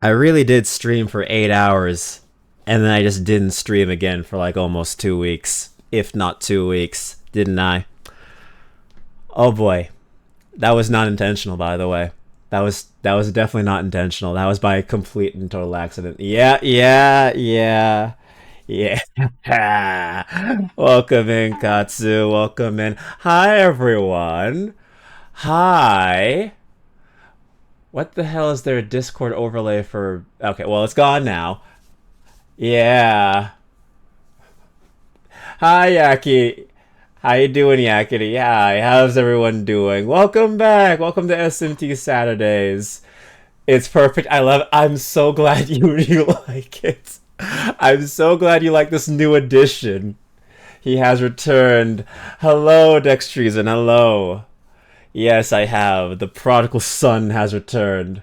I really did stream for 8 hours, and then I just didn't stream again for like almost 2 weeks, if not 2 weeks, didn't I? Oh boy, that was not intentional, by the way. That was definitely not intentional. That was by a complete and total accident. Yeah, yeah, yeah, yeah. Welcome in, Katsu. Welcome in. Hi, everyone. Hi. What the hell is there a Discord overlay for? Okay, well, it's gone now. Yeah. Hi, Yaki. How you doing, Yakety? Hi, how's everyone doing? Welcome back. Welcome to SMT Saturdays. It's perfect. I love it. I'm so glad you like it. I'm so glad you like this new edition. He has returned. Hello, Dextrees, and hello. Yes, I have. The prodigal son has returned.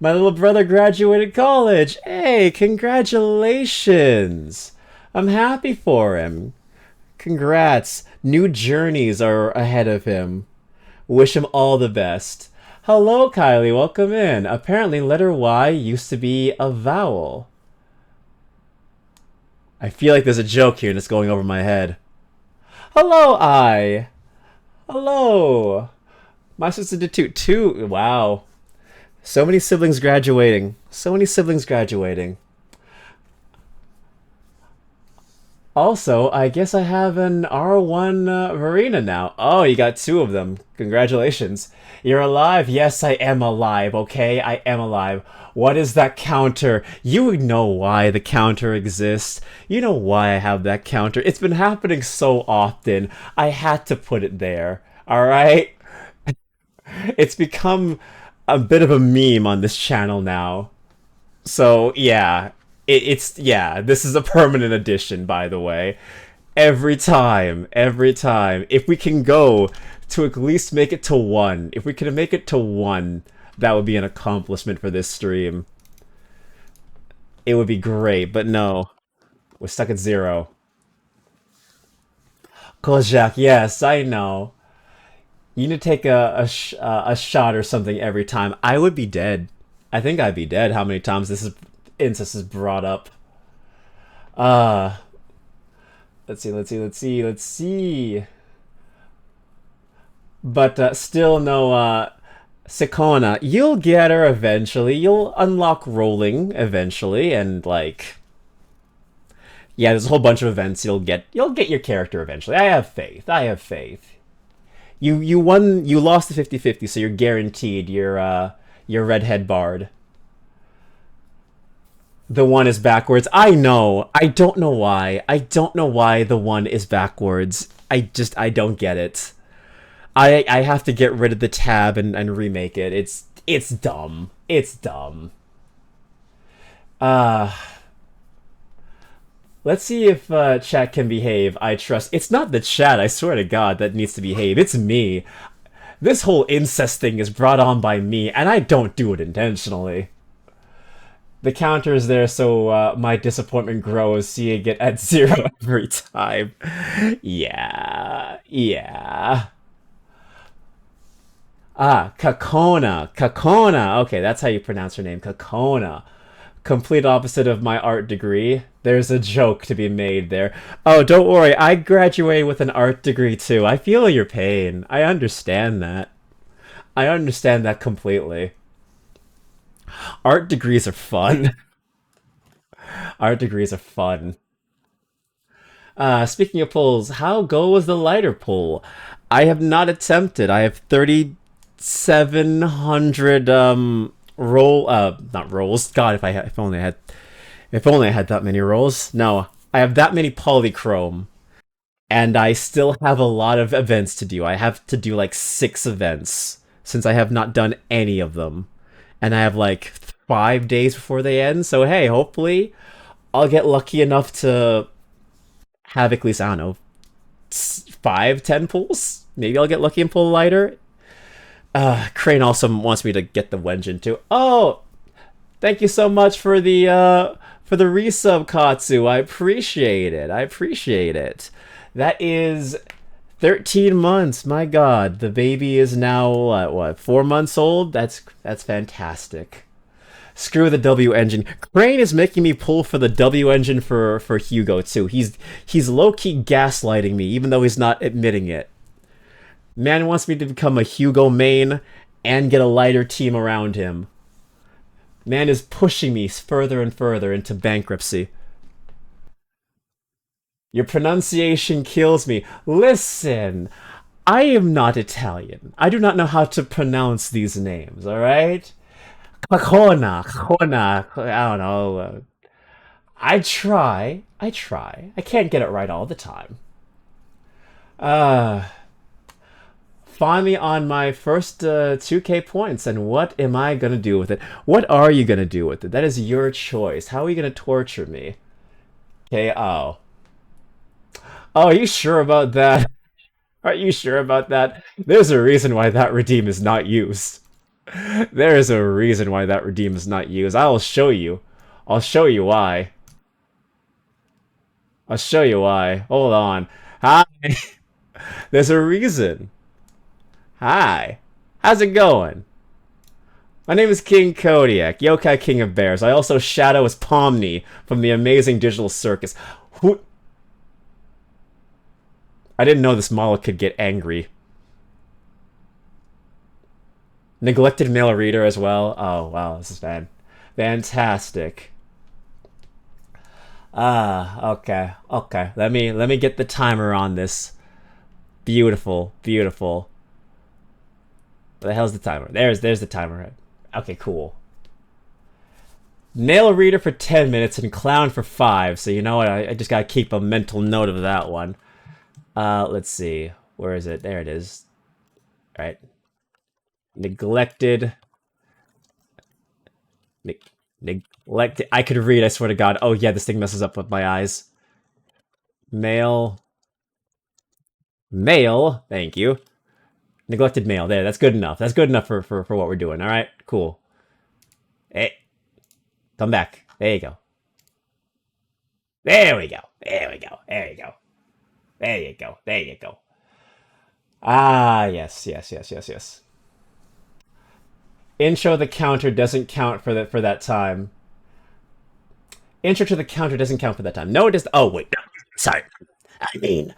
My little brother graduated college. Hey, congratulations. I'm happy for him. Congrats. New journeys are ahead of him. Wish him all the best. Hello, Kylie. Welcome in. Apparently, letter Y used to be a vowel. I feel like there's a joke here and it's going over my head. Hello, I. Hello. My sister did too. Wow. So many siblings graduating. So many siblings graduating. Also, I guess I have an R1 Marina now. Oh, you got two of them. Congratulations. You're alive. Yes, I am alive, okay? I am alive. What is that counter? You know why the counter exists. You know why I have that counter. It's been happening so often. I had to put it there. Alright? It's become a bit of a meme on this channel now. So yeah, yeah. This is a permanent addition, by the way. Every time. If we can go to at least make it to one, if we can make it to one, that would be an accomplishment for this stream. It would be great, but no, we're stuck at zero. Kojak, yes, I know. You need to take a shot or something every time. I would be dead. I think I'd be dead. How many times this is incest is brought up? Uh let's see. But still no Sikona. You'll get her eventually. You'll unlock rolling eventually, and like yeah, there's a whole bunch of events you'll get your character eventually. I have faith. I have faith. You lost the 50-50, so you're guaranteed your redhead bard. The one is backwards. I know. I don't know why. I don't know why the one is backwards. I don't get it. I have to get rid of the tab and remake it. It's dumb. It's dumb. Uh let's see if chat can behave. I trust. It's not the chat, I swear to God, that needs to behave. It's me. This whole incest thing is brought on by me, and I don't do it intentionally. The counter is there, so my disappointment grows, seeing it at 0 every time. Yeah, yeah. Ah, Kakona. Kakona. Okay, that's how you pronounce her name. Kakona. Complete opposite of my art degree. There's a joke to be made there. Oh, don't worry. I graduated with an art degree too. I feel your pain. I understand that. I understand that completely. Art degrees are fun. Art degrees are fun. Speaking of pulls, how goes the lighter pull? I have not attempted. I have 3,700 roll not rolls. God, if only I had that many rolls. No, I have that many polychrome, and I still have a lot of events to do. I have to do like 6 events since I have not done any of them, and I have like 5 days before they end. So hey, hopefully I'll get lucky enough to have at least, I don't know, 5, 10 pulls. Maybe I'll get lucky and pull a lighter. Crane also wants me to get the Wenjin too. Oh, thank you so much for the resub, Katsu. I appreciate it. I appreciate it. That is 13 months. My God, the baby is now what 4 months old. That's fantastic. Screw the W engine. Crane is making me pull for the W engine for Hugo too. He's low key gaslighting me, even though he's not admitting it. Man wants me to become a Hugo main and get a lighter team around him. Man is pushing me further and further into bankruptcy. Your pronunciation kills me. Listen, I am not Italian. I do not know how to pronounce these names, alright? Kakona, I don't know. I try. I can't get it right all the time. Finally on my first 2k points, and what am I gonna do with it? What are you gonna do with it? That is your choice. How are you gonna torture me? KO. Oh, are you sure about that? Are you sure about that? There's a reason why that redeem is not used. There is a reason why that redeem is not used. I'll show you. I'll show you why. I'll show you why. Hold on. Hi. There's a reason. Hi. How's it going? My name is King Kodiak, Yokai King of Bears. I also shadow as Pomni from the Amazing Digital Circus. Who... I didn't know this model could get angry. Neglected male reader as well. Oh, wow, this is fantastic. Okay. Let me get the timer on this. Beautiful. What the hell's the timer? There's the timer. Okay, cool. Male reader for 10 minutes and clown for 5. So you know what? I just gotta keep a mental note of that one. Let's see. Where is it? There it is. All right. Neglected. Neglected. I could read, I swear to God. Oh, yeah, this thing messes up with my eyes. Male. Thank you. Neglected male. There, that's good enough. That's good enough for what we're doing. All right, cool. Hey, come back. There you go. There we go. Ah, yes. Intro the counter doesn't count for that time. Intro to the counter doesn't count for that time. No, it does. Oh, wait. No. Sorry. I mean,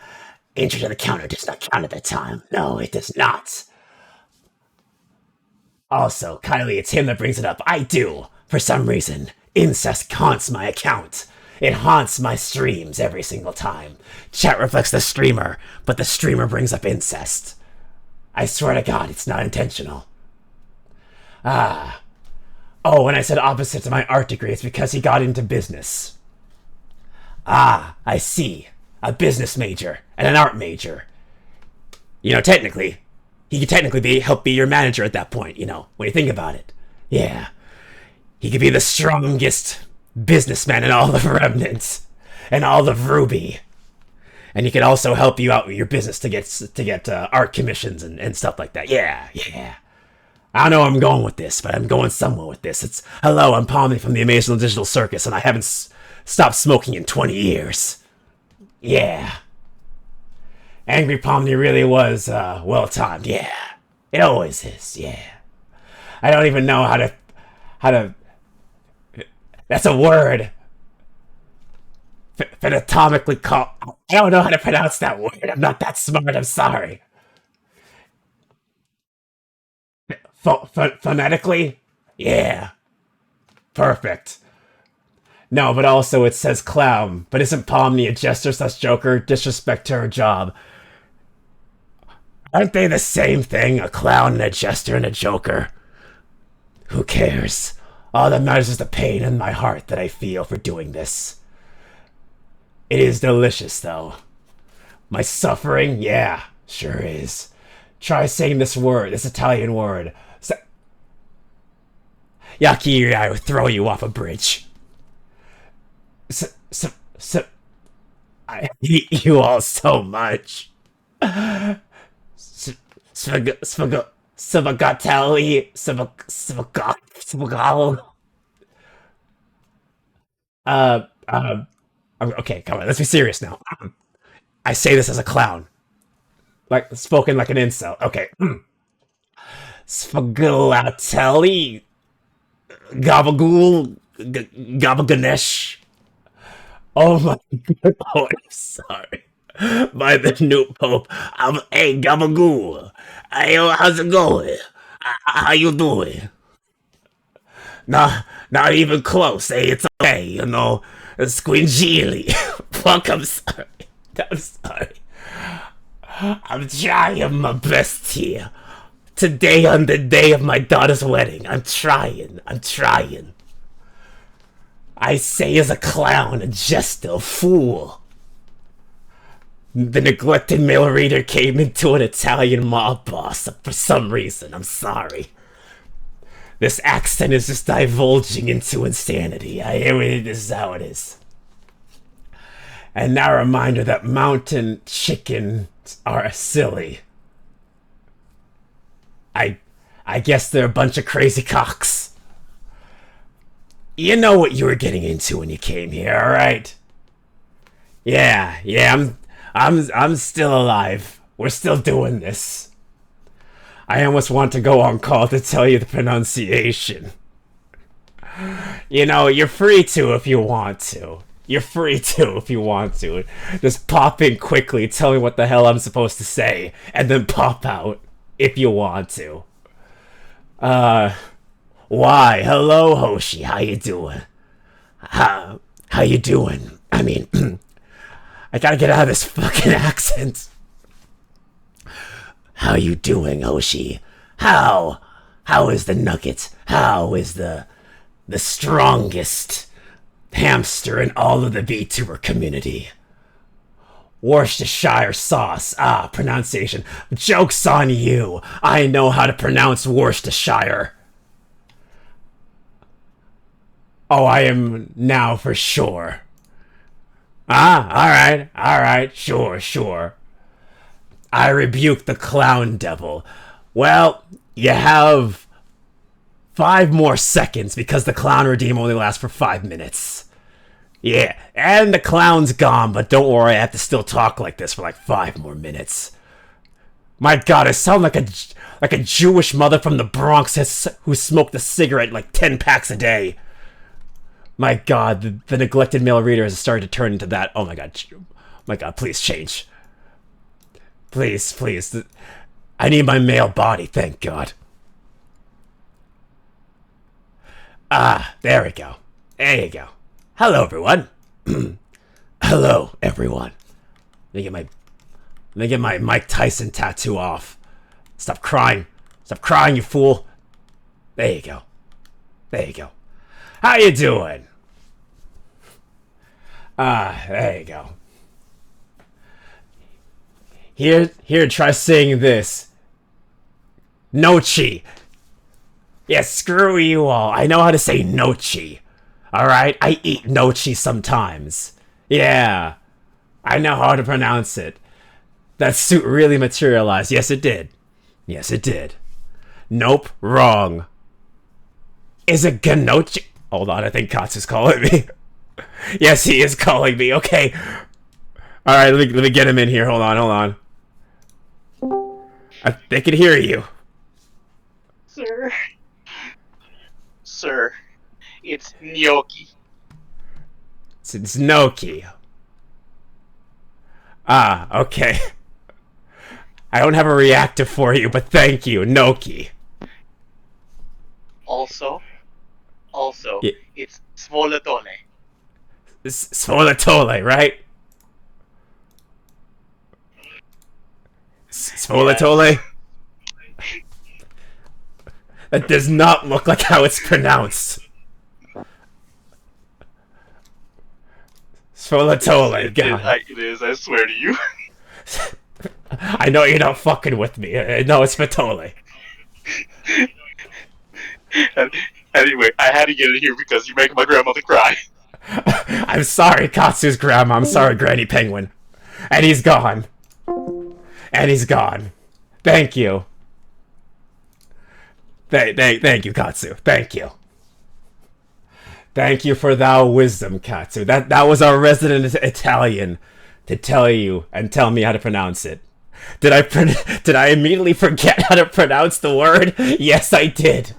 intro to the counter does not count at that time. No, it does not. Also, Kylie, it's him that brings it up. I do. For some reason, incest haunts my account. It haunts my streams every single time. Chat reflects the streamer, but the streamer brings up incest. I swear to God, it's not intentional. Ah. Oh, when I said opposite to my art degree, it's because he got into business. Ah, I see. A business major and an art major. You know, technically, he could technically help be your manager at that point, you know, when you think about it. Yeah. He could be the strongest businessman in all of Remnants and all of Ruby. And he can also help you out with your business to get art commissions and stuff like that. Yeah, yeah. I don't know where I'm going with this, but I'm going somewhere with this. It's, hello, I'm Pomni from the Amazing Digital Circus, and I haven't stopped smoking in 20 years. Yeah. Angry Pomni really was, well timed. Yeah. It always is, yeah. I don't even know how to, that's a word. Phonetically call, I don't know how to pronounce that word. I'm not that smart, I'm sorry. Phonetically? Yeah. Perfect. No, but also it says clown. But isn't Pomni a jester slash joker? Disrespect to her job. Aren't they the same thing? A clown and a jester and a joker? Who cares? All that matters is the pain in my heart that I feel for doing this. It is delicious, though. My suffering? Yeah, sure is. Try saying this word, this Italian word. Yaki, I would throw you off a bridge. I hate you all so much. Spagatelli, spagalo. Okay, come on, let's be serious now. I say this as a clown. Like, spoken like an incel. Okay. Spagatelli, gabagool, gabaganesh. Oh my god, oh, I'm sorry. By the new pope, hey, gabagool. Hey, how's it going? How you doing? Not even close. Hey, it's okay, you know. Squingili. Fuck, I'm sorry. I'm sorry. I'm trying my best here. Today on the day of my daughter's wedding, I'm trying. I say as a clown, a jester, a fool. The neglected male reader came into an Italian mob boss for some reason. I'm sorry. This accent is just divulging into insanity. This is how it is. And now a reminder that mountain chickens are silly. I guess they're a bunch of crazy cocks. You know what you were getting into when you came here, alright? Yeah, I'm still alive. We're still doing this. I almost want to go on call to tell you the pronunciation. You know, you're free to if you want to. You're free to if you want to. Just pop in quickly, tell me what the hell I'm supposed to say, and then pop out if you want to. Why? Hello, Hoshi. How you doing? How you doing? I mean, I gotta get out of this fucking accent. How you doing, Hoshi? How is the nugget? How is the strongest hamster in all of the VTuber community? Worcestershire sauce. Ah, pronunciation. Joke's on you. I know how to pronounce Worcestershire. Oh, I am now for sure. Ah, alright, sure. I rebuke the clown devil. Well, you have 5 more seconds because the clown redeem only lasts for 5 minutes. Yeah, and the clown's gone, but don't worry, I have to still talk like this for like 5 more minutes. My god, I sound like a Jewish mother from the Bronx who smoked a cigarette like 10 packs a day. My god, the neglected male reader has started to turn into that. Oh my god, please change. Please. I need my male body, thank god. Ah, there we go. There you go. Hello, everyone. Hello, everyone. Let me get my Mike Tyson tattoo off. Stop crying, you fool. There you go. How you doing? There you go. Here, try saying this. Nochi. Yeah, screw you all. I know how to say nochi. Alright? I eat nochi sometimes. Yeah. I know how to pronounce it. That suit really materialized. Yes, it did. Yes, it did. Nope, wrong. Is it Ganochi? Hold on, I think Katsu's calling me. Yes, he is calling me. Okay. Alright, let me get him in here. Hold on. They can hear you. Sir, it's gnocchi. It's Noki. Ah, okay. I don't have a reactive for you, but thank you, Noki. Also, Yeah. it's svolatone. Svolatole, right? Svolatole? Yes. That does not look like how it's pronounced. Svolatole, God. It is, I swear to you. I know you're not fucking with me. No, it's Spatole. Anyway, I had to get it here because you make my grandmother cry. I'm sorry, Katsu's grandma. I'm sorry, Granny Penguin. And he's gone. Thank you. Thank you, Katsu. Thank you. Thank you for thou wisdom, Katsu. That was our resident Italian to tell you and tell me how to pronounce it. Did I immediately forget how to pronounce the word? Yes, I did.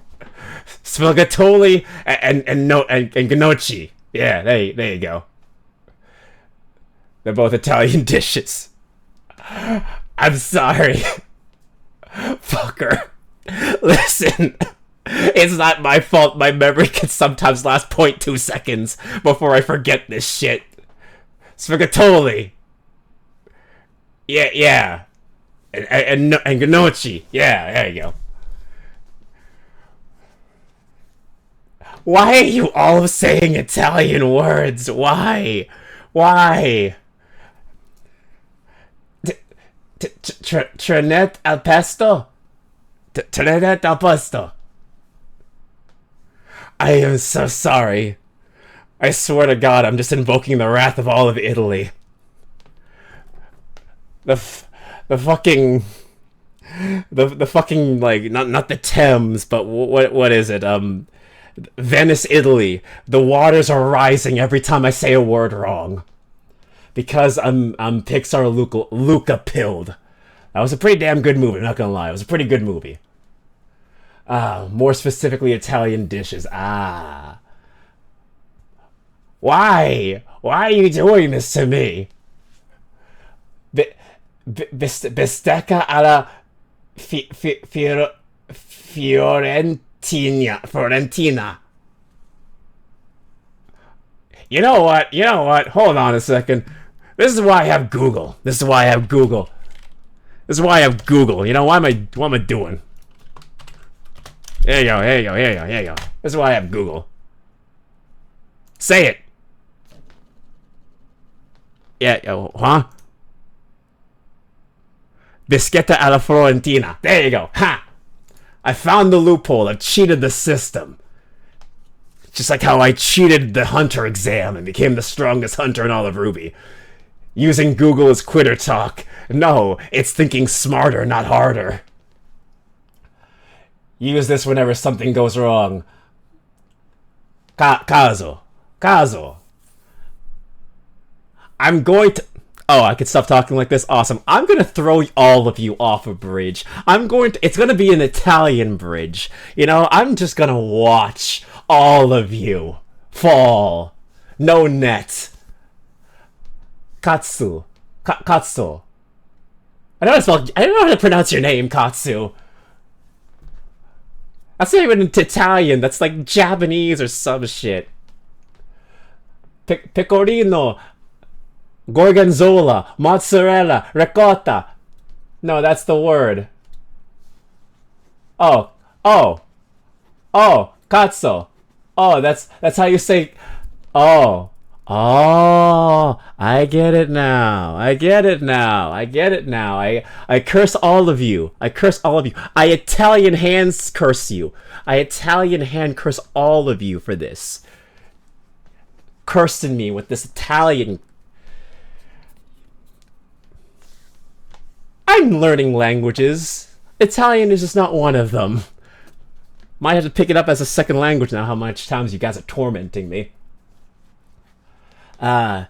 Sfogatoli and gnocchi. Yeah, there you go. They're both Italian dishes. I'm sorry. Fucker. Listen. It's not my fault my memory can sometimes last 0.2 seconds before I forget this shit. Sfogatoli. Yeah. And gnocchi. Yeah, there you go. Why are you all saying Italian words? Why? Trenet al pesto? Trenet al pesto. I am so sorry. I swear to God, I'm just invoking the wrath of all of Italy. The fucking like not the Thames, but what is it? Venice, Italy. The waters are rising every time I say a word wrong. Because I'm Pixar Luca pilled. That was a pretty damn good movie, I'm not gonna lie. It was a pretty good movie. More specifically Italian dishes. Why? Why are you doing this to me? Bistecca alla Fiorentina. You know what? Hold on a second. This is why I have Google. You know, what am I doing? Here you go. This is why I have Google. Say it. Yeah, huh? Bischetta alla Fiorentina. There you go. Ha! I found the loophole. I've cheated the system. Just like how I cheated the hunter exam and became the strongest hunter in all of Ruby. Using Google as quitter talk. No, it's thinking smarter, not harder. Use this whenever something goes wrong. Caso. I'm going to... Oh, I could stop talking like this? Awesome. I'm gonna throw all of you off a bridge. It's gonna be an Italian bridge. You know, I'm just gonna watch all of you fall. No net. Katsu. Katsu. I don't know how to pronounce your name, Katsu. That's not even Italian. That's like Japanese or some shit. Pecorino. Gorgonzola, mozzarella, ricotta. No, that's the word. Oh, cazzo. Oh, that's how you say. Oh, I get it now. I curse all of you. I Italian hands curse you. I Italian hand curse all of you for this. Cursing me with this Italian. I'm learning languages. Italian is just not one of them. Might have to pick it up as a second language now, how much times you guys are tormenting me. Cecazzo.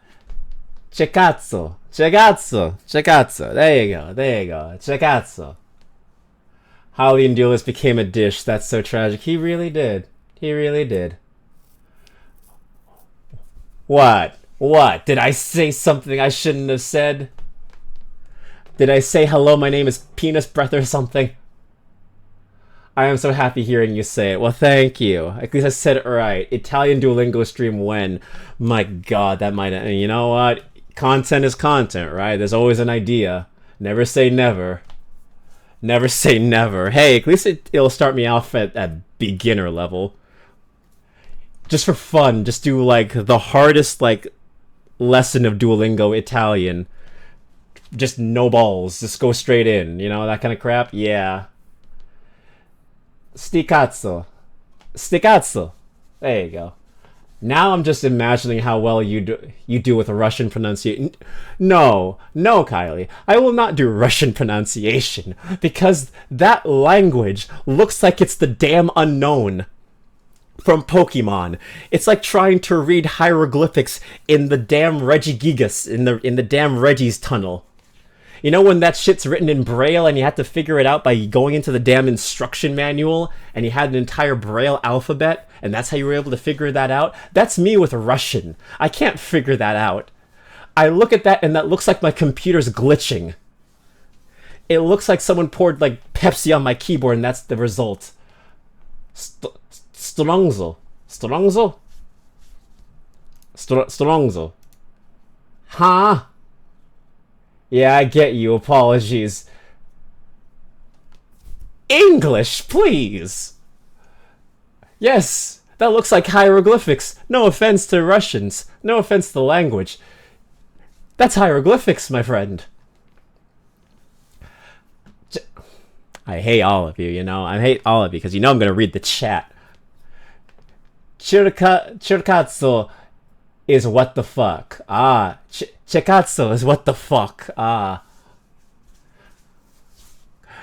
Cecazzo. Cecazzo. There you go. There you go. Cecazzo. Holly and Duelist became a dish. That's so tragic. He really did. He really did. What? What? Did I say something I shouldn't have said? Did I say hello, my name is Penis Breath or something? I am so happy hearing you say it. Well, thank you. At least I said it right. Italian Duolingo stream when? My god, that might... You know what? Content is content, right? There's always an idea. Never say never. Never say never. Hey, at least it'll start me off at beginner level. Just for fun. Just do, like, the hardest, like, lesson of Duolingo Italian. Just no balls. Just go straight in. You know, that kind of crap? Yeah. Sti cazzo. Sti cazzo. There you go. Now I'm just imagining how well you do with a Russian pronunciation. No, Kylie. I will not do Russian pronunciation because that language looks like it's the damn unknown from Pokemon. It's like trying to read hieroglyphics in the damn Regigigas in the damn Reggie's tunnel. You know when that shit's written in Braille and you had to figure it out by going into the damn instruction manual and you had an entire Braille alphabet and that's how you were able to figure that out? That's me with Russian. I can't figure that out. I look at that and that looks like my computer's glitching. It looks like someone poured like Pepsi on my keyboard and that's the result. Strongzo. Strongzo? Strongzo. Huh? Yeah, I get you. Apologies. English, please! Yes, that looks like hieroglyphics. No offense to Russians. No offense to the language. That's hieroglyphics, my friend. I hate all of you, you know? I hate all of you, because you know I'm going to read the chat. Chircazzo is what the fuck. Ah, Cecazzo is what the fuck. Ah.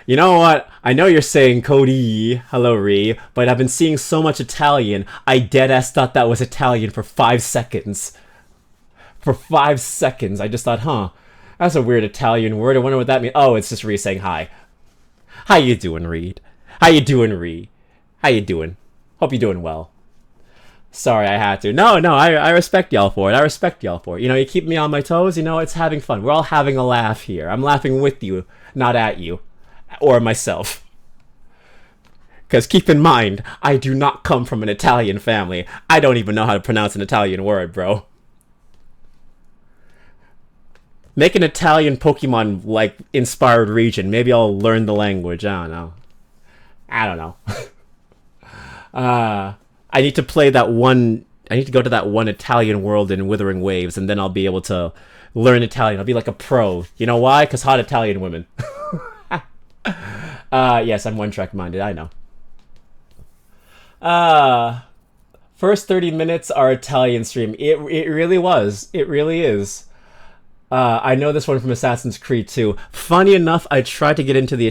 You know what? I know you're saying Cody, hello Ree, but I've been seeing so much Italian, I deadass thought that was Italian for 5 seconds. For 5 seconds, I just thought, huh, that's a weird Italian word, I wonder what that means. Oh, it's just Ree saying hi. How you doing, Reed? How you doing, Ree? How you doing? Hope you're doing well. Sorry, I had to. No, I respect y'all for it. I respect y'all for it. You know, you keep me on my toes, you know, it's having fun. We're all having a laugh here. I'm laughing with you, not at you. Or myself. Because keep in mind, I do not come from an Italian family. I don't even know how to pronounce an Italian word, bro. Make an Italian Pokemon, like, inspired region. Maybe I'll learn the language. I don't know. I need to play that one... I need to go to that one Italian world in Withering Waves, and then I'll be able to learn Italian. I'll be like a pro. You know why? Because hot Italian women. Yes, I'm one-track minded, I know. First 30 minutes are Italian stream. It really was. It really is. I know this one from Assassin's Creed 2. Funny enough, I tried to get into the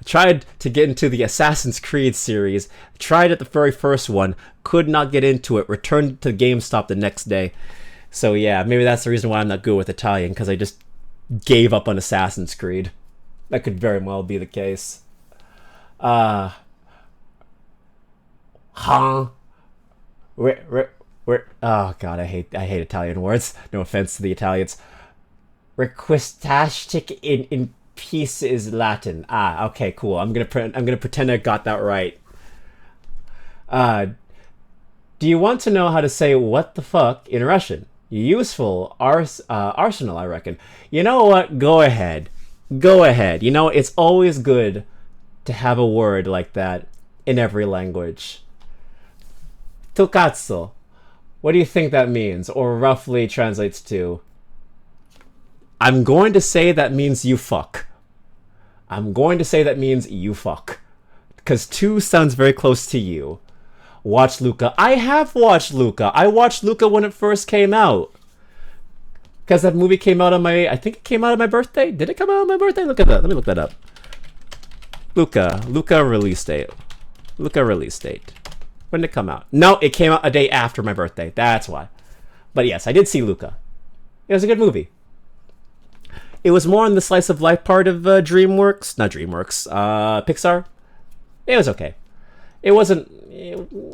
tried to get into the Assassin's Creed series. Tried at the very first one. Could not get into it. Returned to GameStop the next day. So yeah, maybe that's the reason why I'm not good with Italian, because I just gave up on Assassin's Creed. That could very well be the case. Huh? Where? Oh god, I hate Italian words. No offense to the Italians. Requestastic in peace is Latin. Ah, okay, cool. I'm gonna pretend I got that right. Do you want to know how to say what the fuck in Russian? Useful arsenal, I reckon. You know what? Go ahead. Go ahead. You know, it's always good to have a word like that in every language. Tu cazzo. What do you think that means, or roughly translates to? I'm going to say that means you fuck. I'm going to say that means you fuck. Because 2 sounds very close to you. Watch Luca. I have watched Luca. I watched Luca when it first came out. Because that movie came out on my, I think it came out on my birthday. Did it come out on my birthday? Look at that. Let me look that up. Luca release date. Luca release date. When did it come out? No, it came out a day after my birthday. That's why. But yes, I did see Luca. It was a good movie. It was more on the slice of life part of DreamWorks. Not DreamWorks. Pixar. It was okay. It wasn't...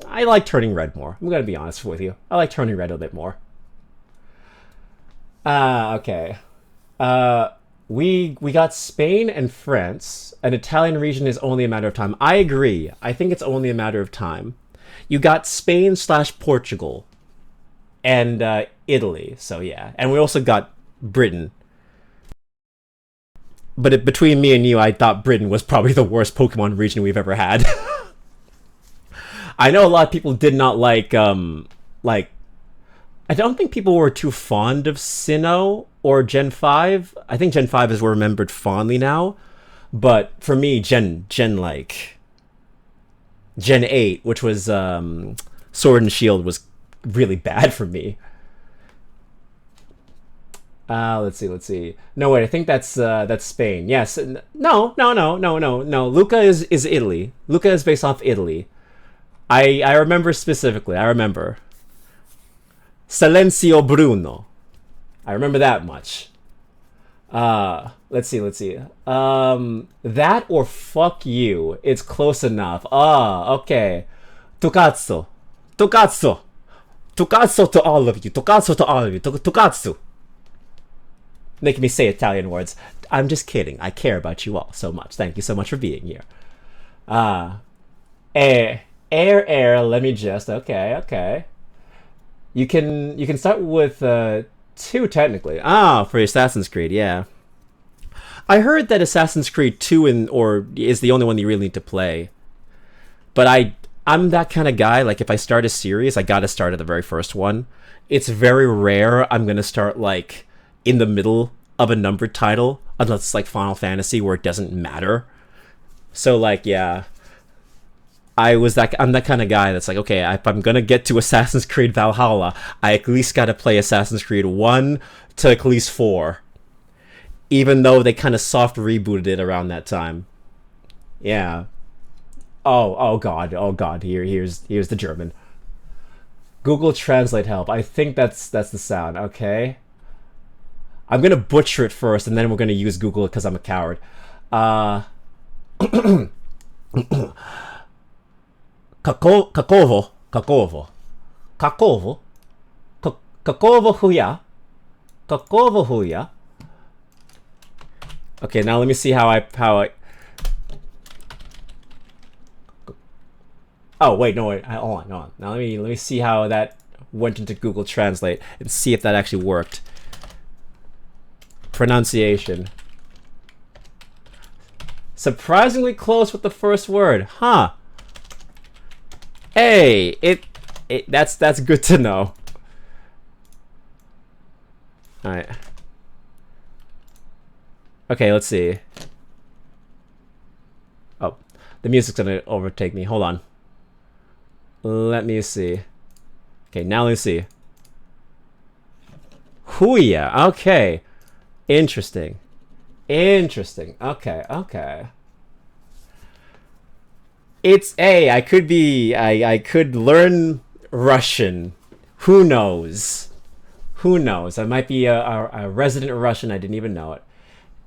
I like Turning Red more. I'm going to be honest with you. I like Turning Red a bit more. Okay. We got Spain and France. An Italian region is only a matter of time. I agree. I think it's only a matter of time. You got Spain/Portugal and Italy. So yeah, and we also got Britain. But between me and you, I thought Britain was probably the worst Pokemon region we've ever had. I know a lot of people did not like I don't think people were too fond of Sinnoh or Gen 5. I think Gen 5 is remembered fondly now. But for me, Gen 8, which was Sword and Shield, was really bad for me. Let's see. No, wait, I think that's Spain. Yes. No. Luca is Italy. Luca is based off Italy. I remember specifically. I remember. Silenzio Bruno. I remember that much. Let's see. That or fuck you. It's close enough. Okay. Tukatsu to all of you. Tukatsu. Make me say Italian words. I'm just kidding. I care about you all so much. Thank you so much for being here. Air. Let me just. Okay. You can start with 2 technically. For Assassin's Creed, yeah. I heard that Assassin's Creed 2 is the only one you really need to play. But I'm that kind of guy. Like if I start a series, I gotta start at the very first one. It's very rare I'm gonna start like in the middle of a numbered title, unless it's like Final Fantasy where it doesn't matter. So like yeah. I'm that kind of guy that's like, okay, if I'm gonna get to Assassin's Creed Valhalla, I at least gotta play Assassin's Creed 1 to at least 4. Even though they kind of soft rebooted it around that time. Yeah. Oh god, here's the German. Google Translate help. I think that's the sound, okay? I'm gonna butcher it first, and then we're gonna use Google because I'm a coward. Kakovo huya. Okay, now let me see how I. Oh wait, no wait. Hold on. Now let me see how that went into Google Translate and see if that actually worked. Pronunciation. Surprisingly close with the first word, huh? Hey, that's good to know. All right. Okay, let's see. Oh, the music's gonna overtake me. Hold on. Let me see. Okay, now let's see. Huya. Okay. Interesting. Okay. It's I could learn Russian. Who knows? I might be a resident Russian. I didn't even know it.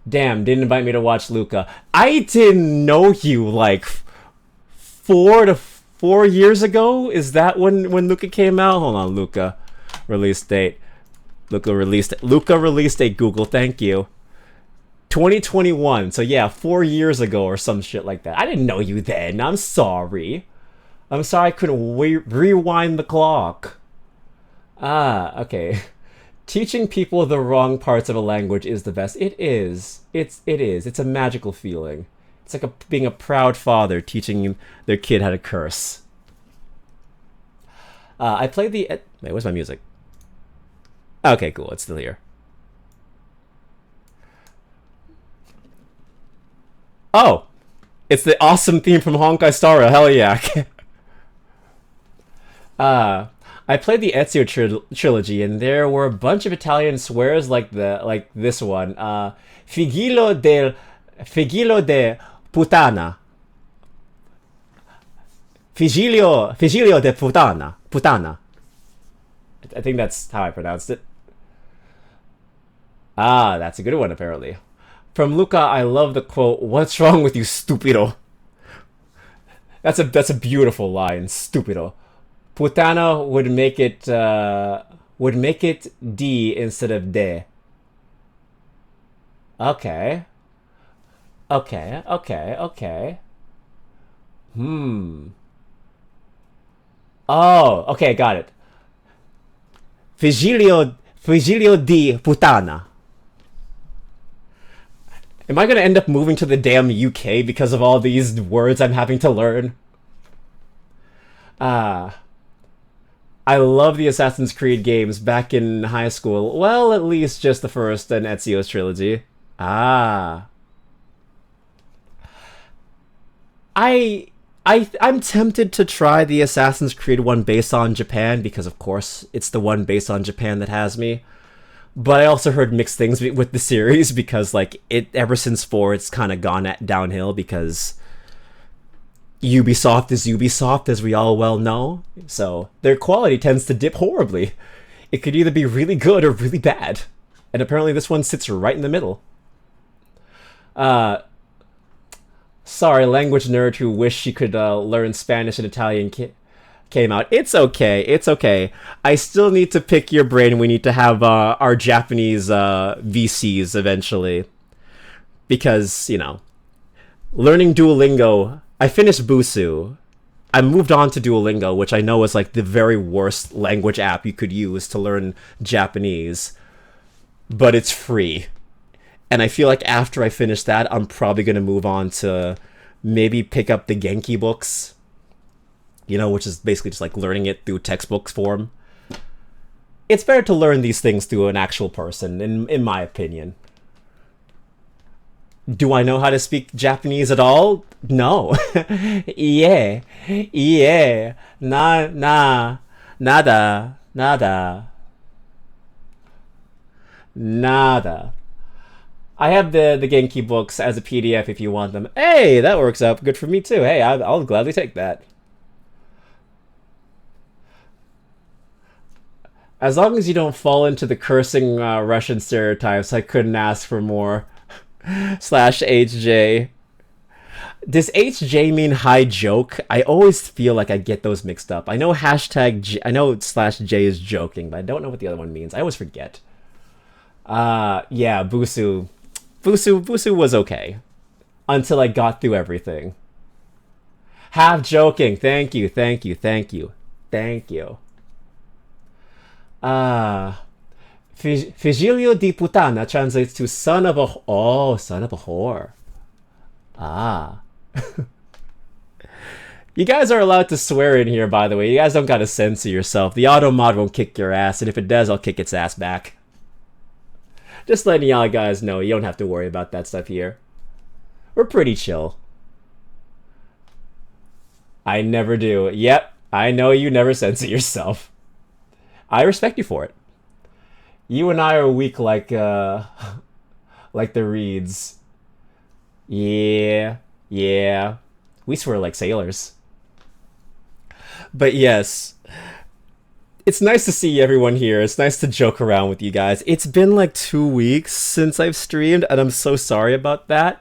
Damn, didn't invite me to watch Luca. I didn't know you like 4 years ago. Is that when Luca came out? Hold on, Luca release date. Luca release date. Google, thank you. 2021. So yeah, 4 years ago or some shit like that. I didn't know you then. I'm sorry I couldn't rewind the clock. Okay. Teaching people the wrong parts of a language is the best. It is. It's a magical feeling. It's like being a proud father teaching their kid how to curse. I played the... Wait, where's my music? Okay, cool. It's still here. Oh! It's the awesome theme from Honkai Star Rail. Hell yeah. I played the Ezio trilogy, and there were a bunch of Italian swears like this one. Figilo de putana. Figilio de putana. I think that's how I pronounced it. Ah, that's a good one apparently. From Luca, I love the quote, "What's wrong with you, stupido?" That's a beautiful line, stupido. Putana would make it D instead of de. Okay. Okay. Oh, okay, got it. Figilio di putana. Am I gonna end up moving to the damn UK because of all these words I'm having to learn? I love the Assassin's Creed games back in high school. Well, at least just the first and Ezio's trilogy. Ah. I'm tempted to try the Assassin's Creed one based on Japan because, of course, it's the one based on Japan that has me. But I also heard mixed things with the series because, like, it ever since 4, it's kind of gone downhill because Ubisoft is Ubisoft, as we all well know. So their quality tends to dip horribly. It could either be really good or really bad. And apparently this one sits right in the middle. Sorry, language nerd who wished she could learn Spanish and Italian came out. It's okay. It's okay. I still need to pick your brain. We need to have our Japanese VCs eventually. Because, you know, learning Duolingo... I finished Busu. I moved on to Duolingo, which I know is like the very worst language app you could use to learn Japanese. But it's free. And I feel like after I finish that, I'm probably going to move on to maybe pick up the Genki books. You know, which is basically just like learning it through textbooks form. It's better to learn these things through an actual person, in my opinion. Do I know how to speak Japanese at all? No. Yeah. Nada. I have the Genki books as a PDF if you want them. Hey, that works out good for me too. Hey, I'll gladly take that. As long as you don't fall into the cursing Russian stereotypes, I couldn't ask for more. /HJ. Does HJ mean high joke? I always feel like I get those mixed up. I know I know /J is joking, but I don't know what the other one means. I always forget. Yeah, Busu. Busu was okay. Until I got through everything. Half joking. Thank you. Figilio di putana translates to son of a whore. Ah. You guys are allowed to swear in here, by the way. You guys don't gotta censor yourself. The auto mod won't kick your ass, and if it does, I'll kick its ass back. Just letting y'all guys know, you don't have to worry about that stuff here. We're pretty chill. I never do. Yep, I know you never censor yourself. I respect you for it. You and I are weak like the reeds. Yeah. We swear like sailors. But yes, it's nice to see everyone here. It's nice to joke around with you guys. It's been like 2 weeks since I've streamed, and I'm so sorry about that.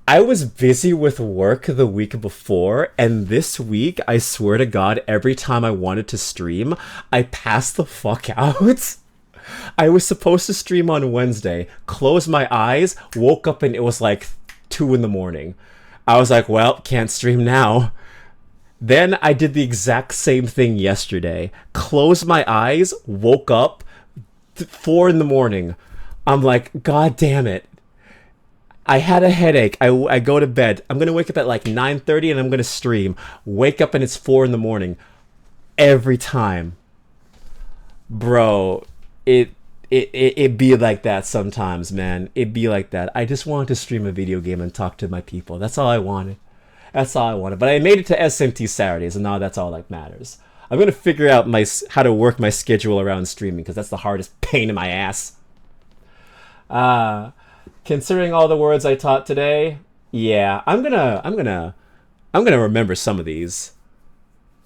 I was busy with work the week before, and this week, I swear to God, every time I wanted to stream, I passed the fuck out. I was supposed to stream on Wednesday, closed my eyes, woke up, and it was like 2 in the morning. I was like, well, can't stream now. Then I did the exact same thing yesterday. Closed my eyes, woke up, 4 in the morning. I'm like, God damn it. I had a headache. I go to bed. I'm going to wake up at like 9:30 and I'm going to stream. Wake up and it's 4 in the morning. Every time. Bro, it be like that sometimes, man. It be like that. I just wanted to stream a video game and talk to my people. That's all I wanted. But I made it to SMT Saturdays, and now that's all that matters. I'm gonna figure out how to work my schedule around streaming, because that's the hardest pain in my ass. Considering all the words I taught today, yeah, I'm gonna remember some of these.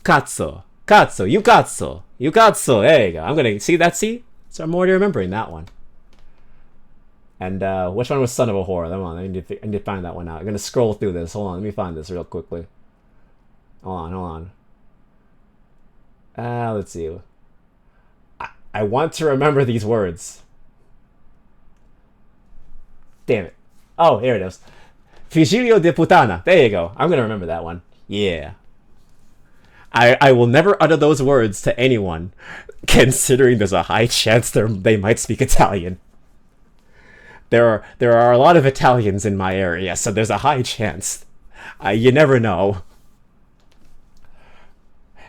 Katsu, katsu, yukatsu, yukatsu. There you go. I'm gonna see. So I'm already remembering that one. And which one was Son of a Whore? Come on, I need to find that one out. I'm gonna scroll through this. Hold on, let me find this real quickly. Hold on. Let's see. I want to remember these words. Damn it. Oh, here it is. Figlio de putana. There you go. I'm gonna remember that one. Yeah. I will never utter those words to anyone, considering there's a high chance they might speak Italian. There are a lot of Italians in my area, so there's a high chance. You never know.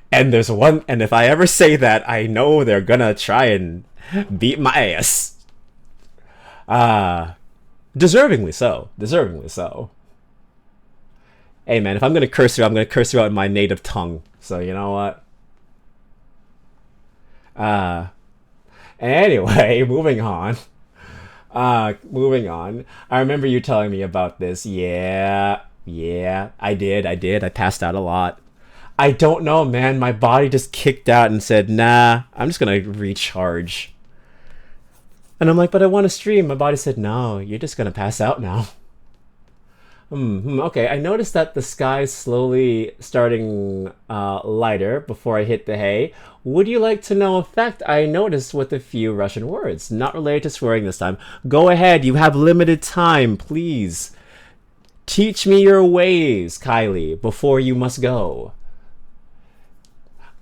And if I ever say that, I know they're gonna try and beat my ass. Deservingly so. Hey man, if I'm gonna curse you, I'm gonna curse you out in my native tongue. So you know what? Anyway, moving on. I remember you telling me about this. Yeah, I did. I passed out a lot. I don't know, man. My body just kicked out and said, nah, I'm just gonna recharge. And I'm like, but I want to stream. My body said, no, you're just gonna pass out now. Okay, I noticed that the sky's slowly starting lighter before I hit the hay. Would you like to know a fact I noticed with a few Russian words? Not related to swearing this time. Go ahead, you have limited time, please. Teach me your ways, Kylie, before you must go.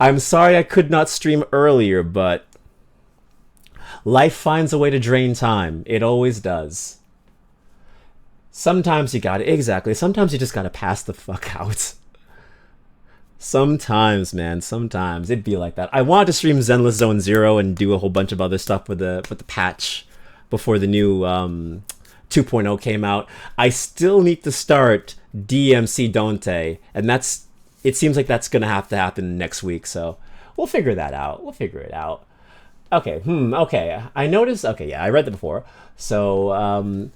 I'm sorry I could not stream earlier, but life finds a way to drain time. It always does. Sometimes you sometimes you just gotta pass the fuck out. Sometimes, man, it'd be like that. I wanted to stream Zenless Zone Zero and do a whole bunch of other stuff with the patch before the new 2.0 came out. I still need to start DMC Dante, and it seems like that's gonna have to happen next week, so we'll figure that out. Okay, okay. I noticed, okay, yeah, I read that before. So,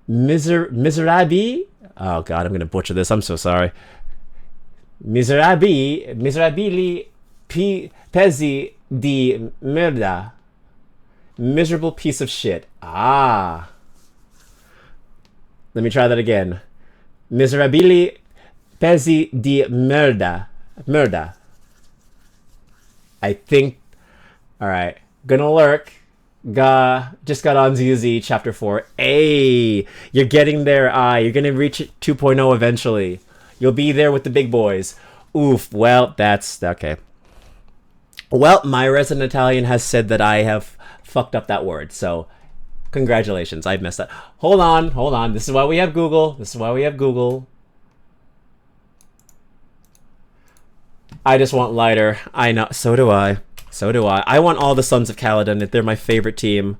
Miserabili. Oh god, I'm gonna butcher this. I'm so sorry. Miserabili pezzi di merda. Miserable piece of shit. Ah. Let me try that again. Miserabili pezzi di merda. I think. All right, gonna lurk. Just got on ZZ chapter 4. Hey, you're getting there. You're gonna reach 2.0 eventually. You'll be there with the big boys. Oof. Well, that's okay. Well, my resident Italian has said that I have fucked up that word. So, congratulations. I've messed up. Hold on. This is why we have Google. I just want lighter. I know. So do I. I want all the Sons of Kaladin. They're my favorite team.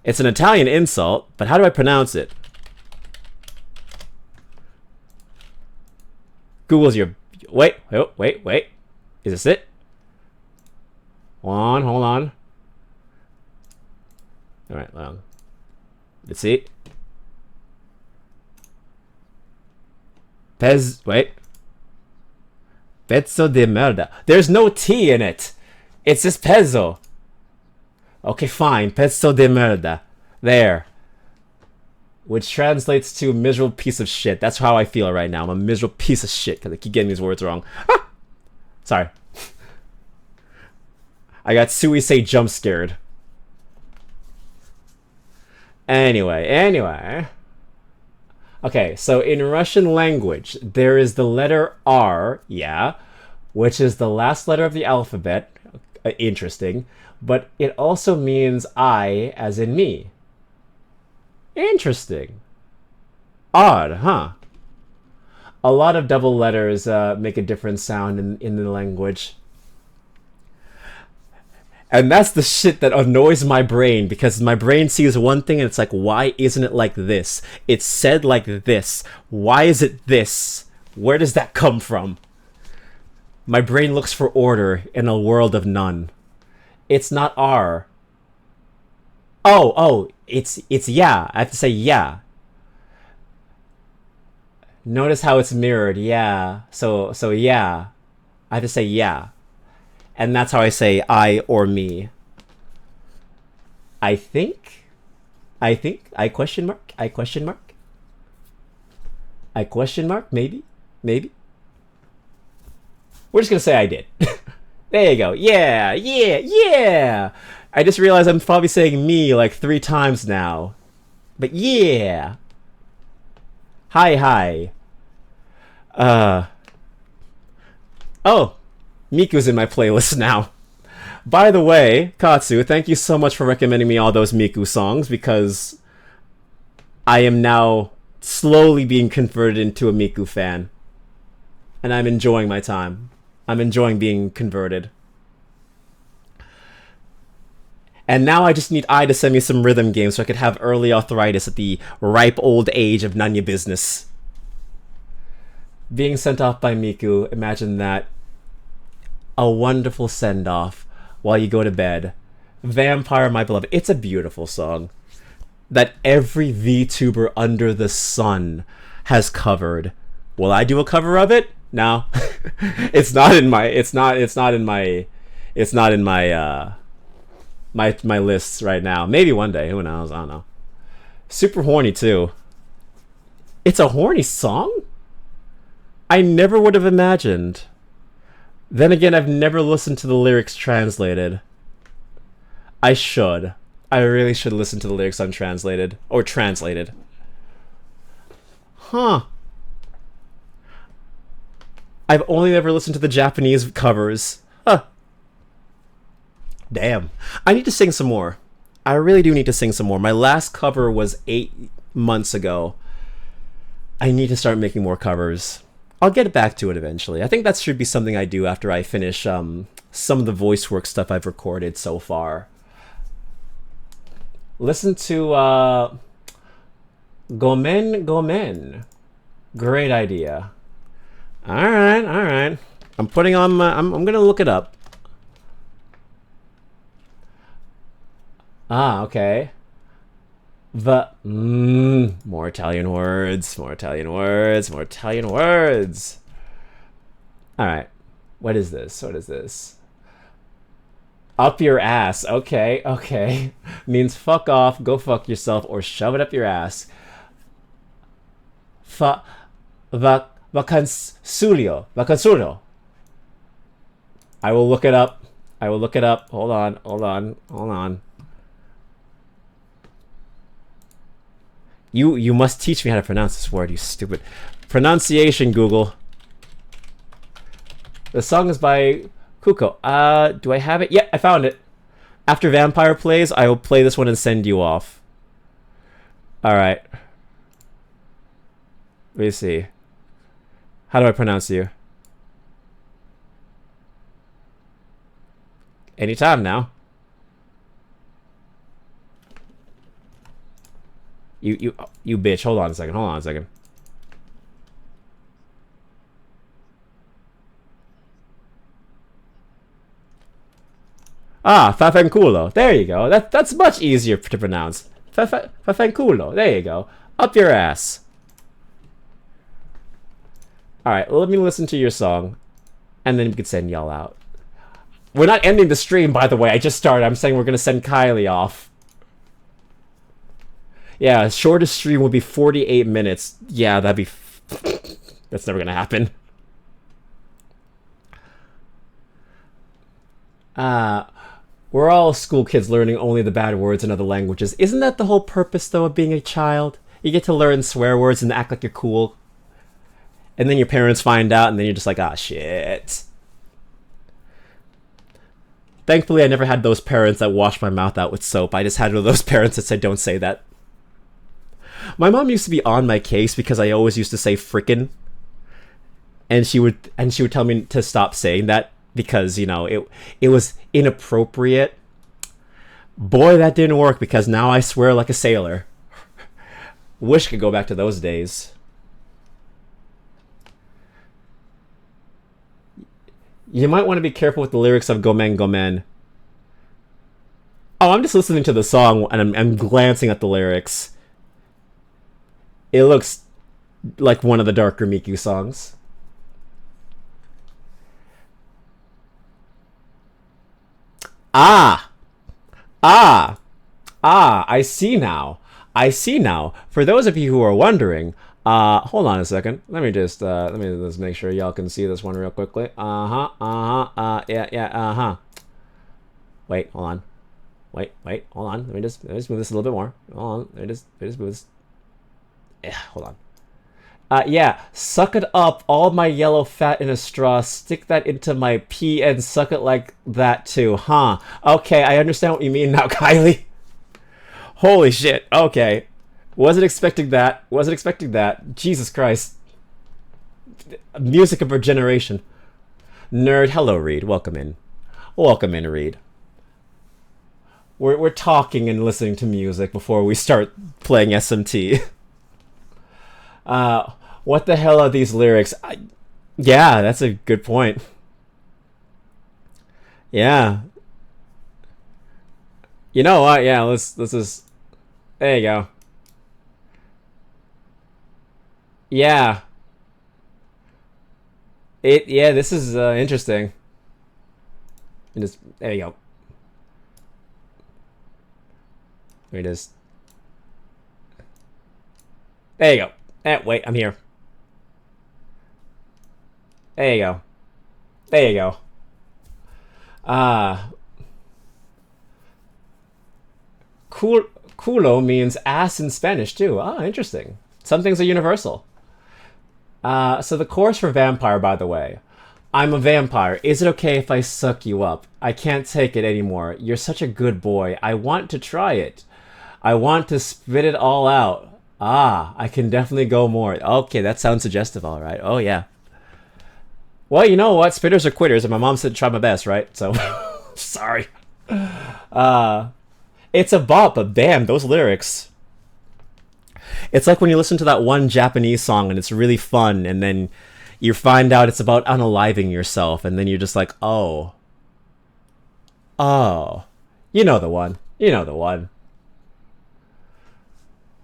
It's an Italian insult, but how do I pronounce it? Google's your... Wait. Is this it? Hold on. Alright, let's see. Wait. Pezzo di merda. There's no T in it. It's just pezzo. Okay, fine. Pezzo di merda. There. Which translates to miserable piece of shit. That's how I feel right now. I'm a miserable piece of shit because I keep getting these words wrong. Ah! Sorry. I got Suisei jump scared. Anyway. Okay, so in Russian language, there is the letter R, yeah, which is the last letter of the alphabet. Interesting. But it also means I, as in me. Interesting. Odd, huh? A lot of double letters make a different sound in the language. And that's the shit that annoys my brain, because my brain sees one thing and it's like, why isn't it like this? It's said like this. Why is it this? Where does that come from? My brain looks for order in a world of none. It's not R. Oh, it's yeah. I have to say yeah. Notice how it's mirrored, yeah. So yeah. I have to say yeah. And that's how I say I or me. I think. I question mark. I question mark. I question mark. Maybe. Maybe. We're just gonna say I did. There you go. Yeah, yeah, yeah. I just realized I'm probably saying me like 3 times now. But yeah. Hi, hi. Oh, Miku's in my playlist now. By the way, Katsu, thank you so much for recommending me all those Miku songs, because I am now slowly being converted into a Miku fan. And I'm enjoying my time. I'm enjoying being converted. And now I just need I to send me some rhythm games so I could have early arthritis at the ripe old age of Nanya business. Being sent off by Miku, imagine that. A wonderful send-off while you go to bed. Vampire, My Beloved. It's a beautiful song that every VTuber under the sun has covered. Will I do a cover of it? No. It's not in my my lists right now. Maybe one day, who knows? I don't know. Super horny too. It's a horny song? I never would have imagined. Then again, I've never listened to the lyrics translated. I should. I really should listen to the lyrics untranslated. Or translated. Huh. I've only ever listened to the Japanese covers. Huh. Damn. I need to sing some more. I really do need to sing some more. My last cover was 8 months ago. I need to start making more covers. I'll get back to it eventually. I think that should be something I do after I finish some of the voice work stuff I've recorded so far. Listen to Gomen Gomen. Great idea. Alright. I'm putting on my... I'm gonna look it up. Ah, okay. More Italian words, more Italian words, more Italian words. Alright. What is this? What is this? Up your ass. Okay. Means fuck off, go fuck yourself, or shove it up your ass. Vacansurio. I will look it up. Hold on. You must teach me how to pronounce this word, you stupid. Pronunciation, Google. The song is by Kuko. Do I have it? Yeah, I found it. After Vampire plays, I will play this one and send you off. Alright. Let me see. How do I pronounce you? Anytime now. You bitch. Hold on a second. Ah, Fafenculo. There you go. That's much easier to pronounce. Fafenculo. There you go. Up your ass. Alright, let me listen to your song, and then we can send y'all out. We're not ending the stream, by the way. I just started. I'm saying we're going to send Kylie off. Yeah, shortest stream would be 48 minutes. Yeah, that'd be... That's never going to happen. We're all school kids learning only the bad words in other languages. Isn't that the whole purpose, though, of being a child? You get to learn swear words and act like you're cool. And then your parents find out, and then you're just like, ah, shit. Thankfully, I never had those parents that washed my mouth out with soap. I just had one of those parents that said, don't say that. My mom used to be on my case because I always used to say frickin'. And she would tell me to stop saying that because, you know, it was inappropriate. Boy, that didn't work because now I swear like a sailor. Wish I could go back to those days. You might want to be careful with the lyrics of Gomen Gomen. Oh, I'm just listening to the song and I'm glancing at the lyrics. It looks like one of the darker Miku songs. Ah! Ah! Ah, I see now. I see now. For those of you who are wondering, hold on a second. Let me just make sure y'all can see this one real quickly. Yeah, uh-huh. Wait, hold on. Wait, hold on. Let me just move this a little bit more. Hold on. Let me just move this. Yeah, hold on. Yeah, suck it up, all my yellow fat in a straw, stick that into my pee and suck it like that too, huh? Okay, I understand what you mean now, Kylie. Holy shit, okay. Wasn't expecting that. Wasn't expecting that. Jesus Christ. Music of our generation. Nerd, hello, Reed. Welcome in. Welcome in, Reed. We're talking and listening to music before we start playing SMT. What the hell are these lyrics? Yeah, that's a good point. Yeah. You know what? Yeah, let's just. There you go. Yeah. Yeah, this is interesting. Just there you go. Let me just. There you go. Wait, I'm here. There you go. There you go. Culo means ass in Spanish too. Ah, interesting. Some things are universal. So the chorus for Vampire, by the way. I'm a vampire. Is it okay if I suck you up? I can't take it anymore. You're such a good boy. I want to try it. I want to spit it all out. Ah, I can definitely go more. Okay, that sounds suggestive, all right. Oh, yeah. Well, you know what? Spitters are quitters, and my mom said try my best, right? So, sorry. It's a bop, but damn, those lyrics. It's like when you listen to that one Japanese song and it's really fun, and then you find out it's about unaliving yourself, and then you're just like, oh. Oh. You know the one. You know the one.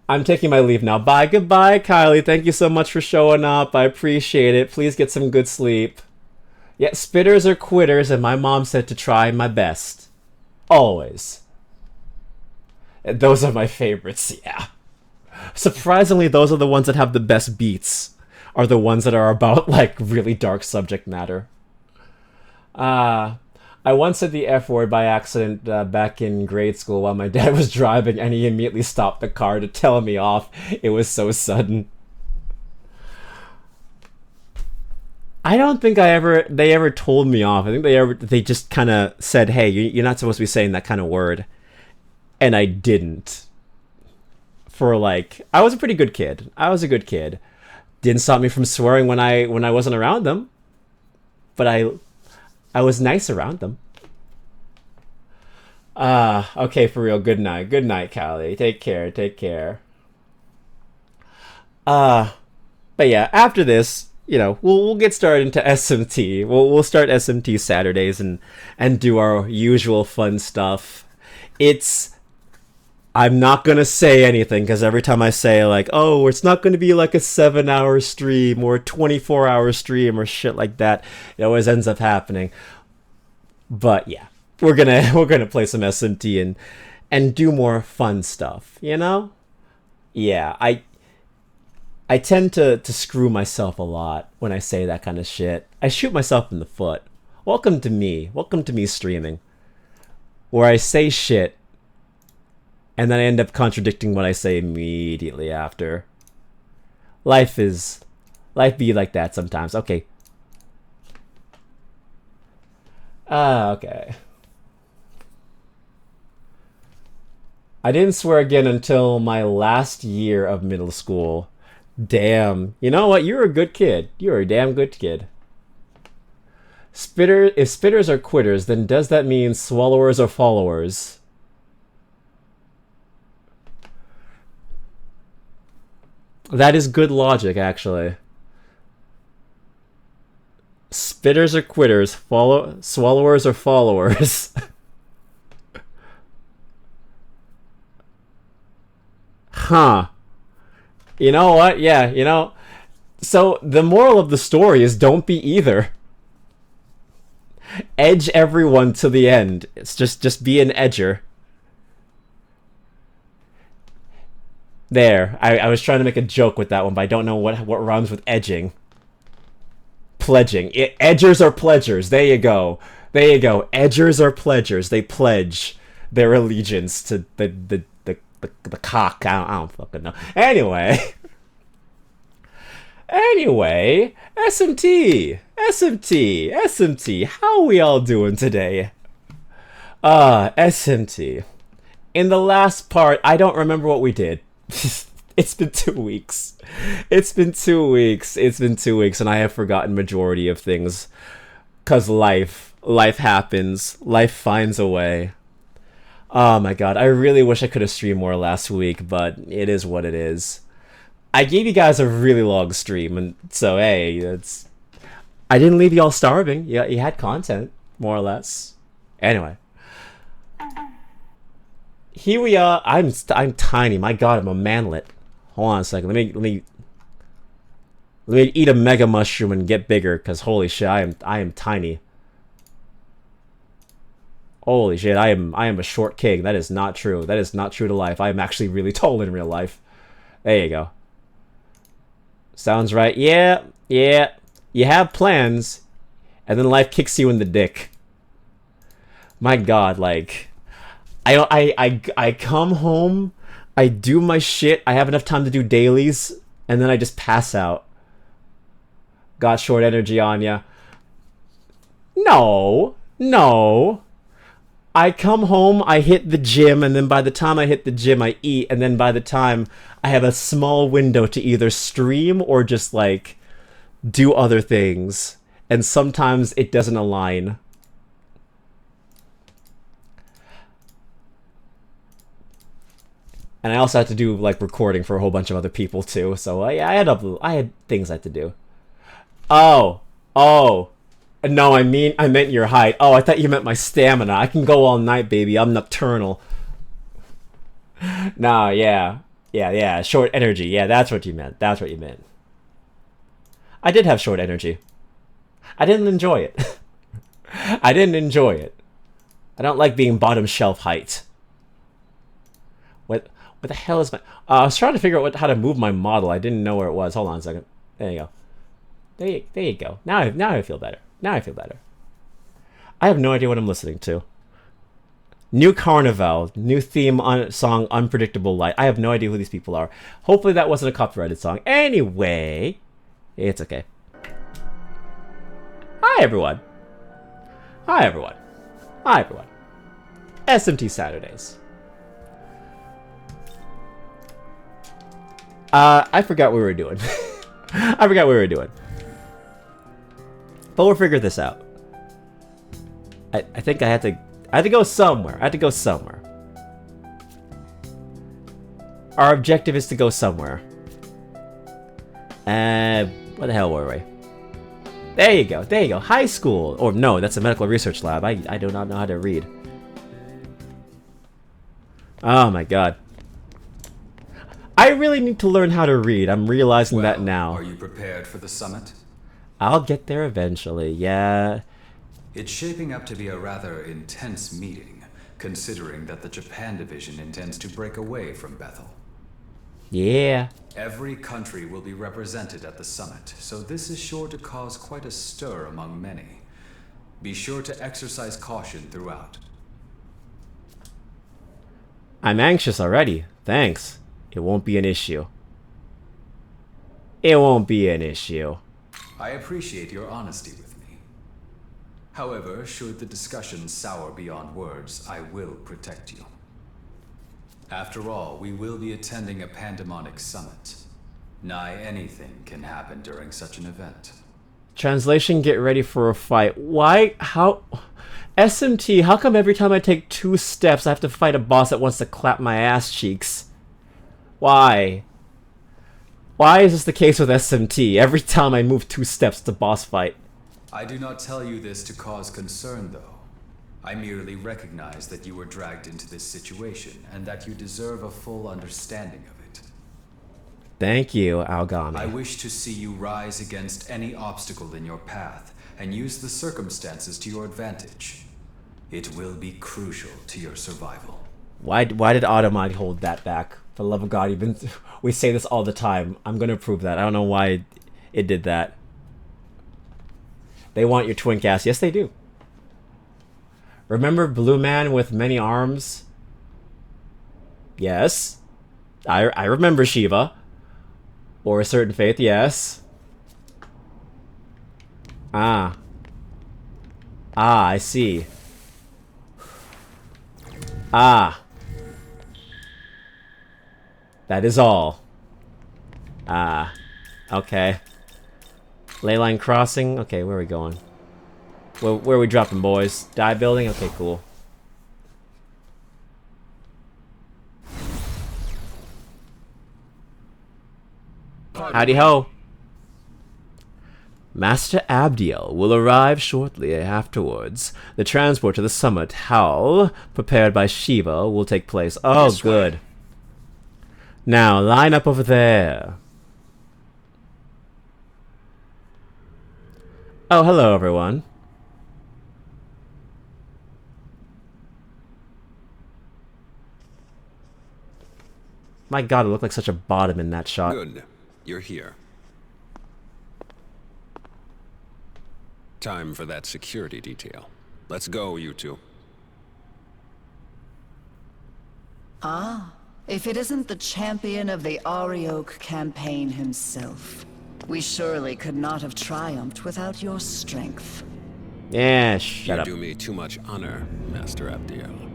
I'm taking my leave now. Bye. Goodbye, Kylie. Thank you so much for showing up. I appreciate it. Please get some good sleep. Yeah, spitters are quitters, and my mom said to try my best. Always. And those are my favorites, yeah. Surprisingly, those are the ones that have the best beats. Are the ones that are about, like, really dark subject matter. I once said the F word by accident back in grade school while my dad was driving, and he immediately stopped the car to tell me off. It was so sudden. I don't think they ever told me off. I think they just kind of said, "Hey, you're not supposed to be saying that kind of word," and I didn't. For like, I was a pretty good kid. I was a good kid. Didn't stop me from swearing when I wasn't around them, but I was nice around them. Okay, for real. Good night. Good night, Callie. Take care. Take care. Uh, but yeah, after this, we'll get started into SMT. We'll start SMT Saturdays and do our usual fun stuff. I'm not gonna say anything because every time I say like, oh, it's not gonna be like a 7-hour stream or a 24-hour stream or shit like that, it always ends up happening. But yeah, we're gonna play some SMT and do more fun stuff. Yeah, I tend to screw myself a lot when I say that kind of shit. I shoot myself in the foot. Welcome to me. Welcome to me streaming, where I say shit and then I end up contradicting what I say immediately after. Life be like that sometimes. Okay. Okay. I didn't swear again until my last year of middle school. Damn. You know what? You're a good kid. You're a damn good kid. If spitters are quitters, then does that mean swallowers are followers? That is good logic, actually. Spitters or quitters? Swallowers or followers? Huh. You know what? Yeah, you know. So the moral of the story is don't be either. Edge everyone to the end. It's just be an edger. There. I was trying to make a joke with that one, but I don't know what rhymes with edging. Pledging. Edgers are pledgers. There you go. There you go. Edgers are pledgers. They pledge their allegiance to the cock. I don't fucking know. Anyway. Anyway, SMT. How are we all doing today? SMT. In the last part, I don't remember what we did. It's been 2 weeks. It's been 2 weeks, and I have forgotten majority of things. 'Cause life happens. Life finds a way. Oh my god, I really wish I could have streamed more last week, but it is what it is. I gave you guys a really long stream, and so hey, I didn't leave y'all starving. Yeah, you had content, more or less. Anyway, here we are. I'm tiny. My god, I'm a manlet. Hold on a second. Let me eat a mega mushroom and get bigger, cause holy shit, I am tiny. Holy shit, I am a short king. That is not true. That is not true to life. I am actually really tall in real life. There you go. Sounds right. Yeah. You have plans, and then life kicks you in the dick. My god, like, I come home, I do my shit, I have enough time to do dailies, and then I just pass out. Got short energy on ya. No. I come home, I hit the gym, and then by the time I hit the gym, I eat, and then by the time I have a small window to either stream or just, like, do other things. And sometimes it doesn't align. And I also had to do, like, recording for a whole bunch of other people, too. So, I had things I had to do. Oh. No, I meant your height. Oh, I thought you meant my stamina. I can go all night, baby. I'm nocturnal. Nah, yeah. Short energy. Yeah, that's what you meant. I did have short energy. I didn't enjoy it. I don't like being bottom shelf height. What the hell is my... I was trying to figure out how to move my model. I didn't know where it was. Hold on a second. There you go. There you go. Now I feel better. I have no idea what I'm listening to. New Carnival, new theme song, Unpredictable Light. I have no idea who these people are. Hopefully that wasn't a copyrighted song. Anyway, it's okay. Hi everyone. SMT Saturdays. I forgot what we were doing. But we'll figure this out. I think I had to go somewhere. Our objective is to go somewhere. Where the hell were we? There you go. High school. Or no, that's a medical research lab. I do not know how to read. Oh my god. I really need to learn how to read. I'm realizing that now. Are you prepared for the summit? I'll get there eventually, yeah. It's shaping up to be a rather intense meeting, considering that the Japan division intends to break away from Bethel. Yeah. Every country will be represented at the summit, so this is sure to cause quite a stir among many. Be sure to exercise caution throughout. I'm anxious already. Thanks. It won't be an issue. I appreciate your honesty with me. However, should the discussion sour beyond words, I will protect you. After all, we will be attending a pandemonic summit. Nigh anything can happen during such an event. Translation, get ready for a fight. Why? How? SMT, how come every time I take 2 steps I have to fight a boss that wants to clap my ass cheeks? Why? Why is this the case with SMT? Every time I move 2 steps, it's a boss fight. I do not tell you this to cause concern, though. I merely recognize that you were dragged into this situation, and that you deserve a full understanding of it. Thank you, Algami. I wish to see you rise against any obstacle in your path, and use the circumstances to your advantage. It will be crucial to your survival. Why did Automod hold that back? For the love of God, we say this all the time. I'm gonna prove that. I don't know why it did that. They want your twin cast. Yes, they do. Remember Blue Man with many arms? Yes. I remember Shiva. Or a certain faith, yes. Ah, I see. Ah. That is all. Ah. Okay. Leyline crossing. Okay, where are we going? Where are we dropping, boys? Die building? Okay, cool. Howdy ho. Master Abdiel will arrive shortly afterwards. The transport to the summit hall, prepared by Shiva, will take place. Oh, good. Now, line up over there. Oh, hello, everyone. My god, I look like such a bottom in that shot. Good. You're here. Time for that security detail. Let's go, you two. Ah, if it isn't the champion of the Arioch campaign himself. We surely could not have triumphed without your strength. Yeah, shut up. You do me too much honor, Master Abdiel.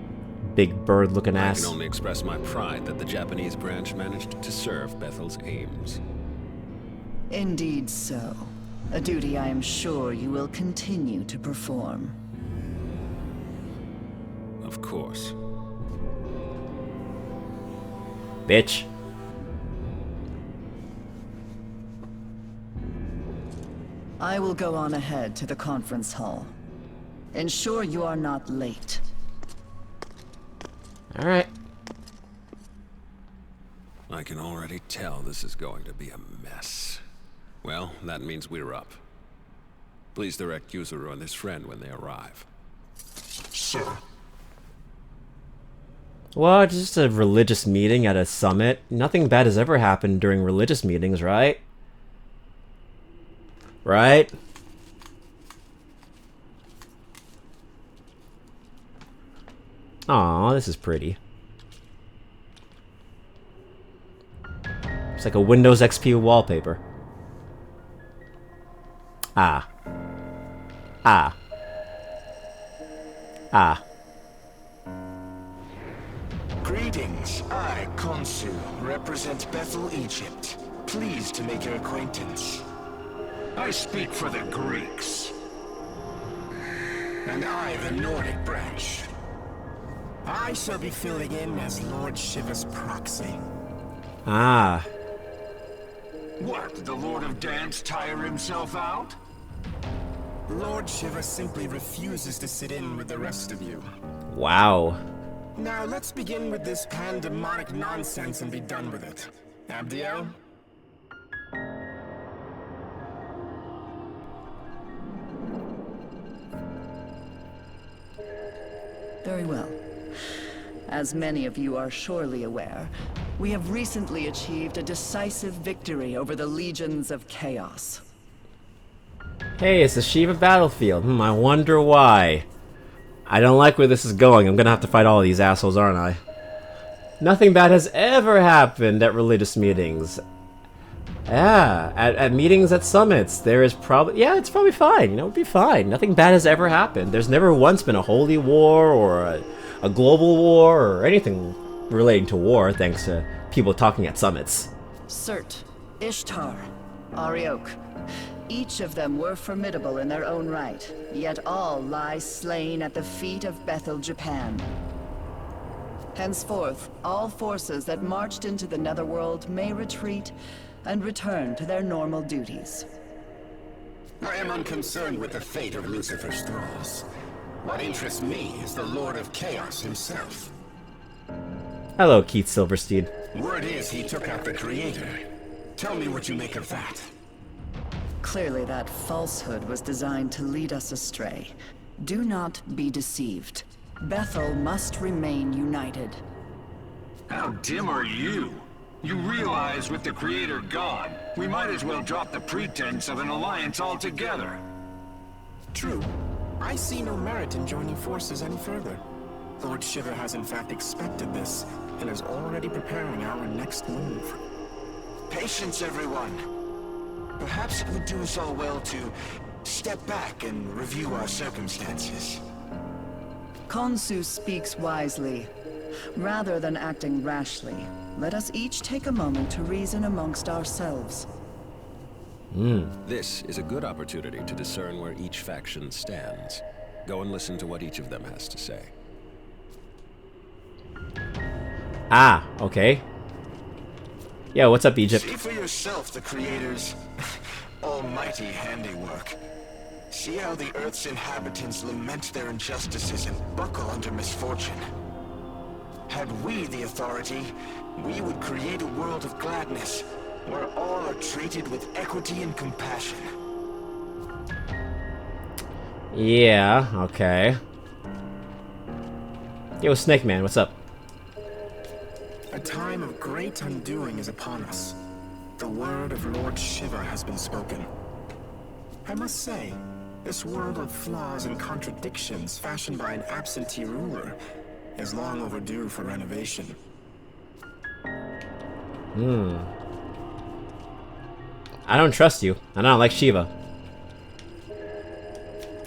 Big bird-looking I ass. can only express my pride that the Japanese branch managed to serve Bethel's aims. Indeed so. A duty I am sure you will continue to perform. Of course. Bitch. I will go on ahead to the conference hall. Ensure you are not late. Alright. I can already tell this is going to be a mess. Well, that means we're up. Please direct Yuzuru and his friend when they arrive. Sir. What? Just a religious meeting at a summit? Nothing bad has ever happened during religious meetings, right? Right? Aw, this is pretty. It's like a Windows XP wallpaper. Ah. Ah. Ah. Greetings. I, Khonsu, represent Bethel, Egypt. Pleased to make your acquaintance. I speak for the Greeks. And I, the Nordic branch. I shall be filling in as Lord Shiva's proxy. Ah. What, did the Lord of Dance tire himself out? Lord Shiva simply refuses to sit in with the rest of you. Wow. Now let's begin with this pandemonic nonsense and be done with it. Abdiel? Very well. As many of you are surely aware, we have recently achieved a decisive victory over the legions of chaos. Hey, it's the Shiva battlefield. I wonder why. I don't like where this is going. I'm gonna have to fight all of these assholes, aren't I? Nothing bad has ever happened at religious meetings. Yeah, at meetings at summits, there is probably... Yeah, it's probably fine. You know, it'd be fine. Nothing bad has ever happened. There's never once been a holy war or a global war or anything relating to war, thanks to people talking at summits. Surt, Ishtar, Arioch. Each of them were formidable in their own right, yet all lie slain at the feet of Bethel, Japan. Henceforth, all forces that marched into the Netherworld may retreat and return to their normal duties. I am unconcerned with the fate of Lucifer's thralls. What interests me is the Lord of Chaos himself. Hello, Keith Silverstein. Word is he took out the Creator. Tell me what you make of that. Clearly that falsehood was designed to lead us astray. Do not be deceived. Bethel must remain united. How dim are you? You realize with the Creator gone, we might as well drop the pretense of an alliance altogether. True. I see no merit in joining forces any further. Lord Shiva has in fact expected this, and is already preparing our next move. Patience, everyone. Perhaps it would do us all well to step back and review our circumstances. Khonsu speaks wisely. Rather than acting rashly, let us each take a moment to reason amongst ourselves. This is a good opportunity to discern where each faction stands. Go and listen to what each of them has to say. Ah, okay. Yeah, what's up, Egypt? See for yourself the Creator's almighty handiwork. See how the Earth's inhabitants lament their injustices and buckle under misfortune. Had we the authority, we would create a world of gladness, where all are treated with equity and compassion. Yeah, okay. Yo, Snake Man, what's up? A time of great undoing is upon us. The word of Lord Shiva has been spoken. I must say, this world of flaws and contradictions fashioned by an absentee ruler is long overdue for renovation. I don't trust you, and I don't like Shiva.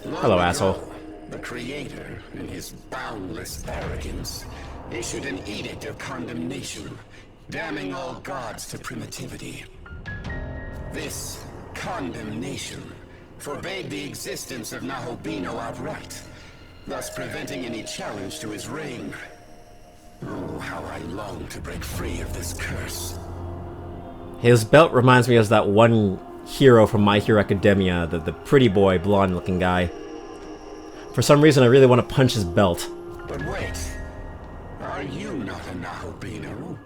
Hello, asshole. The Creator, in his boundless arrogance, issued an edict of condemnation, damning all gods to primitivity. This condemnation forbade the existence of Nahobino outright, thus preventing any challenge to his reign. Oh, how I long to break free of this curse. His belt reminds me of that one hero from My Hero Academia, the pretty boy, blonde-looking guy. For some reason, I really want to punch his belt. But wait, are you not a Nahobino?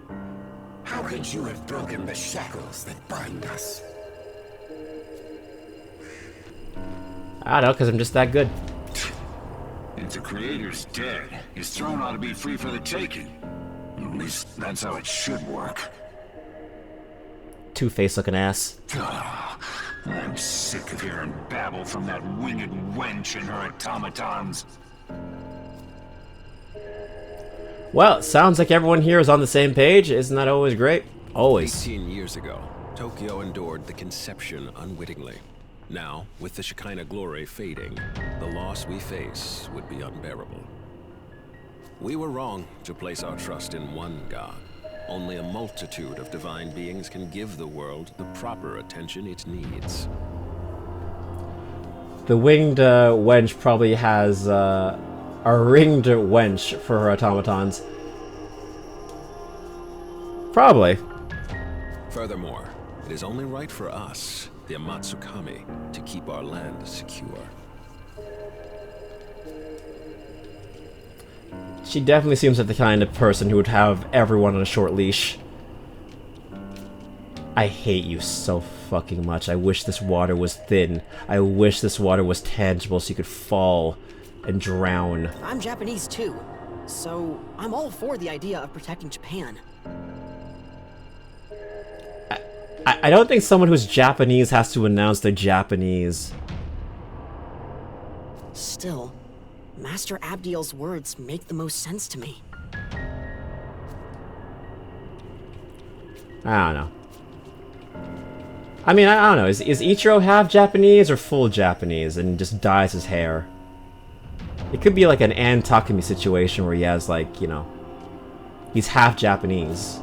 How could you have broken the shackles that bind us? I don't know, because I'm just that good. If the Creator's dead, his throne ought to be free for the taking. At least that's how it should work. Two-faced looking ass. I'm sick of hearing babble from that winged wench and her automatons. Well, it sounds like everyone here is on the same page. Isn't that always great? Always. 18 years ago, Tokyo endured the conception unwittingly. Now, with the Shekinah glory fading, the loss we face would be unbearable. We were wrong to place our trust in one god. Only a multitude of divine beings can give the world the proper attention it needs. The winged wench probably has a ringed wench for her automatons. Probably. Furthermore, it is only right for us, the Amatsukami, to keep our land secure. She definitely seems like the kind of person who would have everyone on a short leash. I hate you so fucking much. I wish this water was thin. I wish this water was tangible so you could fall and drown. I'm Japanese too, so I'm all for the idea of protecting Japan. I don't think someone who's Japanese has to announce they're Japanese. Still, Master Abdiel's words make the most sense to me. I don't know. I mean, I don't know. Is Ichiro half Japanese or full Japanese and just dyes his hair? It could be like an Ann Takumi situation where he has, like, you know, he's half Japanese.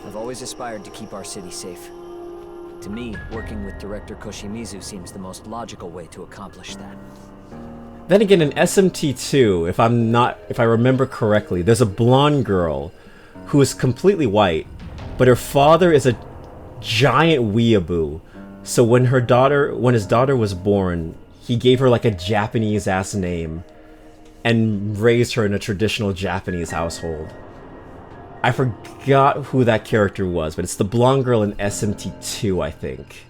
I've always aspired to keep our city safe. To me, working with Director Koshimizu seems the most logical way to accomplish that. Then again, in SMT2, if I remember correctly, there's a blonde girl who is completely white, but her father is a giant weeaboo So when his daughter was born, he gave her like a Japanese ass name and raised her in a traditional Japanese household. I forgot who that character was, but it's the blonde girl in SMT2, I think.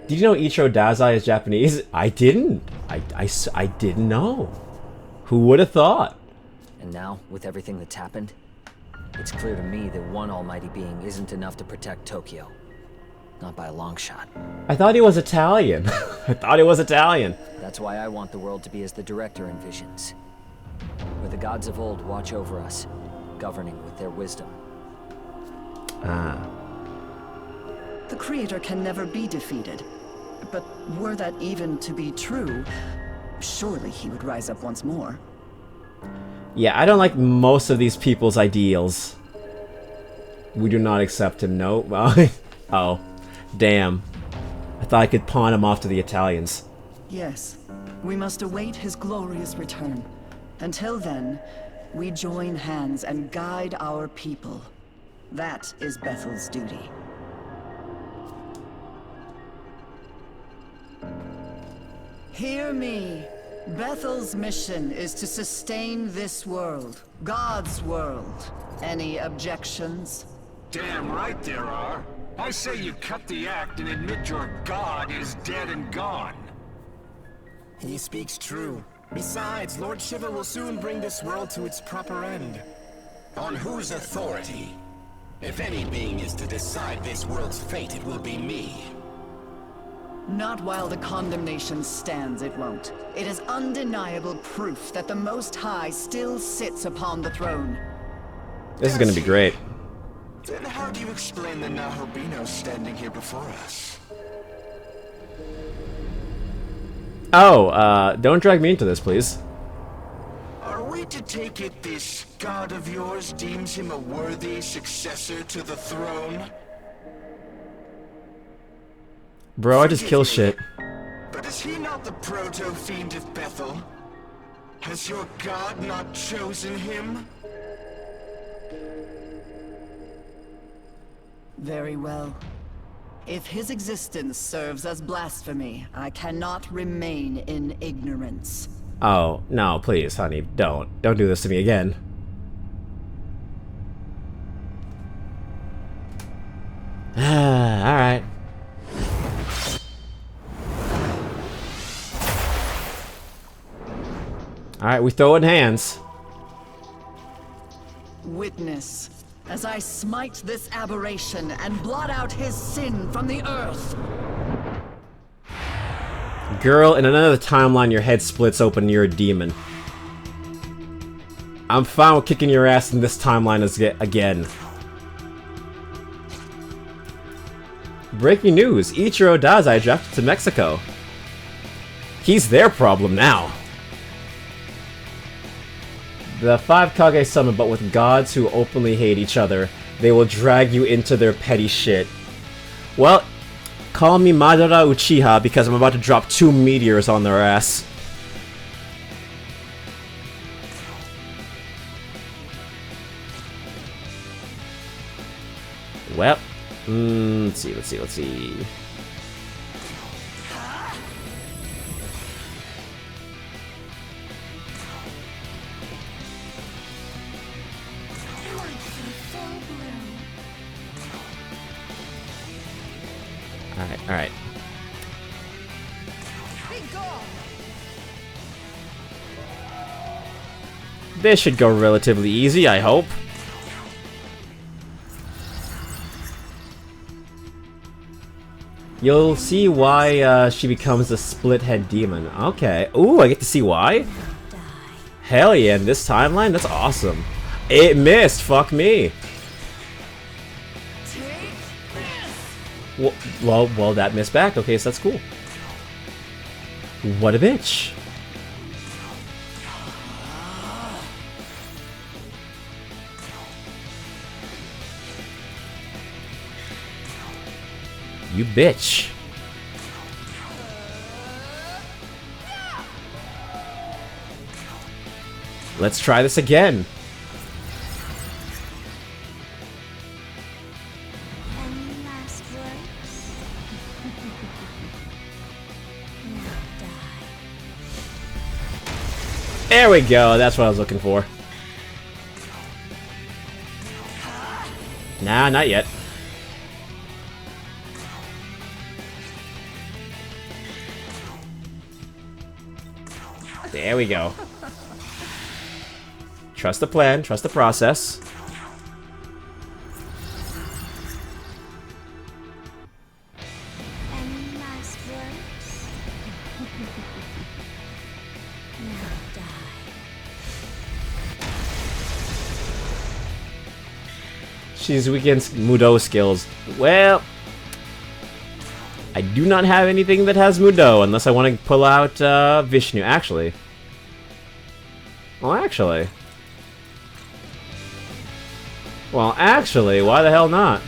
Did you know Ichiro Dazai is Japanese? I didn't. I didn't know. Who would have thought? And now, with everything that's happened, it's clear to me that one almighty being isn't enough to protect Tokyo. Not by a long shot. I thought he was Italian. I thought he was Italian. That's why I want the world to be as the director envisions. Where the gods of old watch over us, governing with their wisdom. Ah. The Creator can never be defeated. But were that even to be true, surely he would rise up once more. Yeah, I don't like most of these people's ideals. We do not accept him, no. Oh, damn. I thought I could pawn him off to the Italians. Yes, we must await his glorious return. Until then, we join hands and guide our people. That is Bethel's duty. Hear me. Bethel's mission is to sustain this world, God's world. Any objections? Damn right there are. I say you cut the act and admit your god is dead and gone. He speaks true. Besides, Lord Shiva will soon bring this world to its proper end. On whose authority? If any being is to decide this world's fate, it will be me. Not while the condemnation stands, it won't. It is undeniable proof that the Most High still sits upon the throne. This is gonna be great. Then how do you explain the Nahobino standing here before us? Oh, don't drag me into this, please. Are we to take it this god of yours deems him a worthy successor to the throne? Bro, I just kill shit. But is he not the proto-fiend of Bethel? Has your god not chosen him? Very well. If his existence serves as blasphemy, I cannot remain in ignorance. Oh, no, please, honey, don't. Don't do this to me again. Alright. Alright, we throw in hands. Witness, as I smite this aberration and blot out his sin from the earth. Girl, in another timeline, your head splits open and you're a demon. I'm fine with kicking your ass in this timeline again. Breaking news, Ichiro Dazai drafted to Mexico. He's their problem now. The 5 Kage summon, but with gods who openly hate each other. They will drag you into their petty shit. Well, call me Madara Uchiha because I'm about to drop 2 meteors on their ass. Well, let's see. Alright. This should go relatively easy, I hope. You'll see why she becomes a split-head demon. Okay. Ooh, I get to see why? Hell yeah, in this timeline? That's awesome. It missed! Fuck me! Well, that missed back. Okay, so that's cool. What a bitch. You bitch. Let's try this again. Any last words? There we go. That's what I was looking for. Nah, not yet. There we go. Trust the plan, trust the process. Any last words? Now die. She's weak against Mudo skills. Well, I do not have anything that has Mudo unless I want to pull out Vishnu. Actually. Well, actually. Well, actually, why the hell not?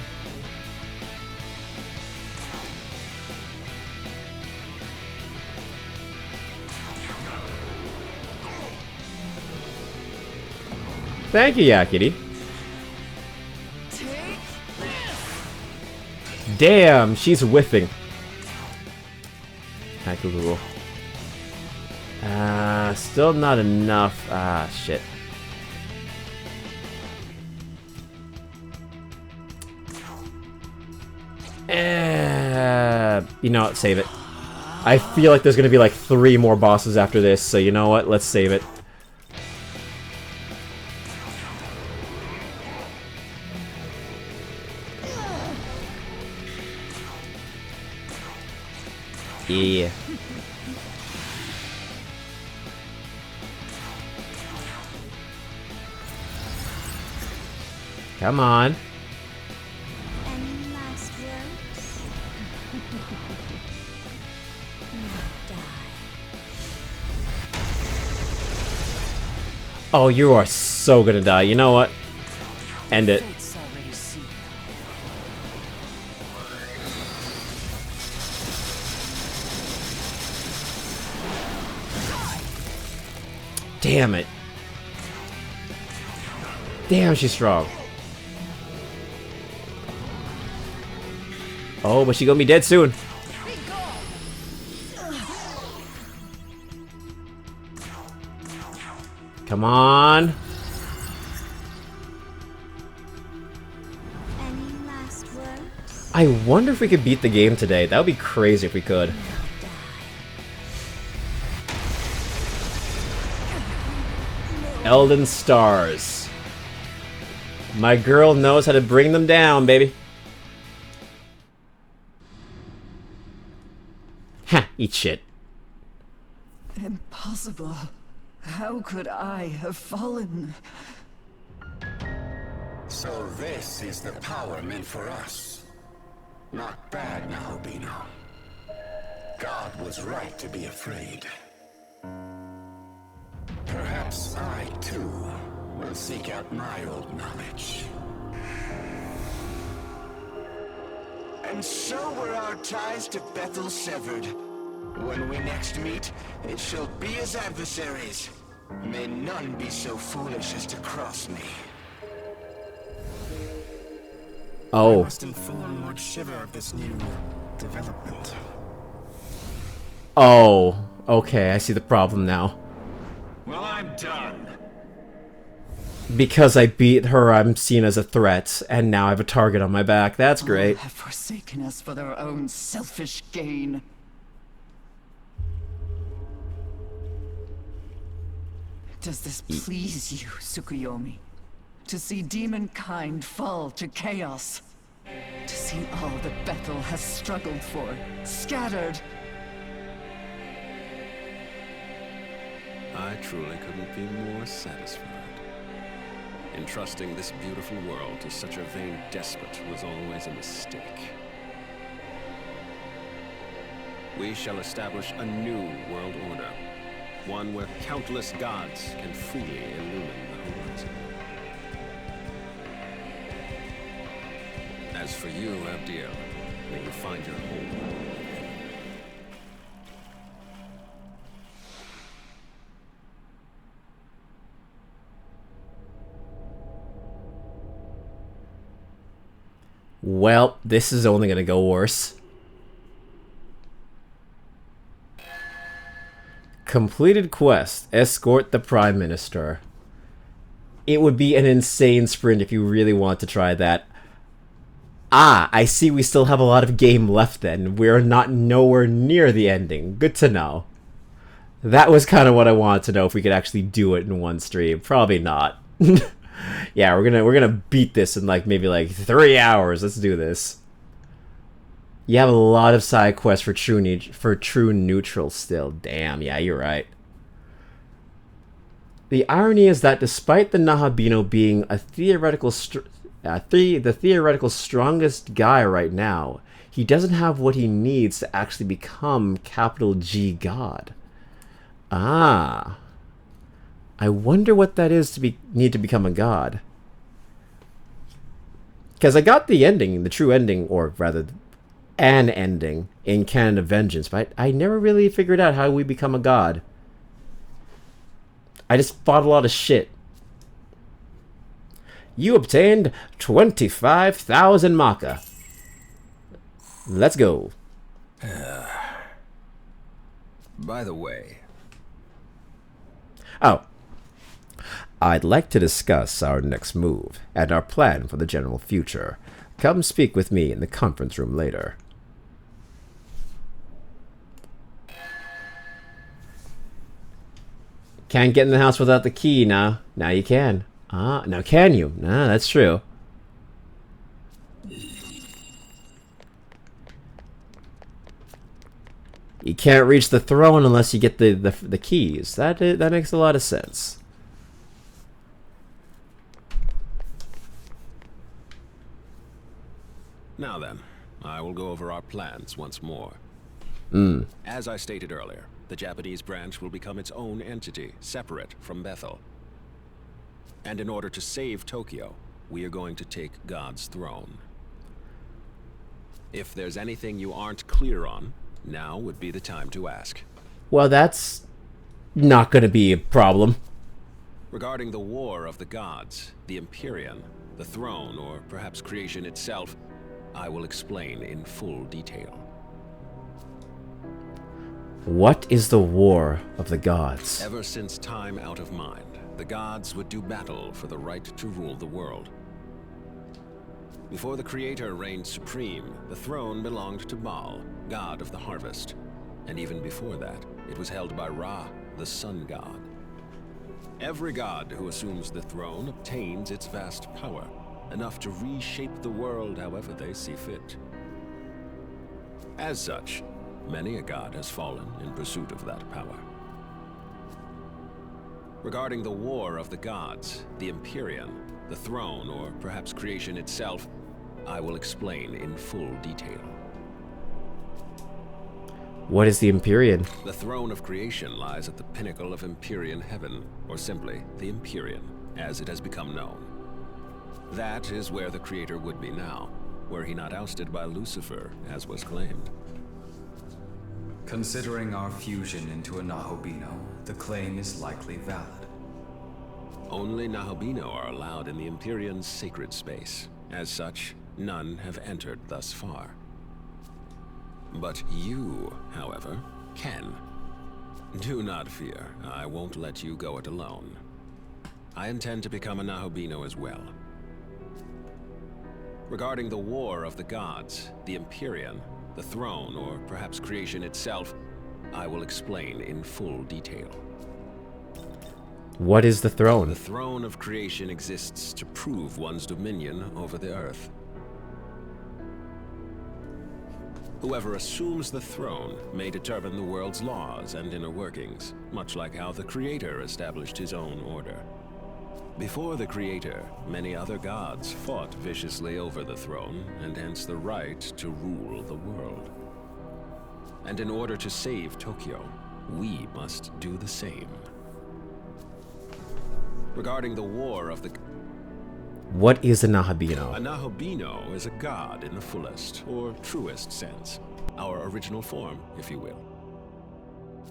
Thank you, Yakity. Damn, she's whiffing. Cool. Still not enough. Ah, shit. You know what? Save it. I feel like there's gonna be like 3 more bosses after this, so you know what? Let's save it. Yeah. Come on. Any last words? Now die. Oh, you are so gonna die. You know what? End it. Damn it. Damn, she's strong. Oh, but she gonna be dead soon. Come on. Any last words? I wonder if we could beat the game today. That would be crazy if we could. Elden Stars. My girl knows how to bring them down, baby. Ha! Eat shit. Impossible. How could I have fallen? So this is the power meant for us. Not bad, Nahobino. God was right to be afraid. Perhaps I, too, will seek out my old knowledge. And so were our ties to Bethel severed. When we next meet, it shall be as adversaries. May none be so foolish as to cross me. Oh. I must inform Lord Shiver of this new development. Oh. Okay, I see the problem now. Well, I'm done. Because I beat her, I'm seen as a threat, and now I have a target on my back. That's great. All have forsaken us for their own selfish gain. Does this please you, Tsukuyomi? To see demonkind fall to chaos? To see all that Bethel has struggled for, scattered? I truly couldn't be more satisfied. Entrusting this beautiful world to such a vain despot was always a mistake. We shall establish a new world order. One where countless gods can freely illumine the horizon. As for you, Abdiel, may you find your home. Well, this is only gonna go worse. Completed quest. Escort the Prime Minister. It would be an insane sprint if you really want to try that. Ah, I see we still have a lot of game left then. We're not nowhere near the ending. Good to know. That was kind of what I wanted to know, if we could actually do it in one stream. Probably not. Yeah, we're gonna beat this in like maybe like 3 hours. Let's do this. You have a lot of side quests for true neutral still. Damn, yeah, you're right. The irony is that despite the Nahabino being a the theoretical strongest guy right now, he doesn't have what he needs to actually become capital G God. Ah. I wonder what that is to need to become a god. Because I got the ending, the true ending, or rather, an ending in Canon of Vengeance, but I never really figured out how we become a god. I just fought a lot of shit. You obtained 25,000 Maka. Let's go. By the way... Oh. I'd like to discuss our next move and our plan for the general future. Come speak with me in the conference room later. Can't get in the house without the key now. Now you can. Ah, now can you? Nah, that's true. You can't reach the throne unless you get the keys. That makes a lot of sense. Now then, I will go over our plans once more. As I stated earlier, the Japanese branch will become its own entity, separate from Bethel. And in order to save Tokyo, we are going to take God's throne. If there's anything you aren't clear on, now would be the time to ask. Well, that's not going to be a problem. Regarding the War of the Gods, the Empyrean, the throne, or perhaps creation itself, I will explain in full detail. What is the War of the Gods? Ever since time out of mind, the gods would do battle for the right to rule the world. Before the Creator reigned supreme, the throne belonged to Baal, god of the harvest. And even before that, it was held by Ra, the sun god. Every god who assumes the throne obtains its vast power, enough to reshape the world however they see fit. As such, many a god has fallen in pursuit of that power. Regarding the War of the Gods, the Empyrean, the throne, or perhaps creation itself, I will explain in full detail. What is the Empyrean? The throne of creation lies at the pinnacle of Empyrean heaven, or simply the Empyrean, as it has become known. That is where the Creator would be now, were he not ousted by Lucifer, as was claimed. Considering our fusion into a Nahobino, the claim is likely valid. Only Nahobino are allowed in the Empyrean's sacred space. As such, none have entered thus far. But you, however, can. Do not fear, I won't let you go it alone. I intend to become a Nahobino as well. Regarding the War of the Gods, the Empyrean, the throne, or perhaps creation itself, I will explain in full detail. What is the throne? The throne of creation exists to prove one's dominion over the earth. Whoever assumes the throne may determine the world's laws and inner workings, much like how the Creator established his own order. Before the Creator, many other gods fought viciously over the throne, and hence the right to rule the world. And in order to save Tokyo, we must do the same. Regarding the War of the... What is a Nahabino? A Nahobino is a god in the fullest, or truest sense. Our original form, if you will.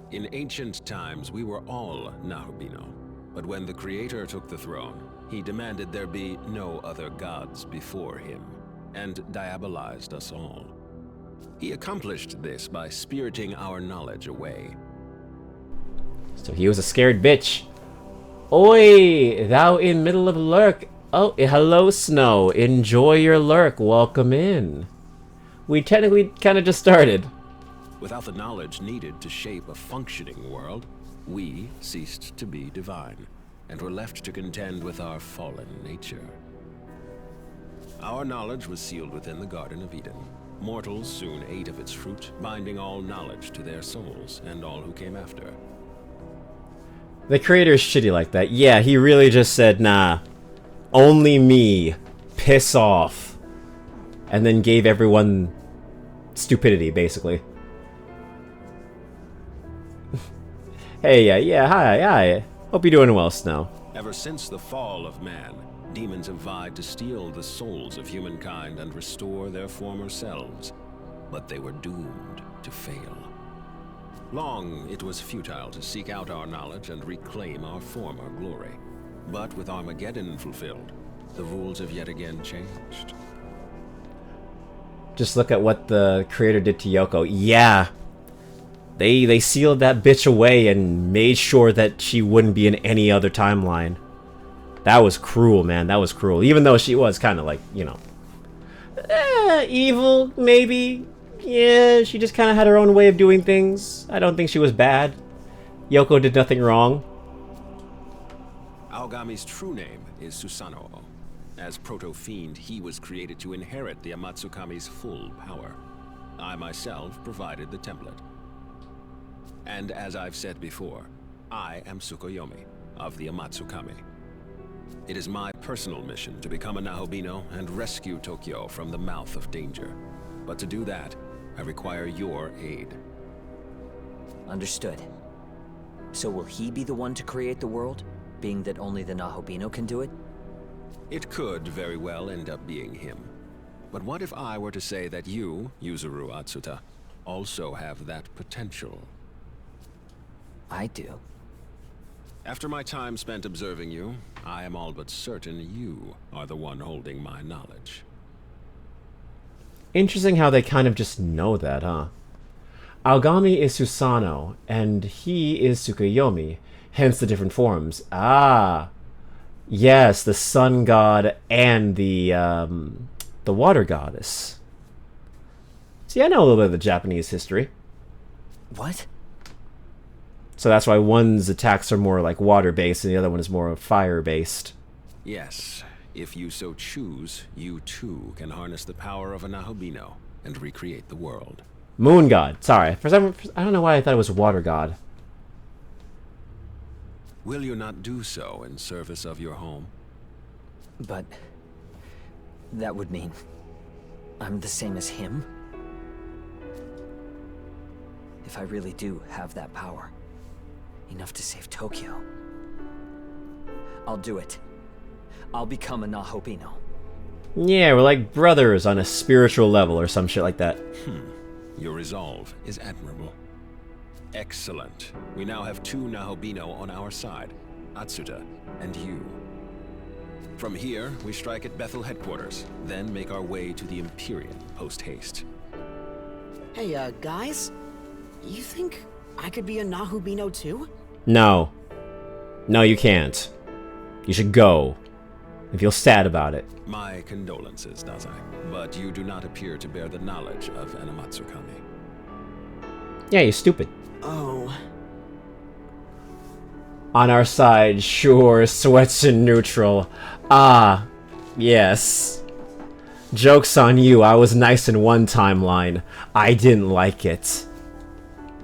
In ancient times, we were all Nahobino. But when the Creator took the throne, he demanded there be no other gods before him, and diabolized us all. He accomplished this by spiriting our knowledge away. So he was a scared bitch. Oi, thou in middle of lurk. Oh, hello, Snow. Enjoy your lurk. Welcome in. We technically kind of just started. Without the knowledge needed to shape a functioning world, we ceased to be divine, and were left to contend with our fallen nature. Our knowledge was sealed within the Garden of Eden. Mortals soon ate of its fruit, binding all knowledge to their souls, and all who came after. The creator's shitty like that. Yeah, he really just said, nah, only me, piss off. And then gave everyone stupidity, basically. Hey, yeah, hi. Hope you're doing well, Snow. Ever since the fall of man, demons have vied to steal the souls of humankind and restore their former selves. But they were doomed to fail. Long, it was futile to seek out our knowledge and reclaim our former glory. But with Armageddon fulfilled, the rules have yet again changed. Just look at what the creator did to Yoko. Yeah. They sealed that bitch away and made sure that she wouldn't be in any other timeline. That was cruel, man. That was cruel. Even though she was kind of like, you know, evil, maybe. Yeah, she just kind of had her own way of doing things. I don't think she was bad. Yoko did nothing wrong. Aogami's true name is Susanoo. As Proto-Fiend, he was created to inherit the Amatsukami's full power. I myself provided the template. And as I've said before, I am Tsukuyomi of the Amatsukami. It is my personal mission to become a Nahobino and rescue Tokyo from the mouth of danger. But to do that, I require your aid. Understood. So will he be the one to create the world, being that only the Nahobino can do it? It could very well end up being him. But what if I were to say that you, Yuzuru Atsuta, also have that potential? I do. After my time spent observing you, I am all but certain you are the one holding my knowledge. Interesting how they kind of just know that, huh? Aogami is Susanoo, and he is Tsukuyomi, hence the different forms. Ah, yes, the sun god and the water goddess. See, I know a little bit of the Japanese history. What? So that's why one's attacks are more like water-based and the other one is more fire-based. Yes, if you so choose, you too can harness the power of a Nahobino and recreate the world. Moon god. Sorry. For some, I don't know why I thought it was water god. Will you not do so in service of your home? But that would mean I'm the same as him? If I really do have that power, enough to save Tokyo, I'll do it. I'll become a Nahobino. Yeah, we're like brothers on a spiritual level or some shit like that. Your resolve is admirable. Excellent. We now have two Nahobino on our side, Atsuta and you. From here, we strike at Bethel headquarters, then make our way to the Empyrean post-haste. Hey, guys? You think I could be a Nahobino too? No. No, you can't. You should go. And feel sad about it. My condolences, Dazai. But you do not appear to bear the knowledge of an Amatsukami. Yeah, you're stupid. Oh. On our side, sure, sweats in neutral. Ah, yes. Joke's on you, I was nice in one timeline. I didn't like it.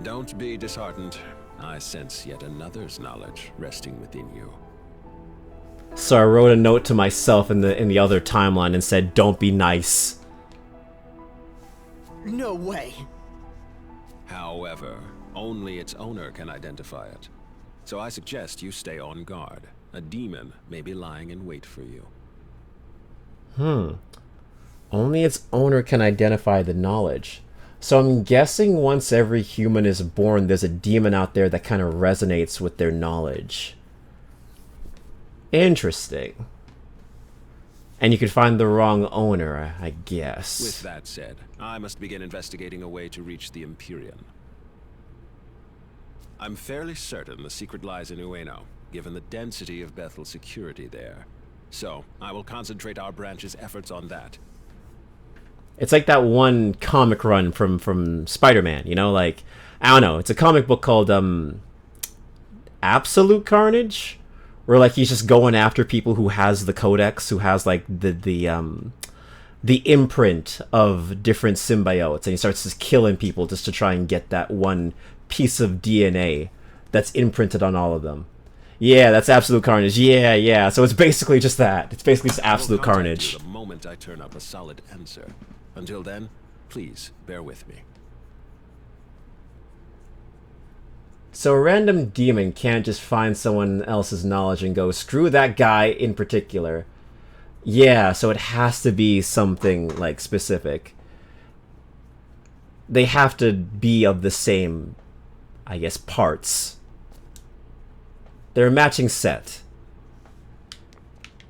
Don't be disheartened. I sense yet another's knowledge resting within you. So I wrote a note to myself in the other timeline and said, don't be nice. No way. However, only its owner can identify it. So I suggest you stay on guard. A demon may be lying in wait for you. Only its owner can identify the knowledge. So I'm guessing once every human is born, there's a demon out there that kind of resonates with their knowledge. Interesting. And you could find the wrong owner, I guess. With that said, I must begin investigating a way to reach the Empyrean. I'm fairly certain the secret lies in Ueno, given the density of Bethel's security there. So, I will concentrate our branch's efforts on that. It's like that one comic run from Spider-Man, you know, like, I don't know, it's a comic book called Absolute Carnage, where like he's just going after people who has the codex, who has like the imprint of different symbiotes, and he starts just killing people just to try and get that one piece of DNA that's imprinted on all of them. Yeah, that's Absolute Carnage. Yeah. So it's basically just that. It's basically just Absolute Carnage. The moment I turn up a solid answer. Until then, please bear with me. So a random demon can't just find someone else's knowledge and go, screw that guy in particular. Yeah, so it has to be something, like, specific. They have to be of the same, I guess, parts. They're a matching set.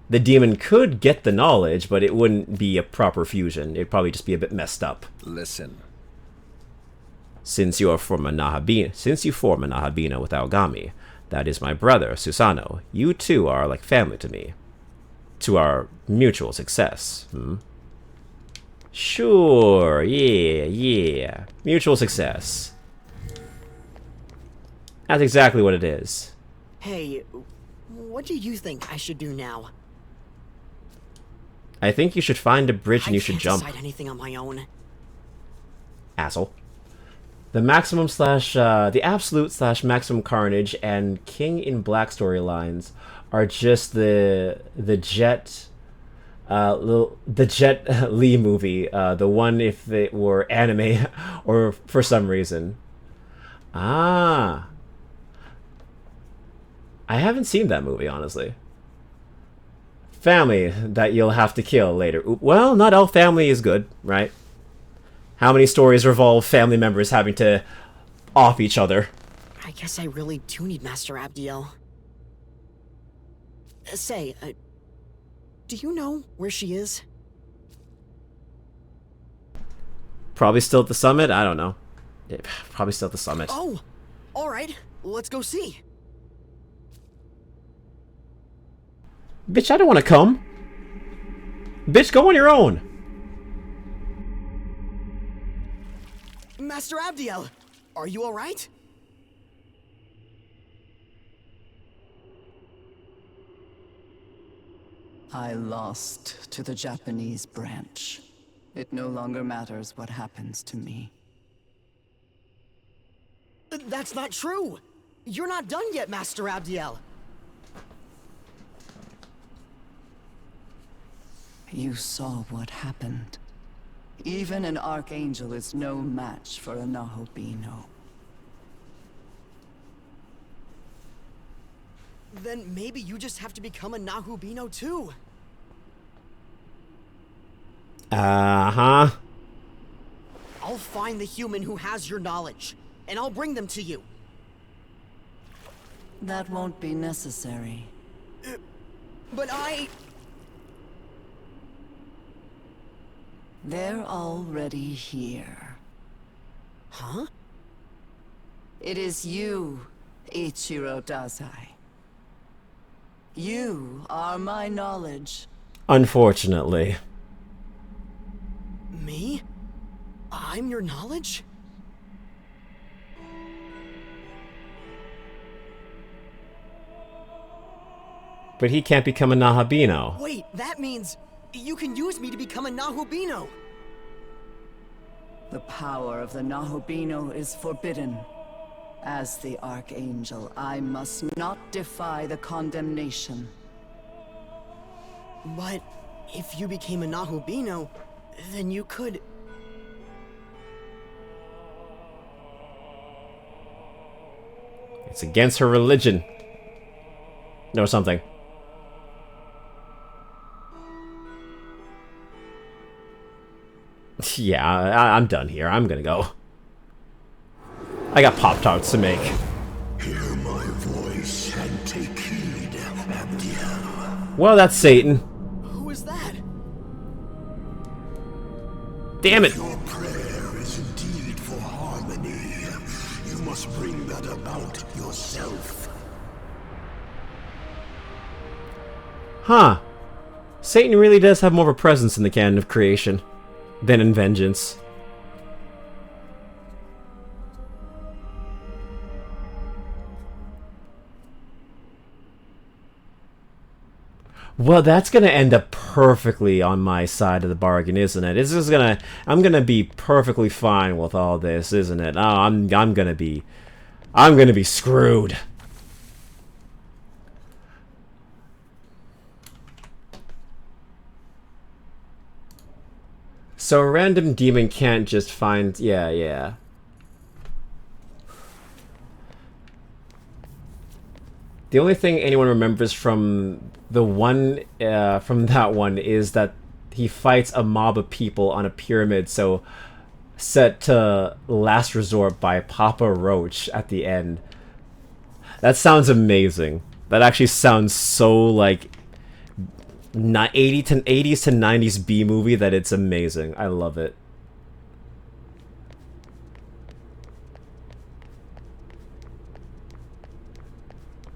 The demon could get the knowledge, but it wouldn't be a proper fusion. It'd probably just be a bit messed up. Listen. Since you form a Nahabino with Aogami, that is my brother, Susano. You two are like family to me. To our mutual success. Sure, yeah. Mutual success. That's exactly what it is. Hey, what do you think I should do now? I think you should find a bridge and you should jump. I can't decide anything on my own. Asshole. The maximum slash, the absolute slash maximum carnage and King in Black storylines are just the Jet Li movie, the one if it were anime or for some reason. Ah. I haven't seen that movie, honestly. Family that you'll have to kill later. Well, not all family is good, right? How many stories revolve family members having to off each other? I guess I really do need Master Abdiel. Say, do you know where she is? Probably still at the summit? I don't know. Yeah, probably still at the summit. Oh! Alright, let's go see. Bitch, I don't want to come. Bitch, go on your own. Master Abdiel, are you alright? I lost to the Japanese branch. It no longer matters what happens to me. That's not true! You're not done yet, Master Abdiel! You saw what happened. Even an Archangel is no match for a Nahobino. Then maybe you just have to become a Nahobino too. Uh-huh. I'll find the human who has your knowledge, and I'll bring them to you. That won't be necessary. But They're already here. Huh? It is you, Ichiro Dazai. You are my knowledge. Unfortunately. Me? I'm your knowledge? But he can't become a Nahabino. Wait, that means you can use me to become a Nahobino. The power of the Nahobino is forbidden. As the Archangel, I must not defy the condemnation. But if you became a Nahobino, then you could... It's against her religion. Or something. Yeah, I'm done here. I'm gonna go. I got Pop-Tarts to make. Hear my voice and take heed, Abdiel. Well, that's Satan. Who is that? Damn it! Your prayer is indeed for harmony. You must bring that about yourself. Huh. Satan really does have more of a presence in the canon of creation than in Vengeance. Well, that's gonna end up perfectly on my side of the bargain, isn't it? This is gonna, I'm gonna be perfectly fine with all this, isn't it? Oh, I'm gonna be screwed. So a random demon can't just find, yeah. The only thing anyone remembers from the one, from that one is that he fights a mob of people on a pyramid, so set to Last Resort by Papa Roach at the end. That sounds amazing. That actually sounds so like 80s to 90s B movie that it's amazing. I love it.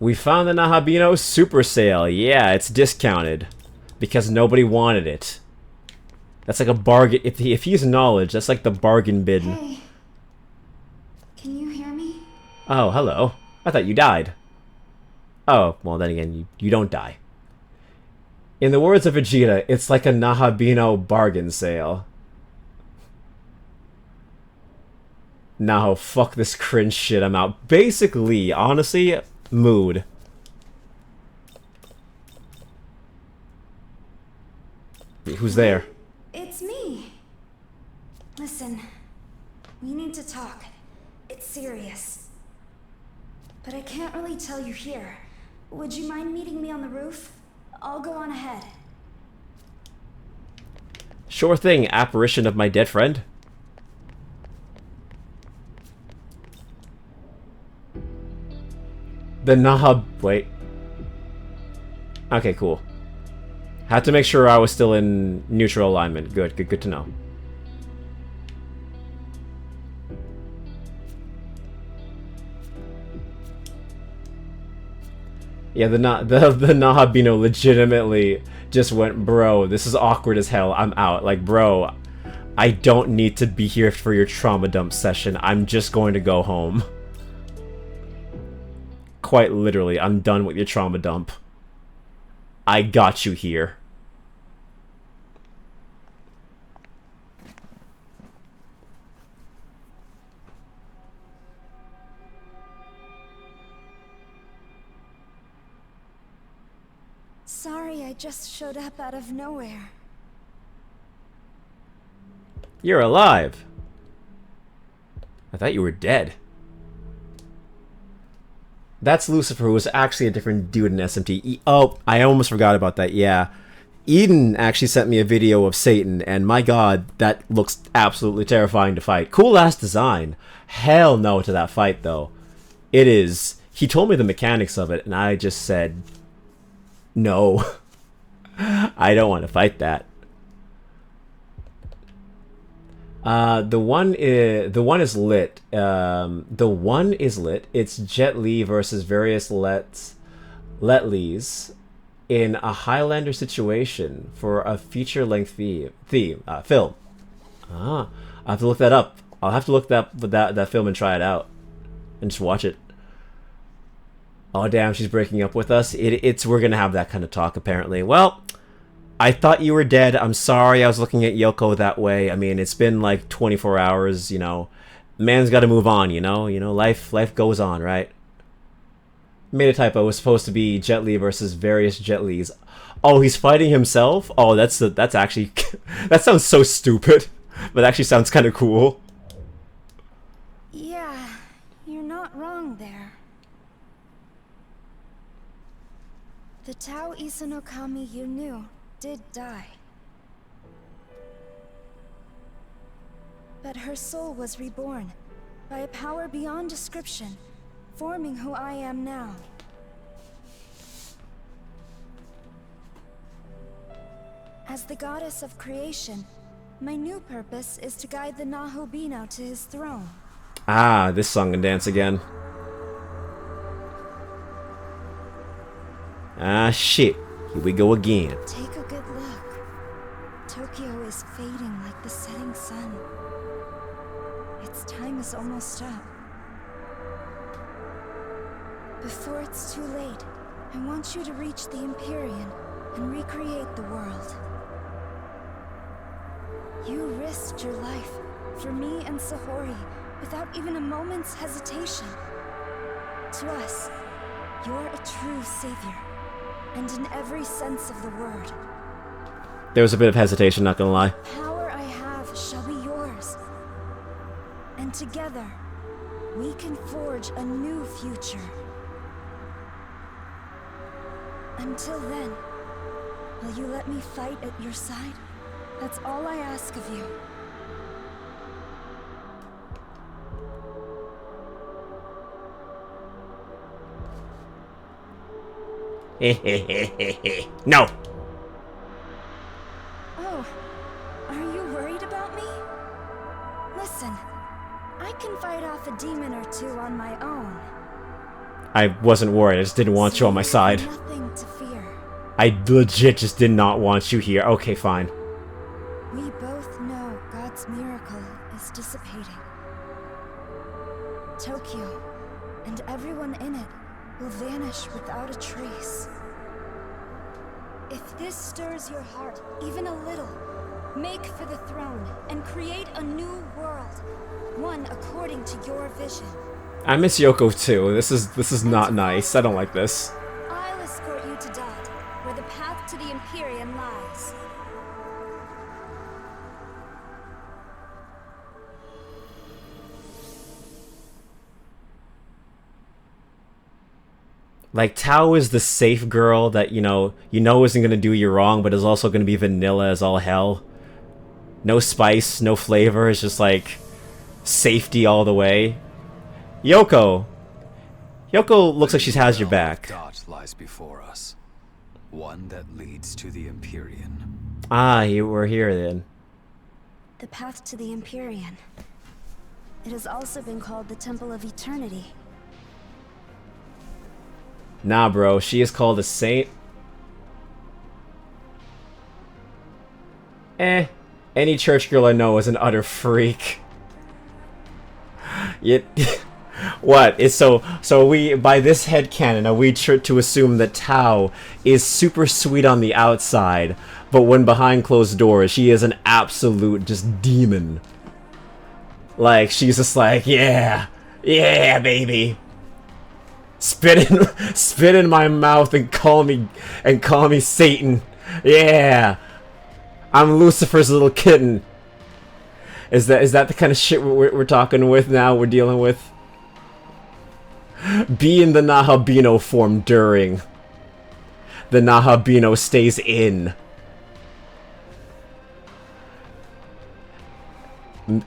We found the Nahabino Super Sale. Yeah, it's discounted because nobody wanted it. That's like a bargain. If he's knowledge, that's like the bargain bin. Hey, can you hear me? Oh, hello. I thought you died. Oh, well then again, you don't die. In the words of Vegeta, it's like a Nahabino bargain sale. Now, fuck this cringe shit, I'm out. Basically, honestly, mood. Who's there? It's me. Listen, we need to talk. It's serious. But I can't really tell you here. Would you mind meeting me on the roof? I'll go on ahead. Sure thing, apparition of my dead friend. The Nahab... Wait. Okay, cool. Had to make sure I was still in neutral alignment. Good to know. Yeah, the Nahabino legitimately just went, bro, this is awkward as hell, I'm out. Like, bro, I don't need to be here for your trauma dump session. I'm just going to go home. Quite literally, I'm done with your trauma dump. I got you here. Sorry, I just showed up out of nowhere. You're alive. I thought you were dead. That's Lucifer, who was actually a different dude in SMT. Oh, I almost forgot about that, yeah. Eden actually sent me a video of Satan, and my god, that looks absolutely terrifying to fight. Cool-ass design. Hell no to that fight, though. It is. He told me the mechanics of it, and I just said, no. I don't want to fight that. The one is lit. It's Jet Li versus various Letleys in a Highlander situation for a feature-length film. Ah, I have to look that up. I'll have to look that film and try it out and just watch it. Oh damn, she's breaking up with us. We're gonna have that kind of talk apparently. Well, I thought you were dead. I'm sorry I was looking at Yoko that way. I mean, it's been like 24 hours, you know. Man's got to move on, you know. Life goes on, right? Made a typo. It was supposed to be Jet Li versus various Jet Lis. Oh, he's fighting himself? Oh, that's actually that sounds so stupid, but actually sounds kind of cool. Yeah, you're not wrong there. The Tao Isanokami you knew did die. But her soul was reborn by a power beyond description, forming who I am now. As the goddess of creation, my new purpose is to guide the Nahobino to his throne. Ah, this song and dance again. Ah, shit. Here we go again. Take a good look. Tokyo is fading like the setting sun. Its time is almost up. Before it's too late, I want you to reach the Empyrean and recreate the world. You risked your life for me and Sahori without even a moment's hesitation. To us, you're a true savior, and in every sense of the word. There was a bit of hesitation, not gonna lie. The power I have shall be yours. And together, we can forge a new future. Until then, will you let me fight at your side? That's all I ask of you. No! Oh, are you worried about me? Listen, I can fight off a demon or two on my own. I wasn't worried, I just didn't want you on my side. Nothing to fear. I legit just did not want you here. Okay, fine. We both know God's miracle is dissipating. Tokyo, and everyone in it, will vanish without a trace. If this stirs your heart even a little, make for the throne and create a new world, one according to your vision. I miss Yoko too. This is not nice. I don't like this. I'll escort you to Dot, where the path to the Empyrean lies. Like, Tao is the safe girl that, you know isn't gonna do you wrong, but is also gonna be vanilla as all hell. No spice, no flavor, it's just like safety all the way. Yoko looks like she has your back. Dot lies before us. One that leads to the Empyrean. Ah, we're here then. The path to the Empyrean. It has also been called the Temple of Eternity. Nah, bro, she is called a saint. Any church girl I know is an utter freak. What? It's so we, by this headcanon, are we to assume that Tao is super sweet on the outside, but when behind closed doors, she is an absolute just demon. Like, she's just like, yeah, baby. Spit in my mouth and call me Satan. Yeah. I'm Lucifer's little kitten. Is that the kind of shit we're talking with now? We're dealing with? Be in the Nahabino form during. The Nahabino stays in.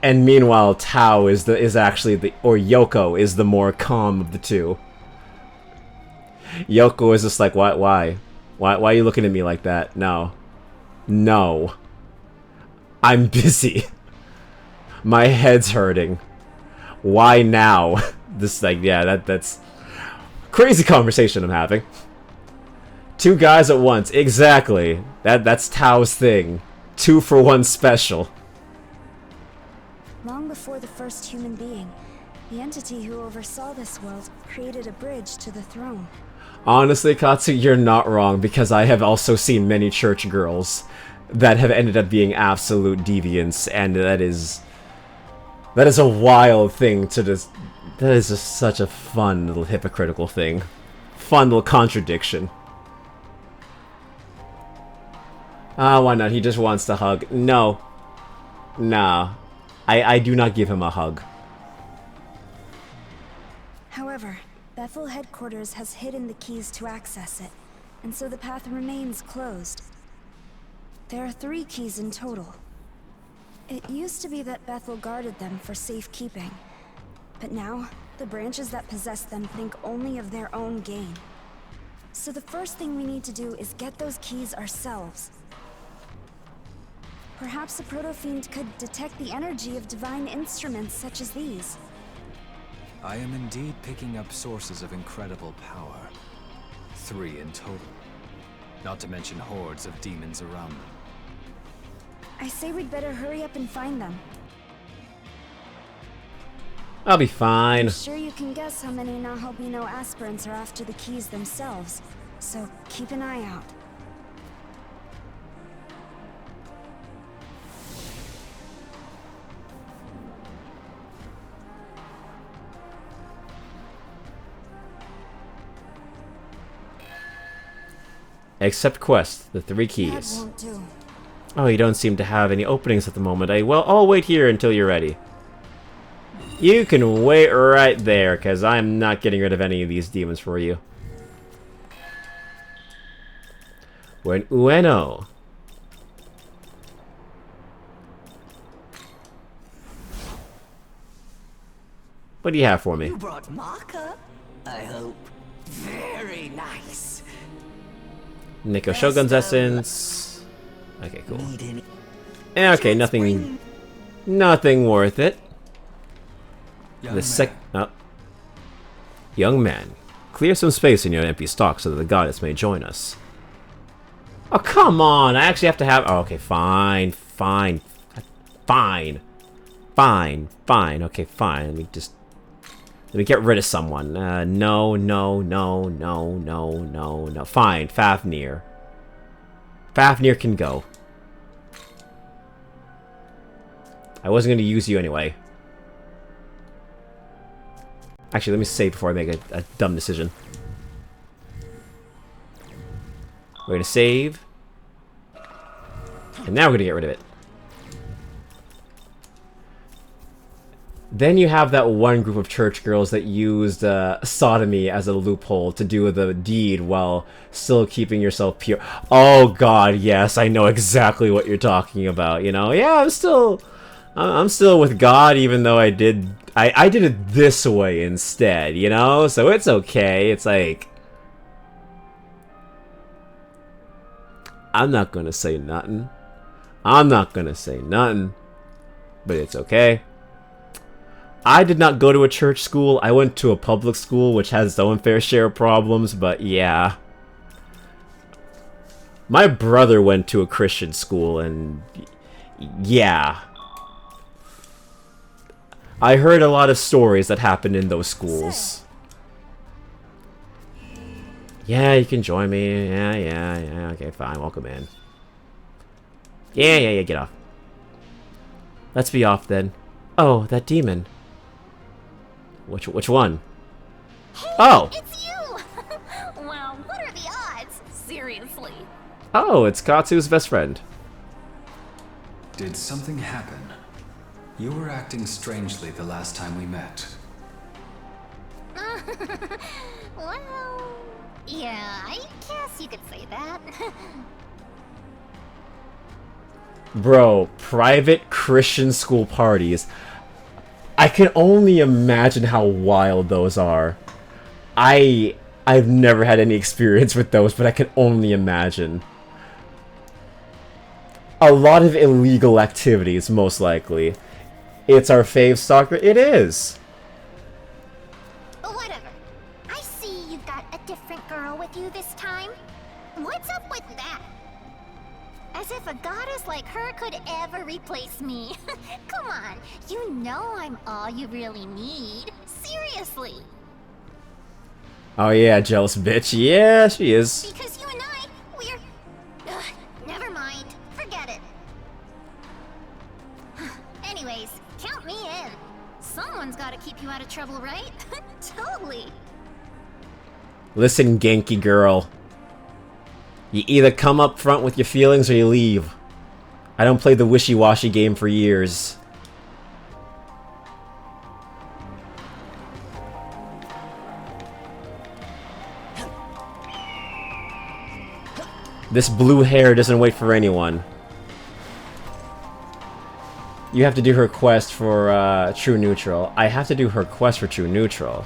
And meanwhile, Tao is actually Yoko is the more calm of the two. Yoko is just like, why are you looking at me like that? No. I'm busy. My head's hurting. Why now? This, like, yeah, that's crazy conversation I'm having. Two guys at once, exactly. That's Tao's thing. 2 for 1 special. Long before the first human being, the entity who oversaw this world created a bridge to the throne. Honestly, Katsu, you're not wrong, because I have also seen many church girls that have ended up being absolute deviants, and that is a wild thing to just... That is just such a fun little hypocritical thing. Fun little contradiction. Ah, why not? He just wants to hug. No. Nah. I do not give him a hug. However, Bethel headquarters has hidden the keys to access it, and so the path remains closed. There are 3 keys in total. It used to be that Bethel guarded them for safekeeping, but now, the branches that possess them think only of their own gain. So the first thing we need to do is get those keys ourselves. Perhaps a proto-fiend could detect the energy of divine instruments such as these. I am indeed picking up sources of incredible power. 3 in total. Not to mention hordes of demons around them. I say we'd better hurry up and find them. I'll be fine. I'm sure you can guess how many Nahobino aspirants are after the keys themselves, so keep an eye out. Accept quest, the 3 That keys. won't do. Oh, you don't seem to have any openings at the moment. Well, I'll wait here until you're ready. You can wait right there, because I'm not getting rid of any of these demons for you. We're in Ueno. What do you have for me? You brought Maka, I hope. Very nice. Nico Shogun's essence. Okay, cool. Okay, nothing worth it. Young man, clear some space in your empty stock so that the goddess may join us. Oh, come on! I actually have to have... Oh, okay, fine. Okay, fine. Let me get rid of someone. No. Fine, Fafnir. Fafnir can go. I wasn't going to use you anyway. Actually, let me save before I make a dumb decision. We're going to save. And now we're going to get rid of it. Then you have that one group of church girls that used sodomy as a loophole to do the deed while still keeping yourself pure. Oh god, yes, I know exactly what you're talking about, you know? Yeah, I'm still with God, even though I did it this way instead, you know? So it's okay. It's like, I'm not gonna say nothing. But it's okay. I did not go to a church school. I went to a public school, which has its own fair share of problems, but yeah. My brother went to a Christian school, and yeah. I heard a lot of stories that happened in those schools. Yeah, you can join me. Yeah. Okay, fine. Welcome in. Yeah, get off. Let's be off then. Oh, that demon. Which one? Hey, oh! It's you! Wow, what are the odds? Seriously. Oh, it's Katsu's best friend. Did something happen? You were acting strangely the last time we met. Well, yeah, I guess you could say that. Bro, private Christian school parties. I can only imagine how wild those are. I've never had any experience with those, but I can only imagine. A lot of illegal activities, most likely. It's our fave stalker. It is. Whatever. I see you've got a different girl with you this time. What's up with that? As if a goddess like her could ever replace me. Come on, you know I'm all you really need. Seriously. Oh yeah, jealous bitch. Yeah, she is. Because you and I, we're... never mind. Forget it. Anyways, count me in. Someone's gotta keep you out of trouble, right? Totally. Listen, Genki girl. You either come up front with your feelings or you leave. I don't play the wishy-washy game for years. This blue hair doesn't wait for anyone. You have to do her quest for True Neutral. I have to do her quest for True Neutral.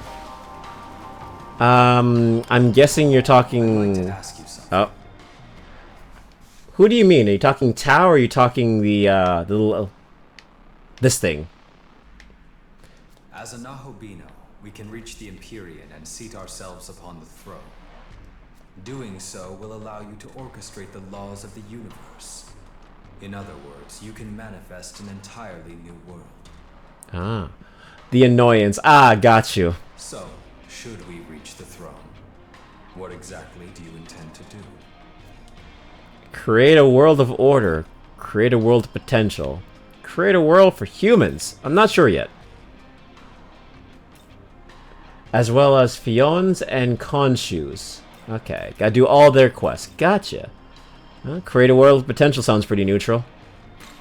I'm guessing you're talking... Oh. Who do you mean? Are you talking Tao or are you talking the little... this thing? As a Nahobino, we can reach the Empyrean and seat ourselves upon the throne. Doing so will allow you to orchestrate the laws of the universe. In other words, you can manifest an entirely new world. Ah. The annoyance. Ah, got you. So, should we reach the throne, what exactly do you intend to do? Create a world of order. Create a world of potential. Create a world for humans. I'm not sure yet. As well as Fionns and Khonshu's. Okay, gotta do all their quests. Gotcha. Create a world of potential sounds pretty neutral.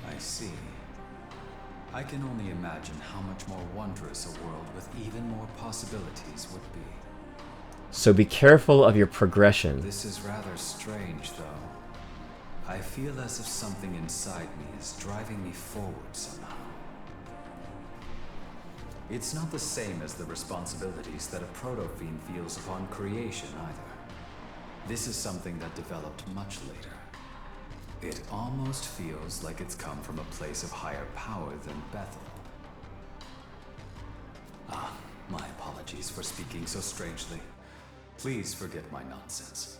I see. I can only imagine how much more wondrous a world with even more possibilities would be. So be careful of your progression. This is rather strange, though. I feel as if something inside me is driving me forward somehow. It's not the same as the responsibilities that a proto-fiend feels upon creation, either. This is something that developed much later. It almost feels like it's come from a place of higher power than Bethel. Ah, my apologies for speaking so strangely. Please forget my nonsense.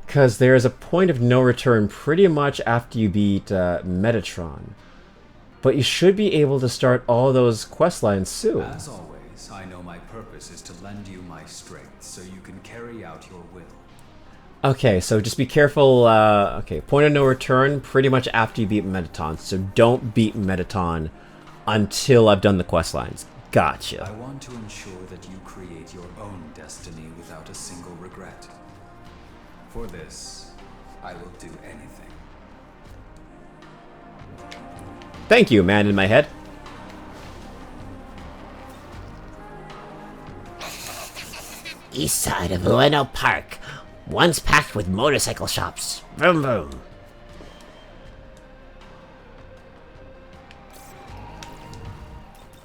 Because there is a point of no return pretty much after you beat Metatron. But you should be able to start all those quest lines soon. As always, I know my purpose is to lend you my strength so you can carry out your will. Okay, so just be careful. Okay, point of no return pretty much after you beat Metatron. So don't beat Metatron until I've done the quest lines. Gotcha. I want to ensure that you create your own destiny without a single regret. For this, I will do anything. Thank you, man in my head. East side of Ueno Park, once packed with motorcycle shops. Vroom vroom.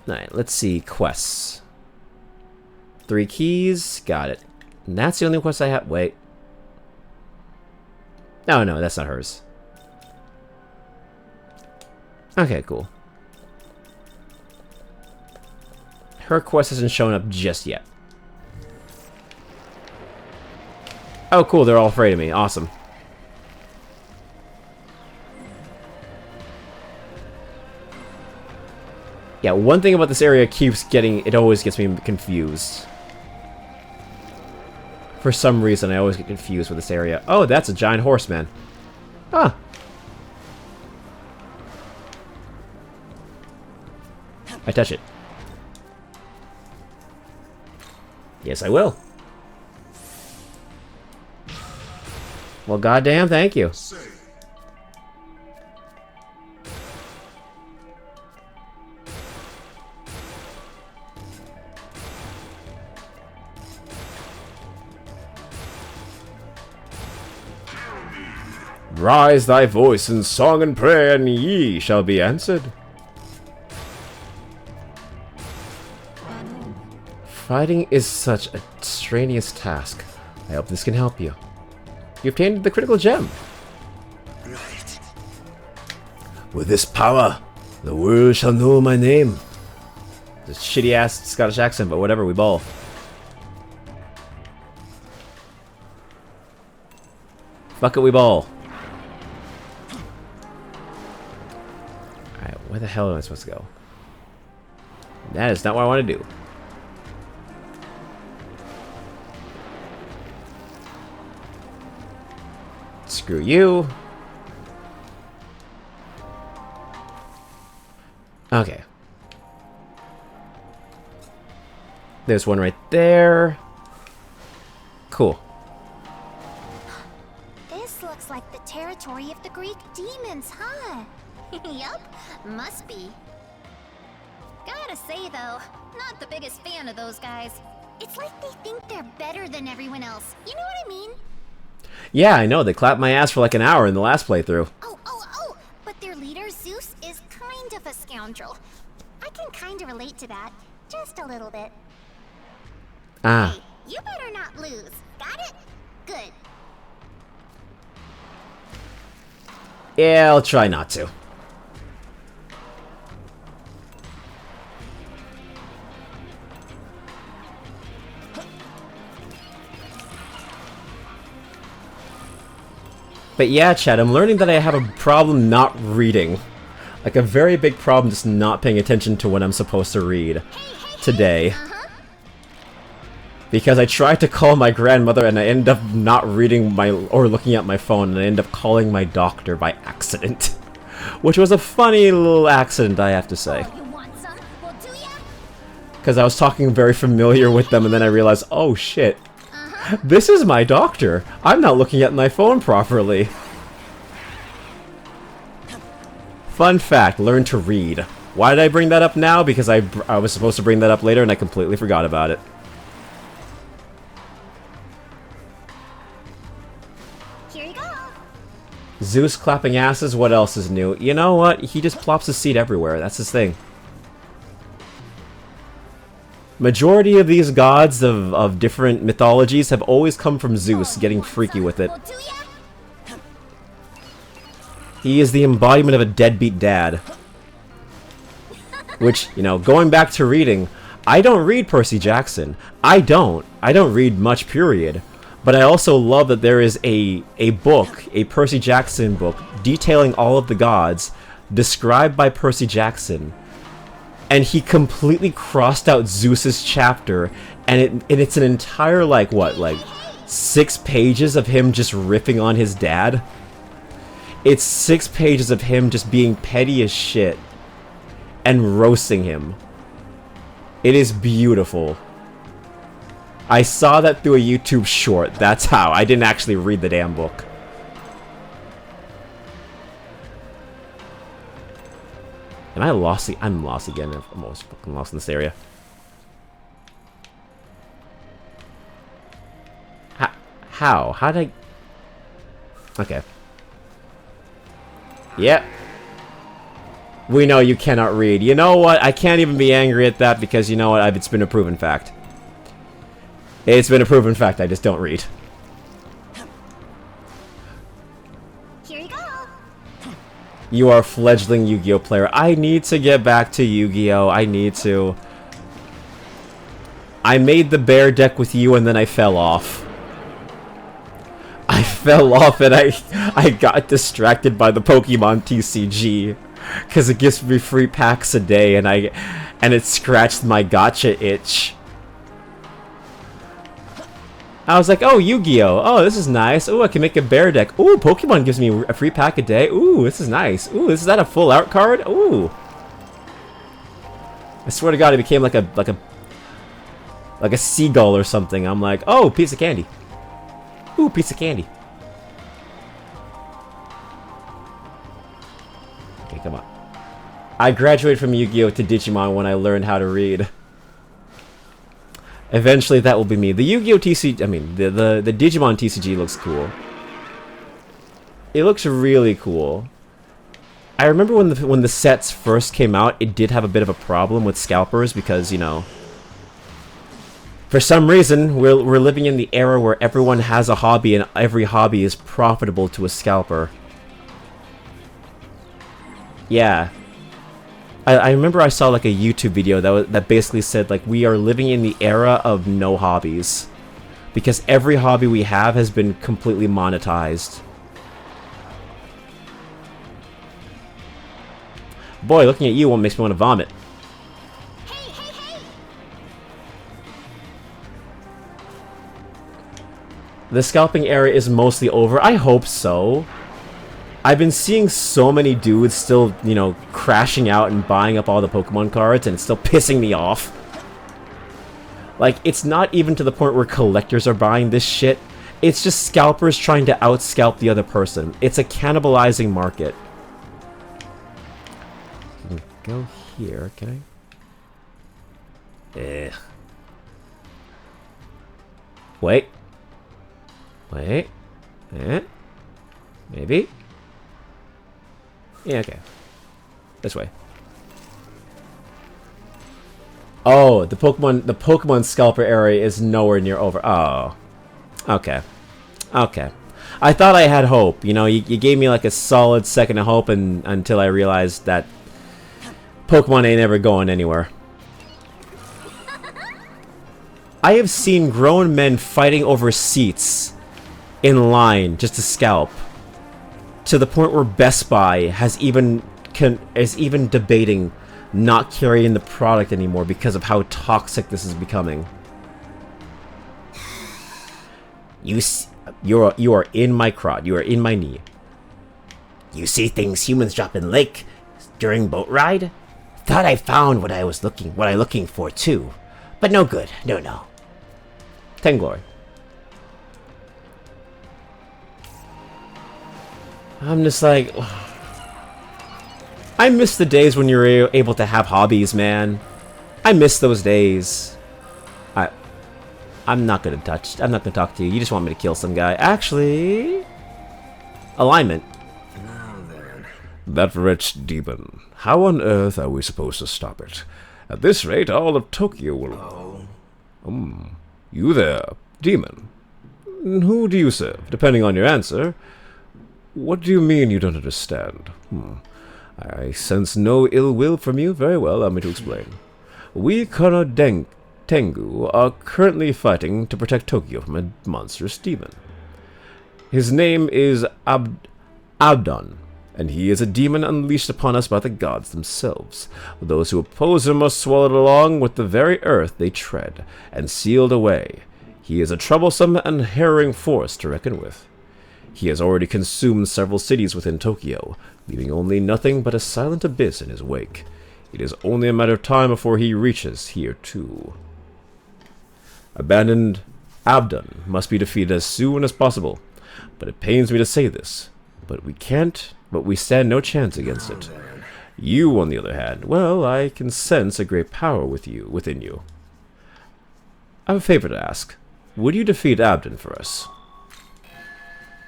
Alright, let's see. Quests. 3 keys. Got it. And that's the only quest I have. Wait. No, no, that's not hers. Okay, cool. Her quest hasn't shown up just yet. Oh, cool. They're all afraid of me. Awesome. Yeah, one thing about this area keeps getting... It always gets me confused. For some reason, I always get confused with this area. Oh, that's a giant horseman. Huh. I touch it. Yes, I will. Well, goddamn, thank you. Rise thy voice in song and prayer, and ye shall be answered. Fighting is such a strenuous task. I hope this can help you. You obtained the critical gem. Right. With this power, the world shall know my name. This shitty ass Scottish accent, but whatever, we ball. Fuck it, we ball. Alright, where the hell am I supposed to go? That is not what I want to do. Screw you. Okay. There's one right there. Cool. This looks like the territory of the Greek demons, huh? Yup, must be. Gotta say though, not the biggest fan of those guys. It's like they think they're better than everyone else. You know what I mean? Yeah, I know. They clapped my ass for like an hour in the last playthrough. Oh, but their leader, Zeus, is kind of a scoundrel. I can kind of relate to that. Just a little bit. Ah. Hey, you better not lose. Got it? Good. Yeah, I'll try not to. But yeah, Chad, I'm learning that I have a problem not reading. Like a very big problem just not paying attention to what I'm supposed to read today. Because I tried to call my grandmother and I ended up not reading or looking at my phone, and I ended up calling my doctor by accident. Which was a funny little accident, I have to say. Because I was talking very familiar with them and then I realized, oh shit, this is my doctor. I'm not looking at my phone properly. Fun fact, learn to read. Why did I bring that up now? Because I was supposed to bring that up later and I completely forgot about it. Here you go. Zeus clapping asses, what else is new? You know what? He just plops his seed everywhere. That's his thing. Majority of these gods of different mythologies have always come from Zeus getting freaky with it. He is the embodiment of a deadbeat dad. Which, you know, going back to reading, I don't read Percy Jackson. I don't read much, period. But I also love that there is a book, a Percy Jackson book, detailing all of the gods, described by Percy Jackson. And he completely crossed out Zeus's chapter, and it's an entire, like, what, like, 6 pages of him just riffing on his dad? It's 6 pages of him just being petty as shit and roasting him. It is beautiful. I saw that through a YouTube short. That's how. I didn't actually read the damn book. Am I lost? I'm lost again. I'm almost fucking lost in this area. How? How did I... Okay. Yep. We know you cannot read. You know what? I can't even be angry at that because you know what? It's been a proven fact. It's been a proven fact. I just don't read. Here you go. You are a fledgling Yu-Gi-Oh player. I need to get back to Yu-Gi-Oh. I need to. I made the bear deck with you and then I fell off. I fell off and I got distracted by the Pokemon TCG because it gives me free packs a day and it scratched my gotcha itch. I was like, oh, Yu-Gi-Oh! Oh, this is nice. Oh, I can make a bear deck. Ooh, Pokemon gives me a free pack a day. Ooh, this is nice. Ooh, is that a full art card? Ooh. I swear to God, it became like a seagull or something. I'm like, oh, piece of candy. Ooh, piece of candy. Okay, come on. I graduated from Yu-Gi-Oh! To Digimon when I learned how to read. Eventually, that will be me. The Yu-Gi-Oh! TCG... I mean, the Digimon TCG looks cool. It looks really cool. I remember when the sets first came out, it did have a bit of a problem with scalpers because, you know... For some reason, we're living in the era where everyone has a hobby and every hobby is profitable to a scalper. Yeah. I remember I saw like a YouTube video that basically said like we are living in the era of no hobbies. Because every hobby we have has been completely monetized. Boy, looking at you makes me want to vomit. The scalping era is mostly over. I hope so. I've been seeing so many dudes still, you know, crashing out and buying up all the Pokemon cards, and it's still pissing me off. Like, it's not even to the point where collectors are buying this shit. It's just scalpers trying to out-scalp the other person. It's a cannibalizing market. Go here, can I? Ugh. Wait. Wait. Maybe? Yeah, okay. This way. Oh, the Pokemon Scalper area is nowhere near over. Oh. Okay. Okay. I thought I had hope. You know, you gave me like a solid second of hope until I realized that Pokemon ain't ever going anywhere. I have seen grown men fighting over seats in line just to scalp. to the point where Best Buy is even debating not carrying the product anymore because of how toxic this is becoming. You are in my crotch. You are in my knee. You see things humans drop in lake during boat ride? Thought I found what I looking for too, but no good. No. 10 glory. I'm just like, I miss the days when you were able to have hobbies, man. I miss those days. I'm not gonna talk to you. You just want me to kill some guy. Actually, alignment. That wretched demon. How on earth are we supposed to stop it? At this rate, all of Tokyo will... You there, demon. Who do you serve? Depending on your answer. What do you mean you don't understand? I sense no ill will from you. Very well, allow me to explain. We Tengu are currently fighting to protect Tokyo from a monstrous demon. His name is Abdon, and he is a demon unleashed upon us by the gods themselves. Those who oppose him are swallowed along with the very earth they tread, and sealed away. He is a troublesome and harrowing force to reckon with. He has already consumed several cities within Tokyo, leaving only nothing but a silent abyss in his wake. It is only a matter of time before he reaches here too. Abandoned Abdon must be defeated as soon as possible. But it pains me to say this. But we stand no chance against it. You, on the other hand, well, I can sense a great power within you. I have a favor to ask. Would you defeat Abdon for us?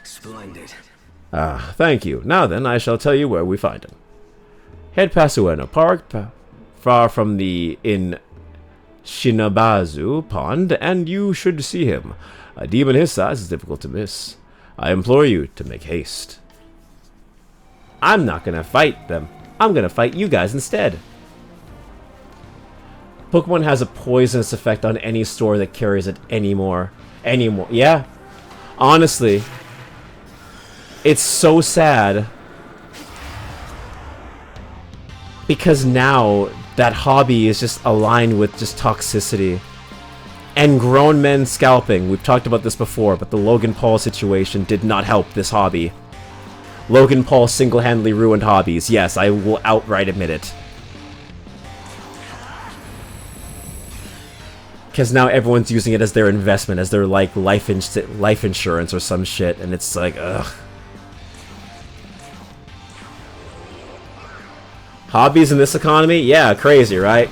Splendid. Thank you. Now then, I shall tell you where we find him. Head past Ueno Park, far from the Shinabazu Pond, and you should see him. A demon his size is difficult to miss. I implore you to make haste. I'm not gonna fight them. I'm gonna fight you guys instead. Pokemon has a poisonous effect on any store that carries it anymore. Yeah. Honestly. It's so sad. Because now that hobby is just aligned with just toxicity. And grown men scalping. We've talked about this before, but the Logan Paul situation did not help this hobby. Logan Paul single-handedly ruined hobbies. Yes, I will outright admit it. Because now everyone's using it as their investment, as their like life insurance or some shit, and it's like, ugh. Hobbies in this economy? Yeah, crazy, right?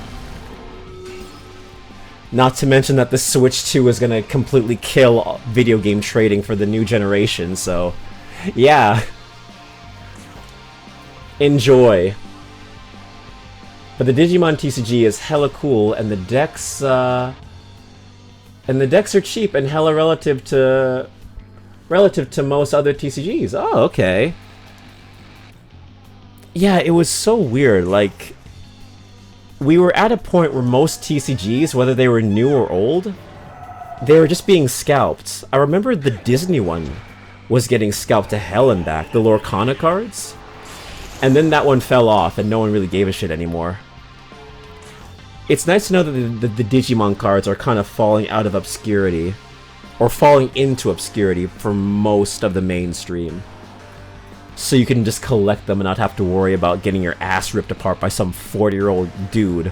Not to mention that the Switch 2 is gonna completely kill video game trading for the new generation, so... yeah. Enjoy. But the Digimon TCG is hella cool, and the decks, are cheap and hella relative to most other TCGs. Oh, okay. Yeah, it was so weird, like... we were at a point where most TCGs, whether they were new or old, they were just being scalped. I remember the Disney one was getting scalped to hell and back, the Lorcana cards. And then that one fell off, and no one really gave a shit anymore. It's nice to know that the Digimon cards are kind of falling out of obscurity. Or falling into obscurity for most of the mainstream. So you can just collect them and not have to worry about getting your ass ripped apart by some 40-year-old dude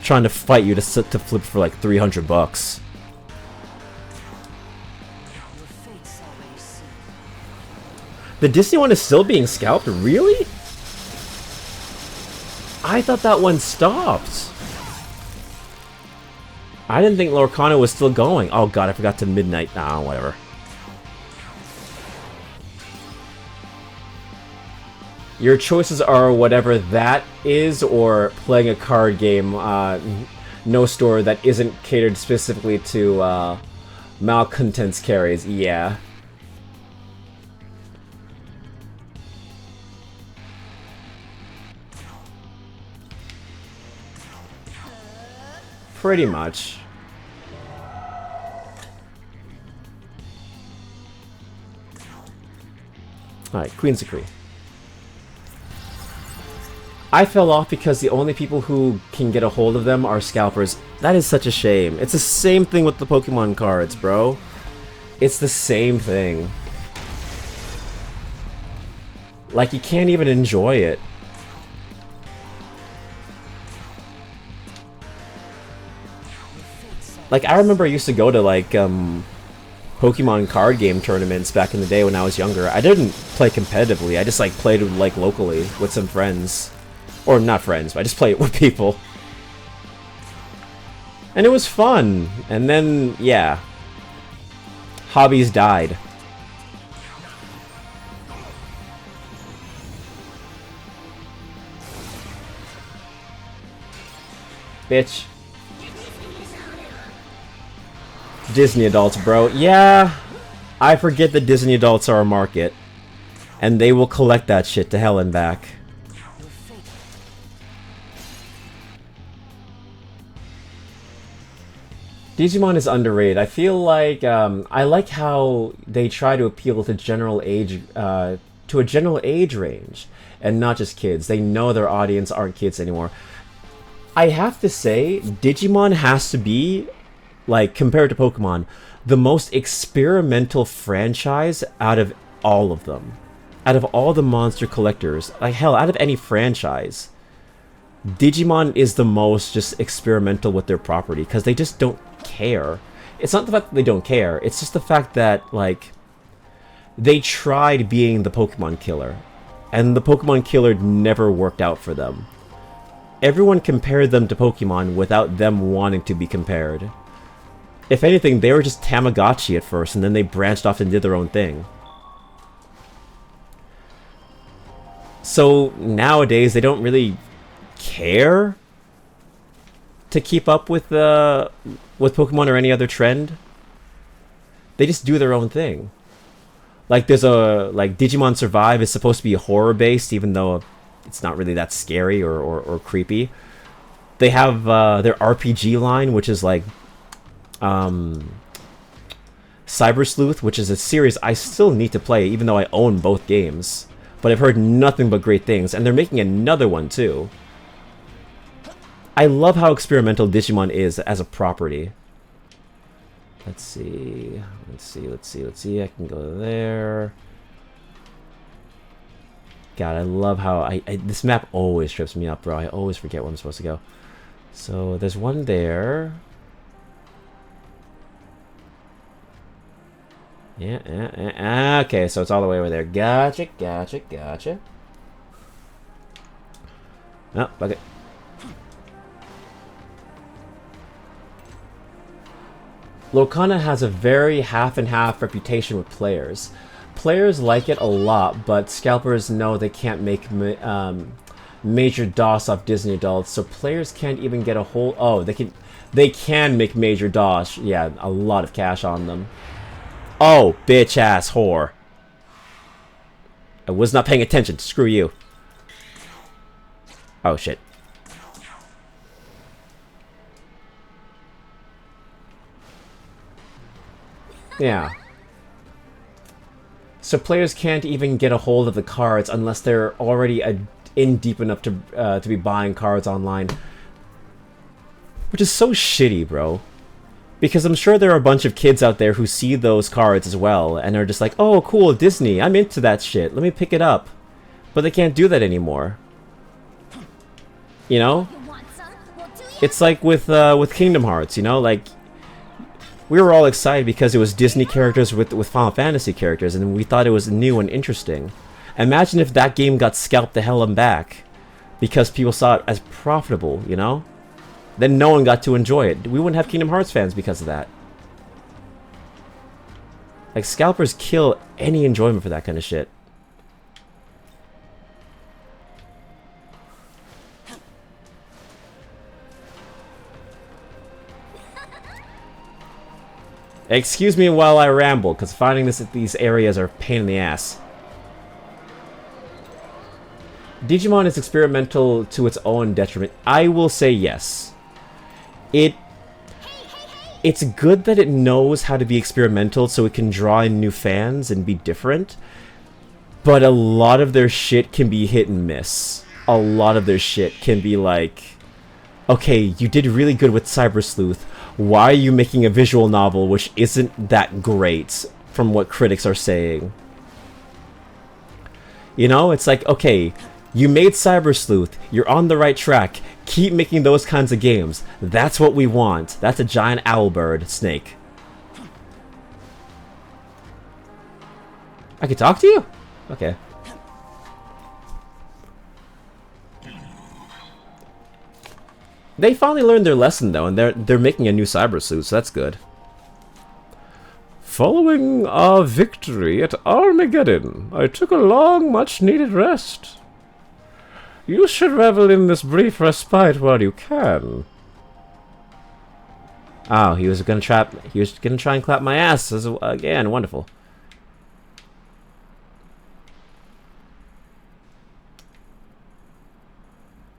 trying to fight you to flip for like 300 bucks. The Disney one is still being scalped? Really? I thought that one stopped. I didn't think Lorcana was still going. Oh god, I forgot to midnight. Nah, whatever. Your choices are whatever that is, or playing a card game, no store that isn't catered specifically to malcontents carries. Yeah. Pretty much. Alright, Queen's Decree. I fell off because the only people who can get a hold of them are scalpers. That is such a shame. It's the same thing with the Pokemon cards, bro. It's the same thing. Like, you can't even enjoy it. Like, I remember I used to go to, like, Pokemon card game tournaments back in the day when I was younger. I didn't play competitively. I just, like, played, like, locally with some friends. Or not friends, but I just played it with people. And it was fun. And then, yeah. Hobbies died. Bitch. Disney adults, bro. Yeah, I forget that Disney adults are a market. And they will collect that shit to hell and back. Digimon is underrated. I feel like, I like how they try to appeal to general age, to a general age range. And not just kids. They know their audience aren't kids anymore. I have to say, Digimon has to be, like, compared to Pokemon, the most experimental franchise out of all of them. Out of all the monster collectors. Like, hell, out of any franchise. Digimon is the most just experimental with their property, because they just don't care. It's not the fact that they don't care, it's just the fact that, like, they tried being the Pokemon killer, and the Pokemon killer never worked out for them. Everyone compared them to Pokemon without them wanting to be compared. If anything, they were just Tamagotchi at first, and then they branched off and did their own thing. So nowadays, they don't really care to keep up with Pokemon or any other trend. They just do their own thing. Like, there's a, like, Digimon Survive is supposed to be horror based, even though it's not really that scary or creepy. They have their RPG line, which is like Cyber Sleuth, which is a series I still need to play, even though I own both games. But I've heard nothing but great things, and they're making another one too. I love how experimental Digimon is as a property. Let's see. I can go there. God, I love how this map always trips me up, bro. I always forget where I'm supposed to go. So there's one there. Yeah. Okay, so it's all the way over there. Gotcha. Oh, okay. Lorcana has a very half-and-half reputation with players. Players like it a lot, but scalpers know they can't make major DOS off Disney adults, so players can't even get a whole... Oh, they can make major DOS. Yeah, a lot of cash on them. Oh, bitch-ass whore. I was not paying attention. Screw you. Oh, shit. Yeah. So players can't even get a hold of the cards unless they're already in deep enough to be buying cards online. Which is so shitty, bro. Because I'm sure there are a bunch of kids out there who see those cards as well and are just like, oh, cool, Disney, I'm into that shit, let me pick it up. But they can't do that anymore. You know? It's like with Kingdom Hearts, you know? Like, we were all excited because it was Disney characters with Final Fantasy characters, and we thought it was new and interesting. Imagine if that game got scalped the hell and back because people saw it as profitable, you know? Then no one got to enjoy it. We wouldn't have Kingdom Hearts fans because of that. Like, scalpers kill any enjoyment for that kind of shit. Excuse me while I ramble, because finding these areas are a pain in the ass. Digimon is experimental to its own detriment. I will say yes. It's good that it knows how to be experimental so it can draw in new fans and be different. but a lot of their shit can be hit and miss. A lot of their shit can be like, okay, you did really good with Cyber Sleuth. Why are you making a visual novel which isn't that great from what critics are saying? You know, it's like, okay, you made Cyber Sleuth. You're on the right track. Keep making those kinds of games. That's what we want. That's a giant owlbird snake. I can talk to you? Okay. They finally learned their lesson though, and they're making a new Cyber Sleuth, so that's good. Following our victory at Armageddon, I took a long, much-needed rest. You should revel in this brief respite while you can. Oh, he was gonna try and clap my ass again. Wonderful.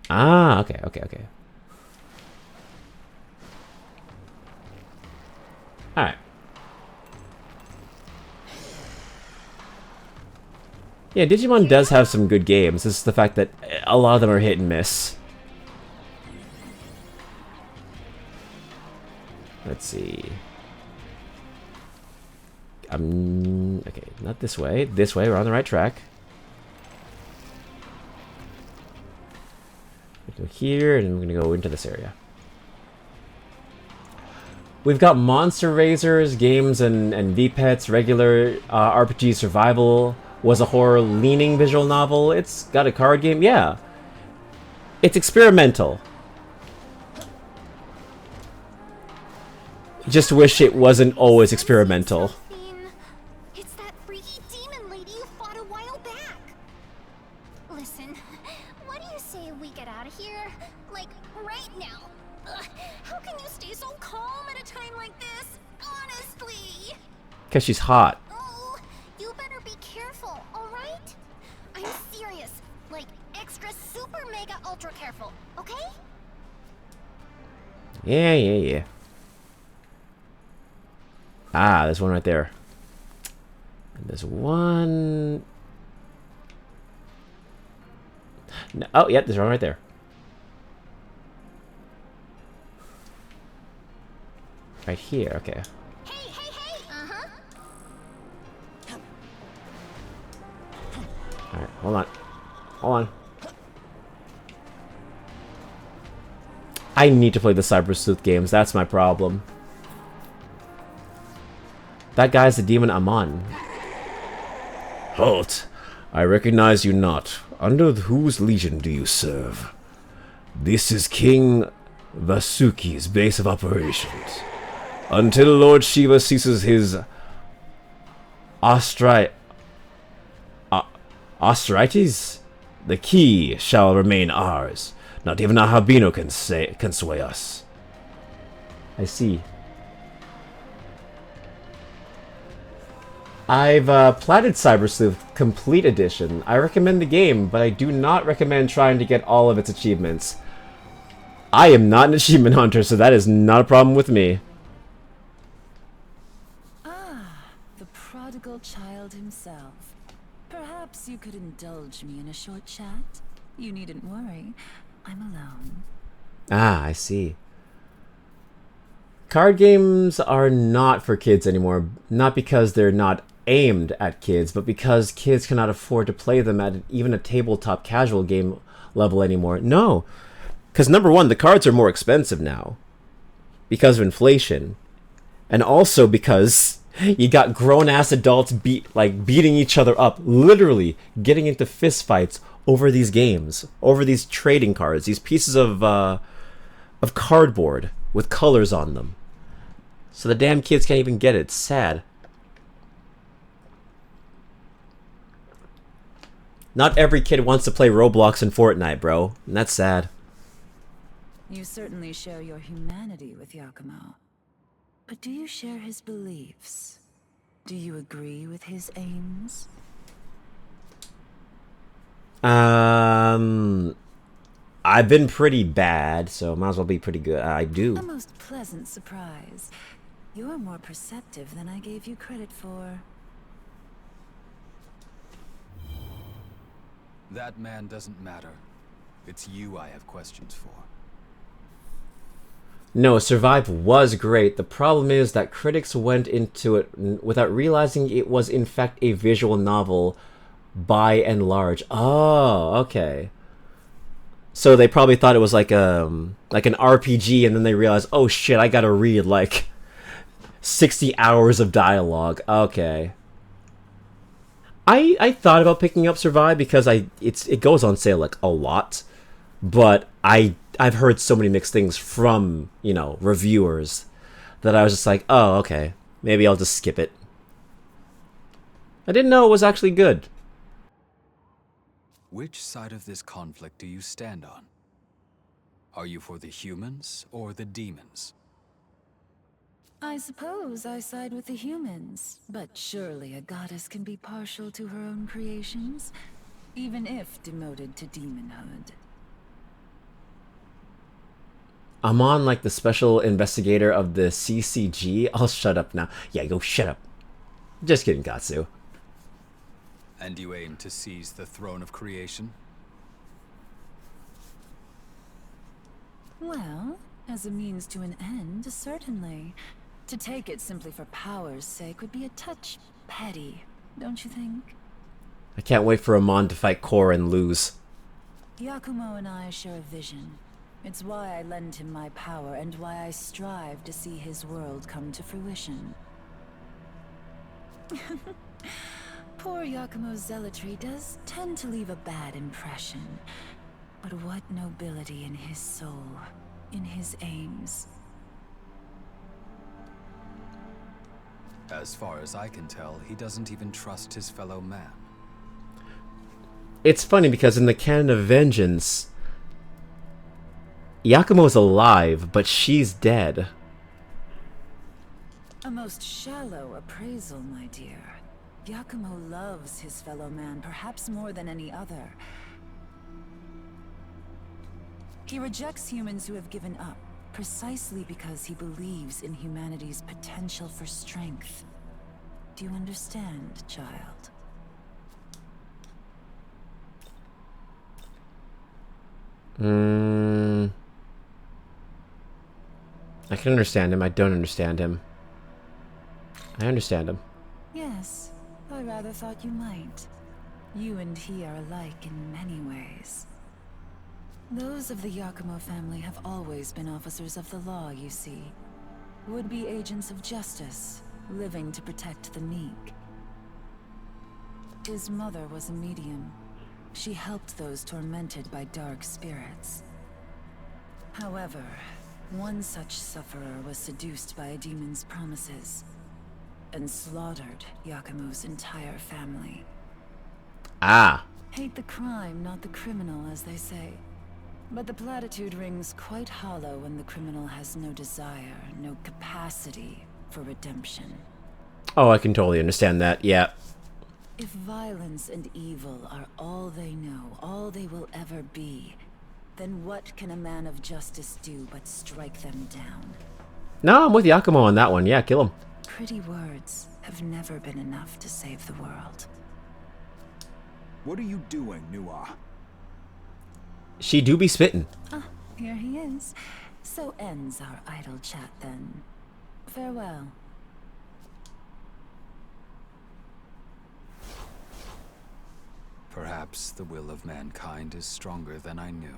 Ah, okay. Alright. Yeah, Digimon does have some good games. It's the fact that a lot of them are hit and miss. Let's see. Okay, not this way. This way, we're on the right track. We'll go here, and we're gonna go into this area. We've got Monster Razors, games, and V-Pets, regular RPG survival, was a horror-leaning visual novel. It's got a card game, yeah. It's experimental. Just wish it wasn't always experimental. It's that freaky demon lady you fought a while back. Listen, what do you say we get out of here? Like, right now. How can you stay so calm at a time like this? Honestly. Because she's hot. Oh, you better be careful, alright? I'm serious. Like, extra super mega ultra careful, okay? Yeah. Ah, there's one right there. And there's one... No, oh, yep, there's one right there. Right here, okay. Hey! Uh-huh. Alright, hold on. I need to play the Cyber Sleuth games, that's my problem. That guy's the demon Amon. Halt! I recognize you not. Under whose legion do you serve? This is King Vasuki's base of operations. Until Lord Shiva ceases his austerities, the key shall remain ours. Not even Nahabino can sway us. I see. I've platted Cyber Sleuth Complete Edition. I recommend the game, but I do not recommend trying to get all of its achievements. I am not an achievement hunter, so that is not a problem with me. The prodigal child himself. Perhaps you could indulge me in a short chat? You needn't worry. I'm alone. Ah, I see. Card games are not for kids anymore. Not because they're not aimed at kids, but because kids cannot afford to play them at even a tabletop casual game level anymore. No. Because number one, the cards are more expensive now. Because of inflation. And also because you got grown-ass adults beating each other up. Literally getting into fistfights over these games. Over these trading cards. These pieces of cardboard with colors on them. So the damn kids can't even get it. It's sad. Not every kid wants to play Roblox and Fortnite, bro. And that's sad. You certainly share your humanity with Yakumo. But do you share his beliefs? Do you agree with his aims? I've been pretty bad, so might as well be pretty good. I do. A most pleasant surprise. You're more perceptive than I gave you credit for. That man doesn't matter. It's you I have questions for. No, Survive was great. The problem is that critics went into it without realizing it was in fact a visual novel by and large. Oh, okay. So they probably thought it was like an RPG, and then they realized, oh shit, I gotta read like 60 hours of dialogue. Okay. I thought about picking up Survive because it goes on sale like a lot, but I've heard so many mixed things from, you know, reviewers that I was just like, oh, okay, maybe I'll just skip it. I didn't know it was actually good. Which side of this conflict do you stand on? Are you for the humans or the demons? I suppose I side with the humans, but surely a goddess can be partial to her own creations, even if demoted to demonhood. I'm on like the special investigator of the CCG. I'll shut up now. Yeah, go shut up. Just kidding, Katsu. And you aim to seize the throne of creation? Well, as a means to an end, certainly. To take it simply for power's sake would be a touch petty, don't you think? I can't wait for Amon to fight Korra and lose. Yakumo and I share a vision. It's why I lend him my power and why I strive to see his world come to fruition. Poor Yakumo's zealotry does tend to leave a bad impression. But what nobility in his soul, in his aims. As far as I can tell, he doesn't even trust his fellow man. It's funny because in the canon of Vengeance, Yakumo's alive, but she's dead. A most shallow appraisal, my dear. Yakumo loves his fellow man, perhaps more than any other. He rejects humans who have given up, precisely because he believes in humanity's potential for strength. Do you understand, child? I can understand him. I don't understand him. I understand him. Yes, I rather thought you might. You and he are alike in many ways. Those of the Yakumo family have always been officers of the law, you see. Would-be agents of justice, living to protect the meek. His mother was a medium. She helped those tormented by dark spirits. However, one such sufferer was seduced by a demon's promises and slaughtered Yakumo's entire family. Ah. Hate the crime, not the criminal, as they say. But the platitude rings quite hollow when the criminal has no desire, no capacity for redemption. Oh, I can totally understand that, yeah. If violence and evil are all they know, all they will ever be, then what can a man of justice do but strike them down? No, I'm with Yakumo on that one. Yeah, kill him. Pretty words have never been enough to save the world. What are you doing, Nua? She do be spittin'. Ah, here he is. So ends our idle chat then. Farewell. Perhaps the will of mankind is stronger than I knew.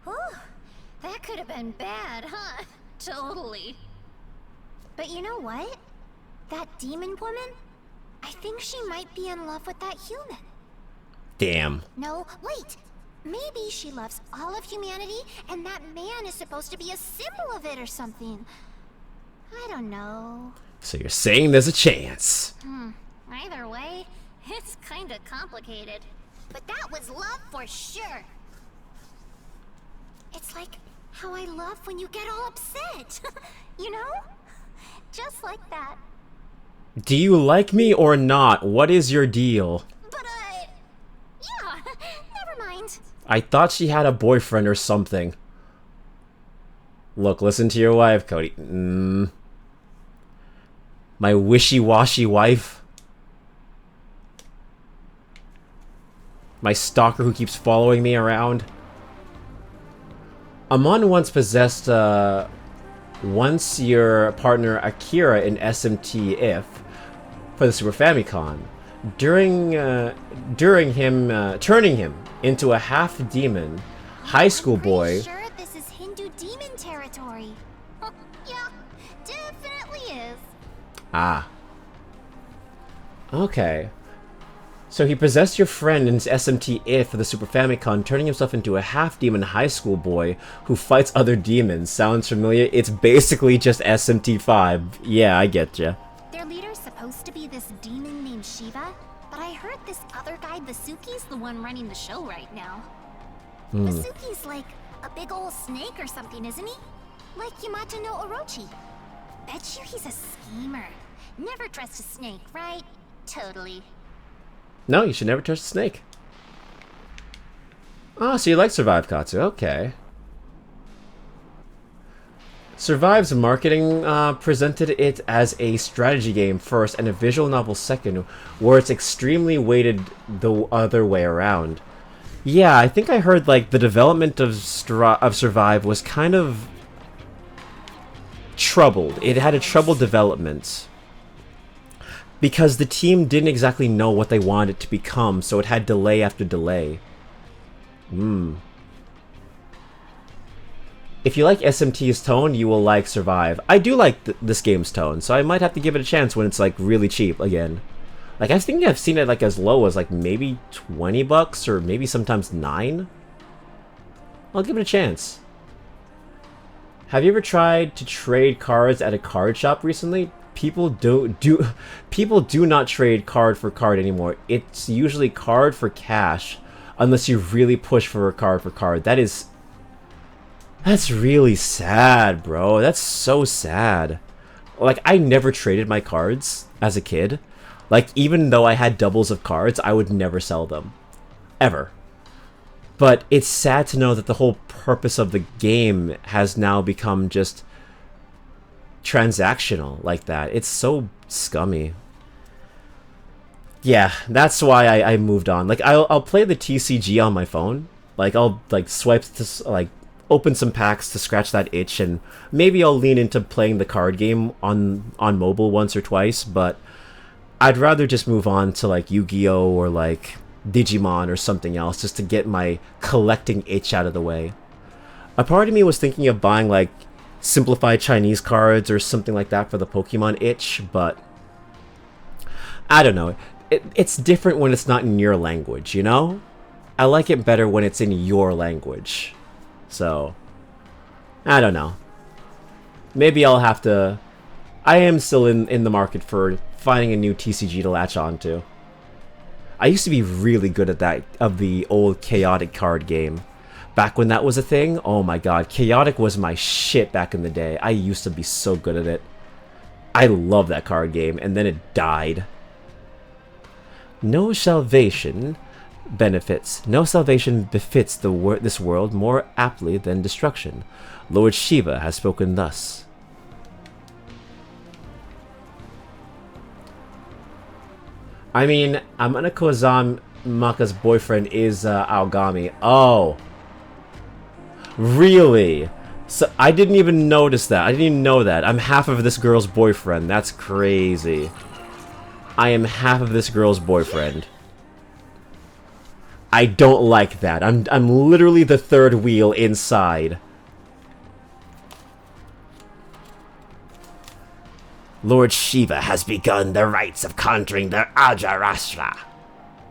Whew, that could have been bad, huh? Totally. But you know what? That demon woman? I think she might be in love with that human. Damn. No, wait! Maybe she loves all of humanity, and that man is supposed to be a symbol of it or something. I don't know. So you're saying there's a chance. Either way, it's kinda complicated. But that was love for sure. It's like how I love when you get all upset. You know? Just like that. Do you like me or not? What is your deal? But, yeah, never mind. I thought she had a boyfriend or something. Look, listen to your wife, Cody. My wishy-washy wife. My stalker who keeps following me around. Amon once possessed, once your partner Akira in SMTV for the Super Famicom. During turning him into a half-demon high school boy. Sure, this is Hindu demon territory. Yeah, definitely is. Ah. Okay. So he possessed your friend in his SMT for the Super Famicom, turning himself into a half-demon high school boy who fights other demons. Sounds familiar? It's basically just SMT5. Yeah, I get ya. Their leader's supposed to be this demon named Shiva, but I heard this other guy, Vasuki's the one running the show right now. Vasuki's like a big old snake or something, isn't he? Like Yamato no Orochi. Bet you he's a schemer. Never trust a snake, right? Totally. No, you should never touch the snake. Oh, so you like Survive, Katsu. Okay. Survive's marketing presented it as a strategy game first and a visual novel second, where it's extremely weighted the other way around. Yeah, I think I heard like the development of Survive was kind of troubled. It had a troubled development. Because the team didn't exactly know what they wanted it to become, so it had delay after delay. If you like SMT's tone, you will like Survive. I do like this game's tone, so I might have to give it a chance when it's like really cheap again. Like, I think I've seen it like as low as like maybe 20 bucks or maybe sometimes 9. I'll give it a chance. Have you ever tried to trade cards at a card shop recently? People do not trade card for card anymore. It's usually card for cash, unless you really push for a card for card. That's really sad, bro. That's so sad. Like, I never traded my cards as a kid. Like, even though I had doubles of cards, I would never sell them. Ever. But it's sad to know that the whole purpose of the game has now become just transactional like that. It's so scummy. Yeah, that's why I moved on. Like, I'll play the TCG on my phone. Like, I'll like swipe to like open some packs to scratch that itch, and maybe I'll lean into playing the card game on mobile once or twice, but I'd rather just move on to like Yu-Gi-Oh or like Digimon or something else just to get my collecting itch out of the way. A part of me was thinking of buying like simplified Chinese cards or something like that for the Pokemon itch, but I don't know. It's different when it's not in your language, you know? I like it better when it's in your language. So, I don't know. Maybe I'll have to... I am still in the market for finding a new TCG to latch on to. I used to be really good at that, of the old Chaotic card game. Back when that was a thing, oh my god, Chaotic was my shit back in the day. I used to be so good at it. I love that card game, and then it died. No salvation befits this world more aptly than destruction. Lord Shiva has spoken thus. I mean, Amana Kozamaka's boyfriend is Aogami. Oh. Really? So I didn't even notice that. I didn't even know that. I'm half of this girl's boyfriend. That's crazy. I am half of this girl's boyfriend. I don't like that. I'm literally the third wheel inside. Lord Shiva has begun the rites of conjuring the Ajarastra.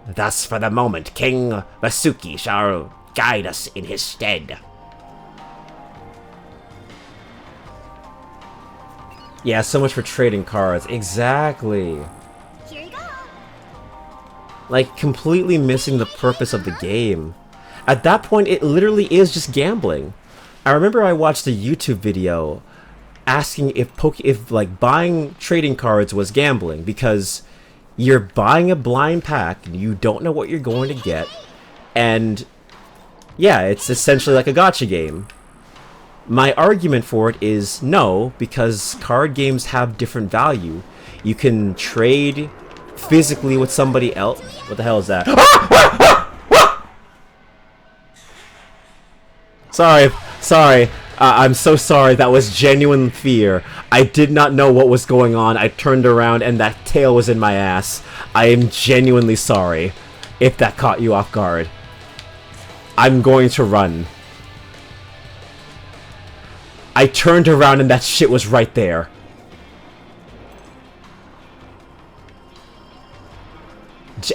Thus, for the moment, King Vasuki shall guide us in his stead. Yeah, so much for trading cards. Exactly. Here you go. Like, completely missing the purpose of the game. At that point, it literally is just gambling. I remember I watched a YouTube video asking if like buying trading cards was gambling, because you're buying a blind pack and you don't know what you're going to get, and yeah, it's essentially like a gacha game. My argument for it is no, because card games have different value. You can trade physically with somebody else. What the hell is that? Sorry, sorry. I'm so sorry. That was genuine fear. I did not know what was going on. I turned around and that tail was in my ass. I am genuinely sorry if that caught you off guard. I'm going to run. I turned around and that shit was right there.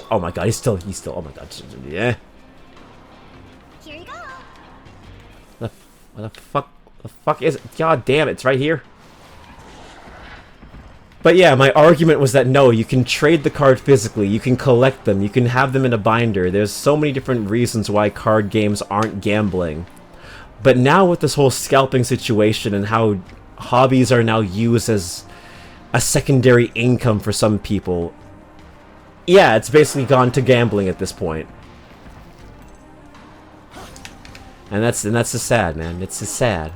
Oh my god, he's still, oh my god, yeah. Here you go. What the fuck is it? God damn it, it's right here. But yeah, my argument was that no, you can trade the card physically, you can collect them, you can have them in a binder. There's so many different reasons why card games aren't gambling. But now with this whole scalping situation and how hobbies are now used as a secondary income for some people, yeah, it's basically gone to gambling at this point. And that's just sad, man. It's just sad.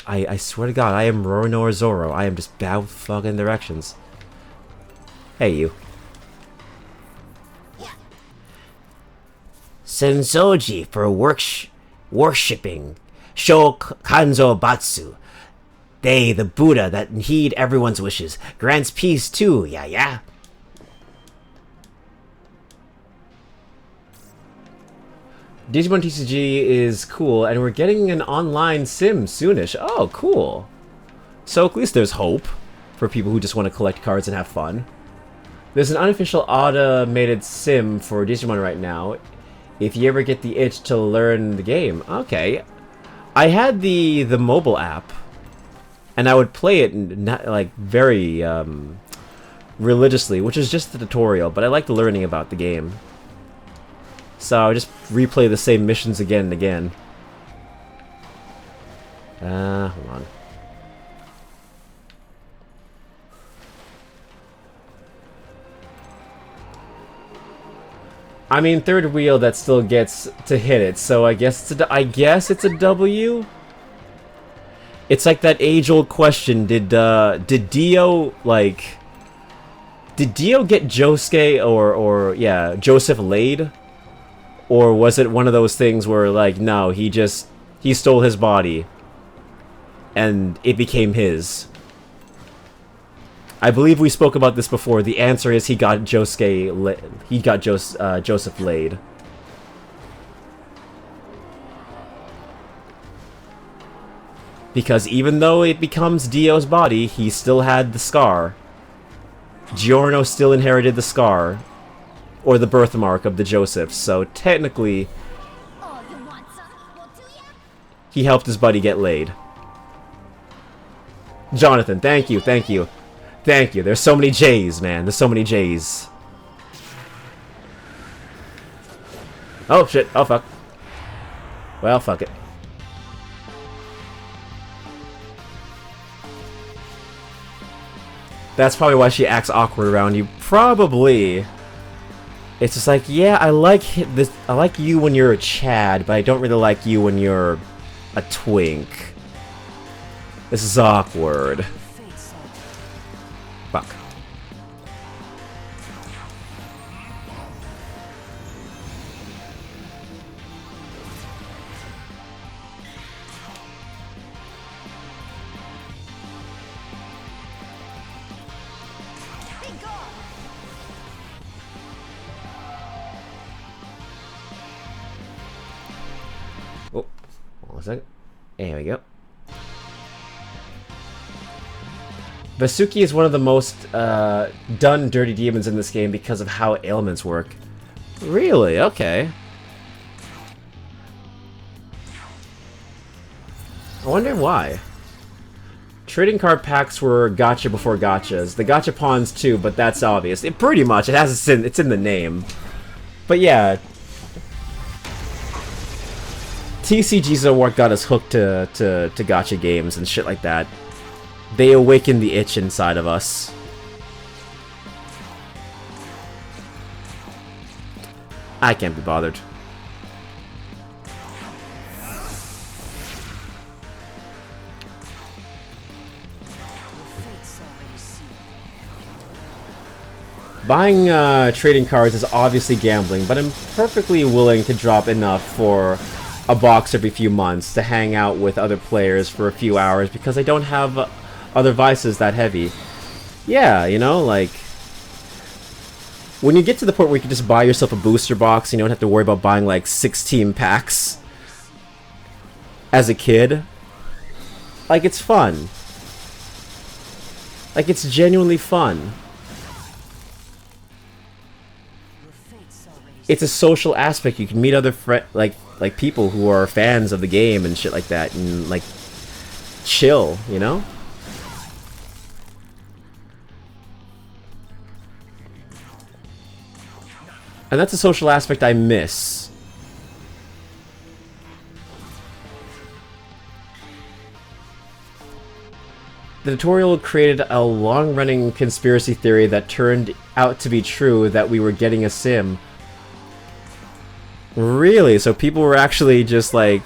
I swear to God, I am Roronoa Zoro. I am just bad with fucking directions. Hey, you. Sensoji for worshipping Sho Kanzo Batsu. They, the Buddha that heed everyone's wishes, grants peace too, yeah. Digimon TCG is cool, and we're getting an online sim soonish. Oh, cool. So at least there's hope for people who just want to collect cards and have fun. There's an unofficial automated sim for Digimon right now. If you ever get the itch to learn the game. Okay. I had the mobile app, and I would play it like very religiously, which is just the tutorial, but I liked learning about the game. So I would just replay the same missions again and again. Hold on. I mean, third wheel that still gets to hit it, so I guess it's a W. It's like that age-old question: did Dio get Josuke or yeah, Joseph laid, or was it one of those things where like no, he stole his body, and it became his? I believe we spoke about this before. The answer is he got Joseph laid. Because even though it becomes Dio's body, he still had the scar. Giorno still inherited the scar, or the birthmark of the Josephs, so technically he helped his buddy get laid. Jonathan, thank you, thank you. Thank you. There's so many J's, man. There's so many J's. Oh, shit. Oh, fuck. Well, fuck it. That's probably why she acts awkward around you. Probably. It's just like, yeah, I like this. I like you when you're a Chad, but I don't really like you when you're a twink. This is awkward. Fuck. Oh, hold on a second. There we go. Vasuki is one of the most done dirty demons in this game because of how ailments work. Really? Okay. I wonder why. Trading card packs were gacha before gachas. The gacha pawns too, but that's obvious. Pretty much, it's in the name. But yeah. TCGs are what got us hooked to gacha games and shit like that. They awaken the itch inside of us. I can't be bothered. Buying trading cards is obviously gambling, but I'm perfectly willing to drop enough for a box every few months to hang out with other players for a few hours because I don't have other vices that heavy. Yeah, you know, like, when you get to the point where you can just buy yourself a booster box and you don't have to worry about buying like 16 packs as a kid, like, it's fun. Like, it's genuinely fun. It's a social aspect. You can meet other like people who are fans of the game and shit like that, and like chill, you know? And that's a social aspect I miss. The tutorial created a long-running conspiracy theory that turned out to be true, that we were getting a sim. Really? So people were actually just, like,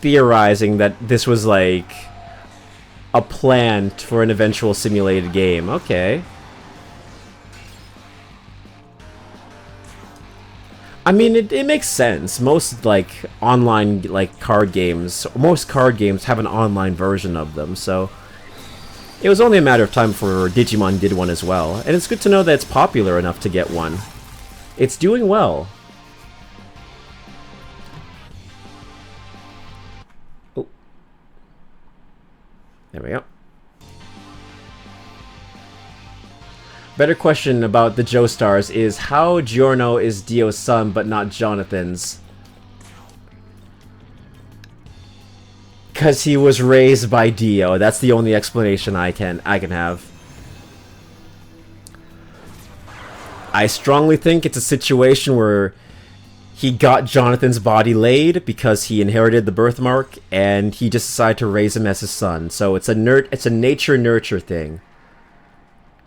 theorizing that this was, like, a plan for an eventual simulated game. Okay. I mean, it makes sense. Most, like, online, like, card games, most card games have an online version of them, so it was only a matter of time for Digimon did one as well. And it's good to know that it's popular enough to get one. It's doing well. Oh. There we go. Better question about the Joestars is how Giorno is Dio's son but not Jonathan's. Because he was raised by Dio. That's the only explanation I can have. I strongly think it's a situation where he got Jonathan's body laid because he inherited the birthmark, and he just decided to raise him as his son. So it's a nature-nurture thing.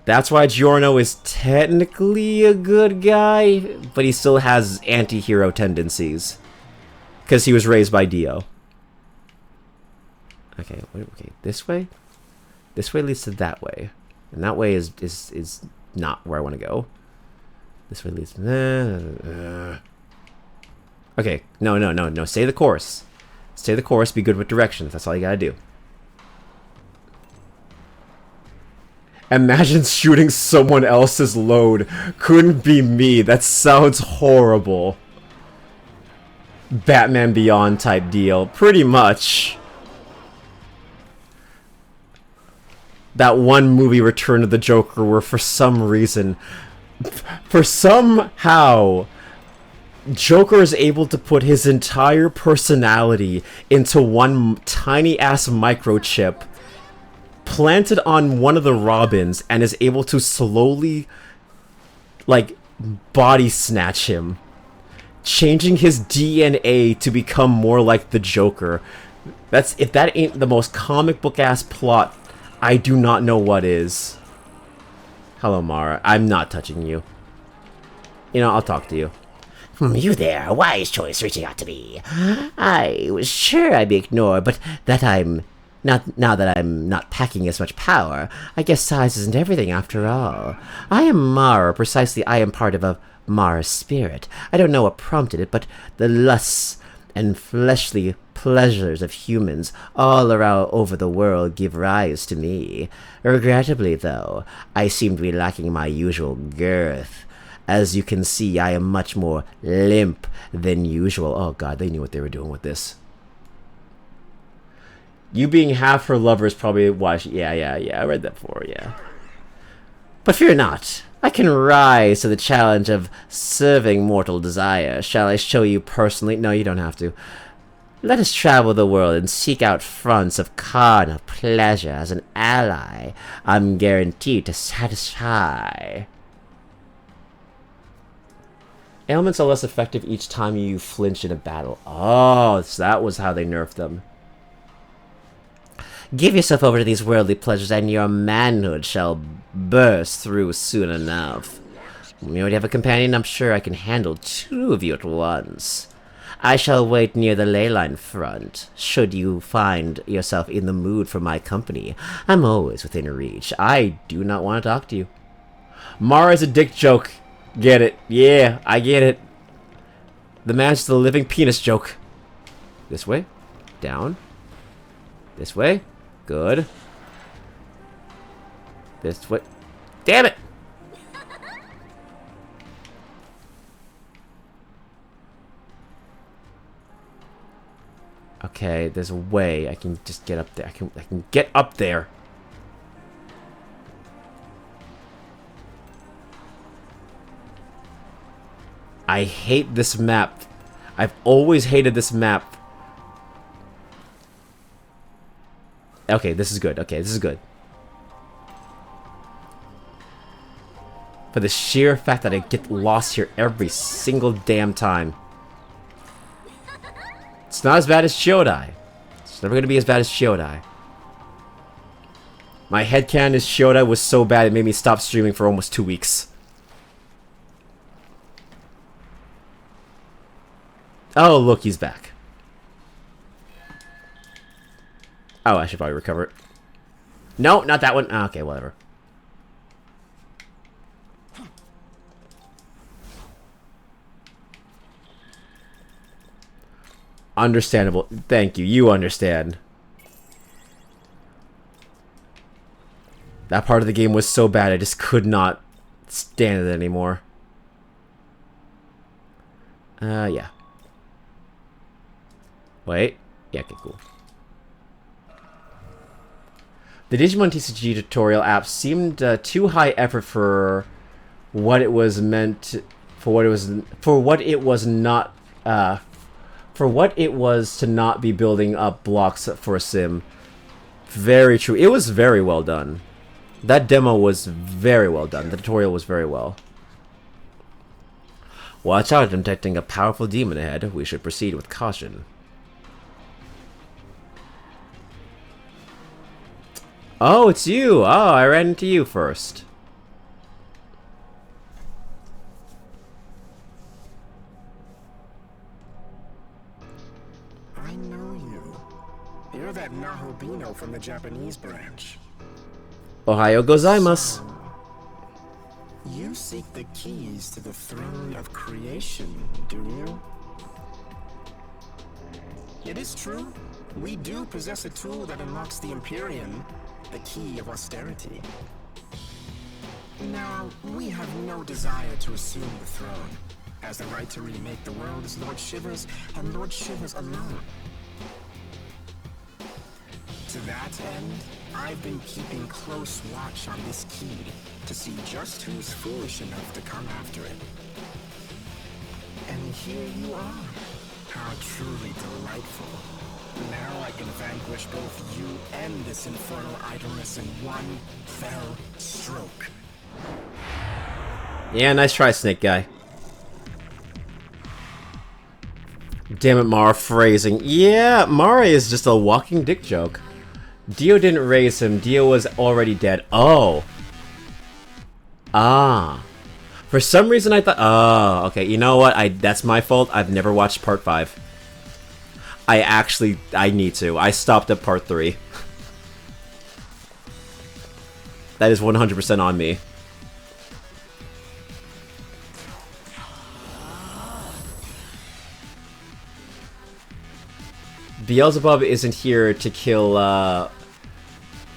That's why Giorno is technically a good guy, but he still has anti-hero tendencies. Because he was raised by Dio. Okay, this way? This way leads to that way. And that way is not where I want to go. This way leads to... Okay, no. Stay the course. Stay the course, be good with directions. That's all you gotta do. Imagine shooting someone else's load. Couldn't be me. That sounds horrible. Batman Beyond type deal. Pretty much. That one movie, Return of the Joker, where for some reason, somehow, Joker is able to put his entire personality into one tiny-ass microchip planted on one of the Robins and is able to slowly, like, body snatch him, changing his DNA to become more like the Joker. If that ain't the most comic book-ass plot, I do not know what is. Hello, Mara. I'm not touching you. You know, I'll talk to you. You there, a wise choice reaching out to me. I was sure I'd be ignored, but now that I'm not packing as much power, I guess size isn't everything after all. I am Mara, precisely I am part of a Mara spirit. I don't know what prompted it, but the lusts and fleshly pleasures of humans all around over the world give rise to me. Regrettably, though, I seem to be lacking my usual girth. As you can see, I am much more limp than usual. Oh god, they knew what they were doing with this. You being half her lover is probably why she... Yeah, I read that before, yeah. But fear not. I can rise to the challenge of serving mortal desire. Shall I show you personally? No, you don't have to. Let us travel the world and seek out fronts of carnal pleasure as an ally I'm guaranteed to satisfy. Ailments are less effective each time you flinch in a battle. Oh, so that was how they nerfed them. Give yourself over to these worldly pleasures and your manhood shall burst through soon enough. You already have a companion, I'm sure I can handle 2 of you at once. I shall wait near the ley line front. Should you find yourself in the mood for my company, I'm always within reach. I do not want to talk to you. Mara's a dick joke. Get it? Yeah, I get it. The man's the living penis joke. This way. Down. This way. Good. This way. Damn it! Okay, there's a way I can just get up there. I can get up there. I hate this map. I've always hated this map. Okay, this is good. Okay, this is good. For the sheer fact that I get lost here every single damn time. It's not as bad as Shodai. It's never gonna be as bad as Shodai. My headcanon is Shodai was so bad it made me stop streaming for almost 2 weeks. Oh, look, he's back. Oh, I should probably recover it. No, not that one. Okay, whatever. Understandable. Thank you. You understand. That part of the game was so bad I just could not stand it anymore. Yeah. Wait. Yeah, okay, cool. The Digimon TCG tutorial app seemed too high effort for what it was meant for what it was to not be building up blocks for a sim. Very true. It was very well done. That demo was very well done. The tutorial was very well. Watch out, I'm detecting a powerful demon ahead. We should proceed with caution. Oh, it's you! Oh, I ran into you first. I know you. You're that Nahobino from the Japanese branch. Ohayo gozaimasu. You seek the keys to the throne of creation, do you? It is true. We do possess a tool that unlocks the Empyrean, the key of austerity. Now, we have no desire to assume the throne, as the right to remake the world is Lord Shiver's, and Lord Shiver's alone. To that end, I've been keeping close watch on this key to see just who's foolish enough to come after it. And here you are. How truly delightful. Now I can vanquish both you and this infernal idleness in one fell stroke. Yeah, nice try, Snake Guy. Damn it, Mara phrasing. Yeah, Mara is just a walking dick joke. Dio didn't raise him. Dio was already dead. Oh. Ah. For some reason I thought... Oh, okay. You know what? That's my fault. I've never watched part 5. I need to. I stopped at part 3. That is 100% on me. Beelzebub isn't here to kill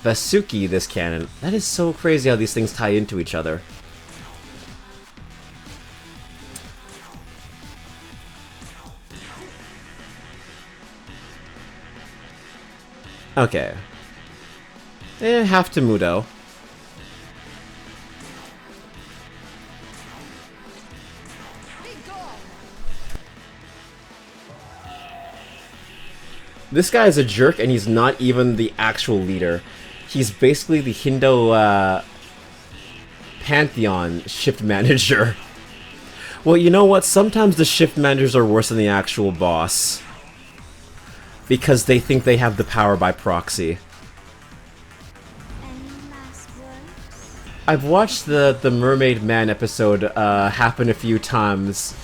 Vasuki this canon. That is so crazy how these things tie into each other. Okay. Half to Mudo. This guy is a jerk, and he's not even the actual leader. He's basically the Hindo Pantheon shift manager. Well, you know what? Sometimes the shift managers are worse than the actual boss. Because they think they have the power by proxy. I've watched the Mermaid Man episode happen a few times.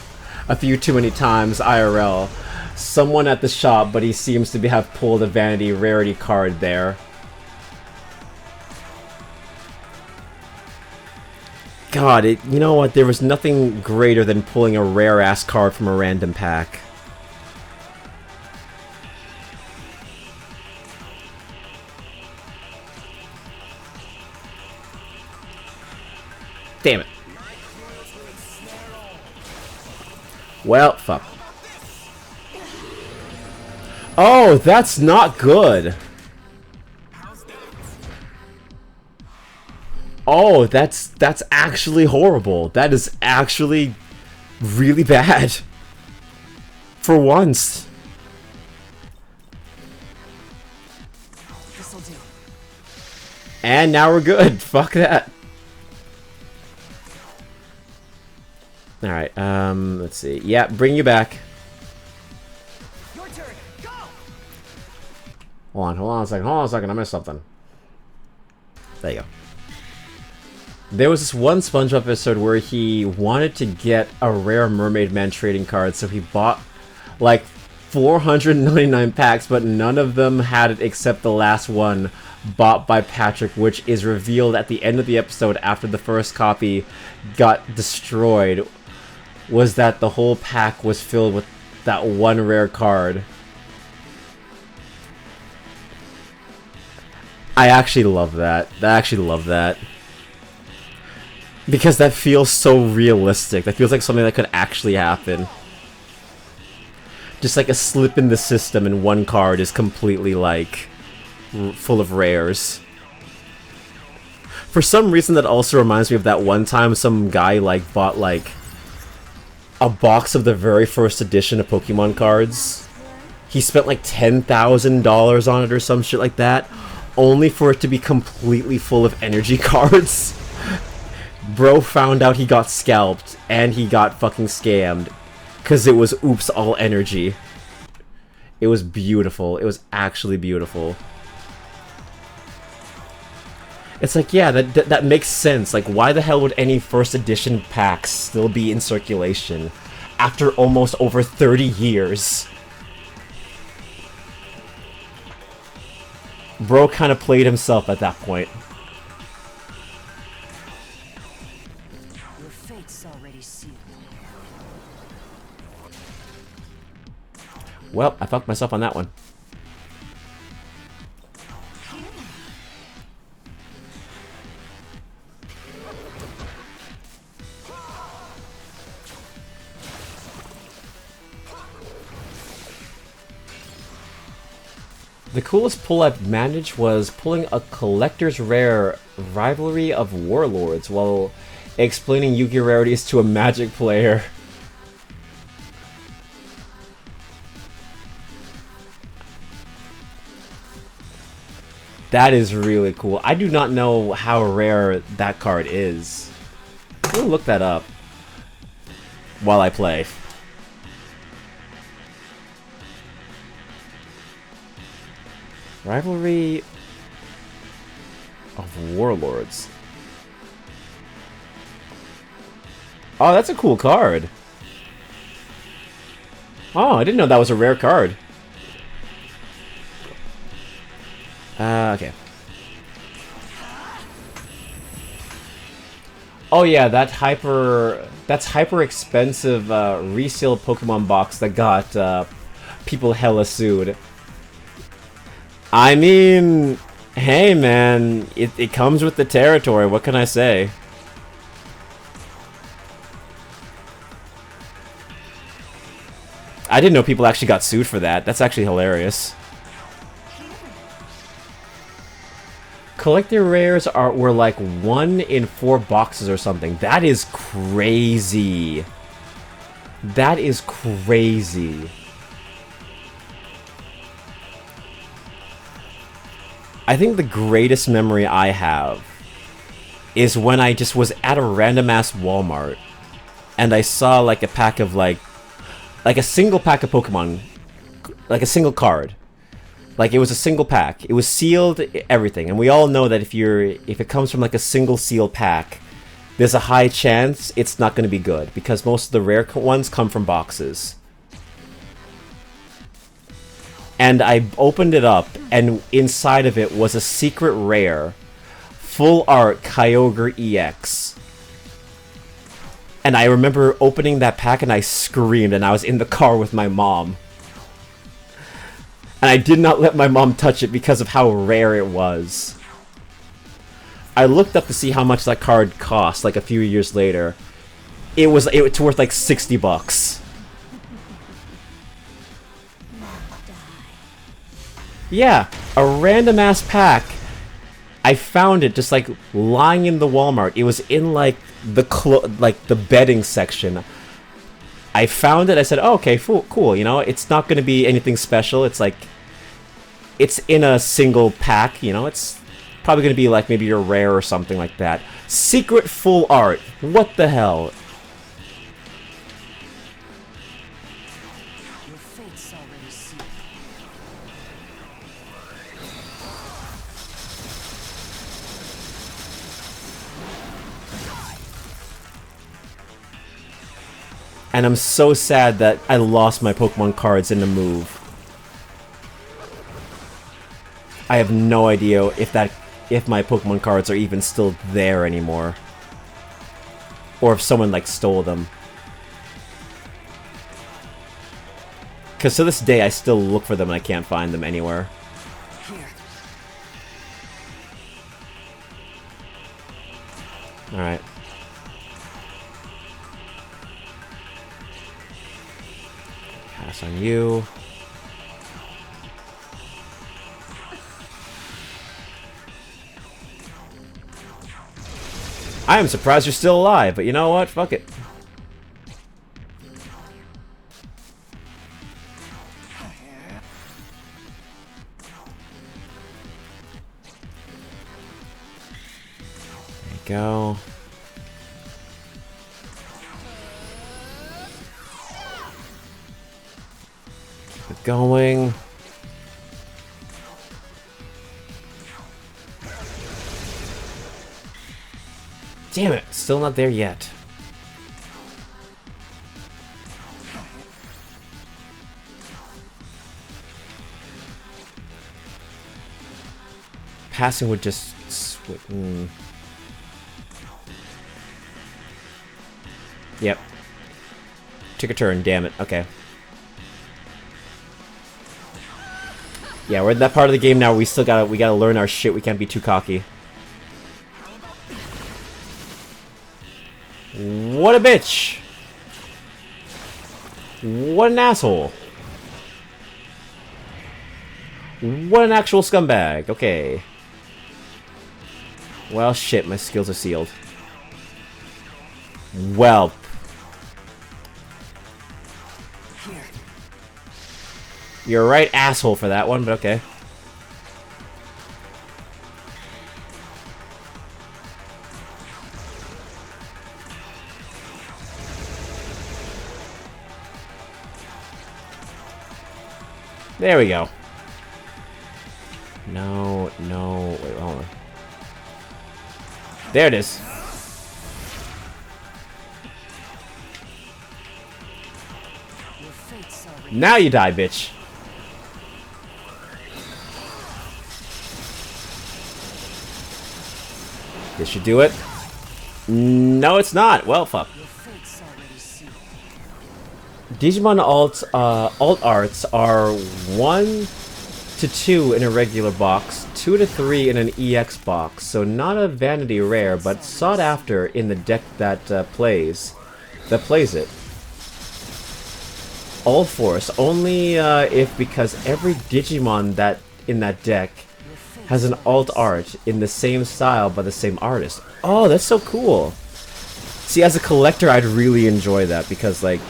A few too many times IRL. Someone at the shop, but he seems to have pulled a vanity rarity card there. God, you know what? There was nothing greater than pulling a rare-ass card from a random pack. Damn it. Well, fuck. Oh, that's not good. Oh, that's actually horrible. That is actually really bad. For once. This'll do. And now we're good. Fuck that. Alright, let's see. Yeah, bring you back. Your turn. Go. Hold on a second, I missed something. There you go. There was this one SpongeBob episode where he wanted to get a rare Mermaid Man trading card, so he bought like 499 packs, but none of them had it except the last one, bought by Patrick, which is revealed at the end of the episode after the first copy got destroyed, was that the whole pack was filled with that one rare card. I actually love that. Because that feels so realistic. That feels like something that could actually happen. Just like a slip in the system and one card is completely like full of rares. For some reason that also reminds me of that one time some guy like bought like a box of the very first edition of Pokemon cards. He spent like $10,000 on it or some shit like that, only for it to be completely full of energy cards. Bro found out he got scalped, and he got fucking scammed. Because it was oops all energy. It was beautiful. It was actually beautiful. It's like, yeah, that makes sense. Like, why the hell would any first edition packs still be in circulation after almost over 30 years? Bro kind of played himself at that point. Your fate's already sealed. Well, I fucked myself on that one. The coolest pull I've managed was pulling a collector's rare Rivalry of Warlords while explaining Yu-Gi-Oh! Rarities to a Magic player. That is really cool. I do not know how rare that card is. I'm gonna look that up while I play. Rivalry of Warlords. Oh, that's a cool card. Oh, I didn't know that was a rare card. Okay. Oh yeah, that's hyper expensive resale Pokemon box that got people hella sued. I mean, hey man, it comes with the territory, what can I say? I didn't know people actually got sued for that. That's actually hilarious. Collector rares were like 1 in 4 boxes or something. That is crazy. That is crazy. I think the greatest memory I have is when I just was at a random ass Walmart and I saw like a pack of like a single pack of Pokemon, like a single card. Like it was a single pack. It was sealed, everything. And we all know that if it comes from like a single seal pack, there's a high chance it's not going to be good because most of the rare ones come from boxes. And I opened it up, and inside of it was a secret rare, full art Kyogre EX. And I remember opening that pack and I screamed, and I was in the car with my mom. And I did not let my mom touch it because of how rare it was. I looked up to see how much that card cost, like a few years later. It was worth like $60. Yeah, a random ass pack. I found it just like lying in the Walmart. It was in like the bedding section. I found it. I said, oh, "Okay, cool. You know, it's not going to be anything special. It's like it's in a single pack. You know, it's probably going to be like maybe a rare or something like that. Secret full art. What the hell?" And I'm so sad that I lost my Pokemon cards in the move. I have no idea if my Pokemon cards are even still there anymore. Or if someone like stole them. Because to this day I still look for them and I can't find them anywhere. Alright. Pass on you. I am surprised you're still alive, but you know what? Fuck it. There you go. Keep it going. Damn it, still not there yet. Passing would just... Yep. Took a turn, damn it. Okay. Yeah, we're in that part of the game now. We gotta learn our shit. We can't be too cocky. What a bitch! What an asshole! What an actual scumbag! Okay. Well, shit, my skills are sealed. Well. You're a right asshole for that one, but okay. There we go. No, wait, hold on. There it is. Now you die, bitch. This should do it. No, it's not. Well, fuck. Digimon alt arts are 1 to 2 in a regular box, 2 to 3 in an EX box, so not a vanity rare, but sought after in the deck that plays it. All Force only if because every Digimon that in that deck has an alt art in the same style by the same artist. Oh, that's so cool. See, as a collector, I'd really enjoy that because like.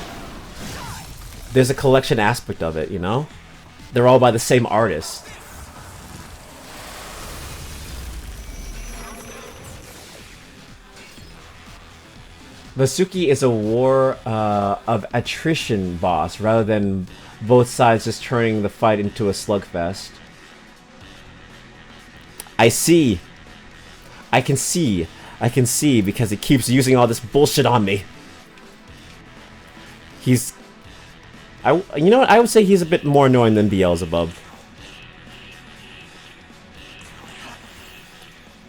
There's a collection aspect of it, you know? They're all by the same artist. Vasuki is a war of attrition boss, rather than both sides just turning the fight into a slugfest. I see. I can see. I can see because he keeps using all this bullshit on me. He's... you know what? I would say he's a bit more annoying than Beelzebub.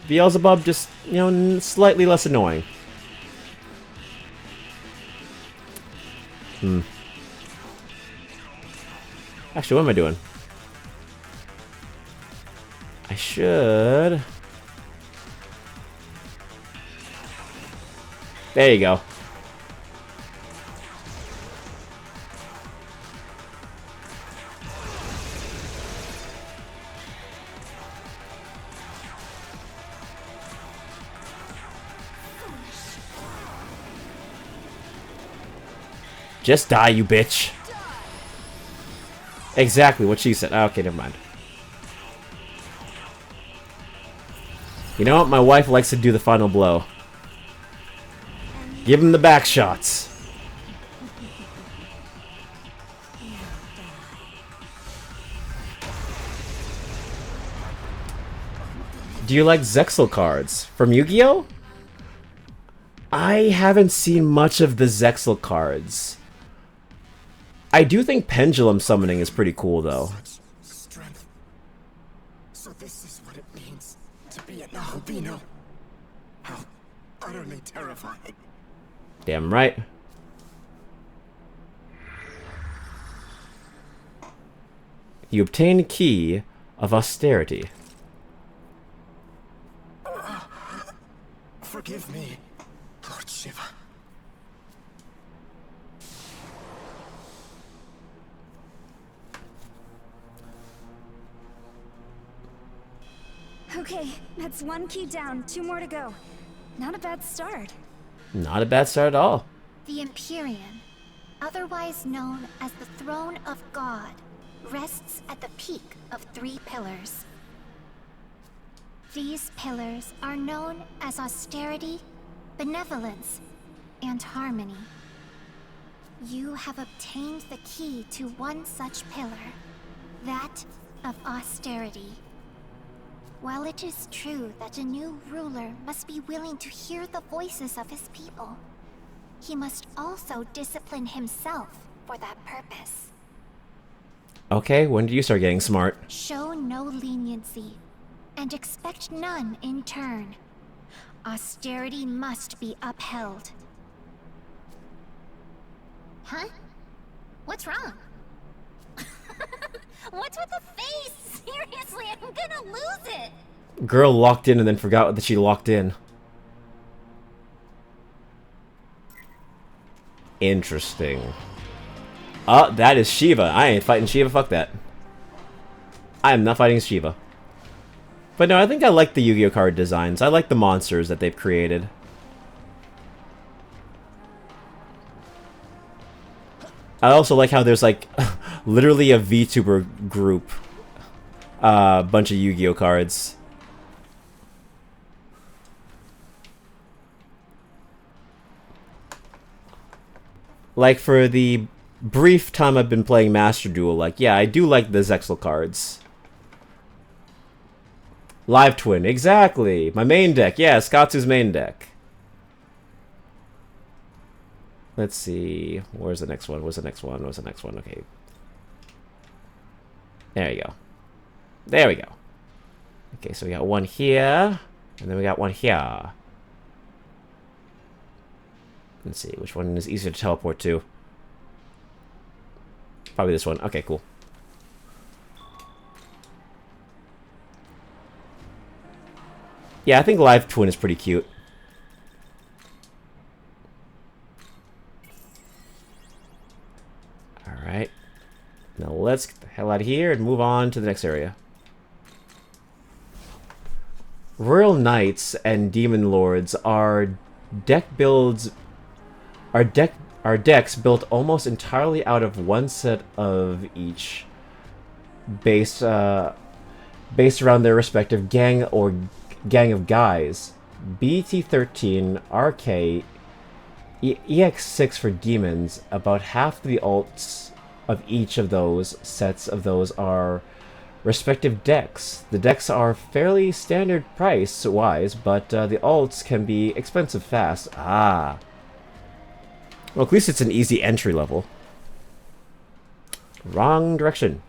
Beelzebub just, you know, slightly less annoying. Actually, what am I doing? I should... There you go. Just die, you bitch. Exactly what she said. Okay, never mind. You know what? My wife likes to do the final blow. Give him the back shots. Do you like Zexal cards from Yu-Gi-Oh? I haven't seen much of the Zexal cards. I do think pendulum summoning is pretty cool, though. Strength. So this is what it means to be a Nahobino. How utterly terrifying. Damn right. You obtain key of austerity. Forgive me, Lord Shiva. Okay, that's 1 key down, 2 more to go. Not a bad start. Not a bad start at all. The Empyrean, otherwise known as the Throne of God, rests at the peak of 3 pillars. These pillars are known as austerity, benevolence, and harmony. You have obtained the key to one such pillar, that of austerity. While it is true that a new ruler must be willing to hear the voices of his people, he must also discipline himself for that purpose. Okay, when did you start getting smart? Show no leniency, and expect none in turn. Austerity must be upheld. Huh? What's wrong? What's with the face? Seriously, I'm gonna lose it! Girl locked in and then forgot that she locked in. Interesting. That is Shiva. I ain't fighting Shiva, fuck that. I am not fighting Shiva. But no, I think I like the Yu-Gi-Oh card designs. I like the monsters that they've created. I also like how there's like literally a VTuber group. Bunch of Yu-Gi-Oh cards. Like for the brief time I've been playing Master Duel, like yeah, I do like the Zexal cards. Live Twin, exactly. My main deck, yeah, Skatsu's main deck. Let's see. Where's the next one? Where's the next one? Where's the next one? Okay. There you go. There we go. Okay, so we got one here. And then we got one here. Let's see. Which one is easier to teleport to? Probably this one. Okay, cool. Yeah, I think Live Twin is pretty cute. Alright. Now let's get the hell out of here and move on to the next area. Royal Knights and Demon Lords are decks built almost entirely out of one set of each, based around their respective gang or gang of guys. BT13, RK, EX6 for demons. About half the alts of each of those sets of those are respective decks. The decks are fairly standard price-wise, but the alts can be expensive fast. Ah. Well, at least it's an easy entry level. Wrong direction.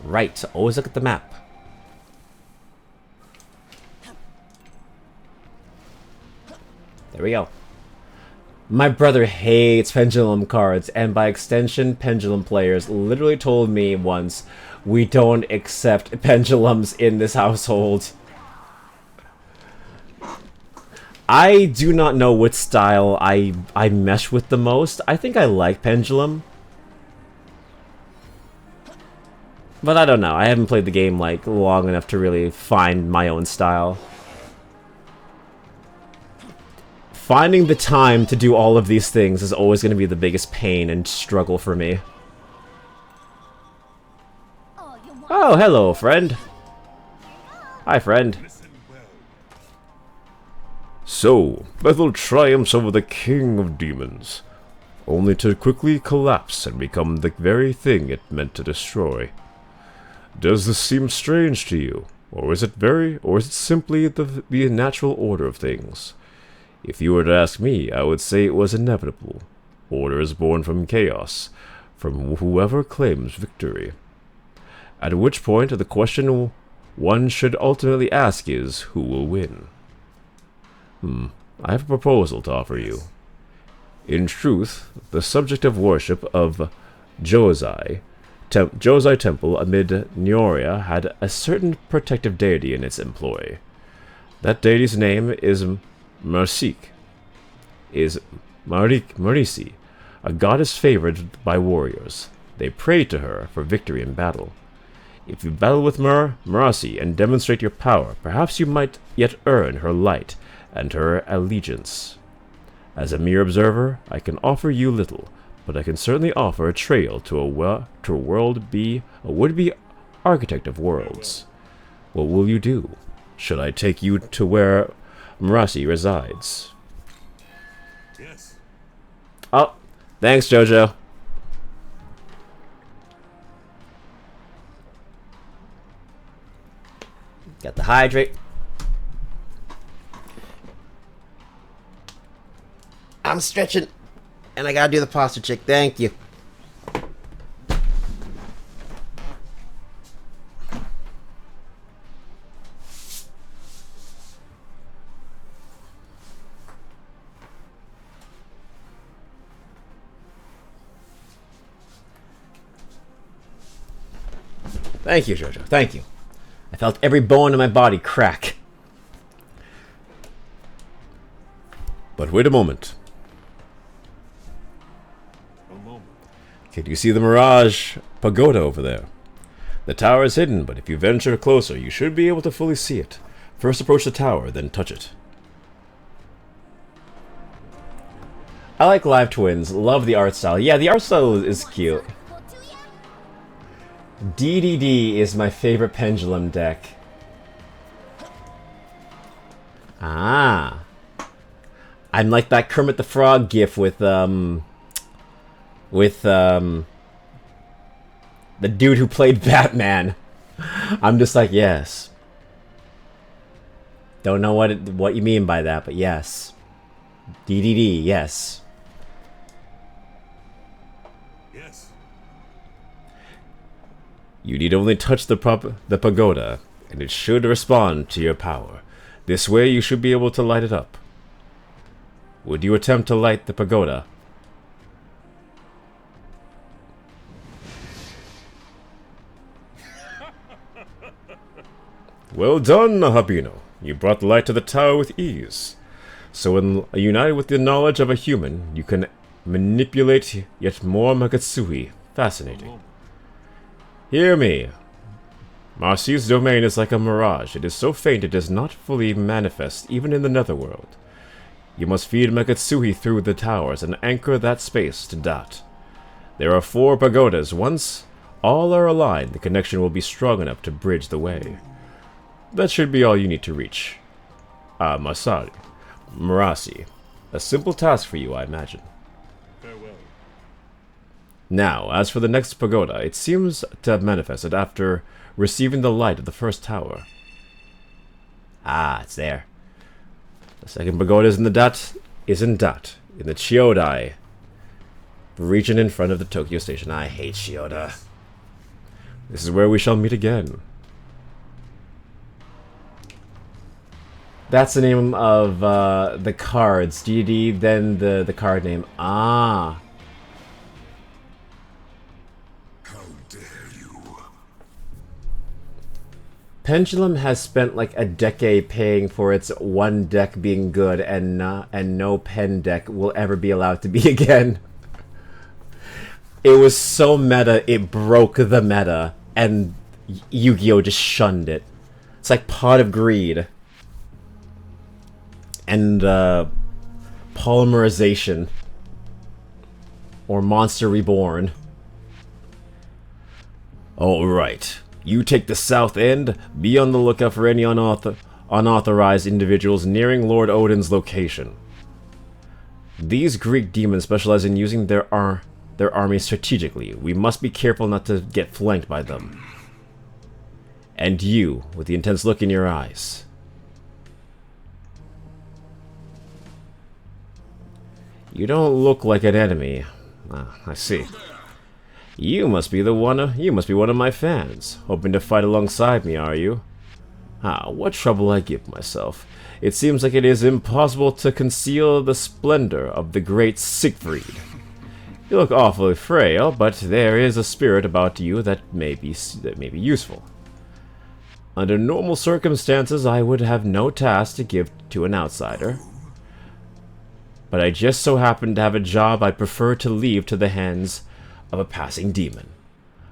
Right, always look at the map. There we go. My brother hates pendulum cards, and by extension, pendulum players literally told me once, we don't accept pendulums in this household. I do not know what style I mesh with the most. I think I like pendulum. But I don't know. I haven't played the game like long enough to really find my own style. Finding the time to do all of these things is always going to be the biggest pain and struggle for me. Oh, hello, friend. Hi, friend. So, Bethel triumphs over the king of demons, only to quickly collapse and become the very thing it meant to destroy. Does this seem strange to you, or is it simply the natural order of things? If you were to ask me, I would say it was inevitable. Order is born from chaos, from whoever claims victory. At which point, the question one should ultimately ask is, who will win? I have a proposal to offer you. In truth, the subject of worship of Josei Temple amid Nyoria had a certain protective deity in its employ. That deity's name is Marisi, a goddess favored by warriors. They pray to her for victory in battle. If you battle with Marisi and demonstrate your power, perhaps you might yet earn her light and her allegiance. As a mere observer, I can offer you little, but I can certainly offer a trail to a would-be architect of worlds. What will you do? Should I take you to where Marisi resides? Yes. Oh, thanks, Jojo. Got the hydrate. I'm stretching, and I gotta do the posture check. Thank you. Thank you, Jojo. Thank you. I felt every bone in my body crack. But wait a moment. Can you see the Mirage Pagoda over there? The tower is hidden, but if you venture closer, you should be able to fully see it. First approach the tower, then touch it. I like Live Twins. Love the art style. Yeah, the art style is cute. DDD is my favorite pendulum deck. Ah. I'm like that Kermit the Frog gif with the dude who played Batman. I'm just like, yes. Don't know what you mean by that, but yes. DDD, yes. Yes. You need only touch the pagoda, and it should respond to your power. This way you should be able to light it up. Would you attempt to light the pagoda? Well done, Nahabino. You brought the light to the tower with ease. So when united with the knowledge of a human, you can manipulate yet more Magatsuhi. Fascinating. Hear me. Marcy's domain is like a mirage. It is so faint it does not fully manifest even in the netherworld. You must feed Magatsuhi through the towers and anchor that space to Dot. There are 4 pagodas. Once all are aligned, the connection will be strong enough to bridge the way. That should be all you need to reach. Marasi. A simple task for you, I imagine. Farewell. Now, as for the next pagoda, it seems to have manifested after receiving the light of the first tower. Ah, it's there. The second pagoda is in Dot, in the Chiodai region in front of the Tokyo station. I hate Chiyoda. This is where we shall meet again. That's the name of the cards. DD, then the card name. Ah. How dare you? Pendulum has spent like a decade paying for its one deck being good, and no pen deck will ever be allowed to be again. It was so meta, it broke the meta, and Yu-Gi-Oh! Just shunned it. It's like Pot of Greed. And Polymerization. Or Monster Reborn. Alright. You take the south end. Be on the lookout for any unauthorized individuals nearing Lord Odin's location. These Greek demons specialize in using their army strategically. We must be careful not to get flanked by them. And you, with the intense look in your eyes. You don't look like an enemy. Ah, I see. You must be one of my fans. Hoping to fight alongside me, are you? Ah, what trouble I give myself. It seems like it is impossible to conceal the splendor of the great Siegfried. You look awfully frail, but there is a spirit about you that may be useful. Under normal circumstances, I would have no task to give to an outsider. But I just so happen to have a job I prefer to leave to the hands of a passing demon.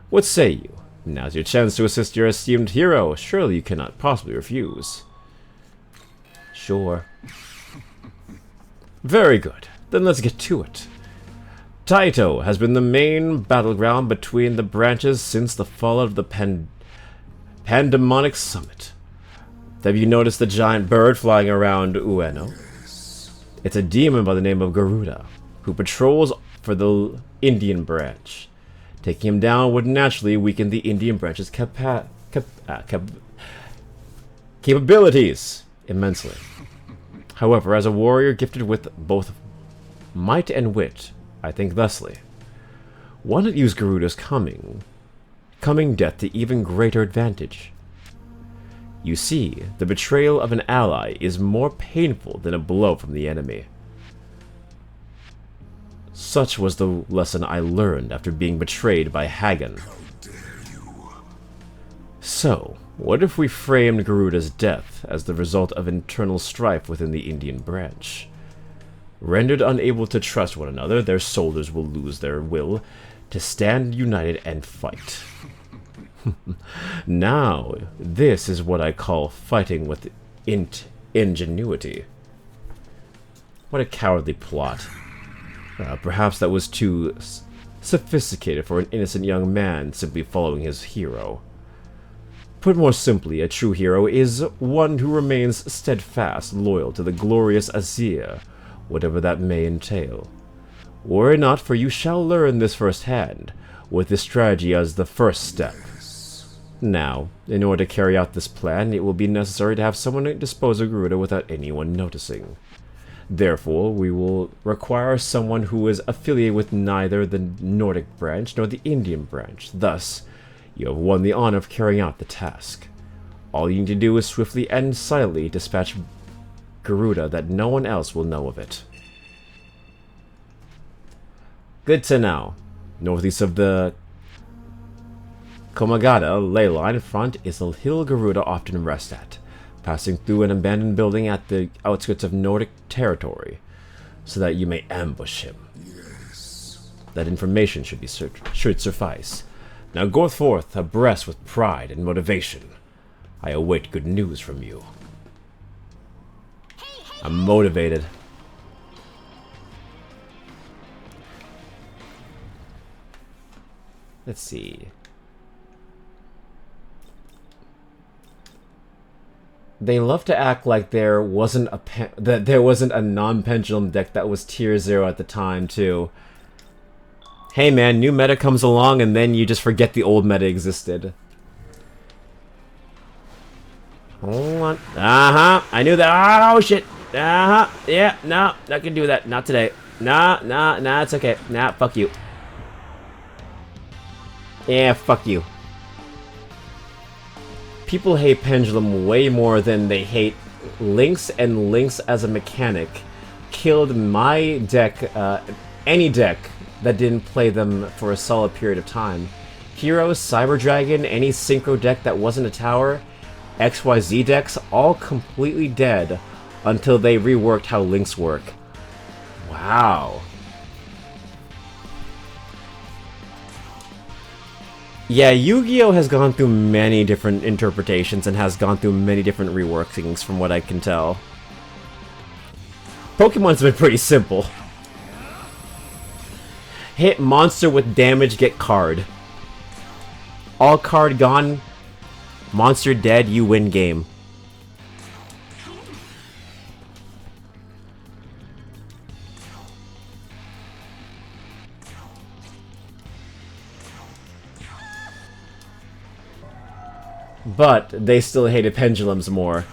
What say you? Now's your chance to assist your esteemed hero. Surely you cannot possibly refuse. Sure. Very good. Then let's get to it. Taito has been the main battleground between the branches since the fall of the Pandemonic Summit. Have you noticed the giant bird flying around Ueno? It's a demon by the name of Garuda, who patrols for the Indian branch. Taking him down would naturally weaken the Indian branch's capabilities immensely. However, as a warrior gifted with both might and wit, I think thusly. Why not use Garuda's coming death to even greater advantage? You see, the betrayal of an ally is more painful than a blow from the enemy. Such was the lesson I learned after being betrayed by Hagen. So, what if we framed Garuda's death as the result of internal strife within the Indian branch? Rendered unable to trust one another, their soldiers will lose their will to stand united and fight. Now, this is what I call fighting with ingenuity. What a cowardly plot. Perhaps that was too sophisticated for an innocent young man simply following his hero. Put more simply, a true hero is one who remains steadfast, loyal to the glorious Azir, whatever that may entail. Were it not for you shall learn this firsthand, with this strategy as the first step. Now, in order to carry out this plan, it will be necessary to have someone dispose of Garuda without anyone noticing. Therefore, we will require someone who is affiliated with neither the Nordic branch nor the Indian branch. Thus, you have won the honor of carrying out the task. All you need to do is swiftly and silently dispatch Garuda that no one else will know of it. Good to know. Northeast of the Komagata ley line front is a hill Garuda often rests at, passing through an abandoned building at the outskirts of Nordic territory, so that you may ambush him. Yes. That information should suffice. Now go forth abreast with pride and motivation. I await good news from you. I'm motivated. Let's see. They love to act like there wasn't a non-pendulum deck that was tier 0 at the time too. Hey man, new meta comes along and then you just forget the old meta existed. Hold on. I knew that. Oh shit. Yeah, no, not gonna do that. Not today. Nah, it's okay. Nah, fuck you. Yeah, fuck you. People hate Pendulum way more than they hate Lynx and Lynx as a mechanic killed my deck, any deck that didn't play them for a solid period of time. Heroes, Cyber Dragon, any synchro deck that wasn't a tower, XYZ decks, all completely dead until they reworked how Lynx work. Wow. Yeah, Yu-Gi-Oh! Has gone through many different interpretations and has gone through many different reworkings from what I can tell. Pokemon's been pretty simple. Hit monster with damage, get card. All card gone, monster dead, you win game. But they still hated pendulums more.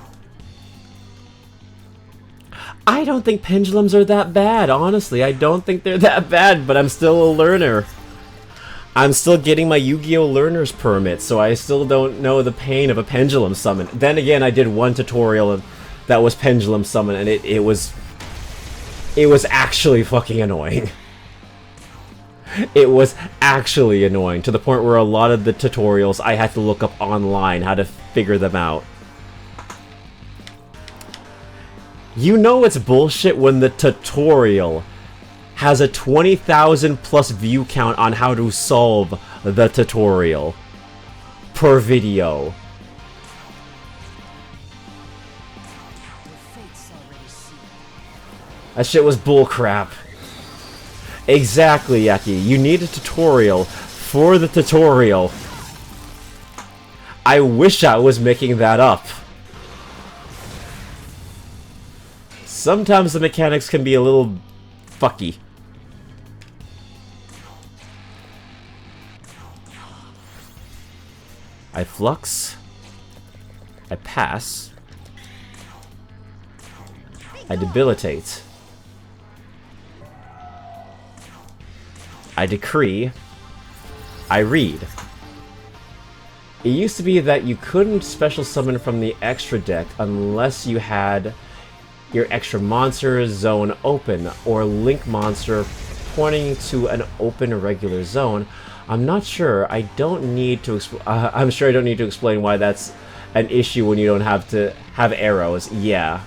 I don't think pendulums are that bad, honestly. I don't think they're that bad, but I'm still a learner. I'm still getting my Yu-Gi-Oh! Learner's permit, so I still don't know the pain of a pendulum summon. Then again, I did one tutorial that was pendulum summon, and it was actually fucking annoying. It was actually annoying, to the point where a lot of the tutorials I had to look up online how to figure them out. You know it's bullshit when the tutorial has a 20,000 plus view count on how to solve the tutorial per video. That shit was bullcrap. Exactly, Yaki. You need a tutorial for the tutorial. I wish I was making that up. Sometimes the mechanics can be a little fucky. I flux. I pass. I debilitate. I decree. I read. It used to be that you couldn't special summon from the extra deck unless you had your extra monster zone open, or link monster pointing to an open regular zone. I'm not sure. I don't need to. I'm sure I don't need to explain why that's an issue when you don't have to have arrows. Yeah.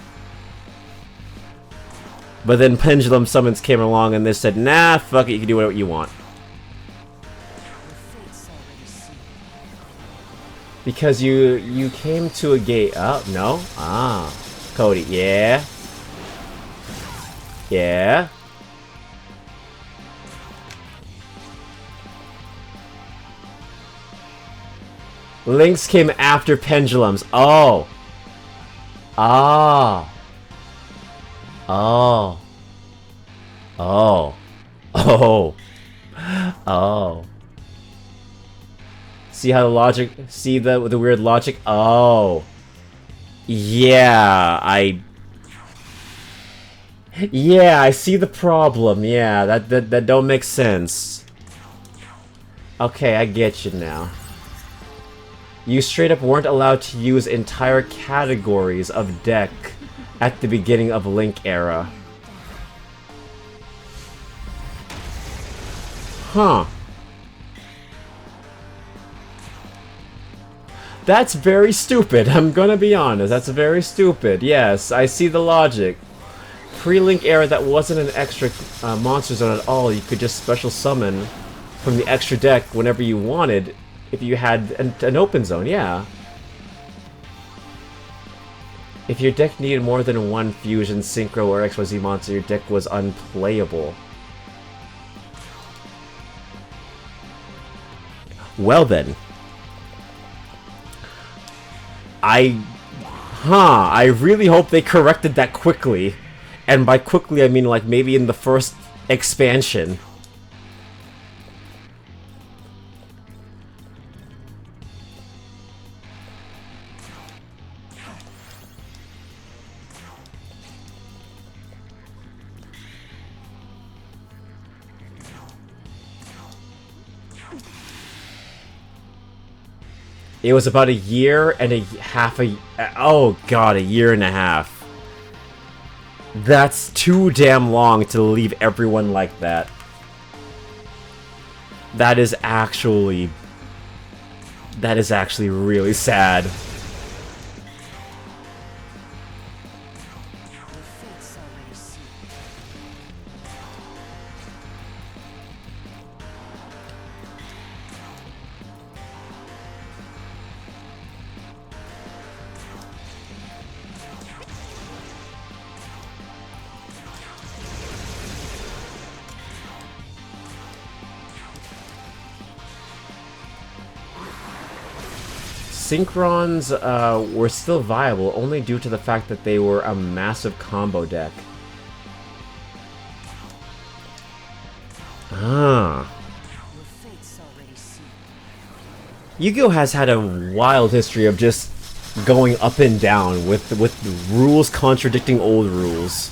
But then pendulum summons came along and they said, nah, fuck it, you can do whatever you want. Because you came to a gate. Oh, no? Ah. Cody, yeah. Yeah. Lynx came after pendulums. Oh. Ah. Oh. Oh. Oh. Oh. See how the logic... See the weird logic? Oh. Yeah, Yeah, I see the problem. Yeah, that don't make sense. Okay, I get you now. You straight up weren't allowed to use entire categories of deck at the beginning of Link era. Huh. That's very stupid, I'm gonna be honest. That's very stupid. Yes, I see the logic. Pre-Link era, that wasn't an extra monster zone at all. You could just special summon from the extra deck whenever you wanted if you had an open zone, yeah. If your deck needed more than one fusion, synchro, or XYZ monster, your deck was unplayable. Well then. I really hope they corrected that quickly. And by quickly, I mean like maybe in the first expansion. It was about a year and a oh god, a year and a half. That's too damn long to leave everyone like that. That is actually really sad. Synchrons were still viable only due to the fact that they were a massive combo deck. Ah. Yu-Gi-Oh! Has had a wild history of just going up and down with rules contradicting old rules.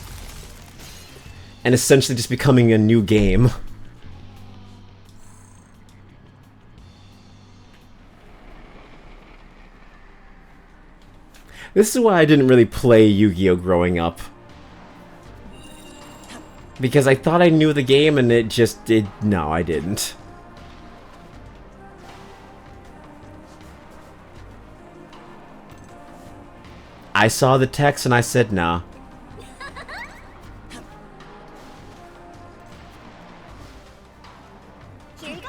And essentially just becoming a new game. This is why I didn't really play Yu-Gi-Oh! Growing up. Because I thought I knew the game and it just did. No, I didn't. I saw the text and I said nah. Here you go.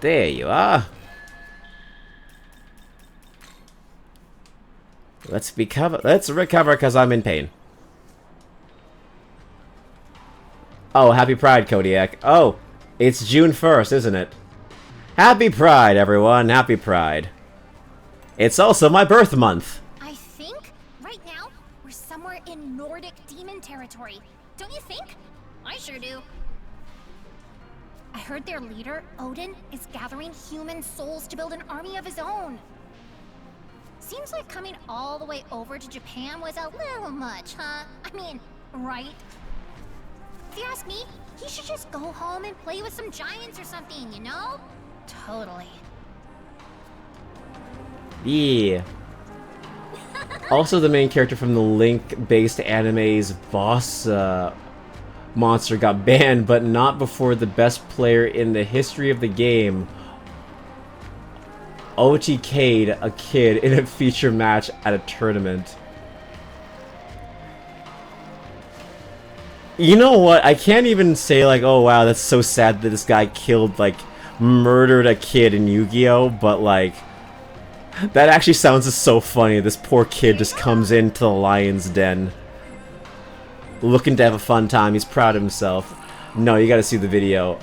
There you are. Let's recover because I'm in pain. Oh, happy Pride, Kodiak. Oh, it's June 1st, isn't it? Happy Pride, everyone. Happy Pride. It's also my birth month. I think right now we're somewhere in Nordic demon territory. Don't you think? I sure do. I heard their leader, Odin, is gathering human souls to build an army of his own. Seems like coming all the way over to Japan was a little much, huh? I mean, right? If you ask me, he should just go home and play with some giants or something, you know? Totally. Yeah. Also, the main character from the Link-based anime's boss monster got banned, but not before the best player in the history of the game OTK'd a kid in a feature match at a tournament. You know what? I can't even say like, oh wow, that's so sad that this guy killed, like, murdered a kid in Yu-Gi-Oh! But like, that actually sounds just so funny. This poor kid just comes into the lion's den, looking to have a fun time. He's proud of himself. No, you gotta see the video.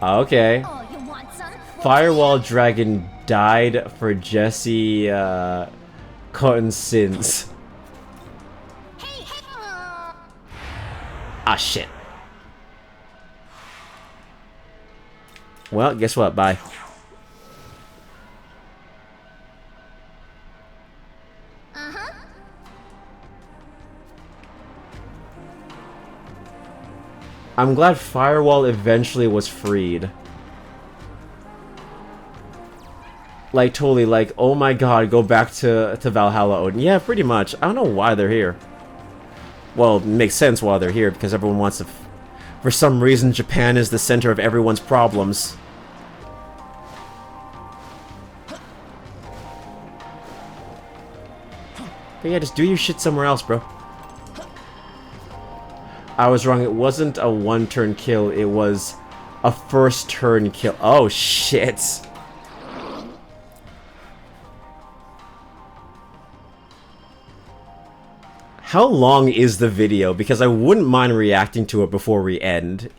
Okay. Firewall Dragon died for Jesse Cotton's sins. Ah, shit. Well, guess what? Bye. I'm glad Firewall eventually was freed. Like, totally, like, oh my god, go back to Valhalla, Odin. Yeah, pretty much. I don't know why they're here. Well, it makes sense why they're here, because everyone wants to... For some reason, Japan is the center of everyone's problems. But yeah, just do your shit somewhere else, bro. I was wrong, it wasn't a one-turn kill, it was a first-turn kill. Oh, shit. How long is the video? Because I wouldn't mind reacting to it before we end.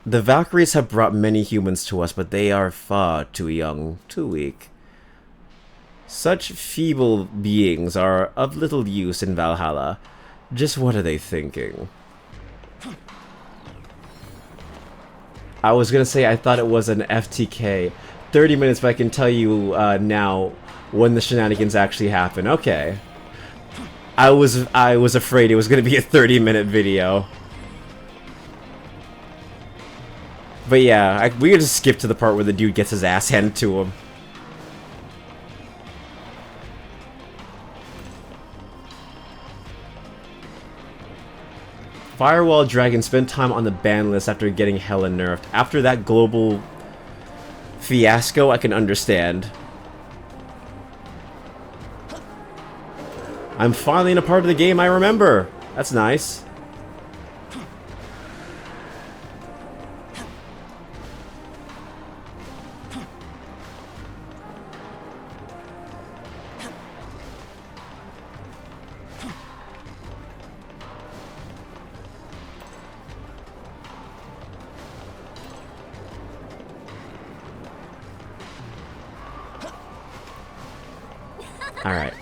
The Valkyries have brought many humans to us, but they are far too young, too weak. Such feeble beings are of little use in Valhalla. Just what are they thinking? I was gonna say I thought it was an FTK. 30 minutes, but I can tell you now when the shenanigans actually happen. Okay. I was afraid it was gonna be a 30-minute video. But yeah, we could just skip to the part where the dude gets his ass handed to him. Firewall Dragon spent time on the ban list after getting hella nerfed. After that global fiasco, I can understand. I'm finally in a part of the game I remember. That's nice. Alright.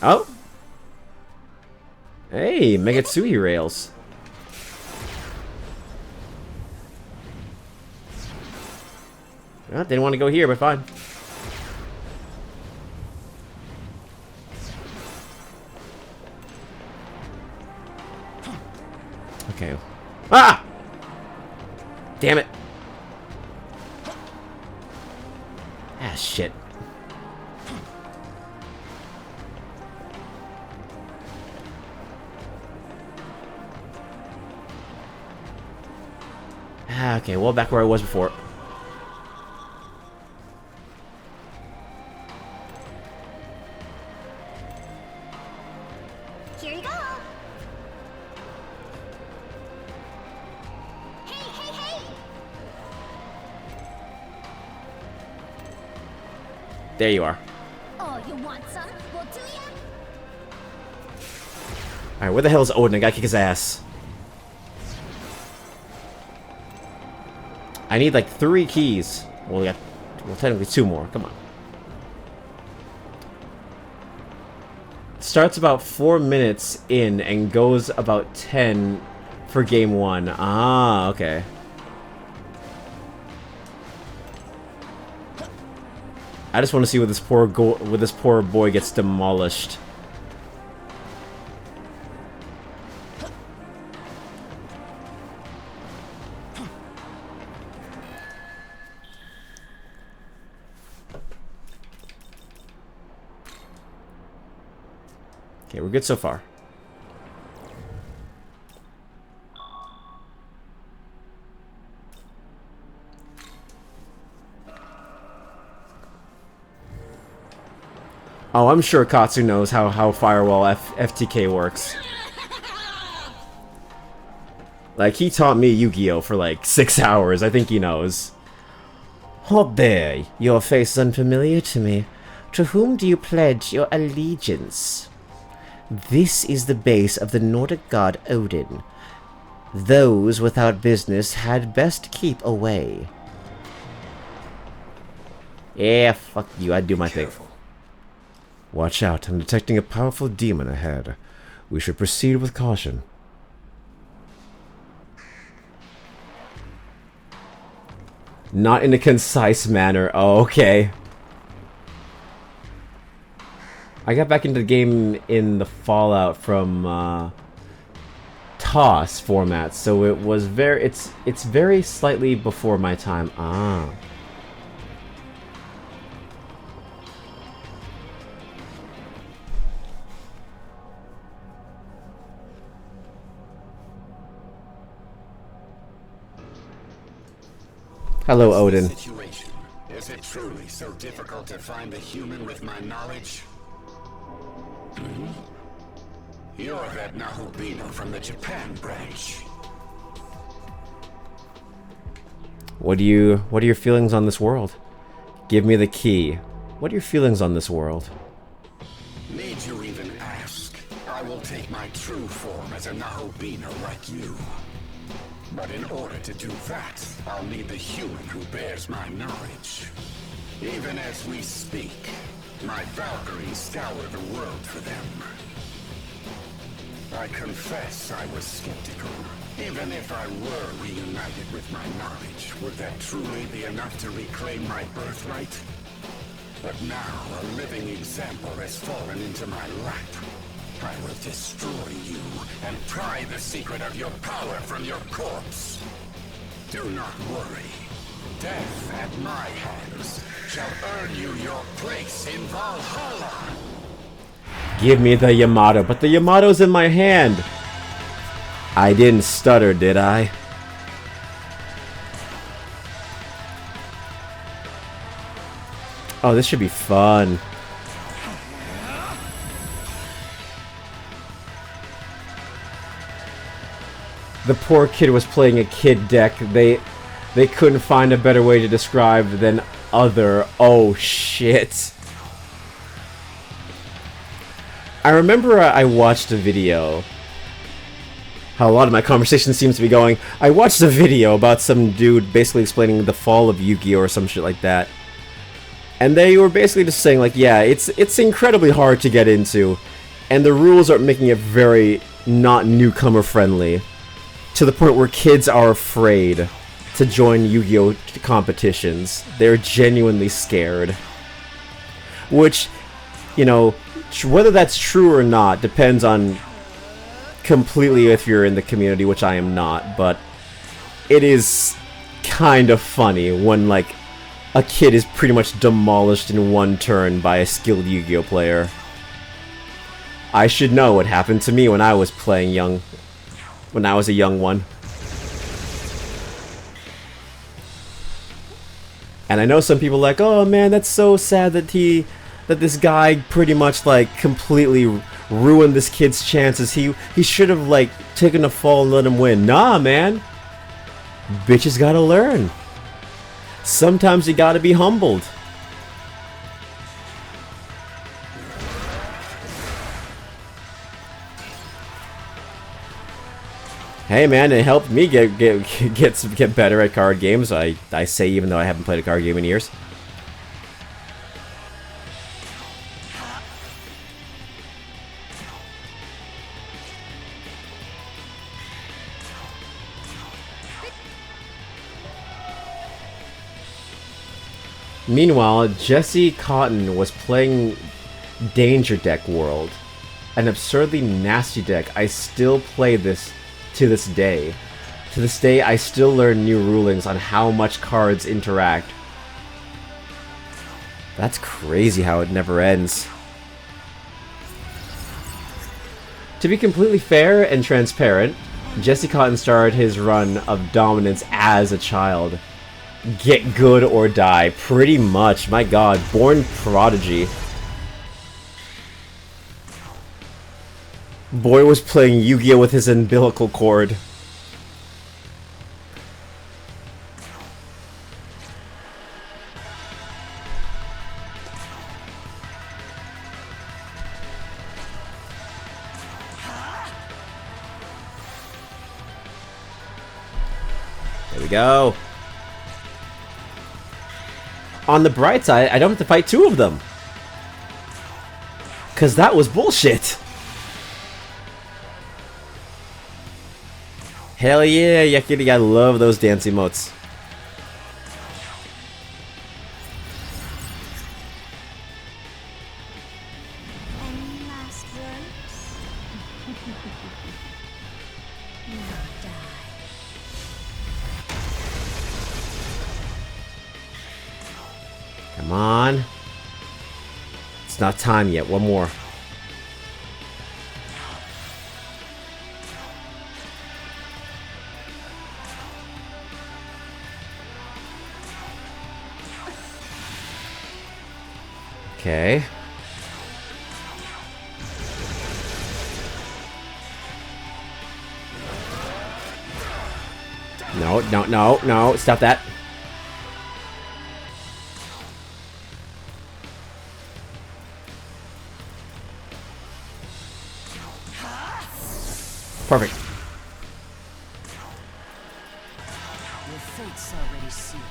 Oh! Hey, Megatsui rails. Well, didn't want to go here, but fine. Okay. Ah! Damn it. Ah, shit. Ah, okay, well, back where I was before. Here you go. Hey! There you are. Oh, you want some? Well, do ya? Alright, where the hell is Odin? I gotta kick his ass. I need like 3 keys. Well, technically 2 more. Come on. Starts about 4 minutes in and goes about 10 for game 1. Ah, okay. I just want to see where this poor boy gets demolished. Okay, we're good so far. Oh, I'm sure Katsu knows how Firewall FTK works. Like, he taught me Yu-Gi-Oh! For like 6 hours. I think he knows. Oh, there. Your face is unfamiliar to me. To whom do you pledge your allegiance? This is the base of the Nordic god Odin. Those without business had best keep away. Yeah, fuck you. I'd do my thing. Watch out, I'm detecting a powerful demon ahead. We should proceed with caution. Not in a concise manner. Oh, okay. I got back into the game in the Fallout from TOS format, so it was it's very slightly before my time. Ah. Hello, Odin. Situation. Is it truly so difficult to find a human with my knowledge? Hmm? You're that Nahobino from the Japan branch. What are your feelings on this world? Give me the key. What are your feelings on this world? Need you even ask? I will take my true form as a Nahobino like you. But in order to do that, I'll need the human who bears my knowledge. Even as we speak, my Valkyries scour the world for them. I confess I was skeptical. Even if I were reunited with my knowledge, would that truly be enough to reclaim my birthright? But now, a living example has fallen into my lap. I will destroy you and pry the secret of your power from your corpse. Do not worry. Death at my hands shall earn you your place in Valhalla. Give me the Yamato, but the Yamato's in my hand. I didn't stutter, did I? Oh, this should be fun. The poor kid was playing a kid deck. They couldn't find a better way to describe than other. Oh shit. I remember I watched a video. How a lot of my conversation seems to be going. I watched a video about some dude basically explaining the fall of Yu-Gi-Oh! Or some shit like that. And they were basically just saying like, yeah, it's incredibly hard to get into. And the rules are making it very not newcomer friendly. To the point where kids are afraid to join Yu-Gi-Oh! Competitions. They're genuinely scared. Which, you know, whether that's true or not depends on completely if you're in the community, which I am not, but it is kind of funny when, like, a kid is pretty much demolished in one turn by a skilled Yu-Gi-Oh! Player. I should know what happened to me when I was playing when I was a young one. And I know some people are like, oh man, that's so sad that this guy pretty much like completely ruined this kid's chances. He should have like taken a fall and let him win. Nah, man. Bitches gotta learn. Sometimes you gotta be humbled. Hey man, it helped me get better at card games. I say, even though I haven't played a card game in years. Meanwhile, Jesse Cotton was playing Danger Deck World, an absurdly nasty deck. I still play this to this day. To this day, I still learn new rulings on how much cards interact. That's crazy how it never ends. To be completely fair and transparent, Jesse Cotton started his run of dominance as a child. Get good or die, pretty much. My god, born prodigy. Boy was playing Yu-Gi-Oh! With his umbilical cord. There we go. On the bright side, I don't have to fight two of them. 'Cause that was bullshit. Hell yeah, Yakiri, I love those dance emotes. Any last words? Not die. Come on. It's not time yet. One more. Okay. No, no, no, no. Stop that. Perfect. Your fate's already sealed.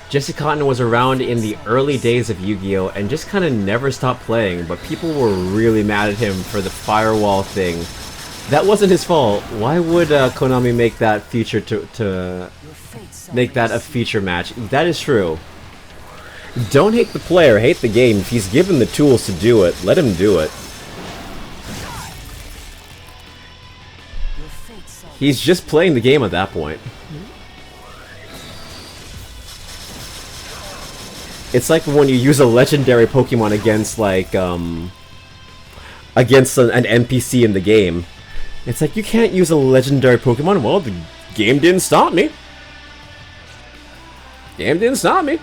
Jesse Cotton was around in the early days of Yu-Gi-Oh! And just kind of never stopped playing, but people were really mad at him for the firewall thing. That wasn't his fault. Why would Konami make that feature to Your fate's make that a feature match. That is true. Don't hate the player, hate the game. If he's given the tools to do it, let him do it. He's just playing the game at that point. It's like when you use a legendary Pokemon against, like, against an NPC in the game. It's like, you can't use a legendary Pokemon. Well, the game didn't stop me. Game didn't stop me.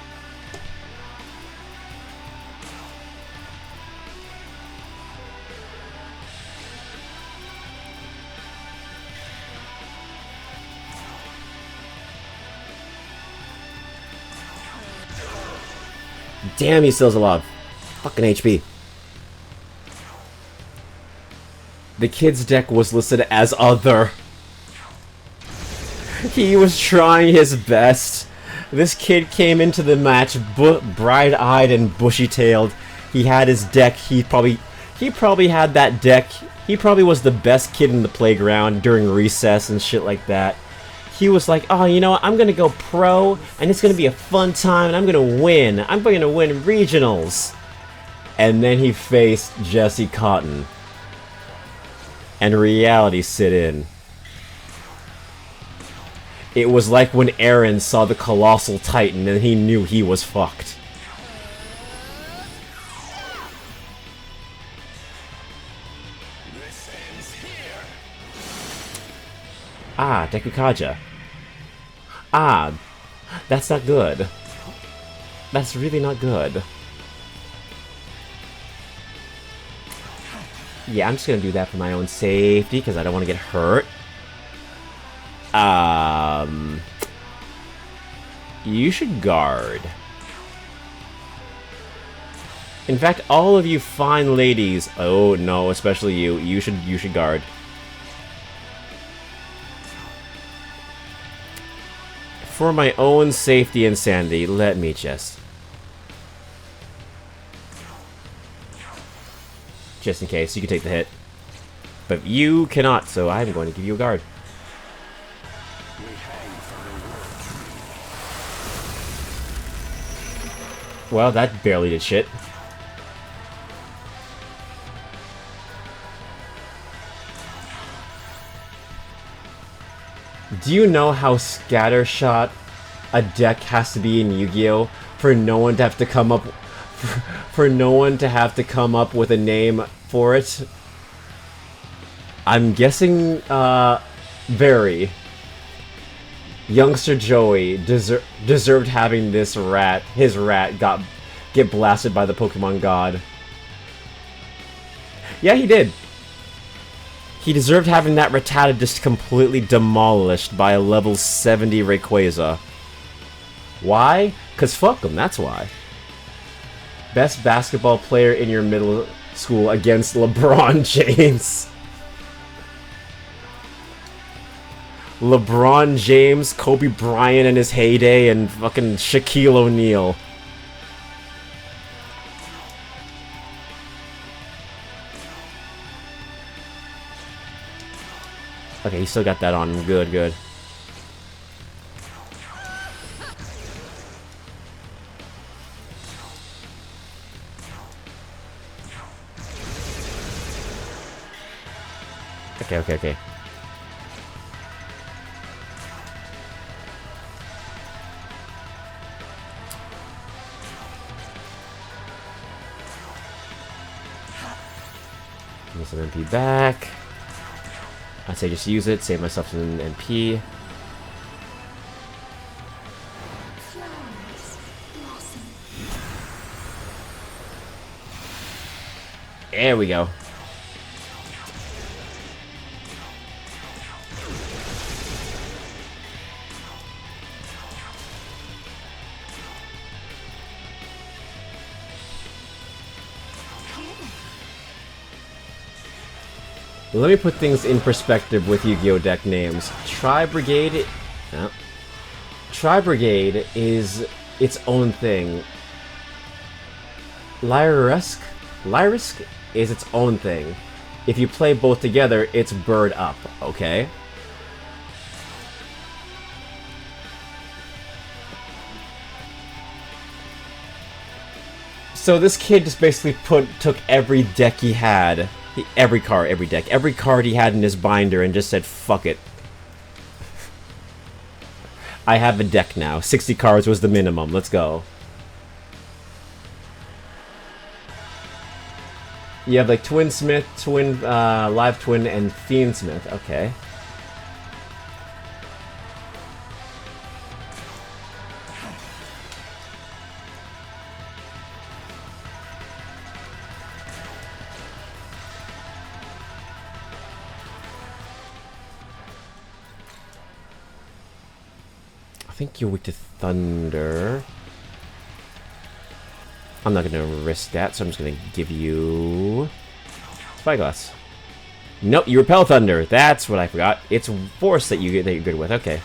Damn, he still's alive. Fucking HP. The kid's deck was listed as other. He was trying his best. This kid came into the match bright-eyed and bushy-tailed. He had his deck. He probably had that deck. He probably was the best kid in the playground during recess and shit like that. He was like, oh, you know what, I'm gonna go pro, and it's gonna be a fun time, and I'm gonna win. I'm gonna win regionals. And then he faced Jesse Cotton. And reality set in. It was like when Aaron saw the Colossal Titan, and he knew he was fucked. Ah, Dekukaja. Ah, that's not good. That's really not good. Yeah, I'm just gonna do that for my own safety, because I don't want to get hurt. You should guard. In fact, all of you fine ladies, oh no, especially you should guard. For my own safety and sanity, let me just in case, you can take the hit. But you cannot, so I'm going to give you a guard. Well, that barely did shit. Do you know how scattershot a deck has to be in Yu-Gi-Oh for no one to have to come up with a name for it? I'm guessing very. Youngster Joey deserved having his rat get blasted by the Pokemon God. Yeah, he did. He deserved having that Rattata just completely demolished by a level 70 Rayquaza. Why? 'Cause fuck him, that's why. Best basketball player in your middle school against LeBron James. LeBron James, Kobe Bryant in his heyday, and fucking Shaquille O'Neal. Okay, he still got that on. Good, good. Okay. Give me some MP back. I'd say just use it, save myself some MP. There we go. Let me put things in perspective with Yu-Gi-Oh! Deck names. Tri-Brigade... No. Tri-Brigade is its own thing. Lyrisk is its own thing. If you play both together, it's Bird Up, okay? So this kid just basically took every deck he had, every card he had in his binder and just said, fuck it. I have a deck now. 60 cards was the minimum. Let's go. You have like Twin Smith, Live Twin, and Fiend Smith. Okay. I think you're weak to Thunder. I'm not gonna risk that, so I'm just gonna give you Spyglass. Nope, you repel Thunder. That's what I forgot. It's Force that you're good with. Okay.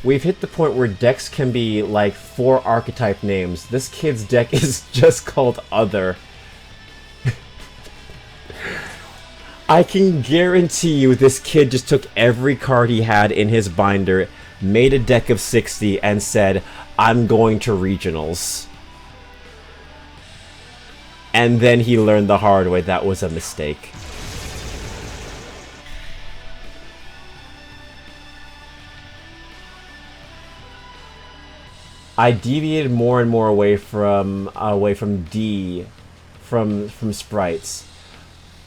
We've hit the point where decks can be like 4 archetype names. This kid's deck is just called Other. I can guarantee you this kid just took every card he had in his binder, made a deck of 60, and said, I'm going to regionals. And then he learned the hard way that was a mistake. I deviated more and more away from D, from sprites.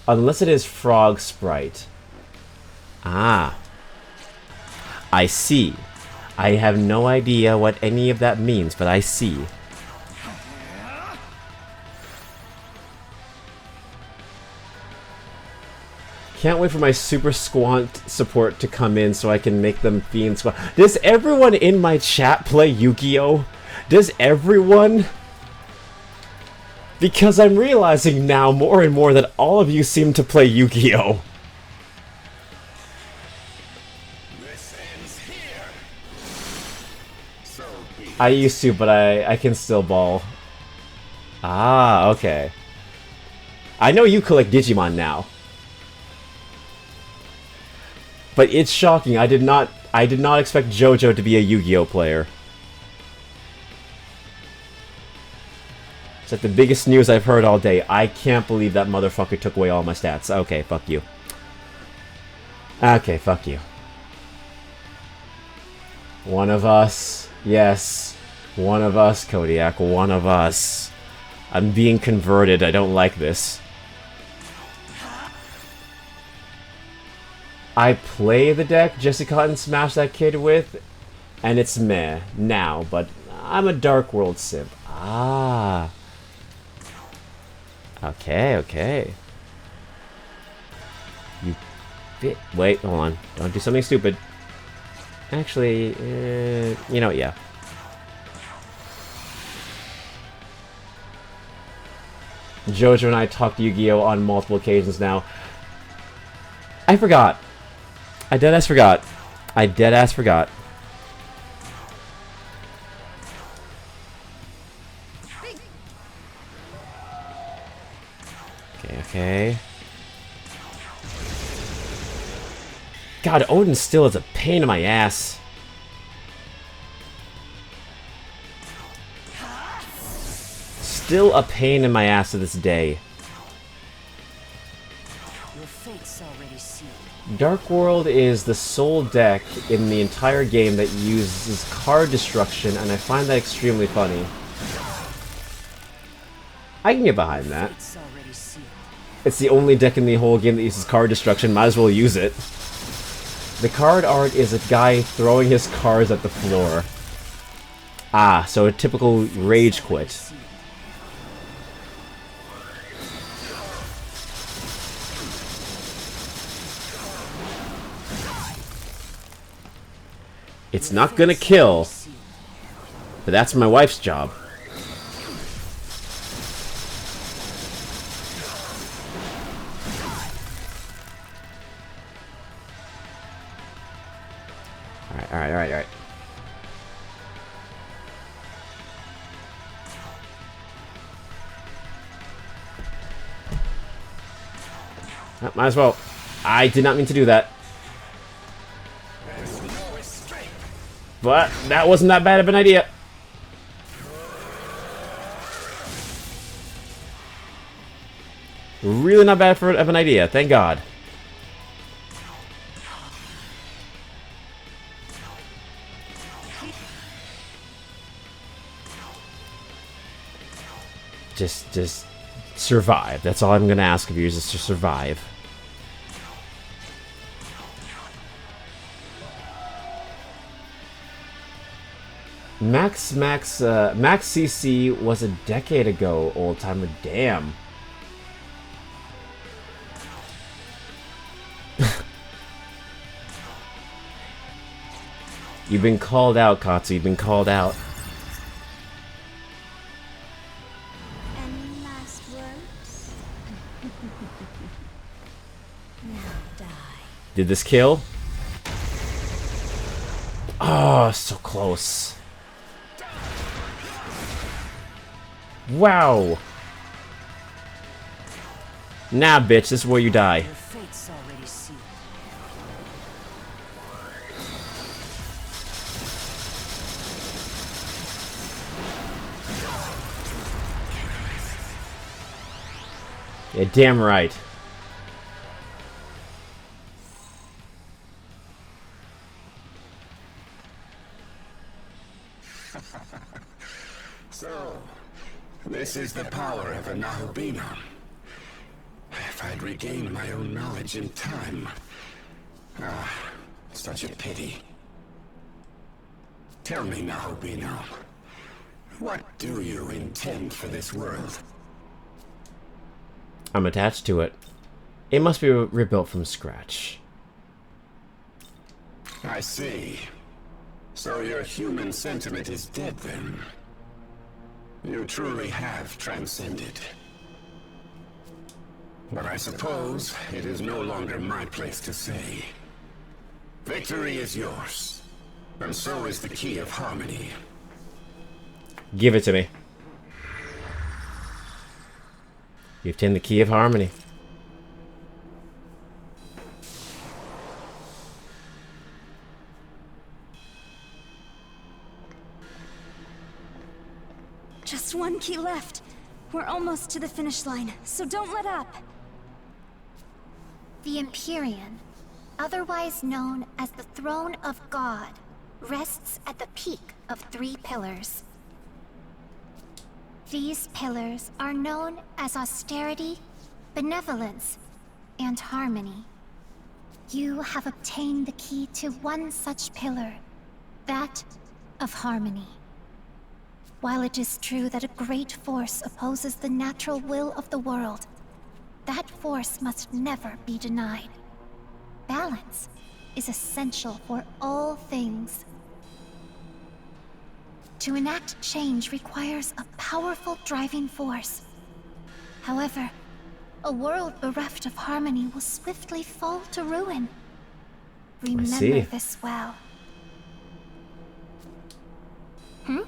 Unless it is Frog Sprite. Ah. I see. I have no idea what any of that means, but I see. Can't wait for my Super Squant support to come in so I can make them Fiend Squant. Does everyone in my chat play Yu-Gi-Oh? Does everyone? Because I'm realizing now more and more that all of you seem to play Yu-Gi-Oh! I used to, but I can still ball. Ah, okay. I know you collect Digimon now. But it's shocking. I did not expect JoJo to be a Yu-Gi-Oh player. It's like the biggest news I've heard all day. I can't believe that motherfucker took away all my stats. Okay, fuck you. Okay, fuck you. One of us. Yes. One of us, Kodiak. One of us. I'm being converted. I don't like this. I play the deck Jesse Cotton smashed that kid with, and it's meh now, but I'm a Dark World simp. Ah. Okay, okay. You bit. Wait, hold on. Don't do something stupid. Actually, you know what, yeah. Jojo and I talked Yu-Gi-Oh! On multiple occasions now. I forgot. I deadass forgot. I deadass forgot. Okay, okay. God, Odin still is a pain in my ass. Still a pain in my ass to this day. Your fate's already sealed. Dark World is the sole deck in the entire game that uses card destruction, and I find that extremely funny. I can get behind that. It's the only deck in the whole game that uses card destruction, might as well use it. The card art is a guy throwing his cards at the floor. Ah, so a typical rage quit. It's not gonna kill, but that's my wife's job. Alright. Might as well. I did not mean to do that. But that wasn't that bad of an idea. Really not bad of an idea, thank God. Just survive. That's all I'm gonna ask of you, is just to survive. Max CC was a decade ago, old timer. Damn. You've been called out, Katsu. You've been called out. Any last words? Now die. Did this kill? Oh, so close. Wow. Nah, bitch, this is where you die. Your fate's already sealed. Yeah, damn right. So, this is the power of a Nahobino. If I'd regained my own knowledge in time. Ah, such a pity. Tell me, Nahobino, what do you intend for this world? I'm attached to it. It must be rebuilt from scratch. I see. So your human sentiment is dead then. You truly have transcended. But I suppose it is no longer my place to say. Victory is yours, and so is the key of harmony. Give it to me. You've obtained the key of harmony. Just one key left. We're almost to the finish line, so don't let up. The Empyrean, otherwise known as the Throne of God, rests at the peak of 3 pillars. These pillars are known as austerity, benevolence, and harmony. You have obtained the key to one such pillar, that of harmony. While it is true that a great force opposes the natural will of the world, that force must never be denied. Balance is essential for all things. To enact change requires a powerful driving force. However, a world bereft of harmony will swiftly fall to ruin. Remember this well. Huh?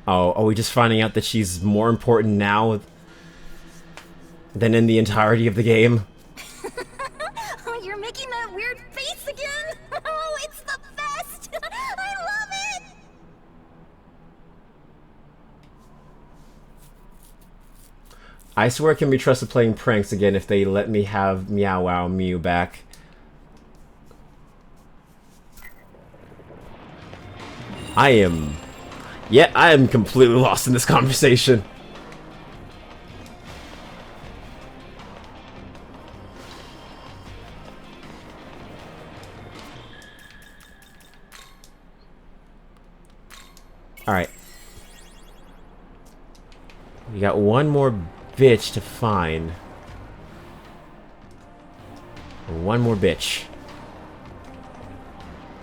Oh, are we just finding out that she's more important now than in the entirety of the game? Oh, you're making that weird face again? Oh, it's the best! I love it! I swear I can be trusted playing pranks again if they let me have Meow Wow Mew back. I am completely lost in this conversation. Alright. We got one more bitch to find. One more bitch.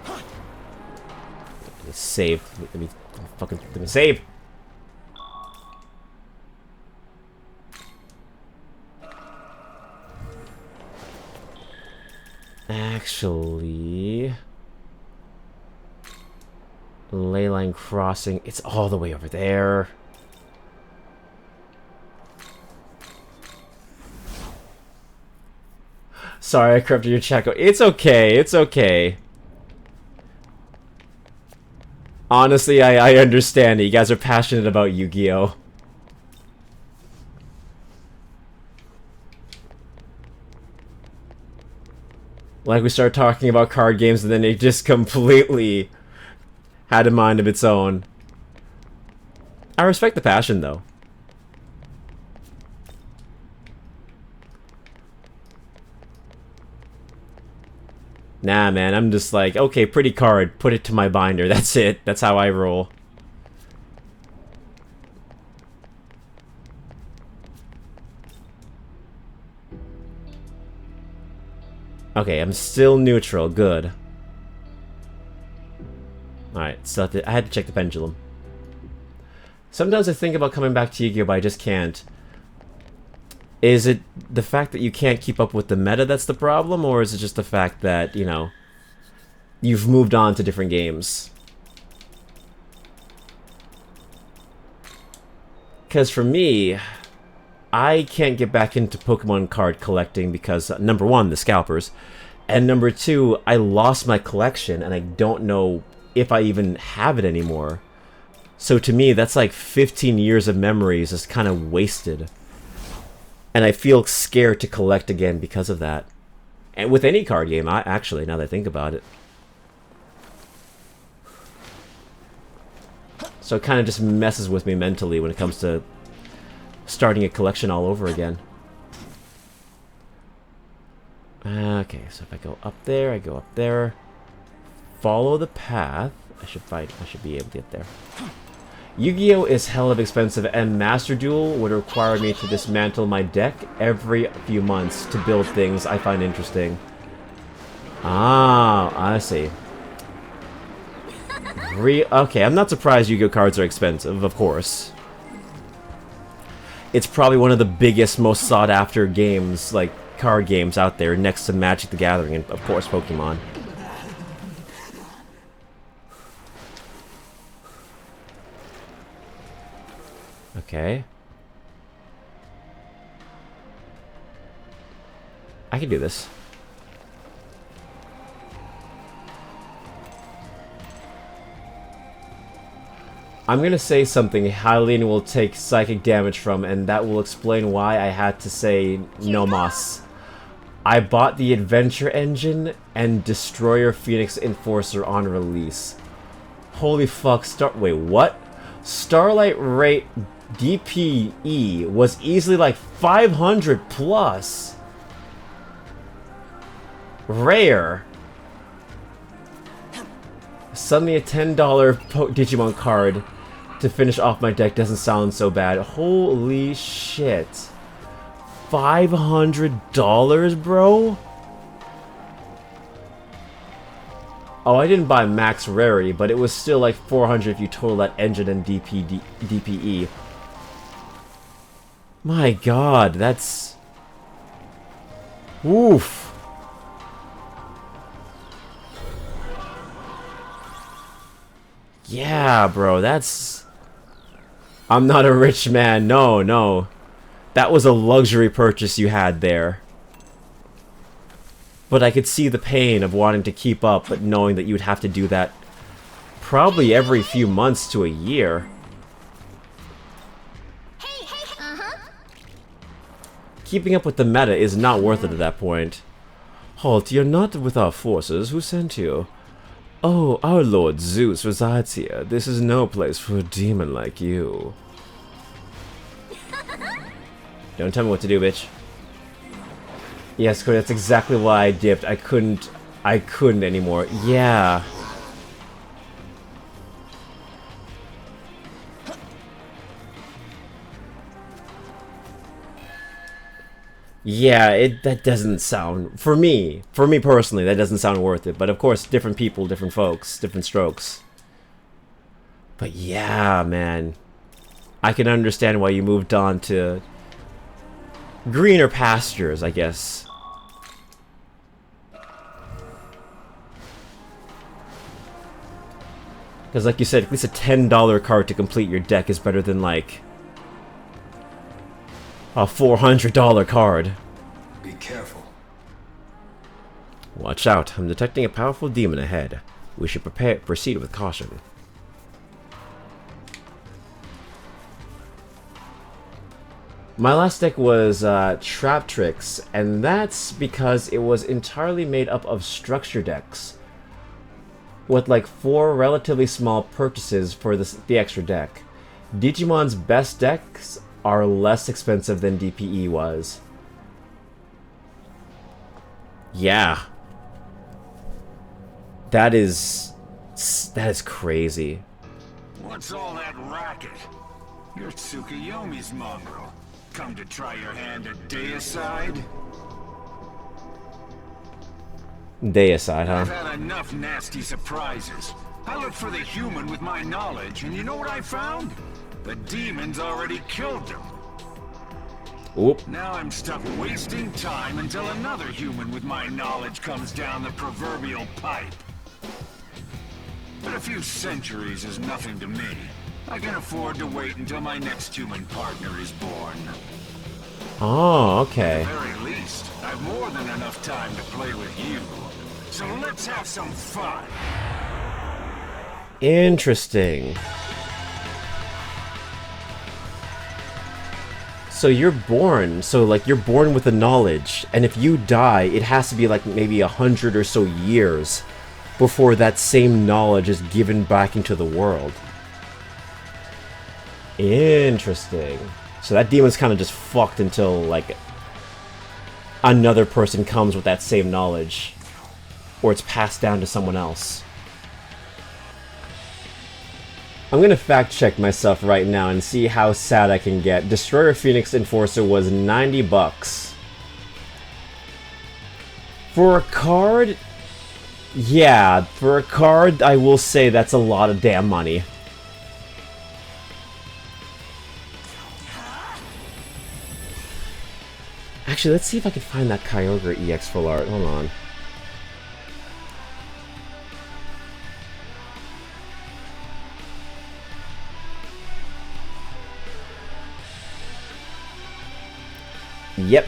Let me save. Let me save. Actually, Leyline Crossing, it's all the way over there. Sorry, I corrupted your chat. It's okay, it's okay. Honestly, I understand it. You guys are passionate about Yu-Gi-Oh! Like, we start talking about card games and then it just completely had a mind of its own. I respect the passion, though. Nah, man, I'm just like, okay, pretty card, put it to my binder. That's it. That's how I roll. Okay, I'm still neutral. Good. Alright, so I had to check the pendulum. Sometimes I think about coming back to Yu-Gi-Oh! But I just can't. Is it the fact that you can't keep up with the meta that's the problem, or is it just the fact that, you know, you've moved on to different games? Because for me, I can't get back into Pokemon card collecting because, number one, the scalpers, and number two, I lost my collection and I don't know if I even have it anymore. So to me, that's like 15 years of memories just kind of wasted. And I feel scared to collect again because of that. And with any card game, actually, now that I think about it. So it kind of just messes with me mentally when it comes to starting a collection all over again. Okay, so if I go up there, I go up there. Follow the path. I should be able to get there. Yu-Gi-Oh! Is hell of expensive, and Master Duel would require me to dismantle my deck every few months to build things I find interesting. Ah, I see. Okay, I'm not surprised Yu-Gi-Oh! Cards are expensive, of course. It's probably one of the biggest, most sought-after games, like, card games out there, next to Magic the Gathering, and, of course, Pokemon. Okay. I can do this. I'm gonna say something Hylian will take psychic damage from, and that will explain why I had to say no mas. I bought the Adventure Engine and Destroyer Phoenix Enforcer on release. Holy fuck, wait, what? Starlight Rate DPE was easily like 500 plus. Rare. Suddenly a $10 Digimon card to finish off my deck doesn't sound so bad. Holy shit. $500, bro? Oh, I didn't buy max rarity, but it was still like 400 if you total that engine and DPE. My god, that's... Oof. Yeah, bro, that's... I'm not a rich man. No, no. That was a luxury purchase you had there. But I could see the pain of wanting to keep up, but knowing that you'd have to do that probably every few months to a year. Keeping up with the meta is not worth it at that point. Halt, you're not with our forces. Who sent you? Oh, our Lord Zeus resides here. This is no place for a demon like you. Don't tell me what to do, bitch. Yes, Cody, that's exactly why I dipped. I couldn't anymore. Yeah. Yeah, that doesn't sound, for me personally, that doesn't sound worth it. But of course, different people, different folks, different strokes. But yeah, man. I can understand why you moved on to greener pastures, I guess. Because like you said, at least a $10 card to complete your deck is better than like a $400 card. Be careful. Watch out, I'm detecting a powerful demon ahead. We should proceed with caution. My last deck was Trap Tricks, and that's because it was entirely made up of structure decks, with like 4 relatively small purchases for the extra deck. Digimon's best decks are less expensive than DPE was. Yeah. That is crazy. What's all that racket? You're Tsukuyomi's mongrel. Come to try your hand at Deicide? Deicide, huh? I've had enough nasty surprises. I looked for the human with my knowledge, and you know what I found? The demon's already killed them. Oop. Now I'm stuck wasting time until another human with my knowledge comes down the proverbial pipe. But a few centuries is nothing to me. I can afford to wait until my next human partner is born. Oh, okay. At the very least, I've more than enough time to play with you. So let's have some fun. Interesting. So you're born, you're born with the knowledge, and if you die, it has to be like maybe 100 or so years before that same knowledge is given back into the world. Interesting. So that demon's kind of just fucked until, like, another person comes with that same knowledge. Or it's passed down to someone else. I'm gonna fact check myself right now and see how sad I can get. Destroyer Phoenix Enforcer was 90 bucks. For a card? Yeah, for a card, I will say that's a lot of damn money. Actually, let's see if I can find that Kyogre EX full art. Hold on. Yep.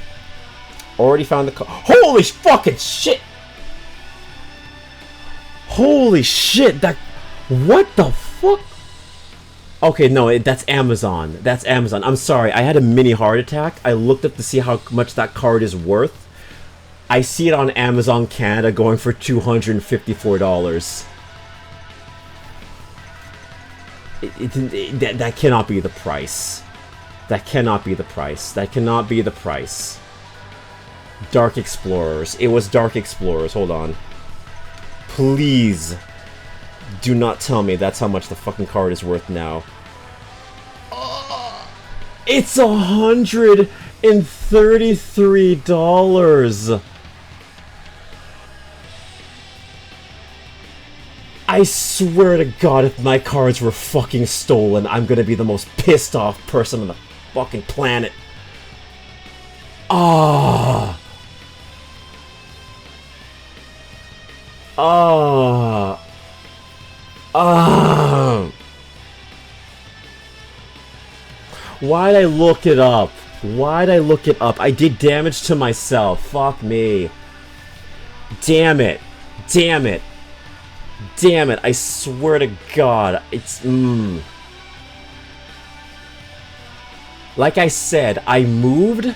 Already found the holy fucking shit! Holy shit, that... What the fuck? Okay, no, that's Amazon. That's Amazon. I'm sorry, I had a mini heart attack. I looked up to see how much that card is worth. I see it on Amazon Canada going for $254. That cannot be the price. That cannot be the price. That cannot be the price. Dark Explorers. It was Dark Explorers. Hold on. Please do not tell me that's how much the fucking card is worth now. It's $133. I swear to God, if my cards were fucking stolen, I'm gonna be the most pissed off person on the fucking planet. Ah. Ah. Ah. Why'd I look it up? Why'd I look it up? I did damage to myself. Fuck me. Damn it. Damn it. Damn it. I swear to God. It's... Like I said, I moved,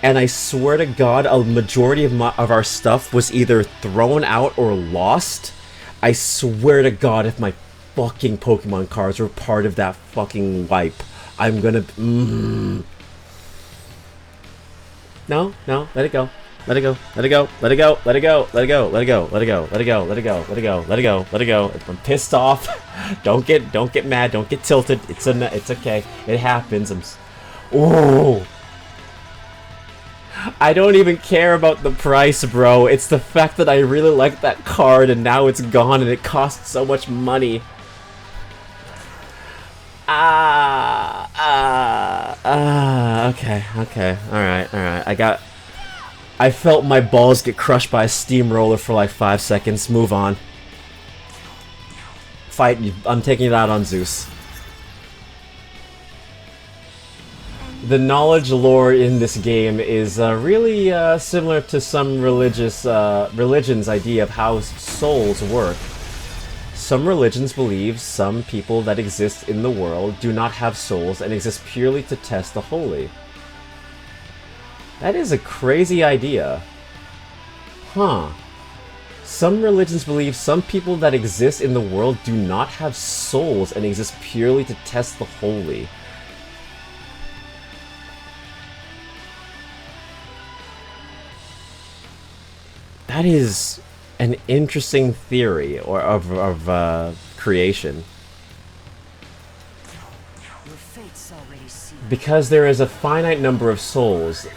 and I swear to God, a majority of our stuff was either thrown out or lost. I swear to God, if my fucking Pokemon cards were part of that fucking wipe, I'm gonna... No, no, let it go. Let it go. Let it go. Let it go. Let it go. Let it go. Let it go. Let it go. Let it go. Let it go. Let it go. Let it go. Let it go. I'm pissed off. Don't get mad. Don't get tilted. It's okay. It happens. Ooh. I don't even care about the price, bro. It's the fact that I really like that card and now it's gone and it costs so much money. Okay, alright. I felt my balls get crushed by a steamroller for like 5 seconds. Move on. Fight, I'm taking it out on Zeus. The knowledge lore in this game is really similar to some religion's idea of how souls work. Some religions believe some people that exist in the world do not have souls and exist purely to test the holy. That is a crazy idea. Huh. Some religions believe some people that exist in the world do not have souls and exist purely to test the holy. That is an interesting theory of creation. Because there is a finite number of souls.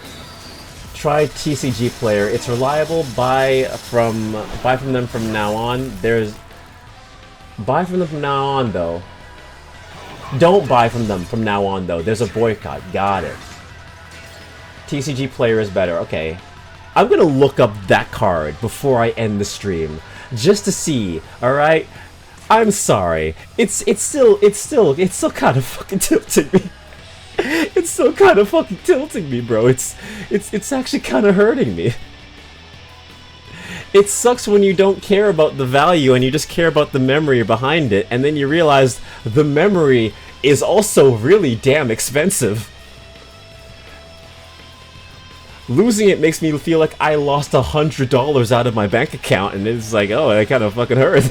Try TCG player. It's reliable. Buy from them from now on. Buy from them from now on though. Don't buy from them from now on though. There's a boycott. Got it. TCG player is better. Okay. I'm gonna look up that card before I end the stream, just to see. All right. I'm sorry. It's still kind of fucking tilting me. It's still kind of fucking tilting me, bro. It's actually kind of hurting me. It sucks when you don't care about the value and you just care about the memory behind it, and then you realize the memory is also really damn expensive. Losing it makes me feel like I lost $100 out of my bank account, and it's like, oh, that kind of fucking hurt.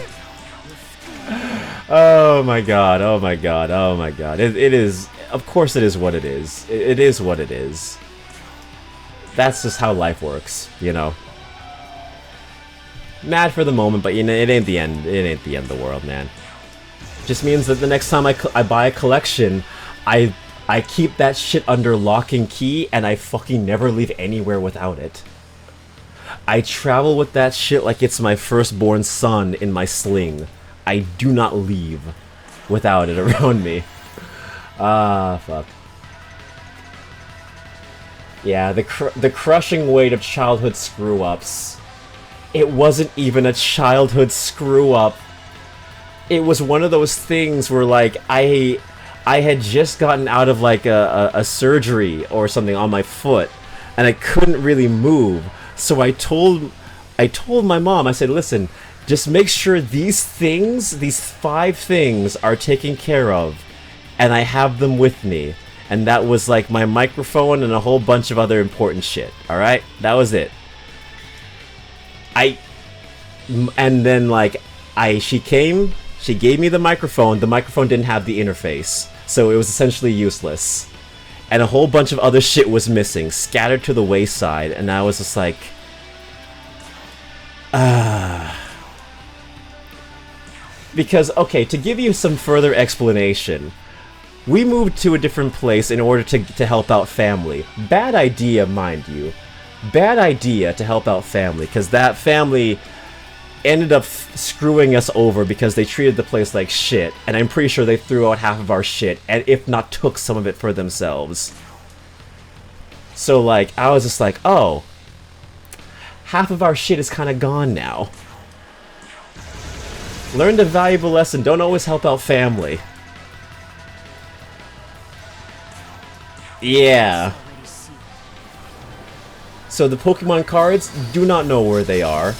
Oh my god, oh my god, oh my god. It is, of course it is what it is. It is what it is. That's just how life works, you know. Mad for the moment, but you know, it ain't the end. It ain't the end of the world, man. Just means that the next time I buy a collection, I keep that shit under lock and key, and I fucking never leave anywhere without it. I travel with that shit like it's my firstborn son in my sling. I do not leave without it around me. Ah, fuck. Yeah, the crushing weight of childhood screw-ups. It wasn't even a childhood screw-up. It was one of those things where, like, I had just gotten out of, like, a surgery or something on my foot, and I couldn't really move. So I told my mom, I said, listen, just make sure these 5 things are taken care of, and I have them with me. And that was like my microphone and a whole bunch of other important shit. Alright? That was it. And then like, she came, she gave me the microphone didn't have the interface. So it was essentially useless. And a whole bunch of other shit was missing, scattered to the wayside, and I was just like... Because, okay, to give you some further explanation, we moved to a different place in order to help out family. Bad idea, mind you. Bad idea to help out family, because that family ended up screwing us over because they treated the place like shit, and I'm pretty sure they threw out half of our shit, and if not took some of it for themselves. So, like, I was just like, oh, half of our shit is kind of gone now. Learned a valuable lesson, don't always help out family. Yeah. So the Pokemon cards, do not know where they are.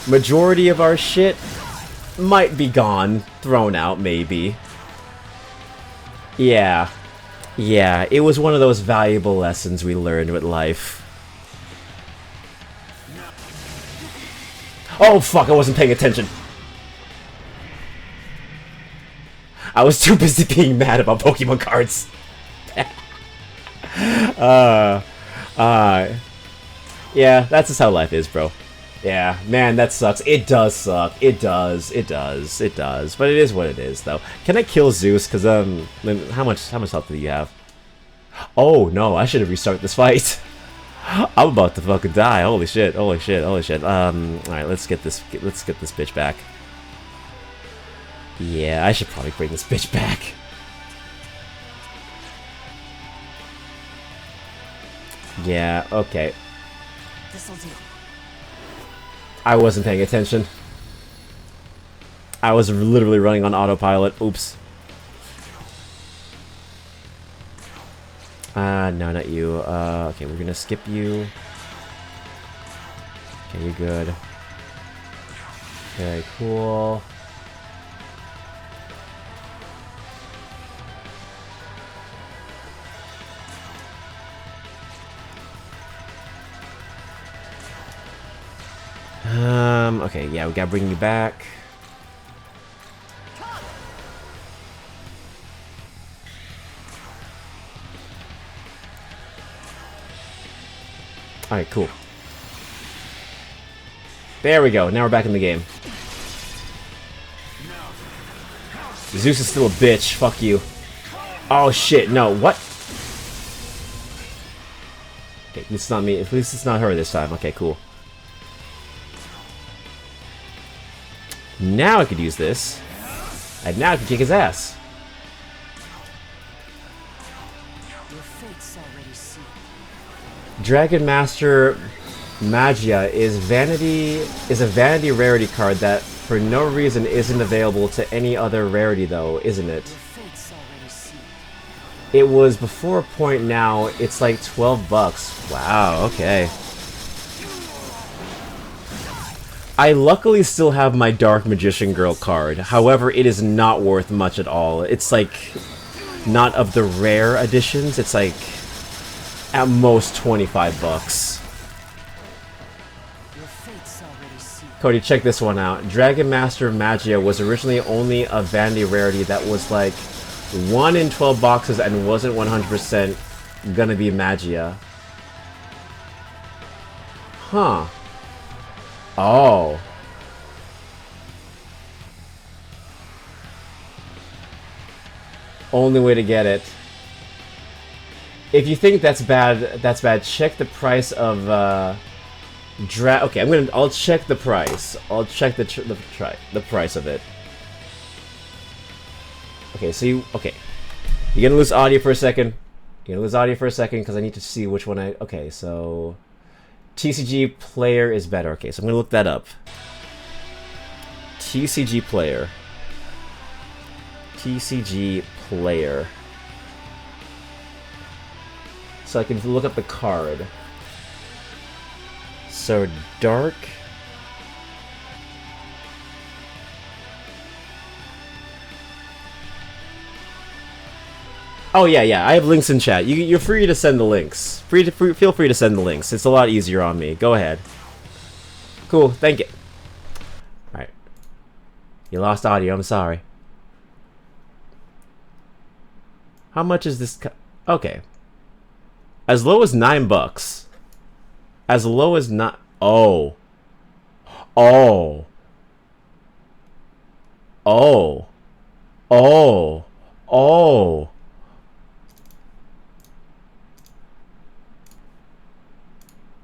Majority of our shit might be gone, thrown out maybe. Yeah. Yeah, it was one of those valuable lessons we learned with life. Oh fuck, I wasn't paying attention. I was too busy being mad about Pokemon cards. Yeah, that's just how life is, bro. Yeah, man, that sucks. It does suck. It does. It does. It does. But it is what it is, though. Can I kill Zeus? Cause how much health do you have? Oh no, I should have restarted this fight. I'm about to fucking die. Holy shit. Holy shit. Holy shit. All right, let's get this bitch back. Yeah, I should probably bring this bitch back. Yeah, okay. This'll do. I wasn't paying attention. I was literally running on autopilot. Oops. No, not you. Okay, we're gonna skip you. Okay, you're good. Very cool. Okay, yeah, we gotta bring you back. Alright, cool. There we go, now we're back in the game. Zeus is still a bitch, fuck you. Oh shit, no, what? Okay, at least it's not me, at least it's not her this time. Okay, cool. Now I could use this. And now I can kick his ass. Dragon Master Magia is a vanity rarity card that for no reason isn't available to any other rarity though, isn't it? It was before a point now, it's like 12 bucks. Wow, okay. I luckily still have my Dark Magician Girl card. However, it is not worth much at all. It's like not of the rare editions. It's like at most 25 bucks. Cody, check this one out. Dragon Master Magia was originally only a vanity rarity that was like 1 in 12 boxes and wasn't 100% gonna be Magia. Huh. Oh. Only way to get it. If you think that's bad, check the price of okay, I'll check the price. I'll check the price of it. Okay, so you're gonna lose audio for a second. You're gonna lose audio for a second because I need to see which one okay, so TCG player is better. Okay, so I'm gonna look that up. TCG player. TCG player. So I can look up the card. So dark. Oh yeah, I have links in chat. You're free to send the links. Feel free to send the links. It's a lot easier on me. Go ahead. Cool, thank you. Alright. You lost audio, I'm sorry. How much is this? Okay. As low as 9 bucks. As low as not. Oh. Oh. Oh. Oh. Oh.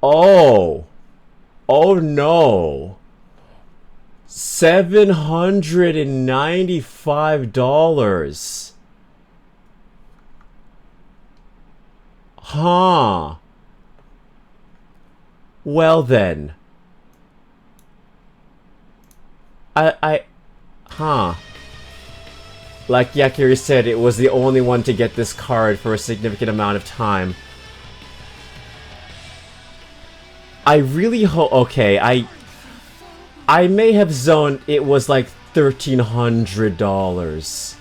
Oh. Oh no. $795. Huh. Well then. Huh. Like Yakiri said, it was the only one to get this card for a significant amount of time. I really hope. Okay, I may have zoned. It was like $1,300.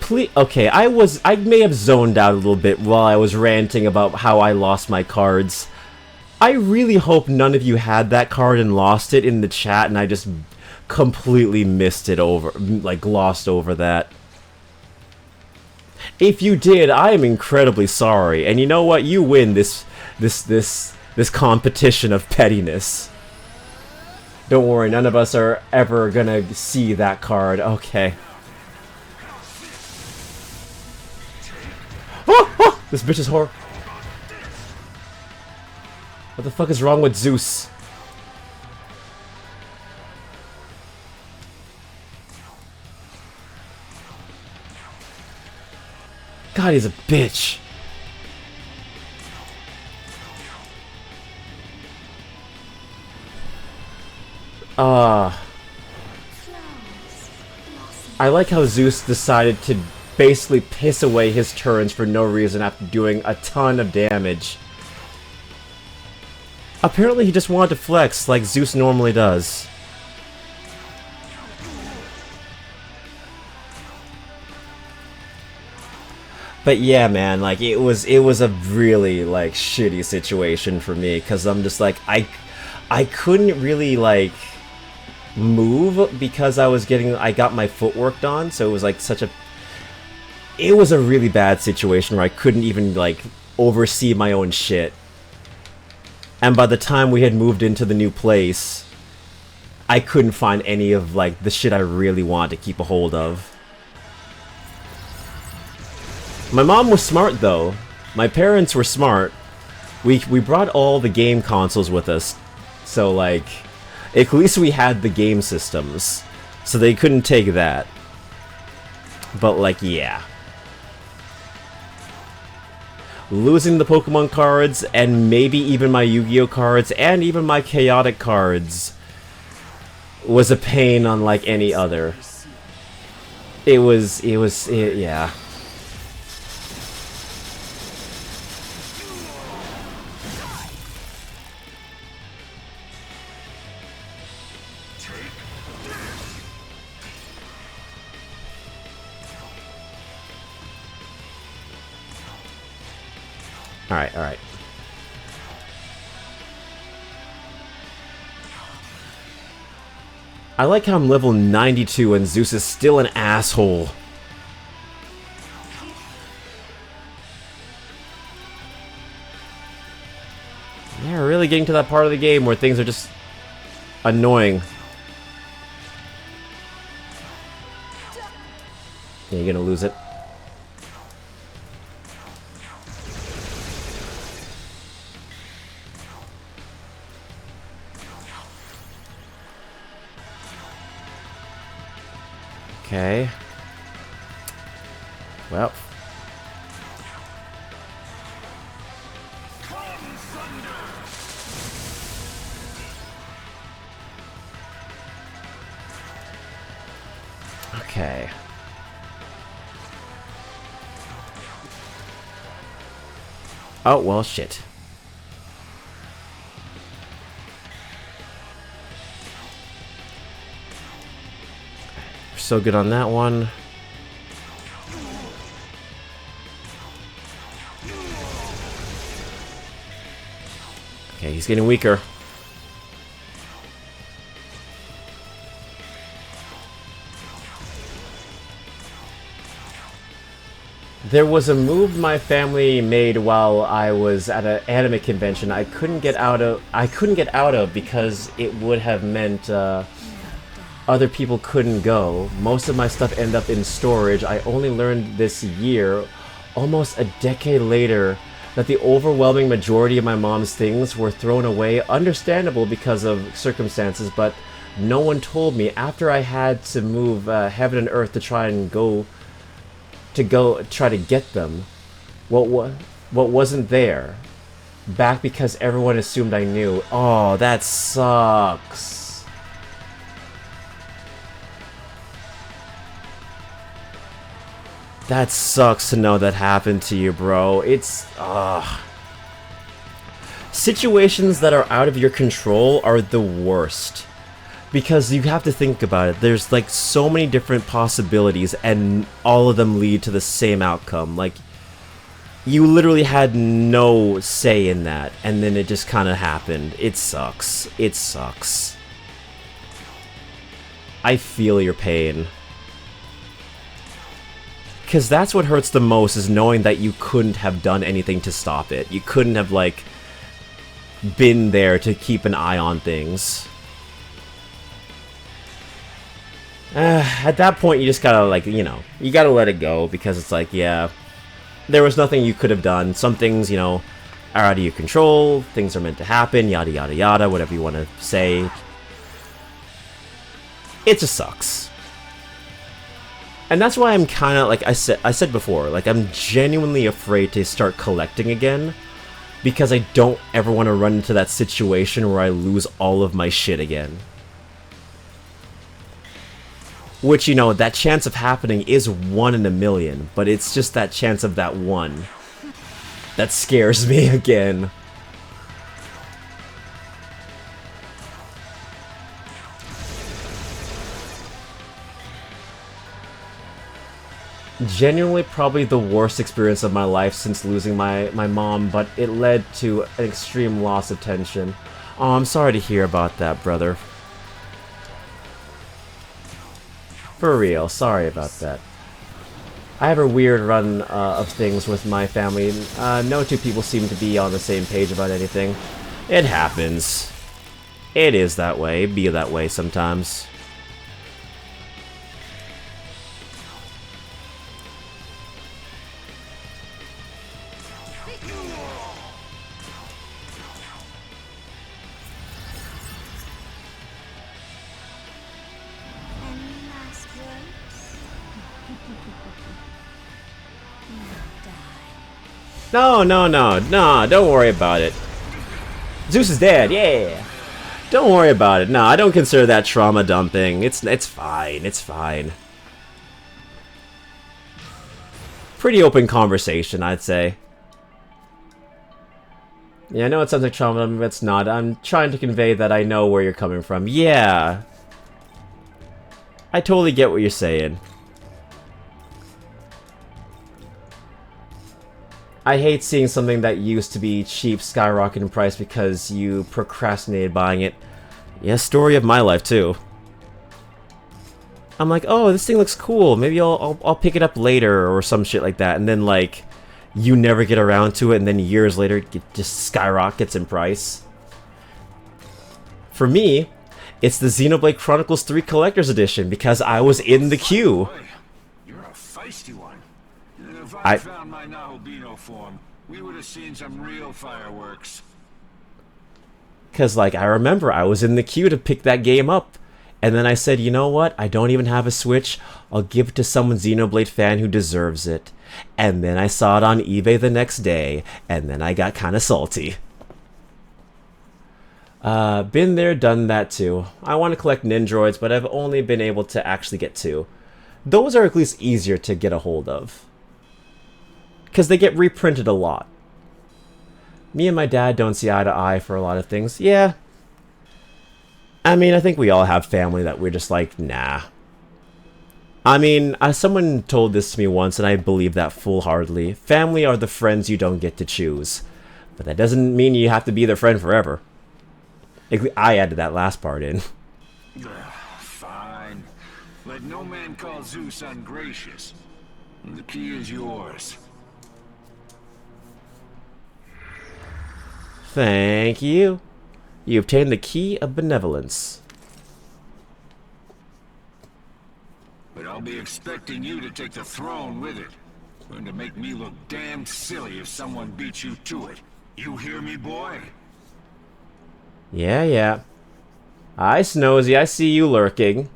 Please, okay, I may have zoned out a little bit while I was ranting about how I lost my cards. I really hope none of you had that card and lost it in the chat, and I just completely missed it over, like glossed over that. If you did, I am incredibly sorry. And you know what? You win this competition of pettiness. Don't worry, none of us are ever gonna see that card. Okay. Oh, oh, this bitch is horrible. What the fuck is wrong with Zeus? God, he's a bitch. I like how Zeus decided to basically piss away his turns for no reason after doing a ton of damage. Apparently he just wanted to flex like Zeus normally does. But yeah, man, like it was a really like shitty situation for me because I'm just like I couldn't really like move because I got my foot worked on, so it was like it was a really bad situation where I couldn't even like oversee my own shit. And by the time we had moved into the new place, I couldn't find any of like the shit I really wanted to keep a hold of. My mom was smart though. My parents were smart. We brought all the game consoles with us. So like at least we had the game systems. So they couldn't take that. But like yeah. Losing the Pokemon cards and maybe even my Yu-Gi-Oh cards and even my Chaotic cards was a pain unlike any other. Yeah. Alright, alright. I like how I'm level 92 and Zeus is still an asshole. Yeah, we're really getting to that part of the game where things are just annoying. Yeah, you're gonna lose it. Okay. Well. Okay. Oh, well, shit. So good on that one. Okay, he's getting weaker. There was a move my family made while I was at an anime convention I couldn't get out of because it would have meant other people couldn't go. Most of my stuff ended up in storage. I only learned this year, almost a decade later, that the overwhelming majority of my mom's things were thrown away. Understandable because of circumstances, but no one told me after I had to move heaven and earth to try to get them. What wasn't there? Back because everyone assumed I knew. Oh, that sucks. That sucks to know that happened to you, bro. It's, situations that are out of your control are the worst. Because you have to think about it. There's, like, so many different possibilities, and all of them lead to the same outcome. Like, you literally had no say in that, and then it just kind of happened. It sucks. It sucks. I feel your pain. Because that's what hurts the most, is knowing that you couldn't have done anything to stop it. You couldn't have, like, been there to keep an eye on things. At that point, you just gotta, like, you know, you gotta let it go, because it's like, yeah, there was nothing you could have done. Some things, you know, are out of your control, things are meant to happen, yada yada yada, whatever you want to say. It just sucks. And that's why I'm kind of, like I said before, like, I'm genuinely afraid to start collecting again, because I don't ever want to run into that situation where I lose all of my shit again. Which, you know, that chance of happening is 1 in a million, but it's just that chance of that one that scares me again. Genuinely probably the worst experience of my life since losing my mom, but it led to an extreme loss of tension. Oh, I'm sorry to hear about that, brother. For real, sorry about that. I have a weird run of things with my family. No two people seem to be on the same page about anything. It happens. It is that way. Be that way sometimes. No, don't worry about it. Zeus is dead, yeah! Don't worry about it. No, I don't consider that trauma dumping. It's fine, it's fine. Pretty open conversation, I'd say. Yeah, I know it sounds like trauma dumping, but it's not. I'm trying to convey that I know where you're coming from. Yeah. I totally get what you're saying. I hate seeing something that used to be cheap skyrocket in price because you procrastinated buying it. Yeah, story of my life too. I'm like, oh, this thing looks cool. Maybe I'll pick it up later or some shit like that, and then like you never get around to it, and then years later it just skyrockets in price. For me, it's the Xenoblade Chronicles 3 Collector's Edition because I was in the queue. You're a feisty one. If I found my Nahobino form, we would have seen some real fireworks. Because, like, I remember I was in the queue to pick that game up. And then I said, you know what? I don't even have a Switch. I'll give it to someone Xenoblade fan who deserves it. And then I saw it on eBay the next day. And then I got kind of salty. Been there, done that too. I want to collect Nindroids, but I've only been able to actually get 2. Those are at least easier to get a hold of. Because they get reprinted a lot. Me and my dad don't see eye to eye for a lot of things. Yeah. I mean, I think we all have family that we're just like, nah. I mean, someone told this to me once, and I believe that full-heartedly. Family are the friends you don't get to choose. But that doesn't mean you have to be their friend forever. I added that last part in. Fine. Let no man call Zeus ungracious. The key is yours. Thank you. You obtained the Key of Benevolence. But I'll be expecting you to take the throne with it. Going to make me look damned silly if someone beats you to it. You hear me, boy? Yeah. Hi, Snozy. I see you lurking.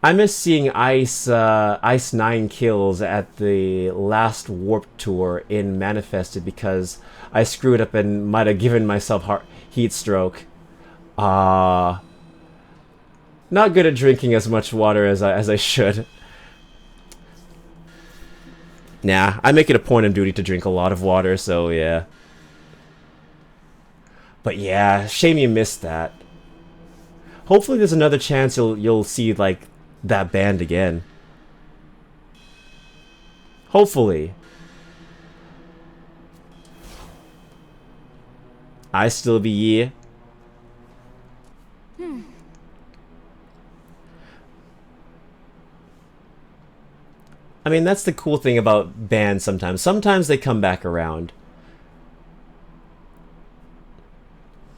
I miss seeing Ice 9 kills at the last Warp Tour in Manifested because I screwed up and might have given myself heat stroke. Not good at drinking as much water as I should. Nah, I make it a point of duty to drink a lot of water, so yeah. But yeah, shame you missed that. Hopefully there's another chance you'll see like that band again. Hopefully. I still be ye. I mean, that's the cool thing about bands sometimes. Sometimes they come back around.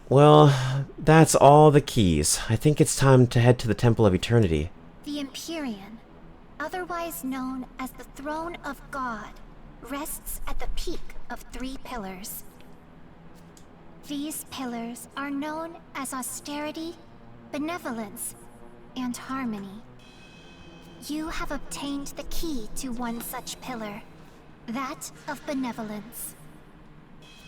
Well, that's all the keys. I think it's time to head to the Temple of Eternity. The Empyrean, otherwise known as the Throne of God, rests at the peak of 3 pillars. These pillars are known as austerity, benevolence, and harmony. You have obtained the key to one such pillar, that of benevolence.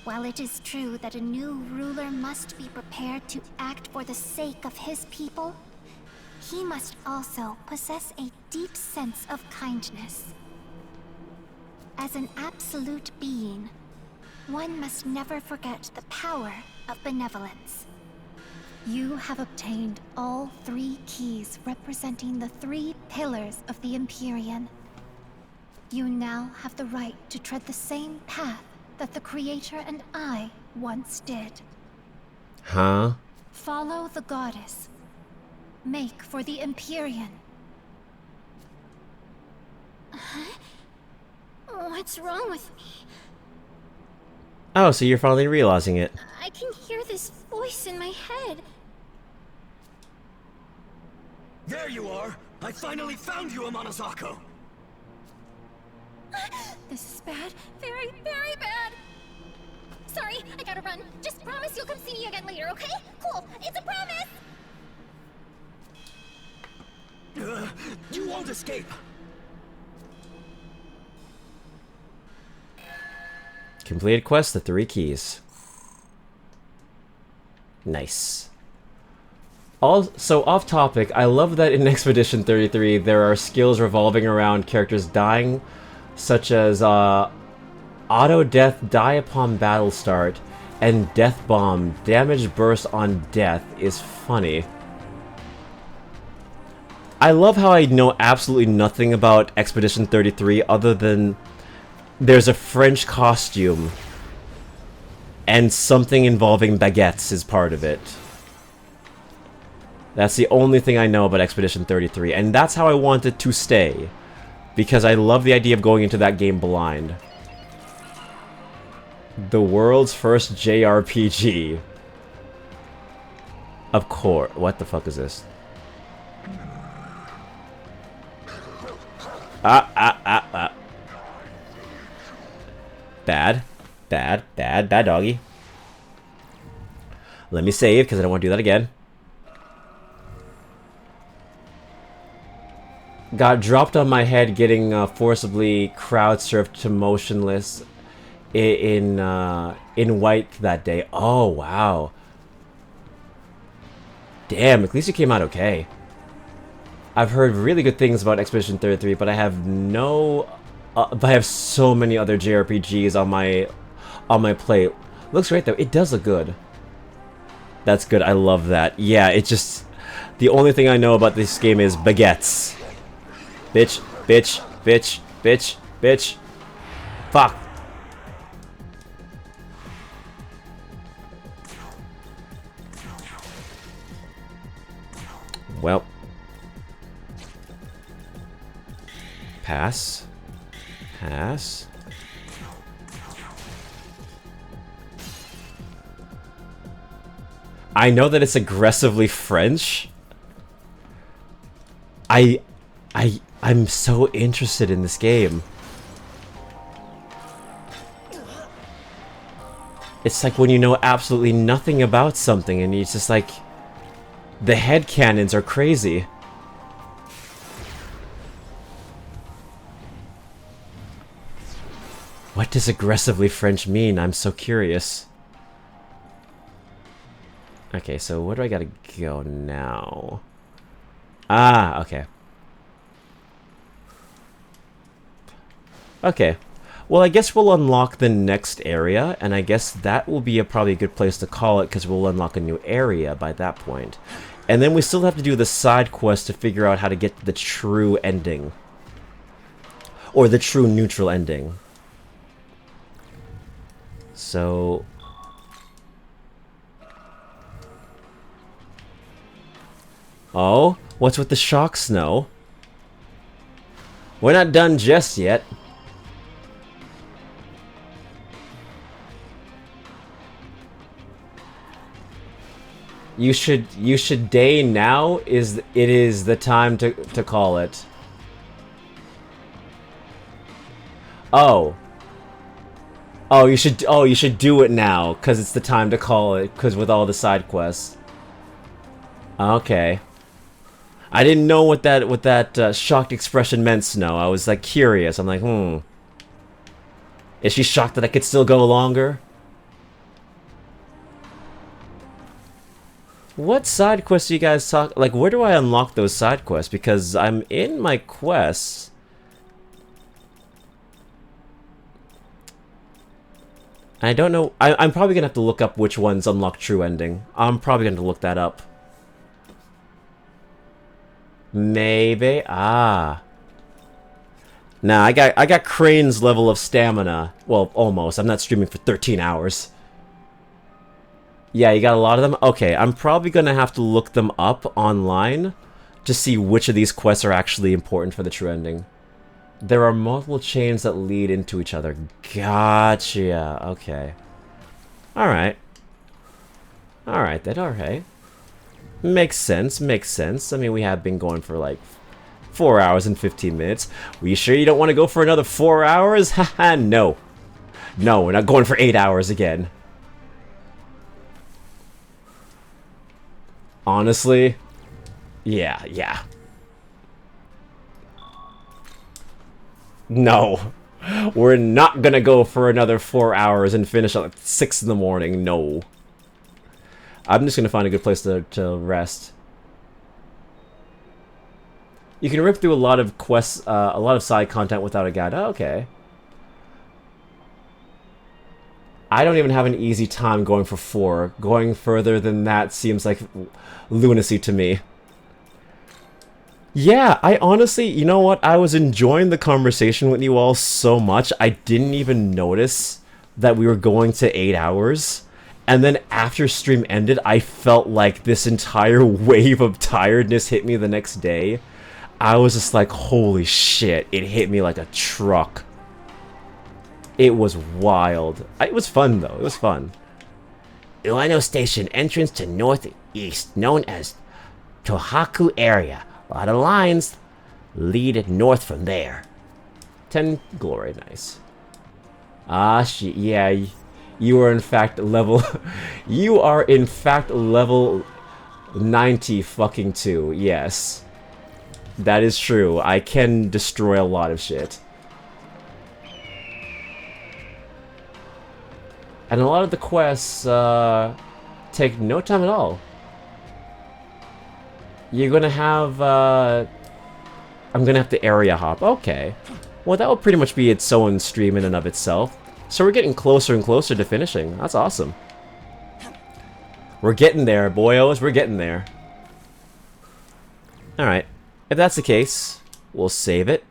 While it is true that a new ruler must be prepared to act for the sake of his people, he must also possess a deep sense of kindness. As an absolute being, one must never forget the power of benevolence. You have obtained all 3 keys representing the 3 pillars of the Empyrean. You now have the right to tread the same path that the Creator and I once did. Huh? Follow the goddess. Make for the Empyrean. What's wrong with me? Oh, so you're finally realizing it. I can hear this voice in my head. There you are! I finally found you, Amanazako! This is bad. Very, very bad. Sorry, I gotta run. Just promise you'll come see me again later, okay? Cool, it's a promise! You won't escape! Completed quest, the 3 keys. Nice. Also, off topic, I love that in Expedition 33 there are skills revolving around characters dying, such as auto death, die upon battle start, and death bomb, damage burst on death is funny. I love how I know absolutely nothing about Expedition 33 other than there's a French costume and something involving baguettes is part of it. That's the only thing I know about Expedition 33, and that's how I want it to stay, because I love the idea of going into that game blind. The world's first JRPG. Of course. What the fuck is this? Bad. Bad doggy. Let me save, because I don't want to do that again. Got dropped on my head getting forcibly crowd surfed to motionless in white that day. Oh, wow. Damn, at least it came out okay. I've heard really good things about Expedition 33, but I have no... but I have so many other JRPGs on my plate. Looks great, though. It does look good. That's good. I love that. Yeah, it just... The only thing I know about this game is baguettes. Bitch, bitch, bitch, bitch, bitch. Fuck. Well. Pass. Pass. I know that it's aggressively French. I'm so interested in this game. It's like when you know absolutely nothing about something and it's just like... The headcanons are crazy. What does aggressively French mean? I'm so curious. Okay, so where do I gotta go now? Ah, okay. Okay. Well, I guess we'll unlock the next area, and I guess that will be probably a good place to call it, because we'll unlock a new area by that point. And then we still have to do the side quest to figure out how to get to the true ending. Or the true neutral ending. So... Oh? What's with the shock snow? We're not done just yet. You should day now it is the time to call it. Oh. Oh, you should do it now cuz it's the time to call it cuz with all the side quests. Okay. I didn't know what that shocked expression meant, Snow. I was like curious. I'm like, Is she shocked that I could still go longer? What side quests do you guys talk? Like, where do I unlock those side quests? Because I'm in my quests. I don't know. I'm probably gonna have to look up which ones unlock true ending. I'm probably gonna look that up. Maybe. Ah. Nah, I got Crane's level of stamina. Well, almost. I'm not streaming for 13 hours. Yeah, you got a lot of them? Okay, I'm probably gonna have to look them up online to see which of these quests are actually important for the true ending. There are multiple chains that lead into each other. Gotcha. Okay. Alright. Alright then, alright. Makes sense, makes sense. I mean, we have been going for like 4 hours and 15 minutes. Were you sure you don't want to go for another 4 hours? Haha, no. No, we're not going for 8 hours again. Honestly, yeah. No. We're not gonna go for another 4 hours and finish at 6 in the morning. No. I'm just gonna find a good place to rest. You can rip through a lot of quests, a lot of side content without a guide. Oh, okay. I don't even have an easy time going for 4. Going further than that seems like lunacy to me. Yeah, I honestly, you know what? I was enjoying the conversation with you all so much, I didn't even notice that we were going to 8 hours. And then after stream ended, I felt like this entire wave of tiredness hit me the next day. I was just like, holy shit, it hit me like a truck. It was wild. It was fun, though. It was fun. Ueno Station entrance to northeast, known as Tohaku area. A lot of lines lead north from there. 10 glory, nice. Ah, shit, yeah. You are in fact level... you are in fact level 90 fucking 2, yes. That is true. I can destroy a lot of shit. And a lot of the quests take no time at all. You're gonna have I'm gonna have to area hop. Okay. Well, that will pretty much be its own stream in and of itself. So we're getting closer and closer to finishing. That's awesome. We're getting there, boyos. We're getting there. Alright. If that's the case, we'll save it.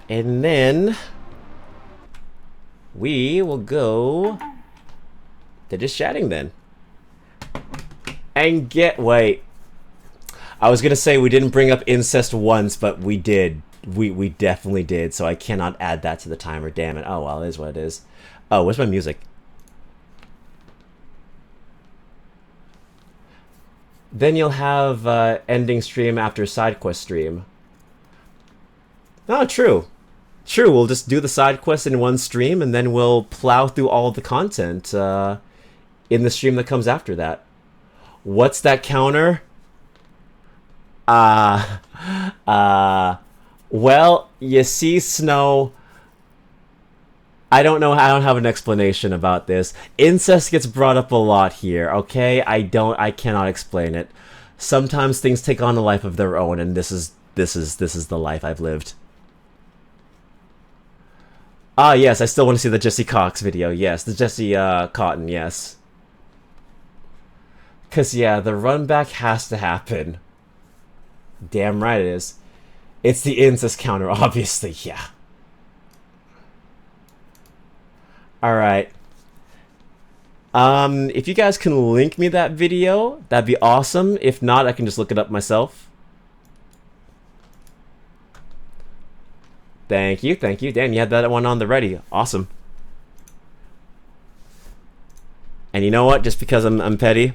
And then we will go to just chatting then. And wait. I was gonna say we didn't bring up incest once, but we did. We definitely did, so I cannot add that to the timer, damn it. Oh well, it is what it is. Oh, where's my music? Then you'll have ending stream after side quest stream. Oh, true. True, we'll just do the side quest in one stream, and then we'll plow through all of the content in the stream that comes after that. What's that counter? Well, you see, Snow, I don't know, I don't have an explanation about this. Incest gets brought up a lot here, okay? I cannot explain it. Sometimes things take on a life of their own, and this is the life I've lived. Ah, yes, I still want to see the Jesse Cox video. Yes, the Jesse Cotton, yes. Because, yeah, the run back has to happen. Damn right it is. It's the incest counter, obviously, yeah. Alright. If you guys can link me that video, that'd be awesome. If not, I can just look it up myself. Thank you, thank you. Damn, you had that one on the ready. Awesome. And you know what? Just because I'm petty.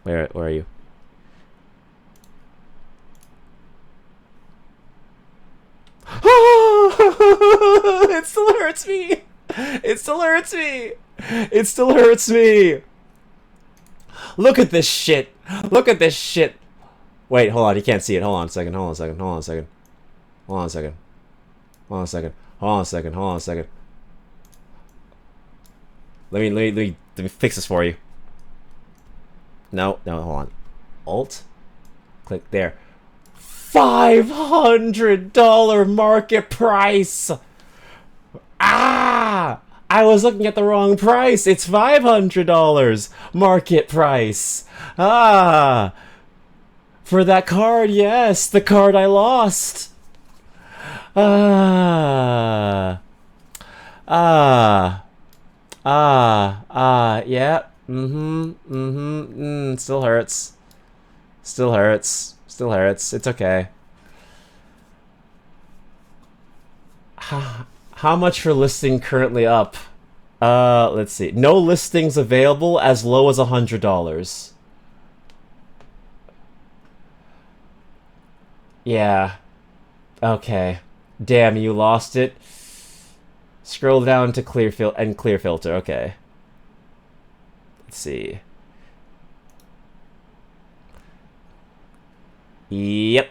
Where are you? It still hurts me. It still hurts me. It still hurts me. Look at this shit. Look at this shit. Wait, hold on. You can't see it. Hold on a second. Hold on a second. Hold on a second. Hold on a second. Hold on a second. Hold on a second. Hold on a second. Let me fix this for you. No, hold on. Alt. Click there. $500 market price. Ah! I was looking at the wrong price. It's $500 market price. Ah! For that card, yes, the card I lost. Yeah. Still hurts. Still hurts. Still hurts. It's okay. How much for listing currently up? Let's see. No listings available as low as $100. Yeah. Okay. Damn, you lost it. Scroll down to clear filter. Okay. Let's see. Yep.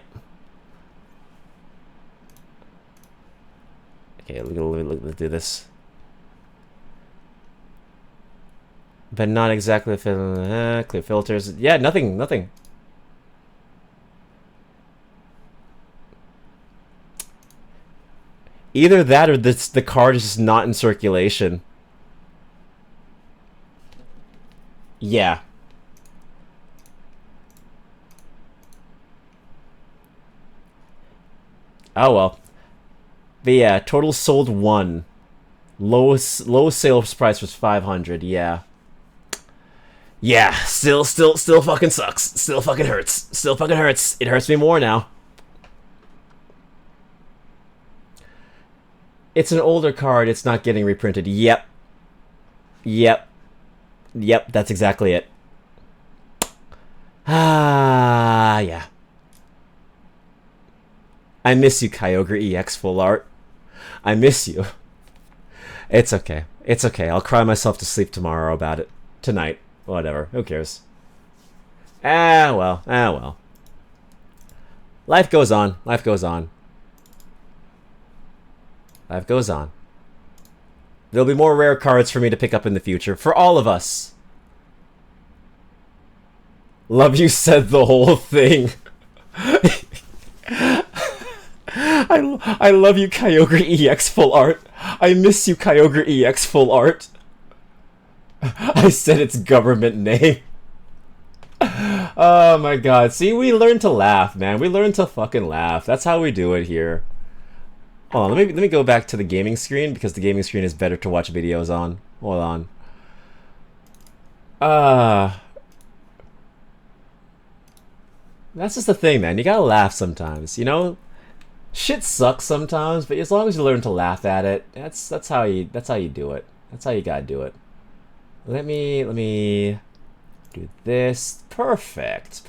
Okay, let's do this. But not exactly clear filters. Yeah, nothing. Either that or the card is just not in circulation. Yeah. Oh well. But yeah, total sold 1. Lowest sales price was 500. Yeah. Yeah, still fucking sucks. Still fucking hurts. Still fucking hurts. It hurts me more now. It's an older card. It's not getting reprinted. Yep. That's exactly it. Ah, yeah. I miss you, Kyogre EX Full Art. I miss you. It's okay. It's okay. I'll cry myself to sleep tomorrow about it. Tonight. Whatever. Who cares? Ah, well. Life goes on. Life goes on. Life goes on. There'll be more rare cards for me to pick up in the future. For all of us. Love you said the whole thing. I love you, Kyogre EX Full Art. I miss you, Kyogre EX Full Art. I said its government name. Oh my god. See, we learn to laugh, man. We learn to fucking laugh. That's how we do it here. Hold on, let me go back to the gaming screen because the gaming screen is better to watch videos on. Hold on. That's just the thing, man. You gotta laugh sometimes, you know? Shit sucks sometimes, but as long as you learn to laugh at it, that's how you do it. That's how you gotta do it. Let me do this. Perfect.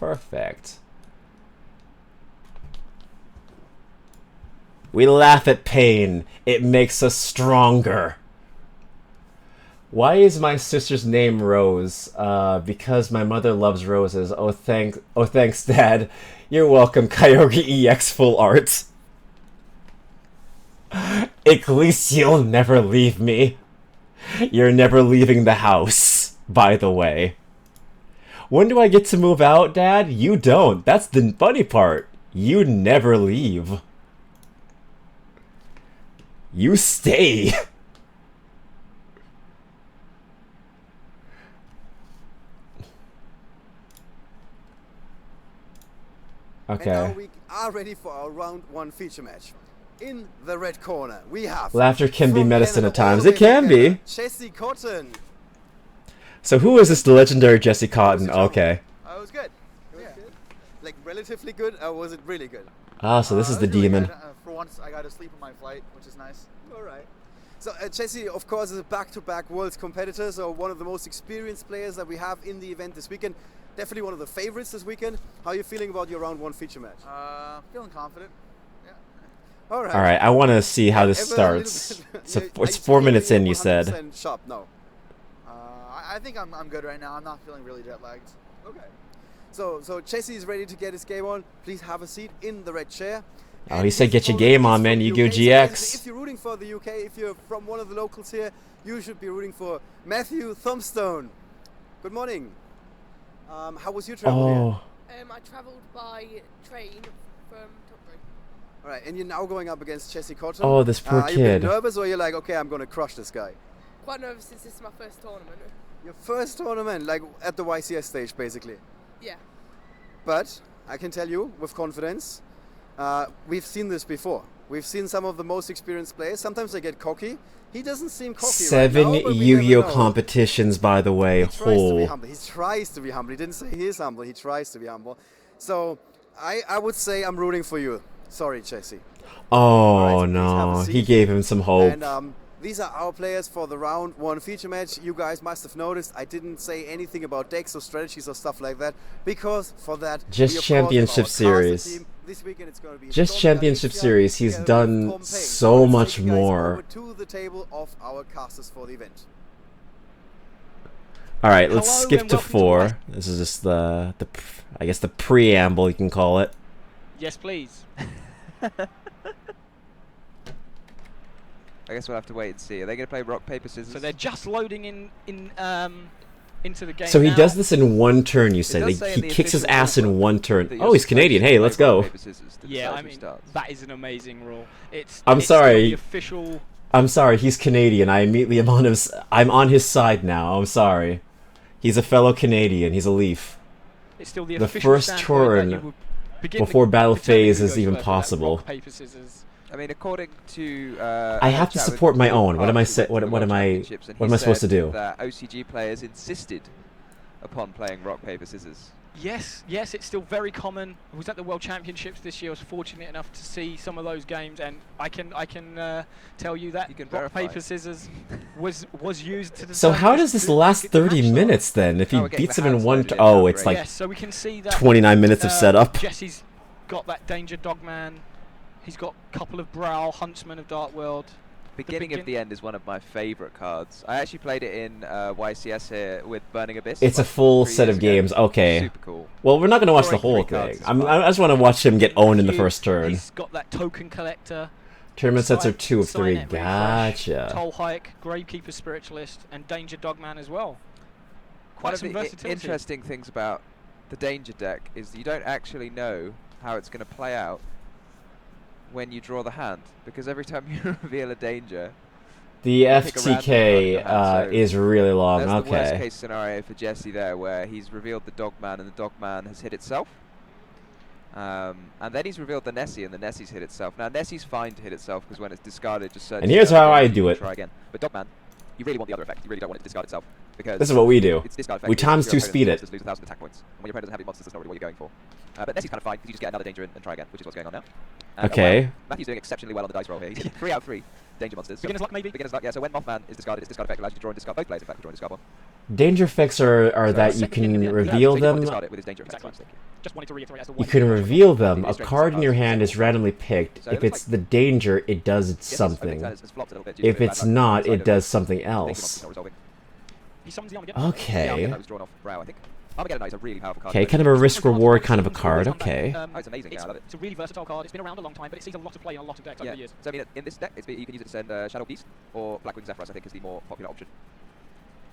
We laugh at pain. It makes us stronger. Why is my sister's name Rose? Because my mother loves roses. Oh, thanks, Dad. You're welcome, Kyogre EX Full Art. At least you'll never leave me. You're never leaving the house, by the way. When do I get to move out, Dad? You don't. That's the funny part. You never leave. You stay. Okay. And now we are ready for our round 1 feature match. In the red corner, we have... Laughter can be medicine at times. It can be. Jesse Cotton. So who is this legendary Jesse Cotton? Okay. It was good. It was good. Like, relatively good, or was it really good? Ah, so this is the demon. For once, I got to sleep on my flight, which is nice. Alright. So Jesse, of course, is a back-to-back Worlds competitor, so one of the most experienced players that we have in the event this weekend. Definitely one of the favorites this weekend. How are you feeling about your round 1 feature match? Feeling confident. Yeah. Alright, I want to see how this starts. So it's 4 minutes in, you said. Sharp? No. I think I'm good right now. I'm not feeling really jet lagged. Okay. So Jesse is ready to get his game on. Please have a seat in the red chair. Oh, he said get your game on, man. Yu-Gi-Oh! GX. If you're rooting for the UK, if you're from one of the locals here, you should be rooting for Matthew Thumbstone. Good morning. How was your travel here? I travelled by train from Tokyo. Alright, and you're now going up against Jesse Cotton. Oh, this poor Are you a bit kid. nervous, or you're like, okay, I'm going to crush this guy? Quite nervous since this is my first tournament. Your first tournament, like at the YCS stage, basically. Yeah. But I can tell you with confidence, we've seen this before. We've seen some of the most experienced players. Sometimes they get cocky. He doesn't seem cocky 7 right now, but we Yu-Gi-Oh! never know. competitions, by the way. He tries to be humble. He tries to be humble. He didn't say he is humble. He tries to be humble. So I would say I'm rooting for you. Sorry, Jesse. Oh, Alright, so please have a no. seat. He gave him some hope. And these are our players for the round 1 feature match. You guys must have noticed I didn't say anything about decks or strategies or stuff like that, because for that Just we, of Championship course, have our caster Series. team. This weekend it's going to be Just Don Championship Galicia Series. He's together with done Pompey. so let's much take you guys more. over to the table of our casters for the event. Alright, let's Hello skip and to welcome to 4. This is just I guess the preamble, you can call it. Yes, please. I guess we'll have to wait and see. Are they going to play rock, paper, scissors? So they're just loading into the game. So he now. does this in one turn, you say. does say Like, in he the kicks his official ass in rulebook one turn. that you're Oh, he's supposed Canadian. to Hey, play let's rock, go. paper, scissors to Yeah, decide I who mean starts. that is an amazing rule. I'm it's still sorry. The official. I'm sorry, he's Canadian. I immediately am on I'm on his side now. I'm sorry. He's a fellow Canadian. He's a Leaf. It's still the The official first standpoint that you turn would begin before the battle tournament phase who is goes even first, and that's possible. rock, paper, scissors. I mean, according to I have to support my own. What am I supposed to do? That OCG players insisted upon playing rock, paper, scissors. Yes, it's still very common. I was at the World Championships this year. I was fortunate enough to see some of those games, and I can tell you that rock, verify. paper, scissors was used to. So how does this last 30 minutes then? If he beats him in one oh, it's like yes, so we can see that 29 minutes of setup. Jesse's got that Danger Dogman. He's got a couple of Brow, Huntsman of Dark World. Beginning of the End is one of my favourite cards. I actually played it in YCS here with Burning Abyss. It's a like full 3 set years of ago. games. Okay. Super cool. Well, we're not going to watch the Drawing whole 3 cards thing. is I just want to watch him get owned in the first turn. He's got that Token Collector. Tournament sets are 2 of 3. Signet Refresh, Gotcha. Toll Hike, Gravekeeper Spiritualist, and Danger Dogman as well. One Quite of some the versatility. interesting things about the Danger deck is that you don't actually know how it's going to play out when you draw the hand, because every time you reveal a Danger, The you pick a random card in your FTK hand. So is really long. that's the worst Okay. case scenario for Jesse there, where he's revealed the Dogman and the Dogman has hit itself. And then he's revealed the Nessie and the Nessie's hit itself. Now Nessie's fine to hit itself because when it's discarded, just searches And here's down how again I and you do can it. Try again. But Dogman, you really want the other effect. You really don't want it to discard itself, because This is what we do. its discard effect We is times your 2 opponent's speed it. monsters lose 1,000 attack points. And when your opponent doesn't have any monsters, that's not really what you're going for. But Nessie's kind of fine because you just get another Danger and try again, which is what's going on now. And Okay. well, Matthew's doing exceptionally well on the dice roll here. He's 3 out of 3 Danger monsters. Beginner's luck, maybe? Beginner's luck, yeah. So when Mothman is discarded, its discard effect allows you to draw and discard both players. In fact, draw and discard one. Danger effects are that you can reveal them. Discard it with his Danger effect. Just wanted to reiterate as to You why can reveal them. A card in your hand is randomly picked. If it's the danger, it does something. If it's not, it does something else. He summons the Armageddon. Okay. Armageddon was drawn off Brow, I think. Armageddon Knight is a really powerful card. Okay, kind of a risk-reward kind of a card. Okay. Oh, it's amazing. Yeah, I love it. It's a really versatile card. It's been around a long time, but it sees a lot of play in a lot of decks over the years. So I mean, in this deck, you can use it to send Shadow Beast or Blackwing Zephyros, I think, is the more popular option.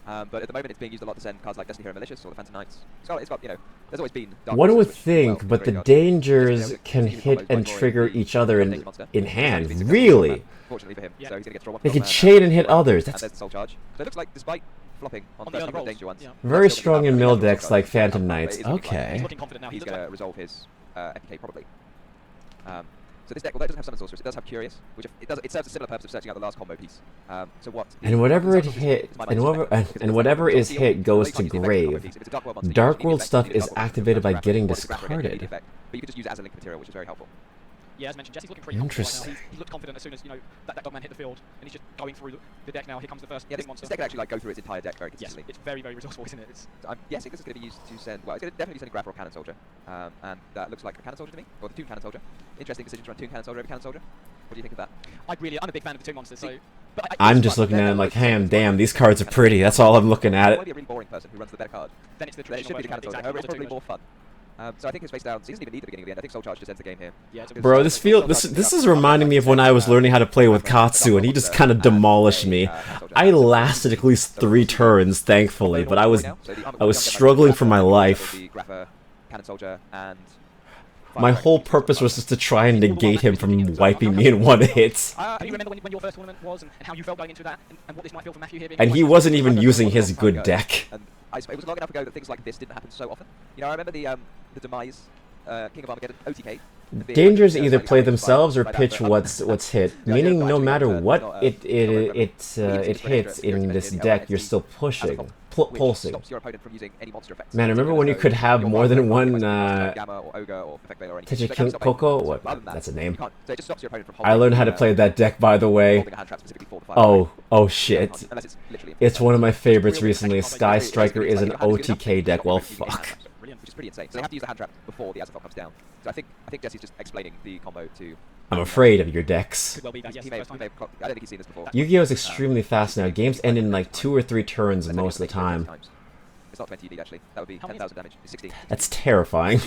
But at the moment, it's being used a lot to send cards like Destiny Hero Malicious or the Phantom Knights. So it's got, you know, there's always been. Dark One would Forces, which, think, well, but the graveyard. dangers can Easy hit combos by and drawing trigger the each other Danger monster. in He's hand. been successful Really? with that, fortunately for him, so he's going to get to draw one. They can Dogman chain and hit others. And That's then Soul Charge. So it looks like, despite flopping on the the first other couple of rolls, Danger ones, very that's still strong in gonna mill have a decks card. like It's Phantom not- Knights. it is looking like Okay. He's looking confident now. He's He going to looks resolve his FPK probably. So this deck, although it doesn't have Summon Sorceress, it does have Curious, which it serves a similar purpose of searching out the last combo piece. So what? And whatever it Summon Sorceress hit, is my and minus whatever, effect, because and it's whatever like- is so hit goes you to can't use the effect combo grave. piece. If it's a Dark World monster, you Dark need World the effect, stuff you need the is Dark World activated by monster, getting or the Scrapper again, you need the discarded. effect. But you could just use it as a link material, which is very helpful. Yeah, as mentioned, Jesse's looking pretty confident right now. Interesting. He looked confident as soon as, you know, that Dogman hit the field, and he's just going through the deck now. Here comes the first Yeah, big this monster. deck can actually like go through its entire deck very Yes, consistently. it's very, very resourceful, isn't it? It's I'm guessing this is going to be used to send. Well, it's going to definitely be sending Graph or Cannon Soldier, and that looks like a Cannon Soldier to me, or the Toon Cannon Soldier. Interesting decision to run Toon Cannon Soldier over Cannon Soldier. What do you think of that? I'm a big fan of the two monsters, so. But I'm just looking at it like, damn, these cards are pretty. That's all I'm looking at If you it. want to be a really boring person who runs the better card, then it's the then it traditional should be the version Cannon of Soldier. exactly However, it's what the probably two more fun. So I think his face down. He doesn't even need the beginning of the end. I think Soul Charge just ends the game here. Yeah, Bro, this is reminding me of when I was learning how to play with Katsu, and he just kind of demolished me. I lasted at least 3 turns, thankfully, but I was struggling for my life. Canon Soldier and my whole purpose was just to try and negate him from wiping me in one hit. Can you remember when your first tournament was and how you felt going into that and what this might feel for Matthew here? And he wasn't even using his good deck. And it was long enough ago that things like this didn't happen so often. You know, I remember the Demise, King of Armageddon, OTK. Dangers either play themselves or pitch what's hit, meaning no matter what it hits in this deck, you're still pushing. Pulsing. Man, remember when you could have more than one Techikin Koko? What? That's a name. I learned how to play that deck, by the way. Oh shit. It's one of my favorites recently. Sky Striker is an OTK deck. Well, fuck. Which is pretty insane. So they have to use the hand trap before the Azathoth comes down. So I think Jesse's just explaining the combo to... I'm afraid of your decks. I don't think he's seen this before. Yu-Gi-Oh is extremely fast now. Games end in like 2 or 3 turns most of the time. It's not 20 ED actually. That would be 10,000 damage. It's 16. That's terrifying.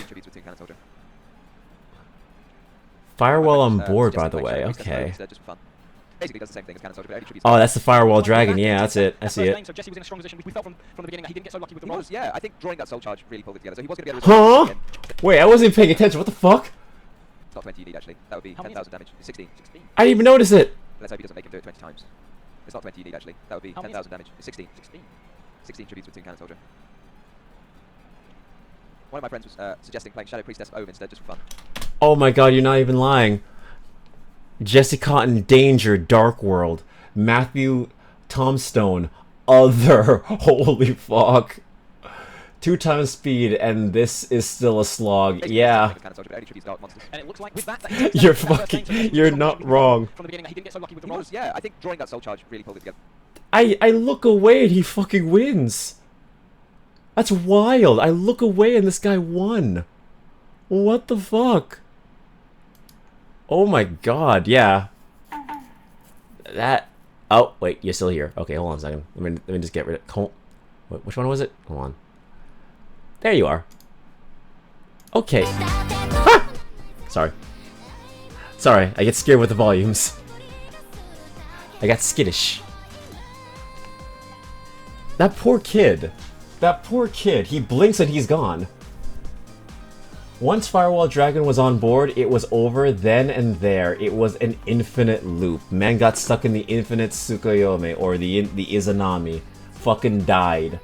Firewall on board, by the way. Okay. Basically does the same thing as Canon Soldier, but only tributes. Oh, that's the Firewall Dragon. Yeah, that's it. I see it. So Jesse was in a strong position. We felt from the beginning that he didn't get so lucky with the rolls. Yeah, I think drawing that Soul Charge really pulled it together. So he was going to be able to... Huh? Wait, I wasn't even paying attention. What the fuck? It's not 20 ED actually. That would be 10,000 damage. It's 16. I didn't even notice it. Let's hope he doesn't make him do it 20 times. It's not 20 ED actually. That would be 10,000 damage. It's 16. 16 tributes with 2 Canon Soldier. One of my friends was suggesting playing Shadow Priestess Ohm instead just for fun. Oh my god, you're not even lying. Jesse Cotton, Danger, Dark World. Matthew Tombstone, Other. Holy fuck. 2 times speed, and this is still a slog. Yeah. You're fucking... You're not wrong. From the beginning, he didn't get so lucky with the rolls. Yeah, I think drawing that Soul Charge really pulled it together. I look away and he fucking wins. That's wild. I look away and this guy won. What the fuck? Oh my god, yeah. That... Oh, wait, you're still here. Okay, hold on a second. Let me just get rid of... Which one was it? Hold on. There you are. Okay. Ah! Sorry. Sorry, I get scared with the volumes. I got skittish. That poor kid. That poor kid. He blinks and he's gone. Once Firewall Dragon was on board, it was over then and there. It was an infinite loop. Man got stuck in the infinite Tsukuyomi, or the Izanami. Fucking died.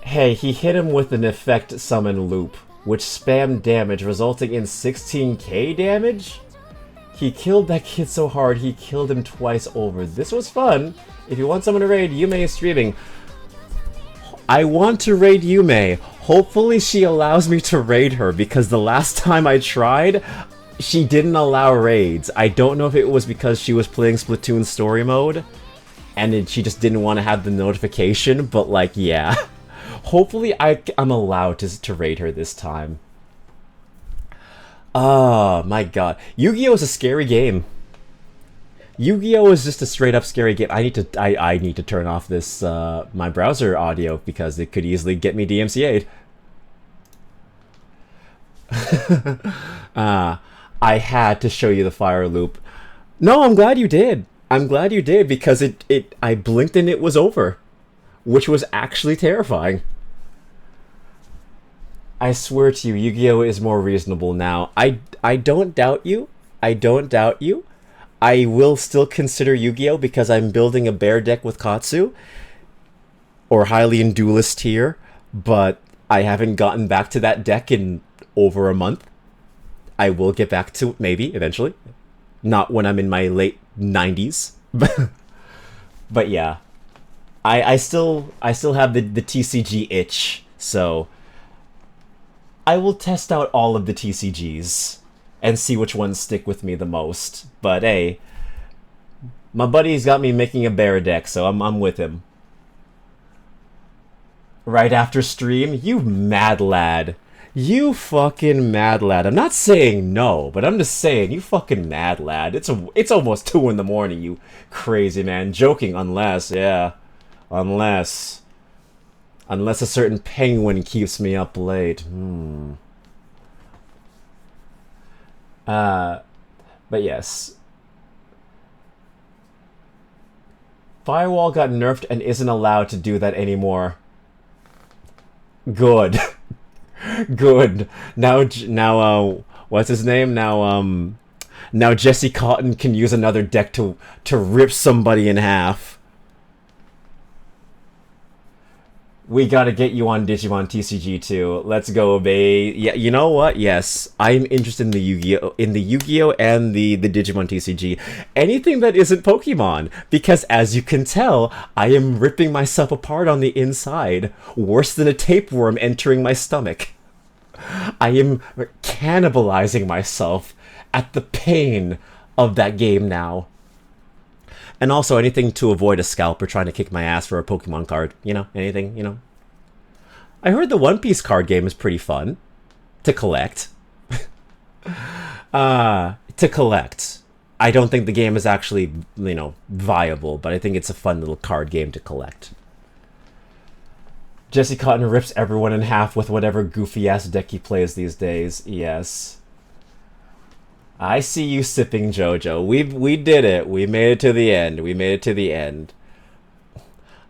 Hey, he hit him with an effect summon loop, which spammed damage, resulting in 16k damage? He killed that kid so hard, he killed him twice over. This was fun. If you want someone to raid, Yume is streaming. I want to raid Yume. Hopefully she allows me to raid her, because the last time I tried, she didn't allow raids. I don't know if it was because she was playing Splatoon story mode, and she just didn't want to have the notification, but like, yeah. Hopefully I'm allowed to raid her this time. Oh my god. Yu-Gi-Oh! Is a scary game. Yu-Gi-Oh! Is just a straight up scary game. I need to turn off this my browser audio because it could easily get me DMCA'd. I had to show you the fire loop. No, I'm glad you did. I'm glad you did because I blinked and it was over, which was actually terrifying. I swear to you, Yu-Gi-Oh! Is more reasonable now. I don't doubt you. I don't doubt you. I will still consider Yu-Gi-Oh! Because I'm building a bear deck with Katsu. Or Hylian Duelist tier. But I haven't gotten back to that deck in over a month. I will get back to it maybe, eventually. Not when I'm in my late 90s. But yeah. I still have the TCG itch. So I will test out all of the TCGs and see which ones stick with me the most. But hey, my buddy's got me making a bear deck, so I'm with him. Right after stream? You mad lad. You fucking mad lad. I'm not saying no, but I'm just saying you fucking mad lad. It's almost 2 in the morning, you crazy man. Joking, unless, yeah. Unless. Unless a certain penguin keeps me up late. But yes. Firewall got nerfed and isn't allowed to do that anymore. Good. Good. Now, what's his name? Now Jesse Cotton can use another deck to rip somebody in half. We gotta get you on Digimon TCG too. Let's go, babe. Yeah, you know what? Yes, I'm interested in the Yu-Gi-Oh and the Digimon TCG. Anything that isn't Pokemon, because as you can tell, I am ripping myself apart on the inside, worse than a tapeworm entering my stomach. I am cannibalizing myself at the pain of that game now. And also anything to avoid a scalper trying to kick my ass for a Pokemon card. You know, anything, you know. I heard the One Piece card game is pretty fun to collect. To collect. I don't think the game is actually, you know, viable, but I think it's a fun little card game to collect. Jesse Cotton rips everyone in half with whatever goofy-ass deck he plays these days. Yes. I see you sipping, JoJo. We did it. We made it to the end. We made it to the end.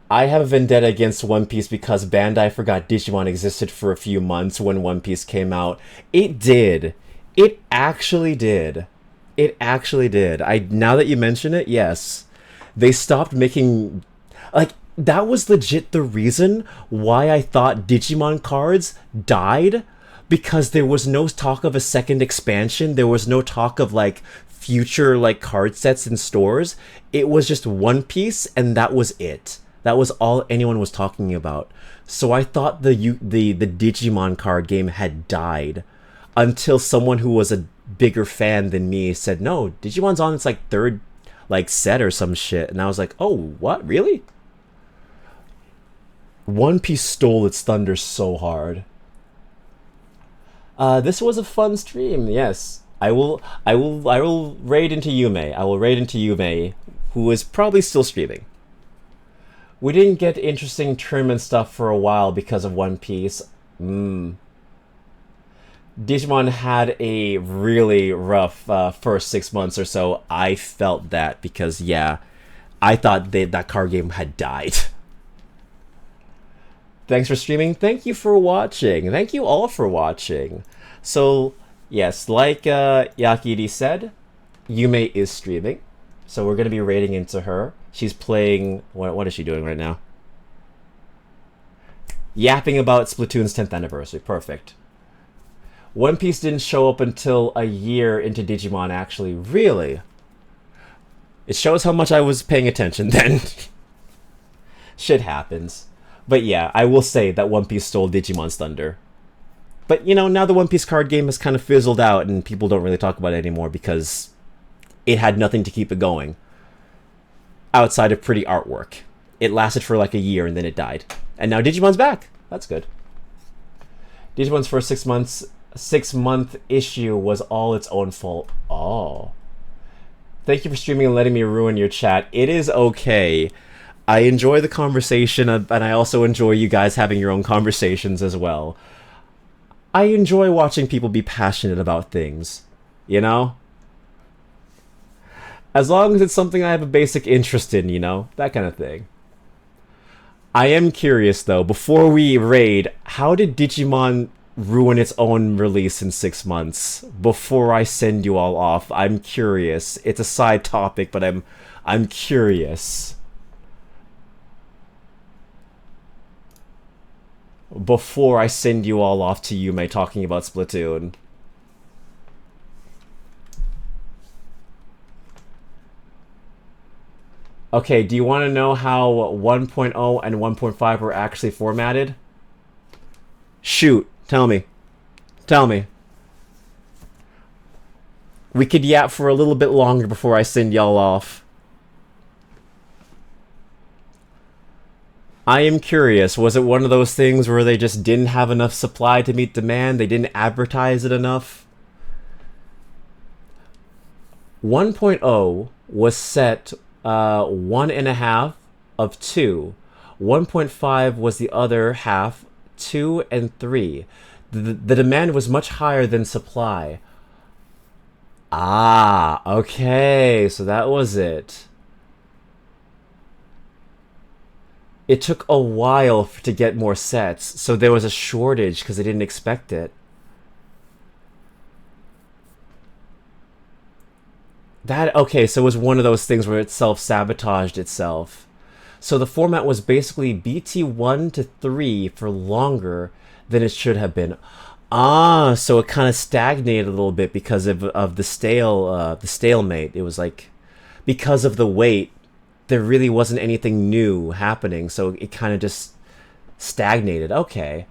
I have a vendetta against One Piece because Bandai forgot Digimon existed for a few months when One Piece came out. It did. It actually did. It actually did. Now that you mention it, yes. They stopped making... Like, that was legit the reason why I thought Digimon cards died. Because there was no talk of a second expansion. There was no talk of, like, future, like, card sets in stores. It was just One Piece, and that was it. That was all anyone was talking about. So I thought the Digimon card game had died. Until someone who was a bigger fan than me said, no, Digimon's on its, like, third, like, set or some shit. And I was like, oh, what? Really? One Piece stole its thunder so hard. This was a fun stream. Yes, I will raid into Yume. I will raid into Yume, who is probably still streaming. We didn't get interesting tournament stuff for a while because of One Piece. Digimon had a really rough first 6 months or so. I felt that because, yeah, I thought that card game had died. Thanks for streaming. Thank you for watching. Thank you all for watching. So, yes, like Yakidi said, Yume is streaming. So we're going to be raiding into her. She's playing... What is she doing right now? Yapping about Splatoon's 10th anniversary. Perfect. One Piece didn't show up until a year into Digimon, actually. Really? It shows how much I was paying attention then. Shit happens. But yeah, I will say that One Piece stole Digimon's thunder. But, you know, now the One Piece card game has kind of fizzled out and people don't really talk about it anymore because it had nothing to keep it going. Outside of pretty artwork. It lasted for like a year and then it died. And now Digimon's back. That's good. Digimon's first 6-month issue was all its own fault. Oh. Thank you for streaming and letting me ruin your chat. It is okay. I enjoy the conversation, and I also enjoy you guys having your own conversations as well. I enjoy watching people be passionate about things, you know? As long as it's something I have a basic interest in, you know? That kind of thing. I am curious, though, before we raid, how did Digimon ruin its own release in 6 months? Before I send you all off, I'm curious. It's a side topic, but I'm curious. Before I send you all off to Yume talking about Splatoon. Okay, do you want to know how 1.0 and 1.5 were actually formatted? Shoot, tell me. Tell me. We could yap for a little bit longer before I send y'all off. I am curious, was it one of those things where they just didn't have enough supply to meet demand? They didn't advertise it enough? 1.0 was set 1.5 of 2. 1.5 was the other half, 2 and 3. The demand was much higher than supply. Ah, okay, so that was it. It took a while to get more sets, so there was a shortage because they didn't expect it. Okay, so it was one of those things where it self-sabotaged itself. So the format was basically BT1 to 3 for longer than it should have been. Ah, so it kind of stagnated a little bit because of the stalemate. It was like, because of the wait, there really wasn't anything new happening, so it kind of just stagnated. Okay.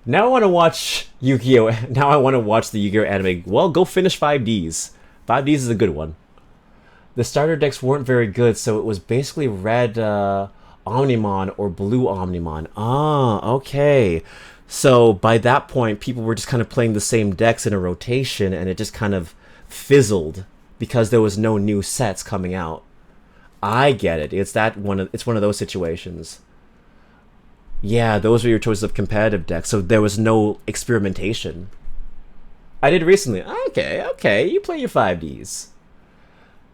Now I want to watch Yu-Gi-Oh! Now I want to watch the Yu-Gi-Oh! Anime. Well, go finish 5Ds. 5Ds is a good one. The starter decks weren't very good, so it was basically red Omnimon or blue Omnimon. Ah, okay. So by that point, people were just kind of playing the same decks in a rotation, and it just kind of fizzled because there was no new sets coming out. I get it. It's one of those situations. Yeah, those were your choices of competitive decks, so there was no experimentation. I did recently. Okay, you play your 5Ds.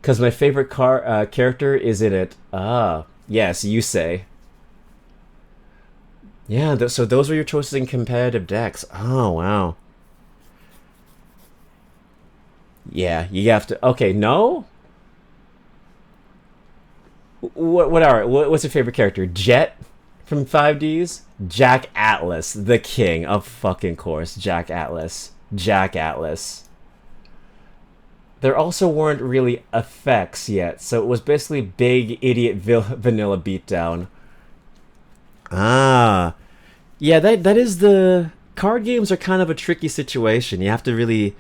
Because my favorite character is in it. Ah, yes, you say. Yeah, so those were your choices in competitive decks. Oh, wow. Yeah, you have to... Okay, no? What's your favorite character? Jet from 5Ds? Jack Atlas, the king of fucking course. Jack Atlas. Jack Atlas. There also weren't really effects yet, so it was basically big idiot vanilla beatdown. Ah. Yeah, that is the... Card games are kind of a tricky situation. You have to really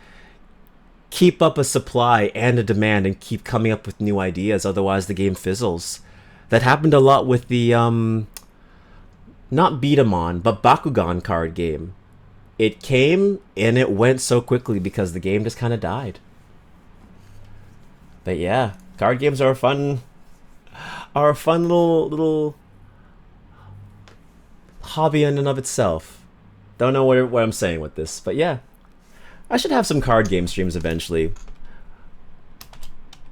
keep up a supply and a demand and keep coming up with new ideas, otherwise the game fizzles. That happened a lot with the, not Beat 'em On, but Bakugan card game. It came and it went so quickly because the game just kind of died. But yeah, card games are a fun little hobby in and of itself. Don't know what I'm saying with this, but yeah. I should have some card game streams eventually.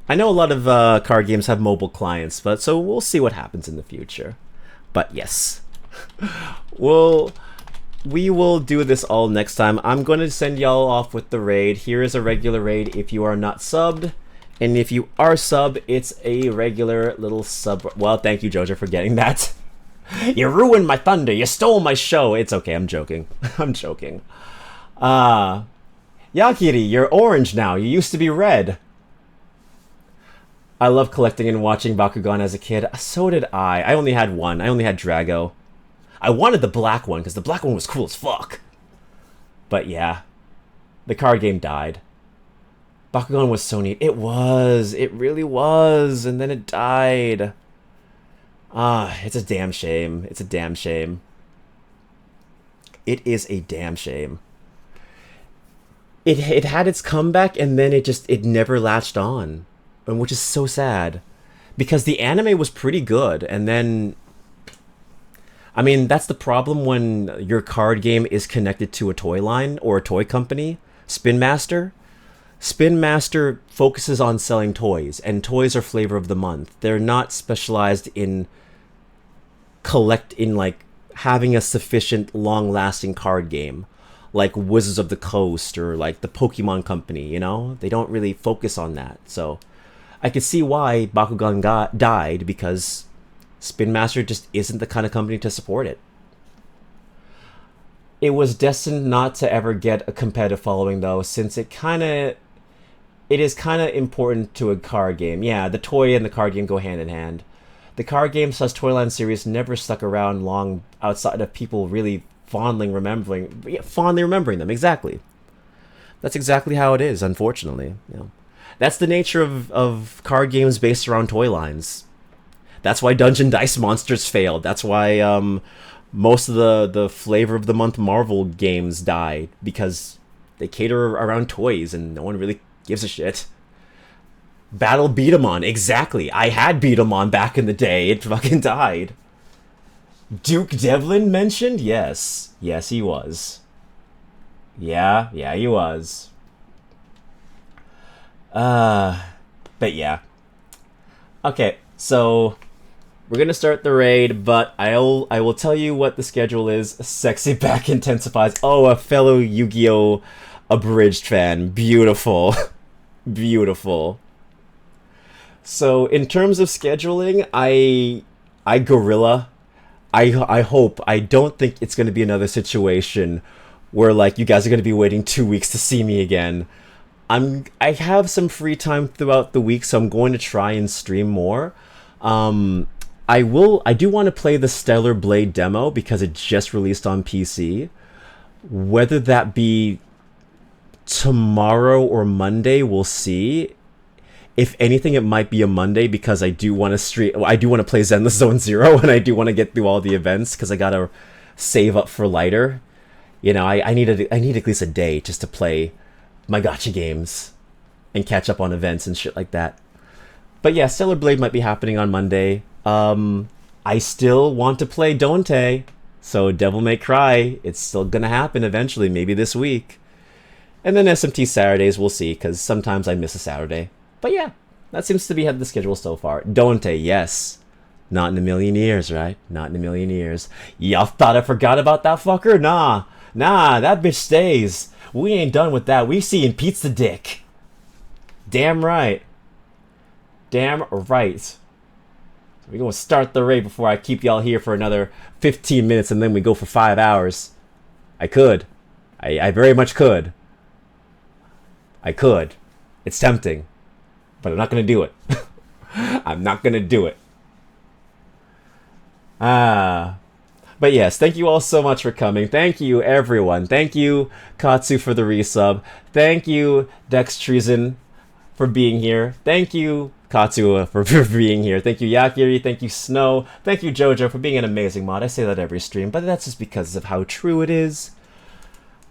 I know a lot of card games have mobile clients, but so we'll see what happens in the future. But yes. We will do this all next time. I'm going to send y'all off with the raid. Here is a regular raid if you are not subbed. And if you are subbed, it's a regular little sub... Well, thank you, Jojo, for getting that. You ruined my thunder. You stole my show. It's okay. I'm joking. I'm joking. Yakiri, you're orange now. You used to be red. I love collecting and watching Bakugan as a kid. So did I. I only had one. I only had Drago. I wanted the black one because the black one was cool as fuck. But yeah, the card game died. Bakugan was so neat. It was. It really was. And then it died. Ah, it's a damn shame. It's a damn shame. It is a damn shame. It had its comeback and then it never latched on. And which is so sad. Because the anime was pretty good and then... I mean, that's the problem when your card game is connected to a toy line or a toy company. Spin Master. Spin Master focuses on selling toys, and toys are flavor of the month. They're not specialized in like having a sufficient long-lasting card game, like Wizards of the Coast or like the Pokemon Company. You know, they don't really focus on that. So I could see why Bakugan died because Spin Master just isn't the kind of company to support it. It was destined not to ever get a competitive following though, since it is kind of important to a card game. Yeah, the toy and the card game go hand in hand. The card game / Toyline series never stuck around long outside of people really fondly remembering them. Exactly. That's exactly how it is, unfortunately. You know, that's the nature of card games based around toy lines. That's why Dungeon Dice Monsters failed. That's why most of the flavor of the month Marvel games died, because they cater around toys and no one really gives a shit. Battle Beat 'em On, exactly. I had Beat 'em On back in the day. It fucking died. Duke Devlin mentioned? Yes. Yes, he was. Yeah, he was. But yeah. Okay, so we're gonna start the raid, but I will tell you what the schedule is. Sexy back intensifies. Oh, a fellow Yu-Gi-Oh! Abridged fan. Beautiful. Beautiful. So in terms of scheduling, I guerrilla. I hope. I don't think it's gonna be another situation where like you guys are gonna be waiting 2 weeks to see me again. I have some free time throughout the week, so I'm going to try and stream more. I do want to play the Stellar Blade demo because it just released on PC. Whether that be tomorrow or Monday, we'll see. If anything, it might be a Monday because I do want to stream. I do want to play Zenless Zone Zero, and I do want to get through all the events because I gotta save up for lighter. You know, I need at least a day just to play my gacha games and catch up on events and shit like that. But yeah, Stellar Blade might be happening on Monday. I still want to play Dante, so Devil May Cry, it's still gonna happen eventually, maybe this week. And then SMT Saturdays, we'll see, because sometimes I miss a Saturday. But yeah, that seems to be the schedule so far. Dante, yes. Not in a million years, right? Not in a million years. Y'all thought I forgot about that fucker? Nah, that bitch stays. We ain't done with that. We seeing pizza dick. Damn right. Damn right. We're gonna start the raid before I keep y'all here for another 15 minutes and then we go for 5 hours. I could. I very much could. I could. It's tempting. But I'm not gonna do it. I'm not gonna do it. But yes, thank you all so much for coming. Thank you, everyone. Thank you, Katsu, for the resub. Thank you, Dex Treason, for being here. Thank you, Katsu, for being here. Thank you, Yakiri. Thank you, Snow. Thank you, Jojo, for being an amazing mod. I say that every stream, but that's just because of how true it is.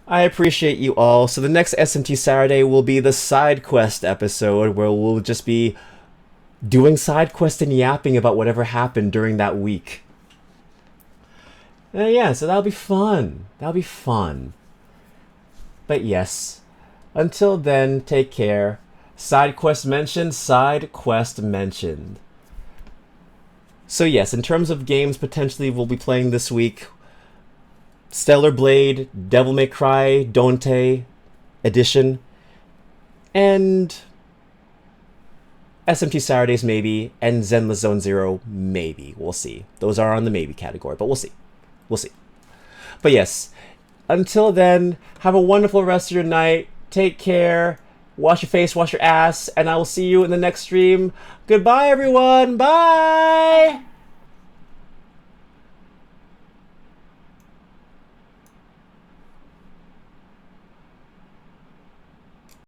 I appreciate you all. So the next SMT Saturday will be the side quest episode, where we'll just be doing side quest and yapping about whatever happened during that week. Yeah, so that'll be fun. That'll be fun. But yes, until then, take care. Side quest mentioned, side quest mentioned. So yes, in terms of games potentially we'll be playing this week, Stellar Blade, Devil May Cry, Dante Edition, and SMT Saturdays maybe, and Zenless Zone Zero maybe. We'll see. Those are on the maybe category, but we'll see. We'll see. But yes, until then, have a wonderful rest of your night. Take care. Wash your face, wash your ass, and I will see you in the next stream. Goodbye, everyone. Bye!